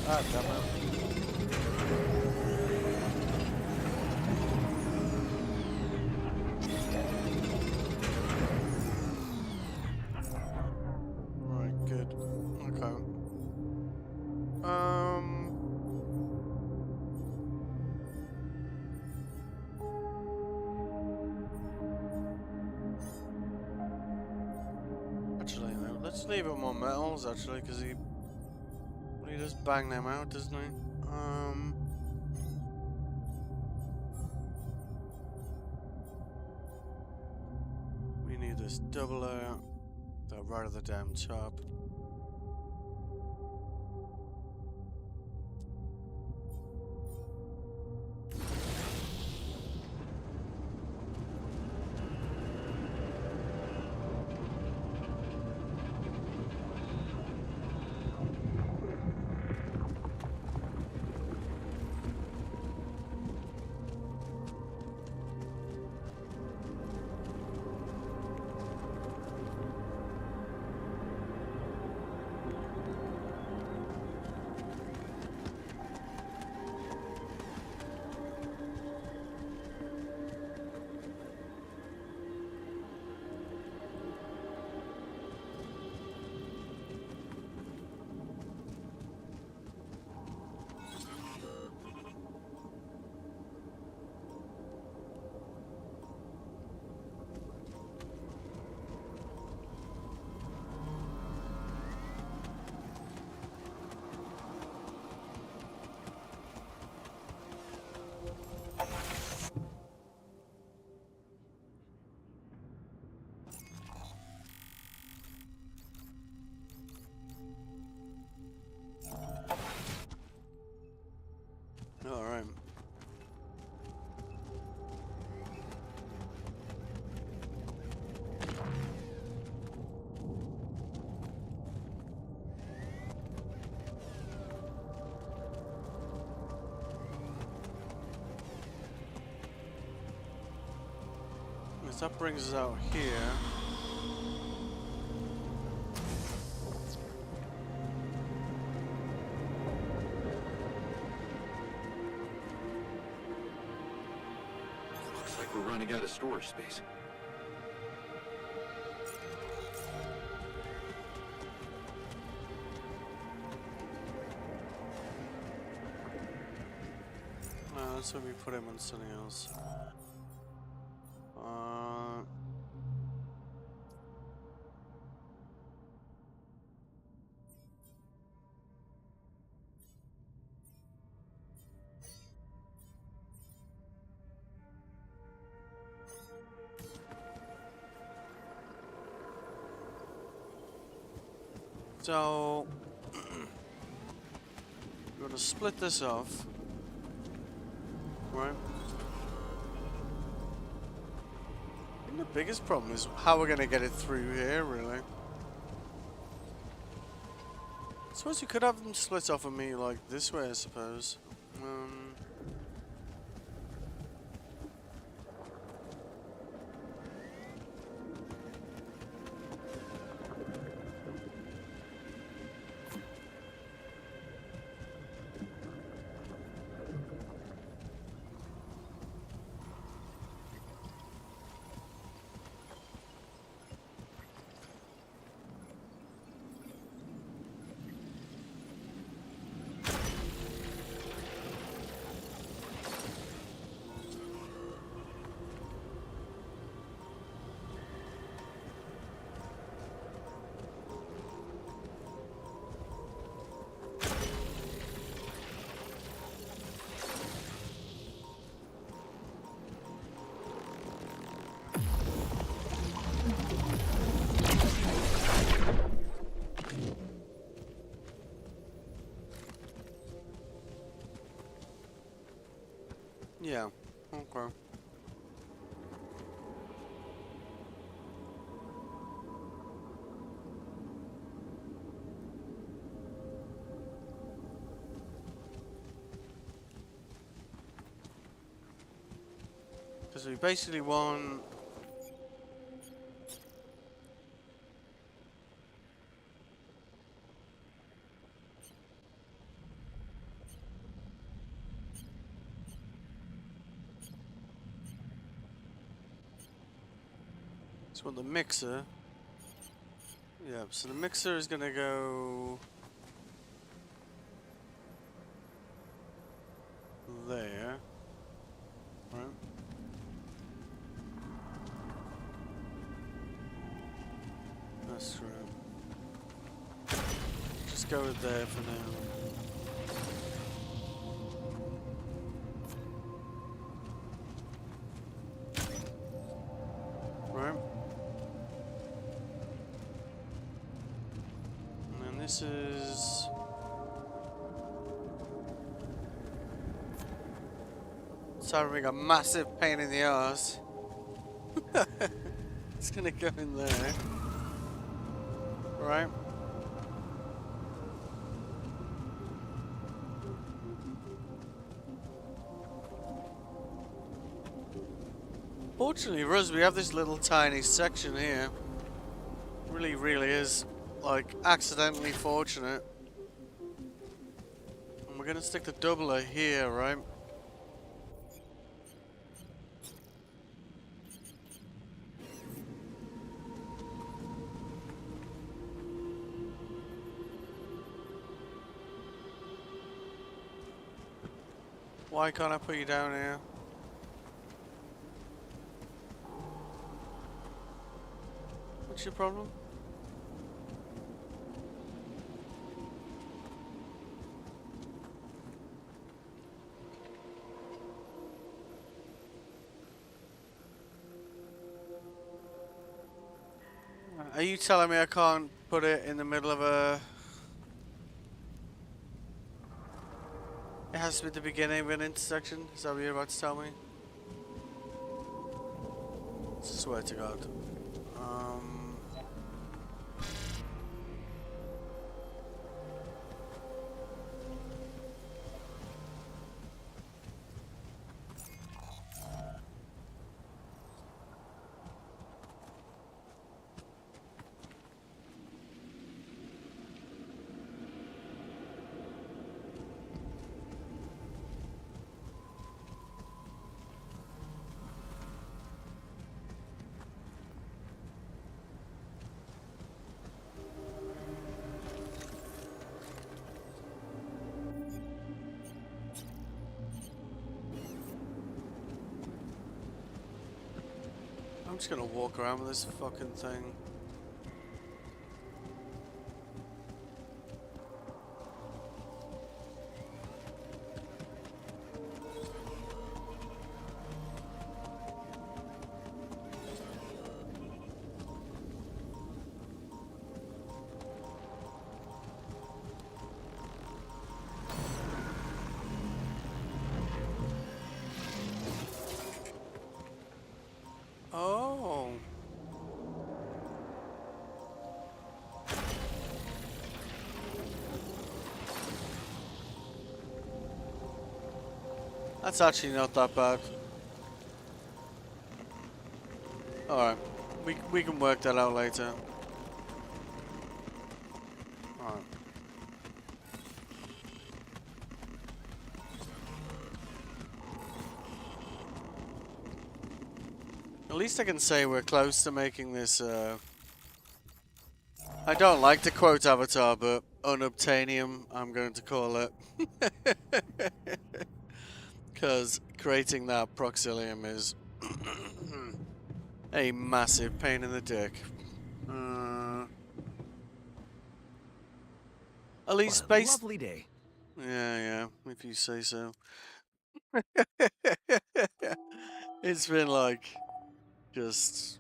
Ah, damn it. Right, good. Okay. Actually, no, let's leave him on metals, actually, because he does bang them out, doesn't he? We need this double out, right at the damn top. Alright. So that brings us out here. Looks like we're running out of storage space. Let's maybe put him on something else. So we're going to split this off, right? And the biggest problem is how we're going to get it through here, really. I suppose you could have them split off of me like this way, I suppose. Yeah, okay. Because we basically want... So the mixer. Yeah, so the mixer is gonna go there. Right. That's true. Just go with there for now. Right. And then this is... Sorry, we got a massive pain in the arse. It's gonna go in there. Right. Fortunately for us, we have this little tiny section here. Really, really is, like, accidentally fortunate. And we're gonna stick the doubler here, right? Why can't I put you down here? What's your problem? Are you telling me I can't put it in the middle of a... It has to be the beginning of an intersection? Is that what you're about to tell me? Swear to God. I'm just gonna walk around with this fucking thing. Oh. That's actually not that bad. Alright. We can work that out later. Alright. At least I can say we're close to making this, I don't like to quote Avatar, but unobtainium, I'm going to call it. Because creating that Proxilium is a massive pain in the dick. At least based... Lovely day. Yeah, if you say so. It's been like... just...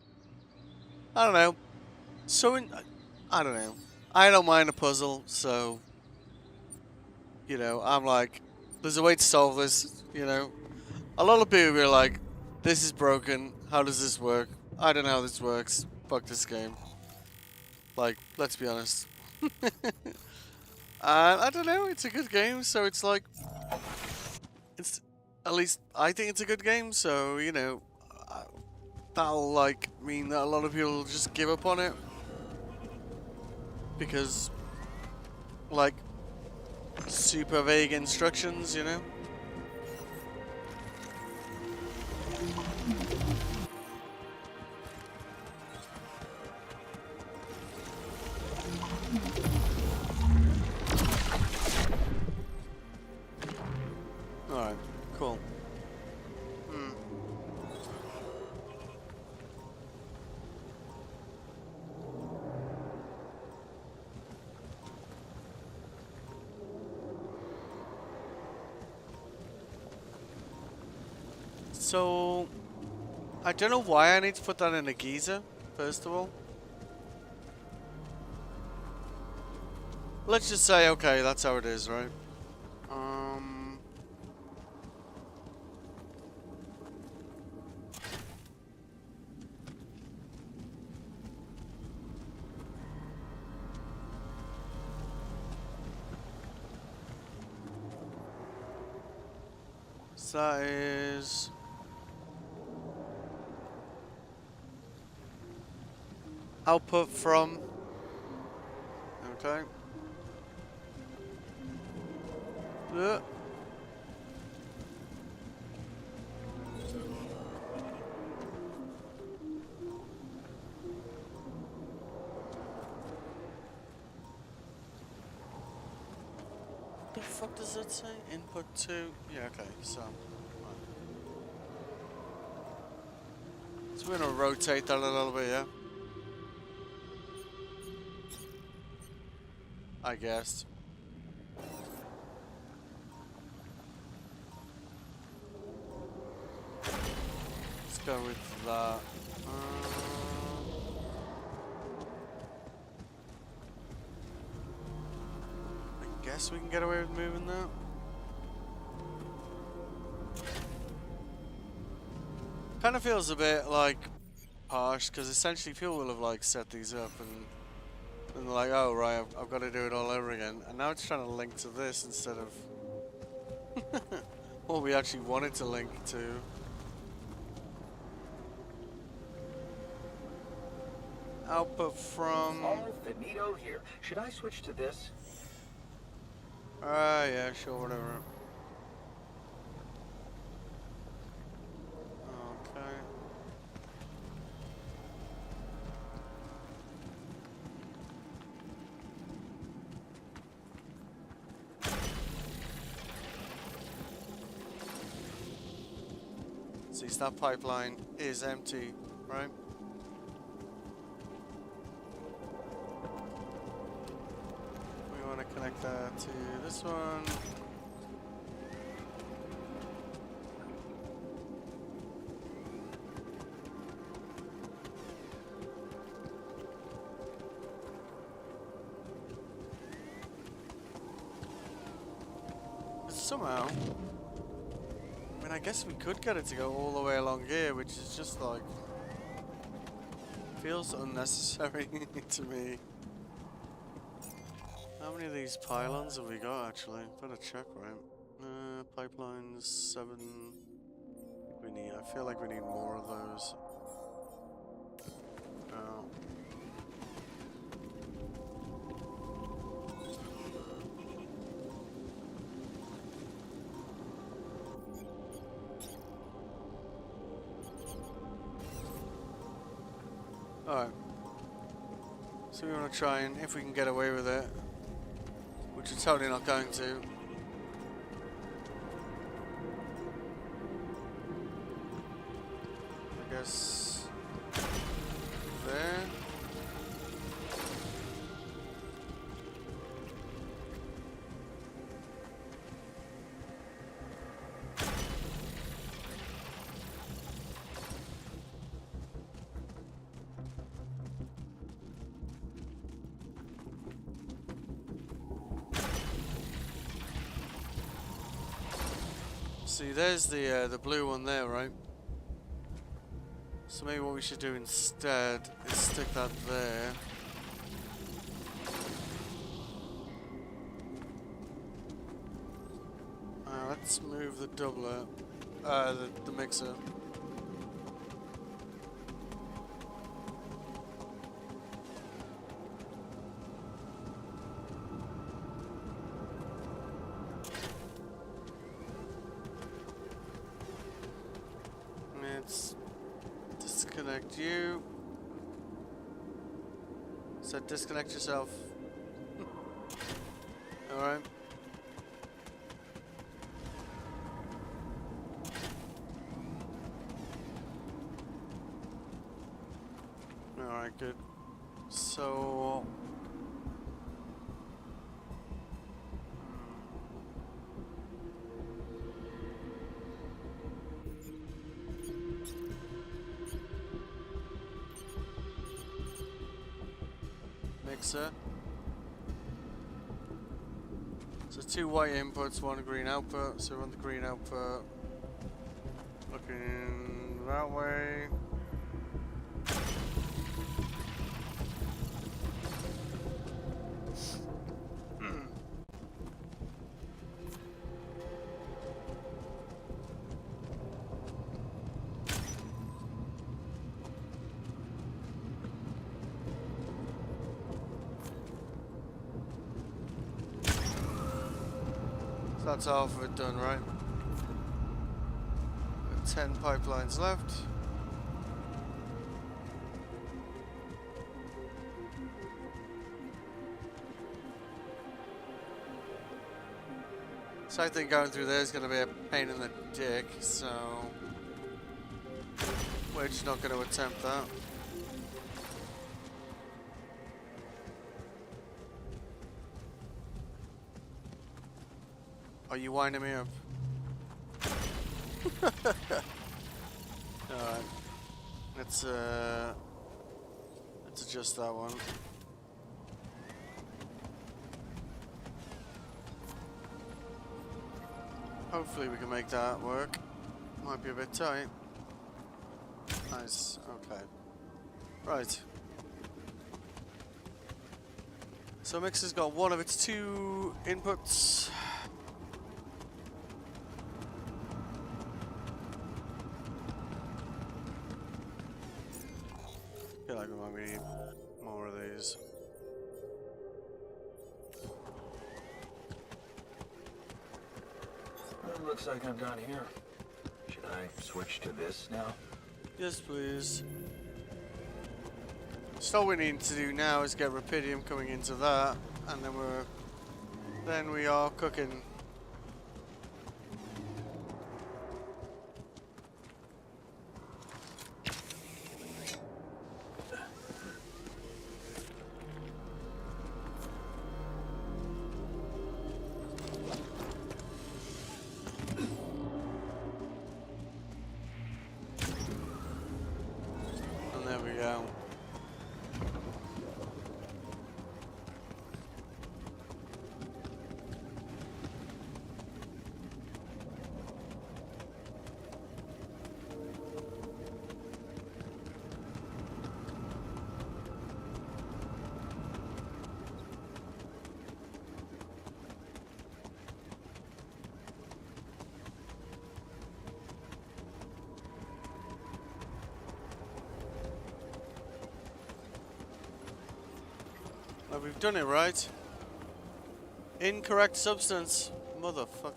I don't know. I don't know. I don't mind a puzzle, so... You know, I'm like... There's a way to solve this, you know. A lot of people are like, this is broken, how does this work? I don't know how this works. Fuck this game. Like, let's be honest. I don't know, it's a good game, so it's like... It's... At least, I think it's a good game, so, you know... That'll, like, mean that a lot of people just give up on it. Because... Like... super vague instructions, you know? So, I don't know why I need to put that in a geyser, first of all. Let's just say, okay, that's how it is, right? So that is... output from... okay. The fuck does it say? Input 2? Yeah, okay, so... right. So we're gonna rotate that a little bit, yeah? I guess. Let's go with that. I guess we can get away with moving that. Kind of feels a bit like harsh because essentially people will have like set these up and they're like, oh right, I've got to do it all over again, and now it's trying to link to this instead of what we actually wanted to link to. Output from... All finito here. Should I switch to this? yeah, sure, whatever. Okay. See, that pipeline is empty, right? We want to connect that to this one. Somehow, I mean, I guess we could get it to go all the way along here, which is just like, feels unnecessary to me. How many of these pylons have we got actually? Better check, right? Pipelines 7. I feel like we need more of those. Oh. Alright. So we want to try and, if we can get away with it, which we're totally not going to. I guess there. See, there's the blue one there, right? So maybe what we should do instead is stick that there. Let's move the doubler, the mixer. Let's disconnect you. So disconnect yourself. Alright. Alright, good. So mixer. So 2 white inputs, 1 green output. So we want the green output looking that way. That's half of it done, right? 10 pipelines left. So I think going through there is going to be a pain in the dick, so we're just not going to attempt that. Are you winding me up? Alright. Let's adjust that one. Hopefully we can make that work. Might be a bit tight. Nice. Okay. Right. So Mixer's got one of its 2 inputs. I feel like we might need more of these. Well, looks like I'm done here. Should I switch to this now? Yes, please. So all we need to do now is get Rapidium coming into that, and then we are cooking. There we go. Well, we've done it right. Incorrect substance. Motherfucker.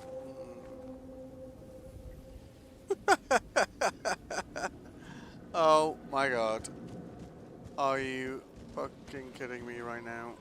Oh my god. Are you fucking kidding me right now?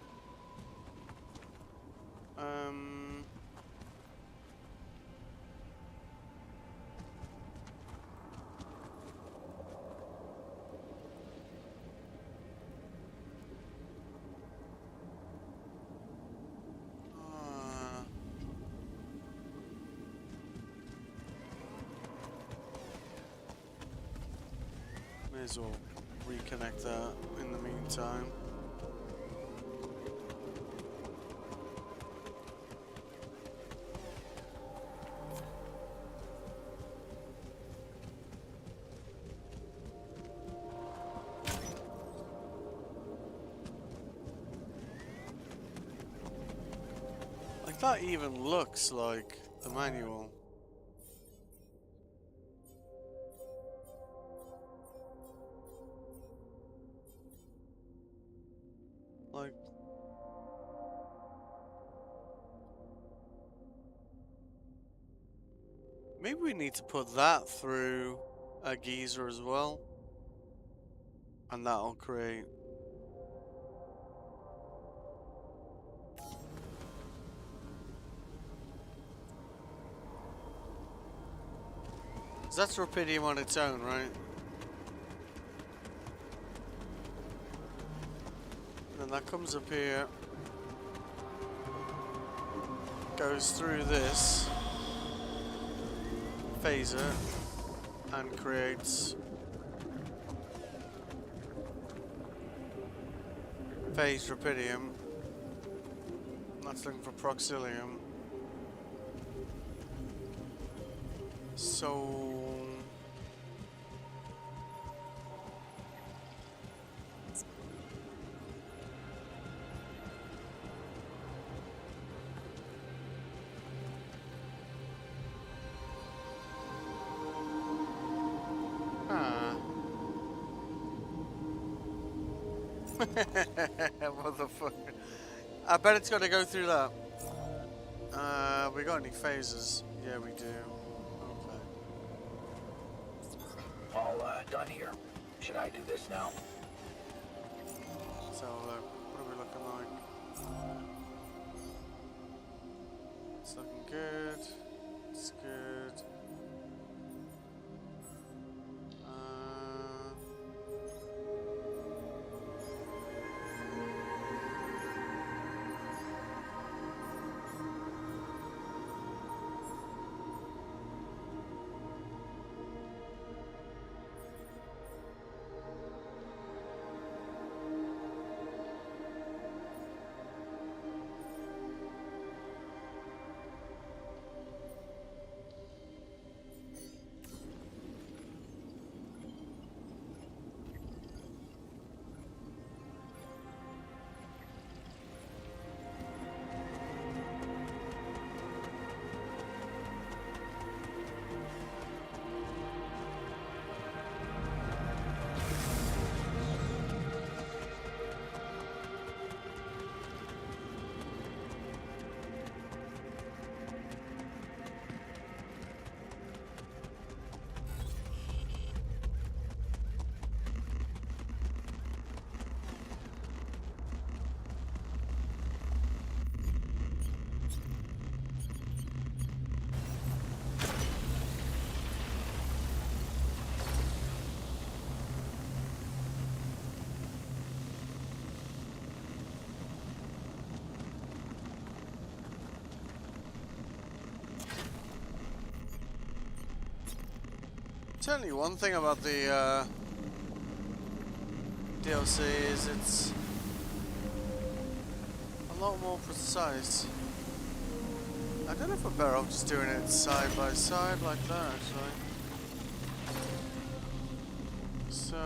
May as well reconnect that in the meantime. Like that even looks like the manual. Like, maybe we need to put that through a geyser as well, and that'll create. That's Rapidium on its own, right? Then that comes up here, goes through this phaser and creates phase Rapidium. That's looking for Proxilium. So... Motherfucker. I bet it's got to go through that. We got any phases? Yeah, we do. Okay. All done here. Should I do this now? So, what are we looking like? It's looking good. It's good. Certainly one thing about the DLC is it's a lot more precise. I don't know if we're better off just doing it side by side like that, actually. So...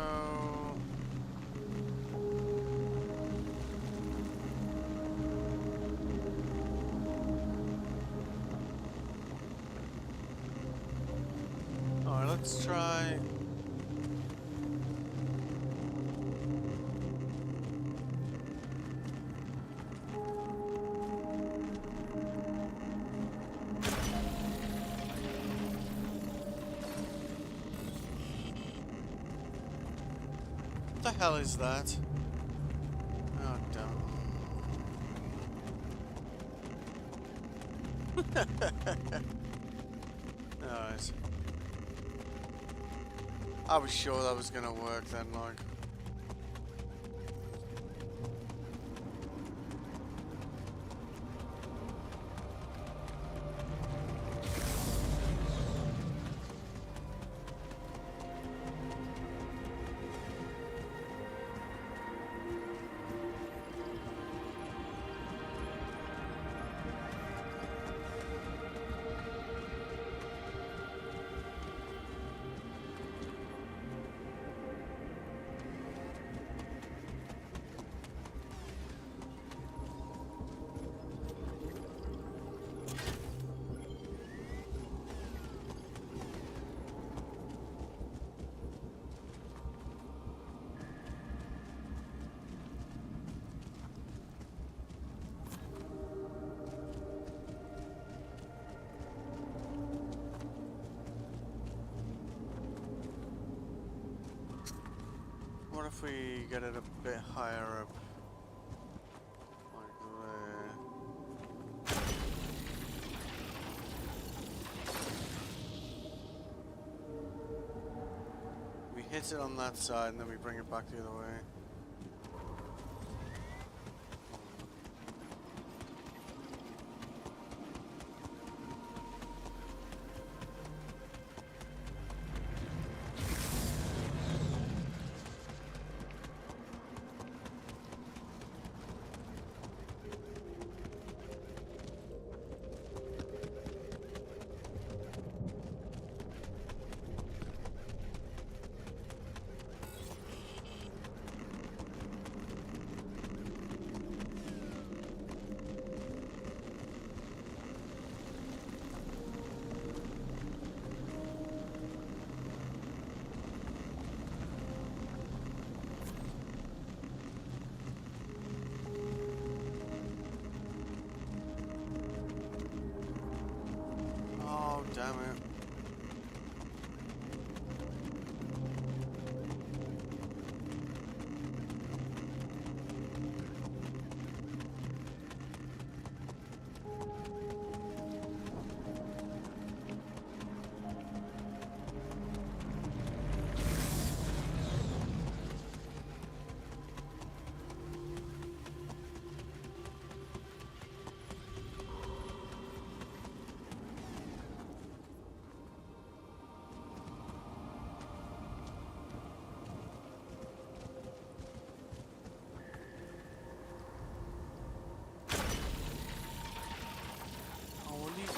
Alright, let's try... What the hell is that? Oh, damn. Alright. I was sure that was gonna work then, like. What if we get it a bit higher up? Like there. We hit it on that side and then we bring it back the other way. damn it.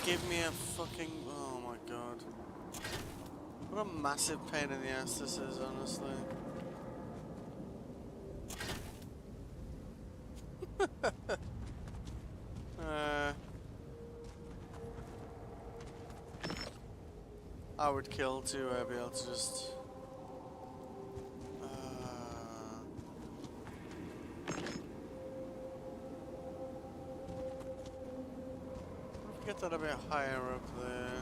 Give me a fucking... Oh my god. What a massive pain in the ass this is, honestly. I would kill to be able to just... Get that a bit higher up there.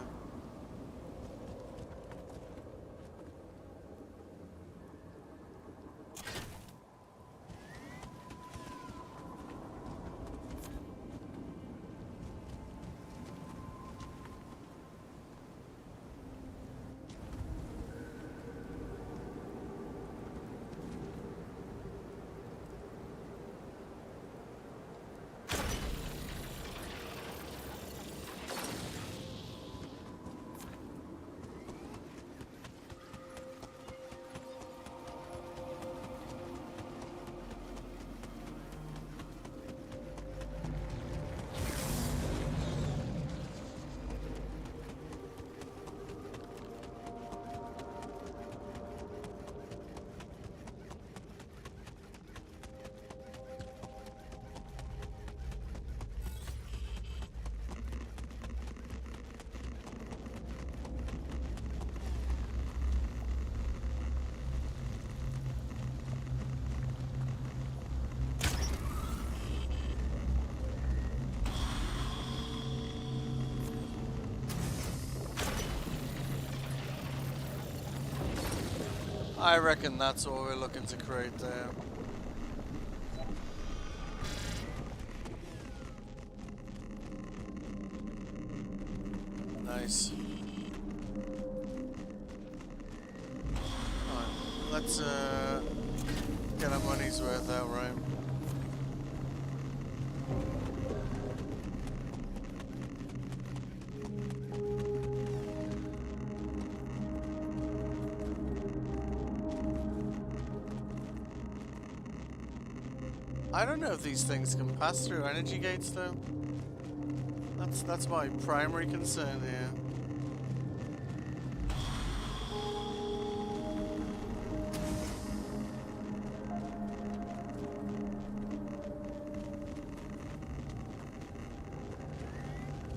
I reckon that's what we're looking to create there. Nice. Alright, let's get our money's worth out, right? I don't know if these things can pass through energy gates though. That's my primary concern here.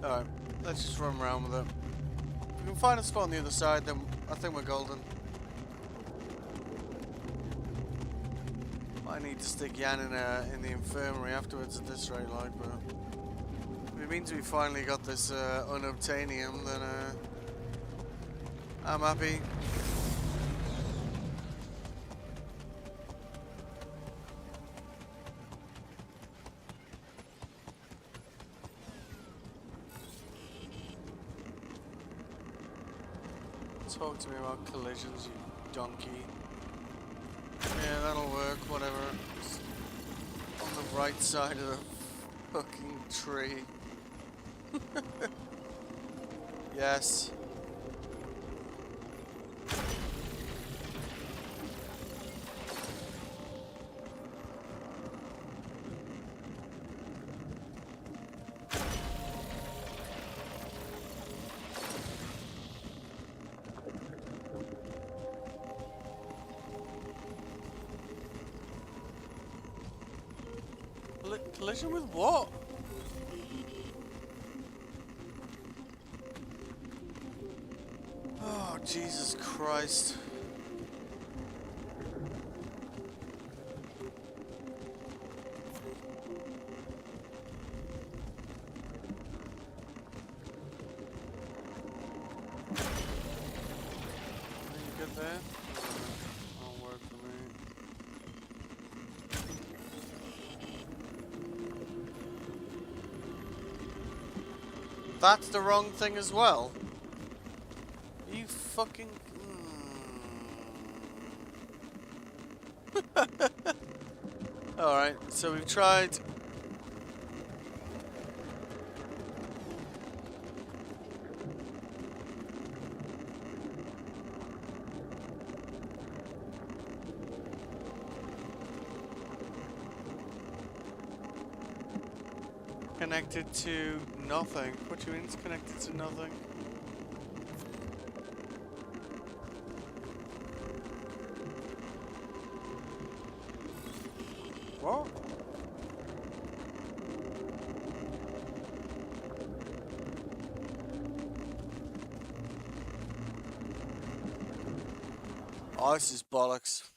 Alright, let's just run around with it. If we can find a spot on the other side, then I think we're golden. I need to stick Jan in the infirmary afterwards at this rate, like, but if it means we finally got this unobtainium, then I'm happy. Talk to me about collisions, you donkey. Yeah, that'll work, whatever. Just on the right side of the fucking tree. Yes. Collision with what? Oh, Jesus Christ. that's the wrong thing as well. You fucking... Alright, so we've tried... Connected to nothing. What do you mean it's connected to nothing? What? Oh, this is bollocks.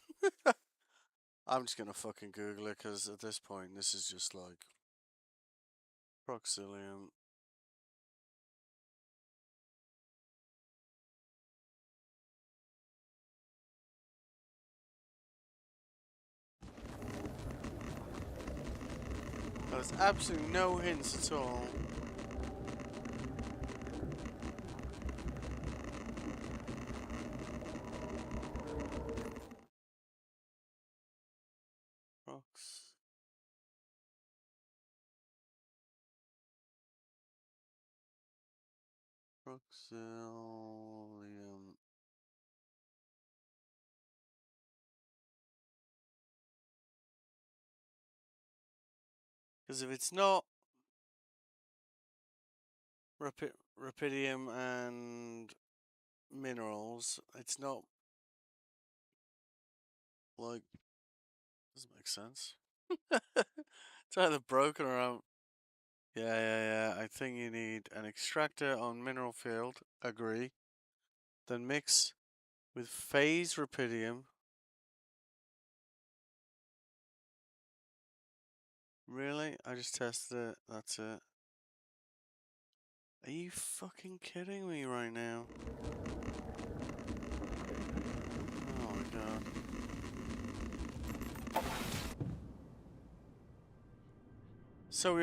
I'm just gonna fucking Google it, because at this point, this is just like... Proxilium. There's absolutely no hints at all. Prox. Proxilium. Because if it's not rupidium and minerals, it's not like, doesn't make sense. It's either broken or out. Yeah. I think you need an extractor on mineral field. Agree. Then mix with phase rupidium. Really? I just tested it. That's it. Are you fucking kidding me right now? Oh my god. So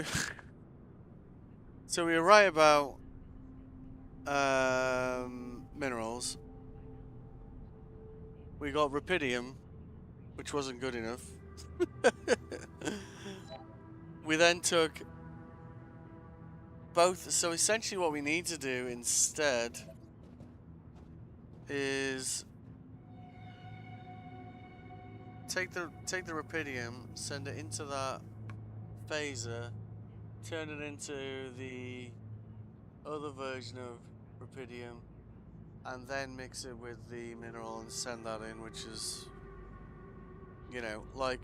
we were right about minerals. We got rupidium, which wasn't good enough. We then took both. So essentially what we need to do instead is take the rupidium, send it into that phaser, turn it into the other version of rupidium, and then mix it with the mineral and send that in, which is, you know, like,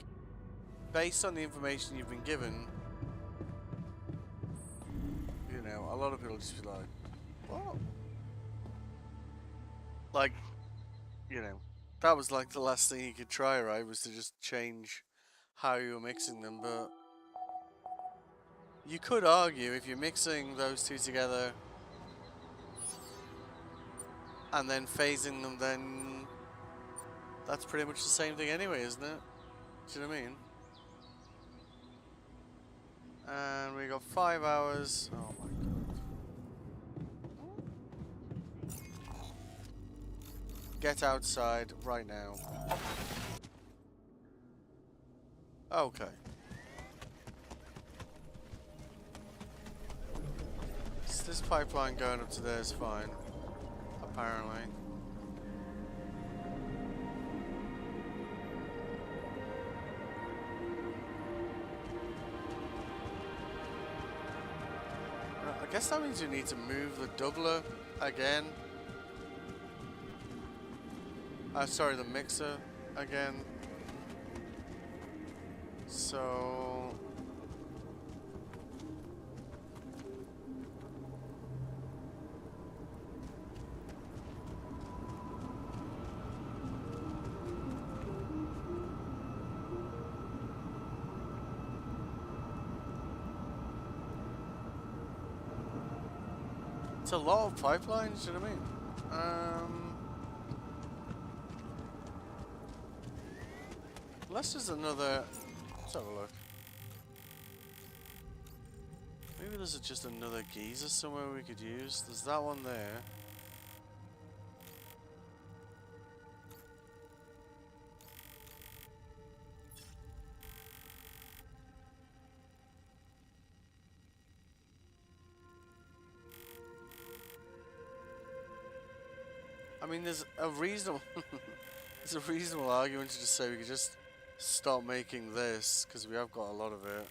based on the information you've been given, you know, a lot of people just be like, what? Like, you know, that was like the last thing you could try, right? Was to just change how you were mixing them, but you could argue if you're mixing those two together and then phasing them, then that's pretty much the same thing anyway, isn't it? Do you know what I mean? And we got 5 hours. Oh my god. Get outside right now. Okay. So this pipeline going up to there is fine, apparently. I guess that means you need to move the doubler again. Sorry, the mixer again. So... it's a lot of pipelines, you know what I mean? Unless there's another... Let's have a look. Maybe there's just another geyser somewhere we could use. There's that one there. I mean, there's a reasonable there's a reasonable argument to just say we could just stop making this, because we have got a lot of it,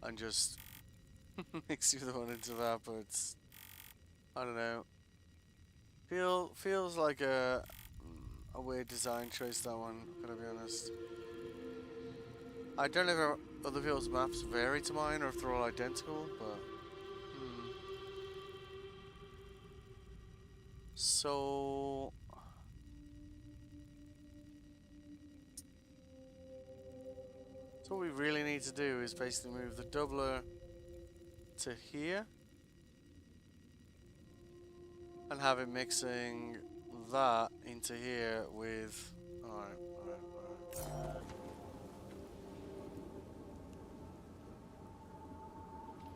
and just mix the other one into that, but it's, I don't know. Feels like a weird design choice, that one, gotta be honest. I don't know if other people's maps vary to mine or if they're all identical, but so what we really need to do is basically move the doubler to here and have it mixing that into here with alright.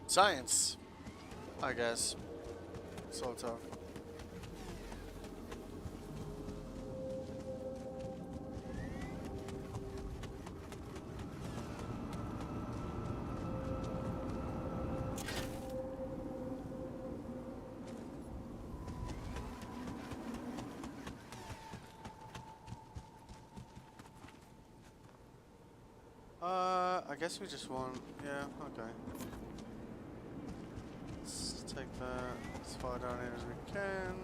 Science, I guess, sort of. I guess we just want, yeah, okay. Let's take that as far down here as we can.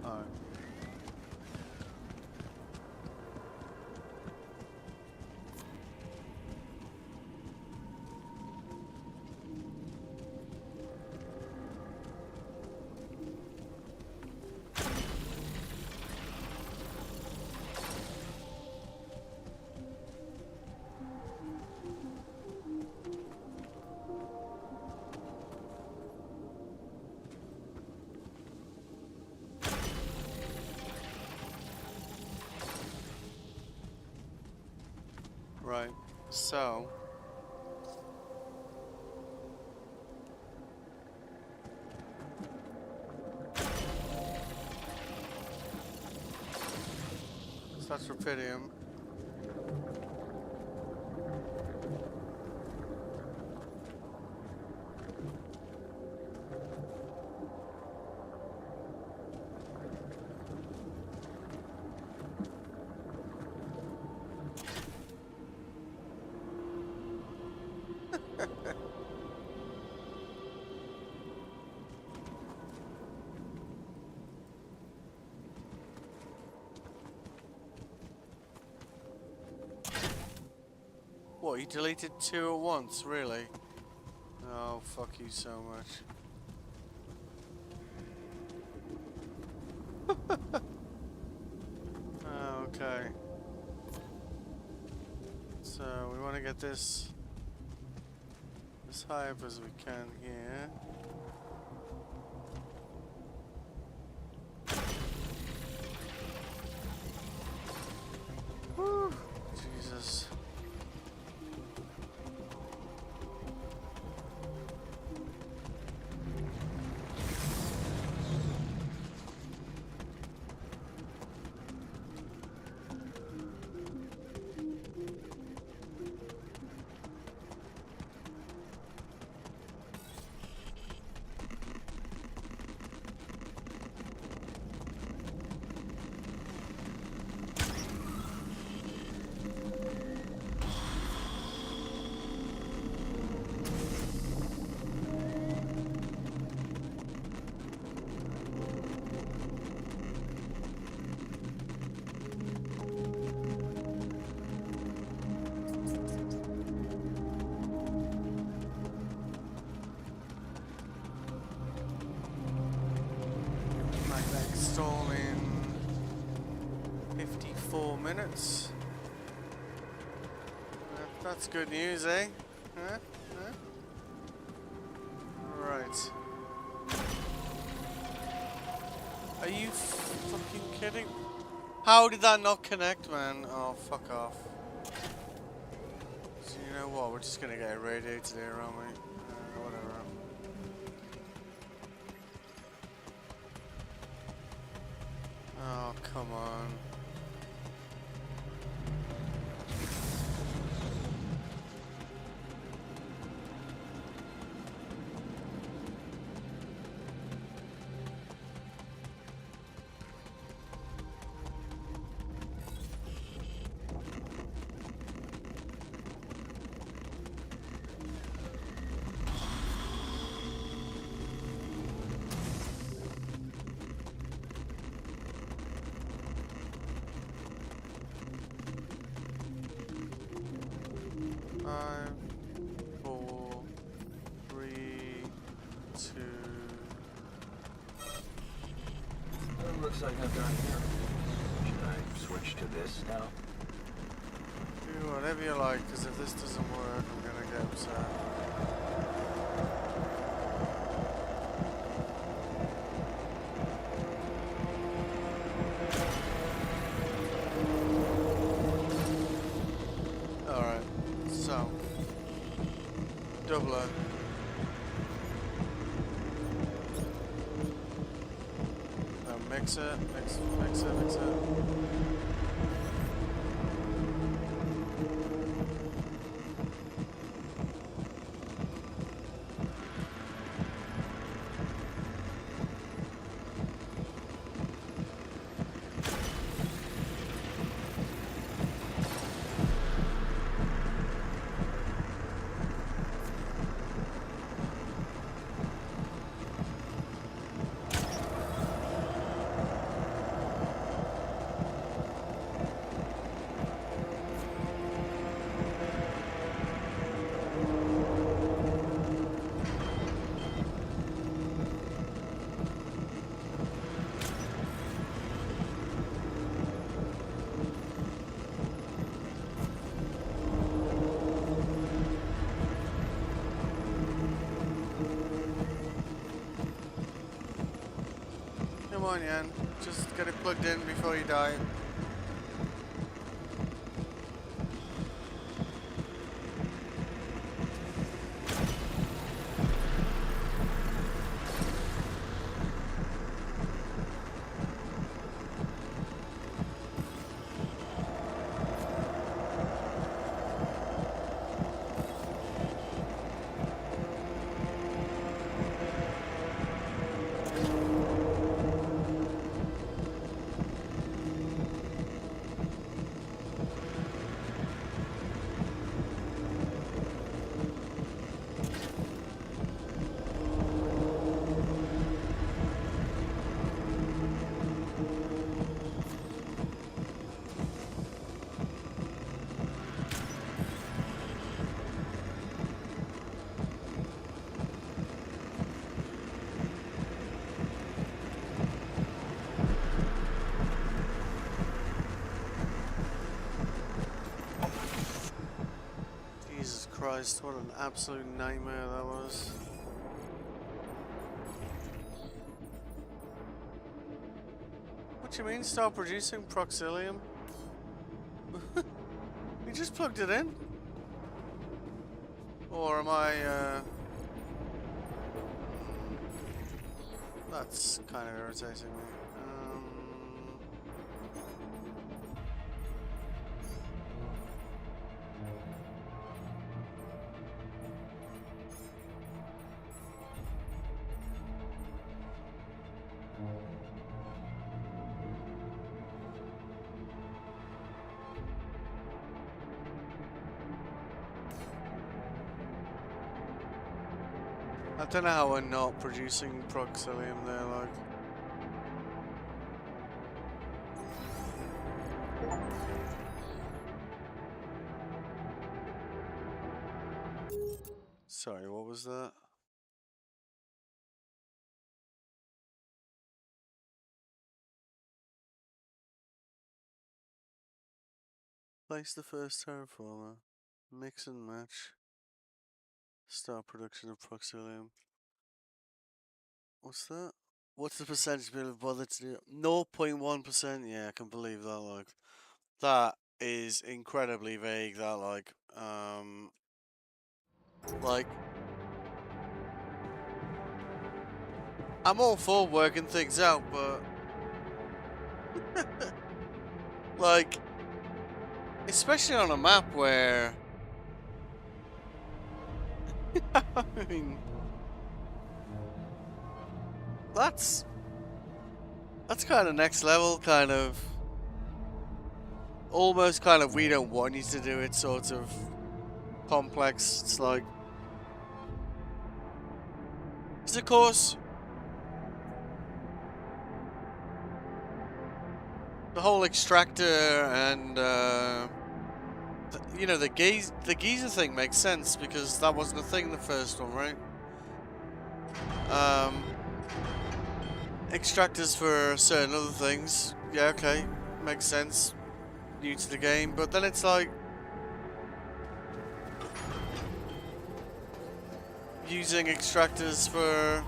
Alright. Right, so that's rubidium. What, you deleted 2 at once, really? Oh, fuck you so much. Okay. So, we want to get this as high up as we can here. Whew, Jesus. Install in 54 minutes. That's good news, eh? Huh? Right. Are you fucking kidding? How did that not connect, man? Oh, fuck off. So you know what? We're just gonna get irradiated here, aren't we? Whatever. Oh, come on. Five, 4, 3, 2. It looks like I've done here. Should I switch to this now? Do whatever you like, because if this doesn't work, I'm gonna get upset. Alright, so Doubler. Mix it, mix it. Come on, Yan. Just get it plugged in before you die. Christ, what an absolute nightmare that was. What do you mean, start producing Proxilium? You just plugged it in? Or am I, That's kind of irritating me. I don't know how we're not producing Proxilium there, like. Sorry, what was that? Place the first terraformer. Mix and match. Start production of Proxilium. What's that? What's the percentage people have bothered to do? 0.1%. Yeah, I can believe that. Like, that is incredibly vague. That like, I'm all for working things out, but like, especially on a map where I mean, that's kind of next level, kind of almost kind of we don't want you to do it sort of complex. It's like, because of course the whole extractor and you know, the geyser thing makes sense because that wasn't a thing in the first one, right? Extractors for certain other things, yeah, okay, makes sense, new to the game, but then it's like using extractors for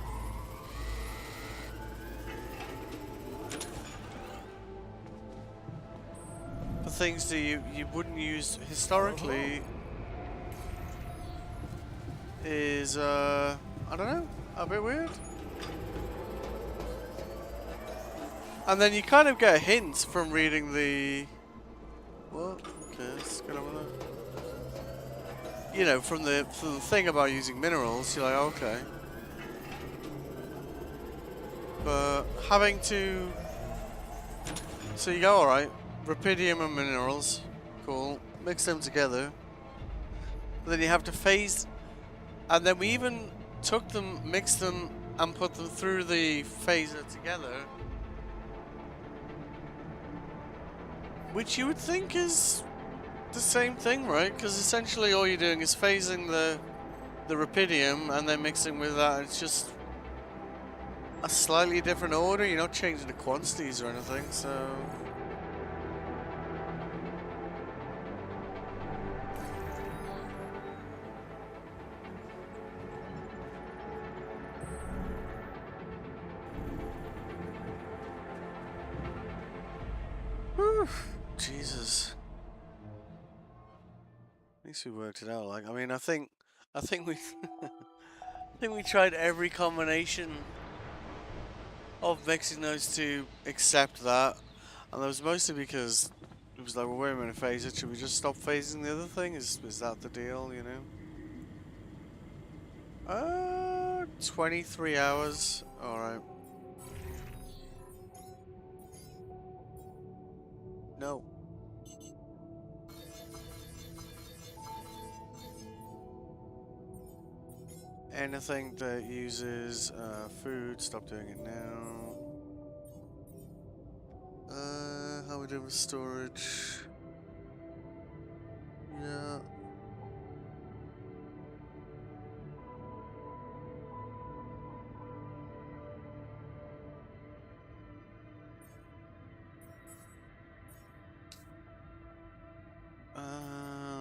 things that you wouldn't use historically is I don't know, a bit weird. And then you kind of get a hint from reading the what? Okay, let's get on with that. You know, from the thing about using minerals, you're like, okay. But having to, so you go, all right. Rupidium and minerals, cool. Mix them together. But then you have to phase, and then we even took them, mixed them, and put them through the phaser together, which you would think is the same thing, right? Because essentially all you're doing is phasing the rupidium and then mixing with that. It's just a slightly different order. You're not changing the quantities or anything, so. Jesus. At least we worked it out. Like, I mean, I think we, I think we tried every combination of mixing those two except that, and that was mostly because it was like, well, wait a minute, phase it. Should we just stop phasing the other thing? Is that the deal? You know? 23 hours. All right. No. Anything that uses food, stop doing it now. How we doing with storage? Yeah.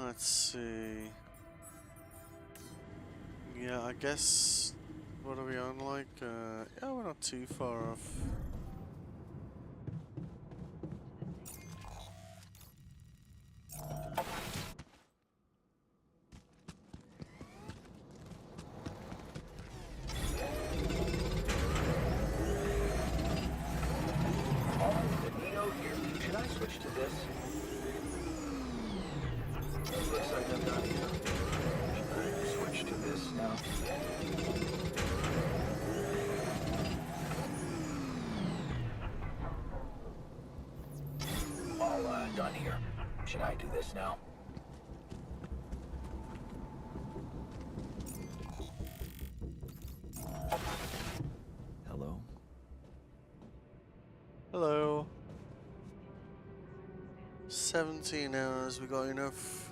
Let's see. Yeah, I guess. What are we on like? Yeah, we're not too far off. Should I switch to this? Looks like I'm done here. Should I switch to this now? All done here. Should I do this now? Hello? Hello. 17 hours, we got enough.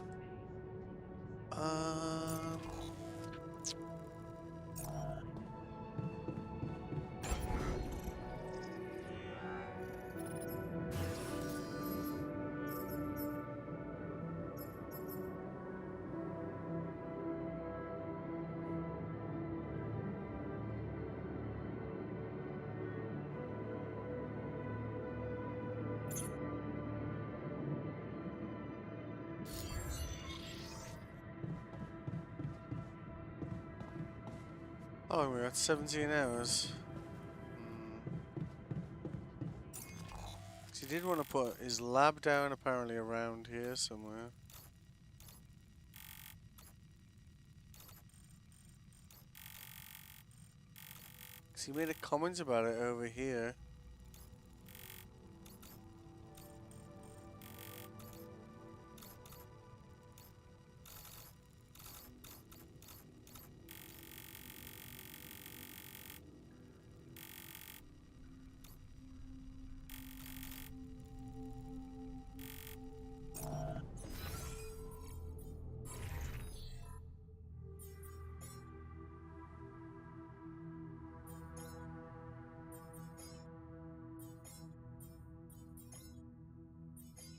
Oh, we're at 17 hours. He did want to put his lab down apparently around here somewhere. Cause he made a comment about it over here.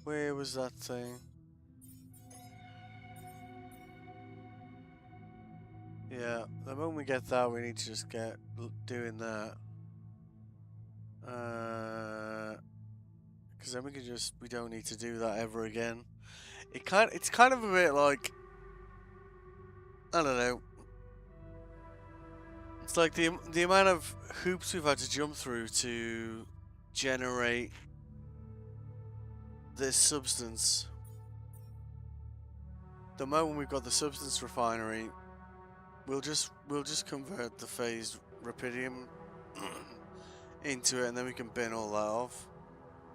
Where was that thing? Yeah, the moment we get that, we need to just get doing that. Because then we don't need to do that ever again. It's kind of a bit like, I don't know. It's like the amount of hoops we've had to jump through to generate this substance. The moment we've got the substance refinery, we'll just convert the phased rapidium into it, and then we can bin all that off.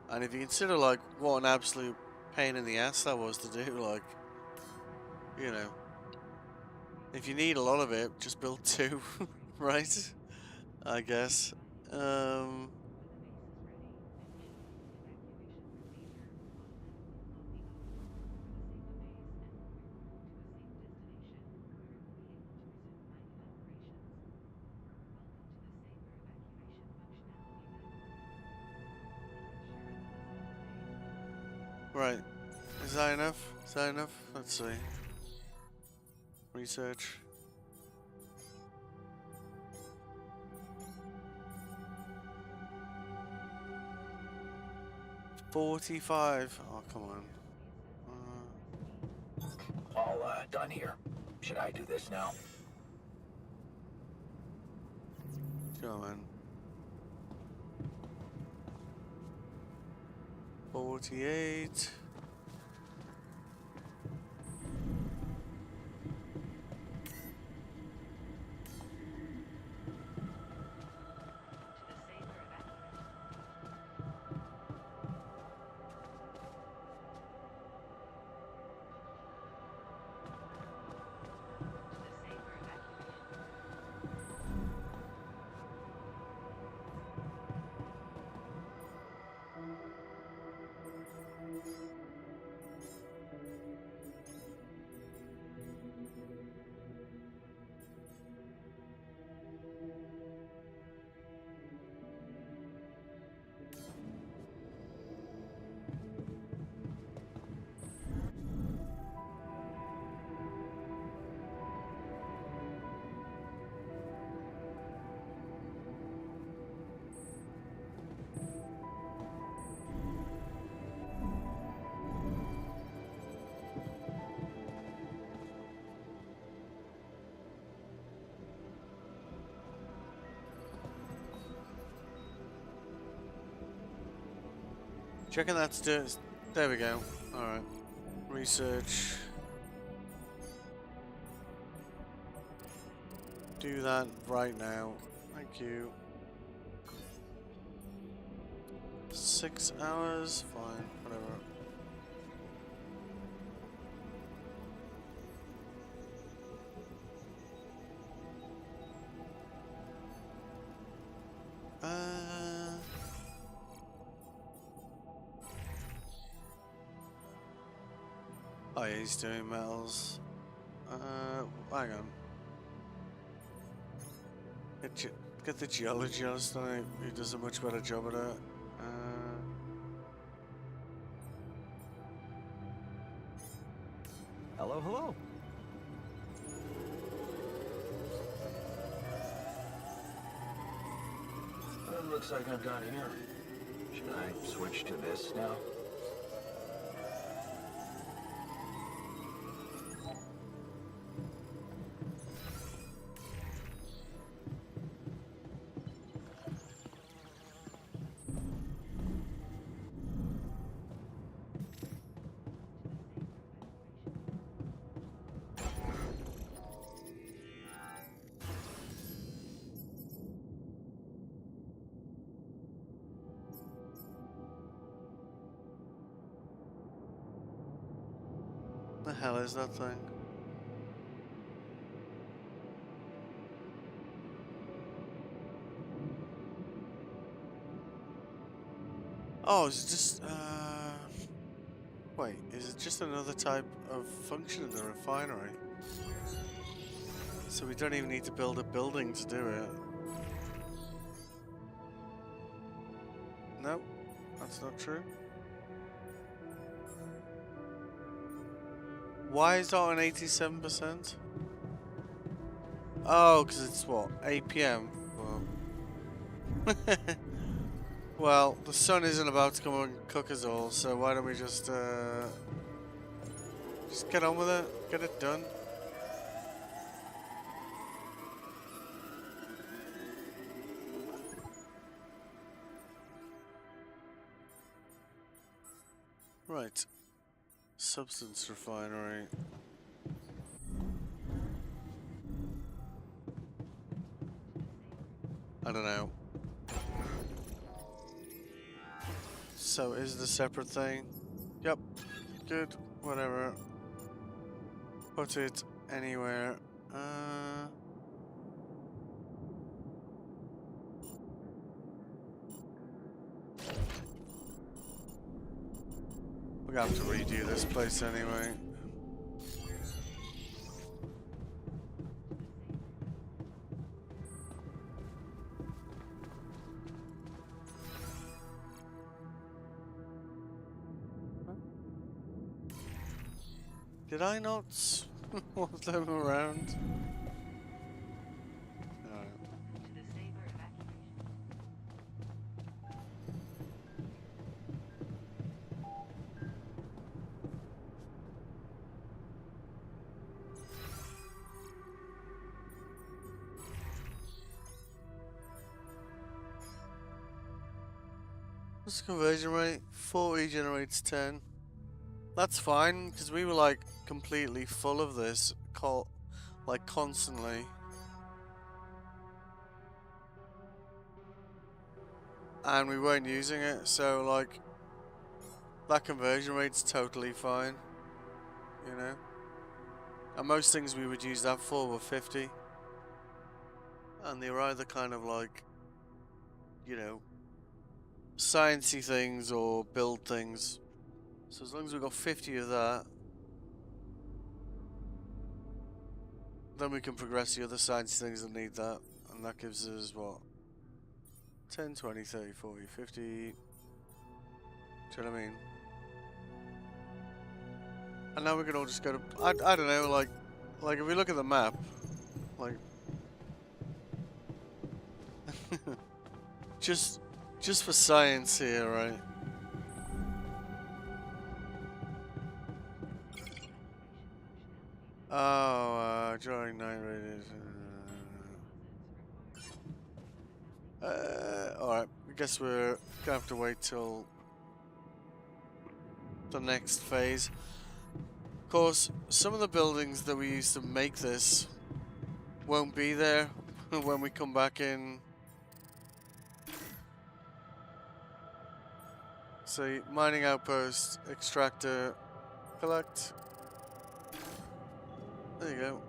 And if you consider like what an absolute pain in the ass that was to do, like, you know, if you need a lot of it, just build 2, right? I guess. Right. Is that enough? Is that enough? Let's see. Research. $45. Oh, come on. All done here. Should I do this now? Come on. 48. Checking that's there we go. Alright. Research. Do that right now. Thank you. 6 hours? Fine, whatever. Oh yeah, he's doing metals. Hang on. Get the geologist on it. He does a much better job at it. Hello, hello. Looks like I'm done here. Should I switch to this now? The hell is that thing? Oh, is it just wait, is it just another type of function in the refinery? So we don't even need to build a building to do it. No, that's not true. Why is that on 87%? Oh, because it's what, 8 PM? Well. Well, the sun isn't about to come and cook us all, so why don't we just get on with it, get it done. Right. Substance refinery. I don't know. So is it a separate thing? Yep. Good. Whatever. Put it anywhere. We're gonna have to redo this place anyway. Did I not swap them around? What's the conversion rate? 40 generates 10. That's fine, because we were like completely full of this, like constantly. And we weren't using it, so like that conversion rate's totally fine, you know. And most things we would use that for were 50. And they were either kind of like, you know, sciencey things or build things. So as long as we've got 50 of that, then we can progress the other sciencey things that need that. And that gives us what? 10, 20, 30, 40, 50. Do you know what I mean? And now we can all just go to, I don't know, like if we look at the map, like just for science here, right? Oh, drawing 9 radius. Alright, I guess we're gonna have to wait till the next phase. Of course, some of the buildings that we used to make this won't be there when we come back in. So, mining outpost, extractor, collect. There you go.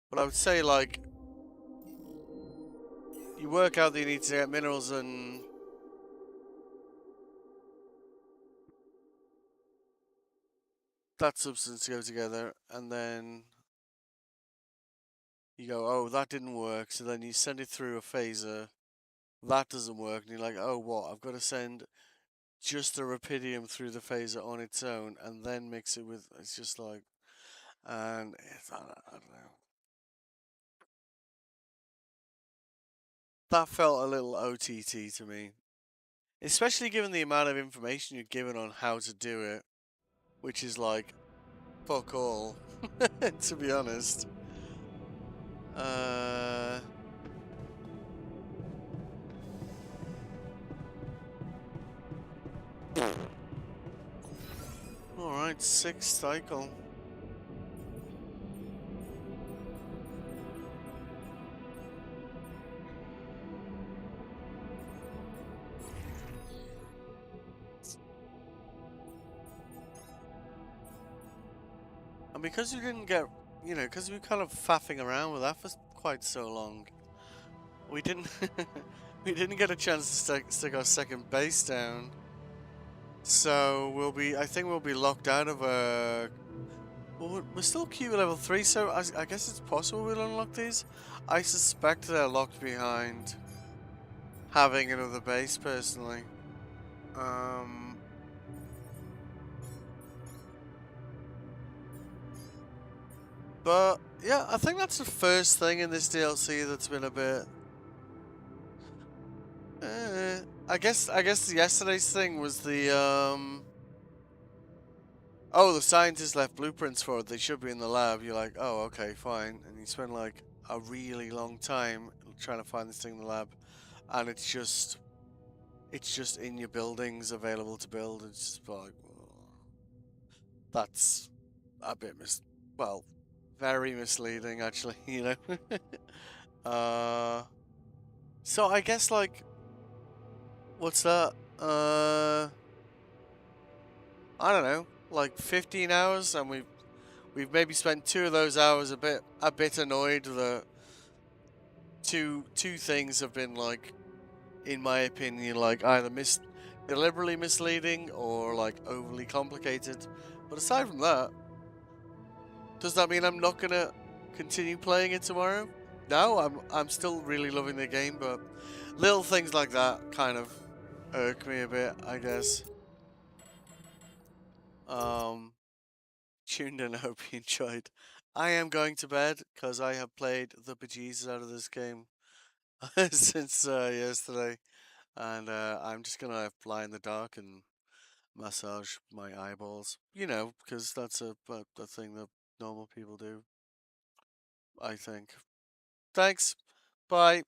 But I would say, like, you work out that you need to get minerals and that substance to go together, and then you go, oh, that didn't work, so then you send it through a phaser, that doesn't work, and you're like, oh, what, I've got to send just the rubidium through the phaser on its own, and then mix it with, it's just like, and it's, I don't know. That felt a little OTT to me. Especially given the amount of information you're given on how to do it. Which is like, fuck all, to be honest. Alright, 6th cycle. And because we didn't get, you know, because we were kind of faffing around with that for quite so long, we didn't we didn't get a chance to stick our second base down. So I think we'll be locked out of a. Well, we're still Q level 3, so I guess it's possible we'll unlock these. I suspect they're locked behind having another base, personally. But yeah, I think that's the first thing in this DLC that's been a bit. I guess yesterday's thing was the oh, the scientists left blueprints for it. They should be in the lab. You're like, oh, okay, fine. And you spend like a really long time trying to find this thing in the lab, and it's just in your buildings available to build. It's just like, that's a bit very misleading, actually. You know. So I guess like, what's that? I don't know. Like 15 hours, and we've maybe spent 2 of those hours a bit annoyed that two things have been, like, in my opinion, like either deliberately misleading or like overly complicated. But aside from that, does that mean I'm not gonna continue playing it tomorrow? No, I'm still really loving the game, but little things like that kind of irk me a bit, I guess. Tuned in, I hope you enjoyed. I am going to bed because I have played the bejesus out of this game since yesterday, and I'm just gonna lie in the dark and massage my eyeballs. You know, because that's a thing that normal people do, I think. Thanks. Bye.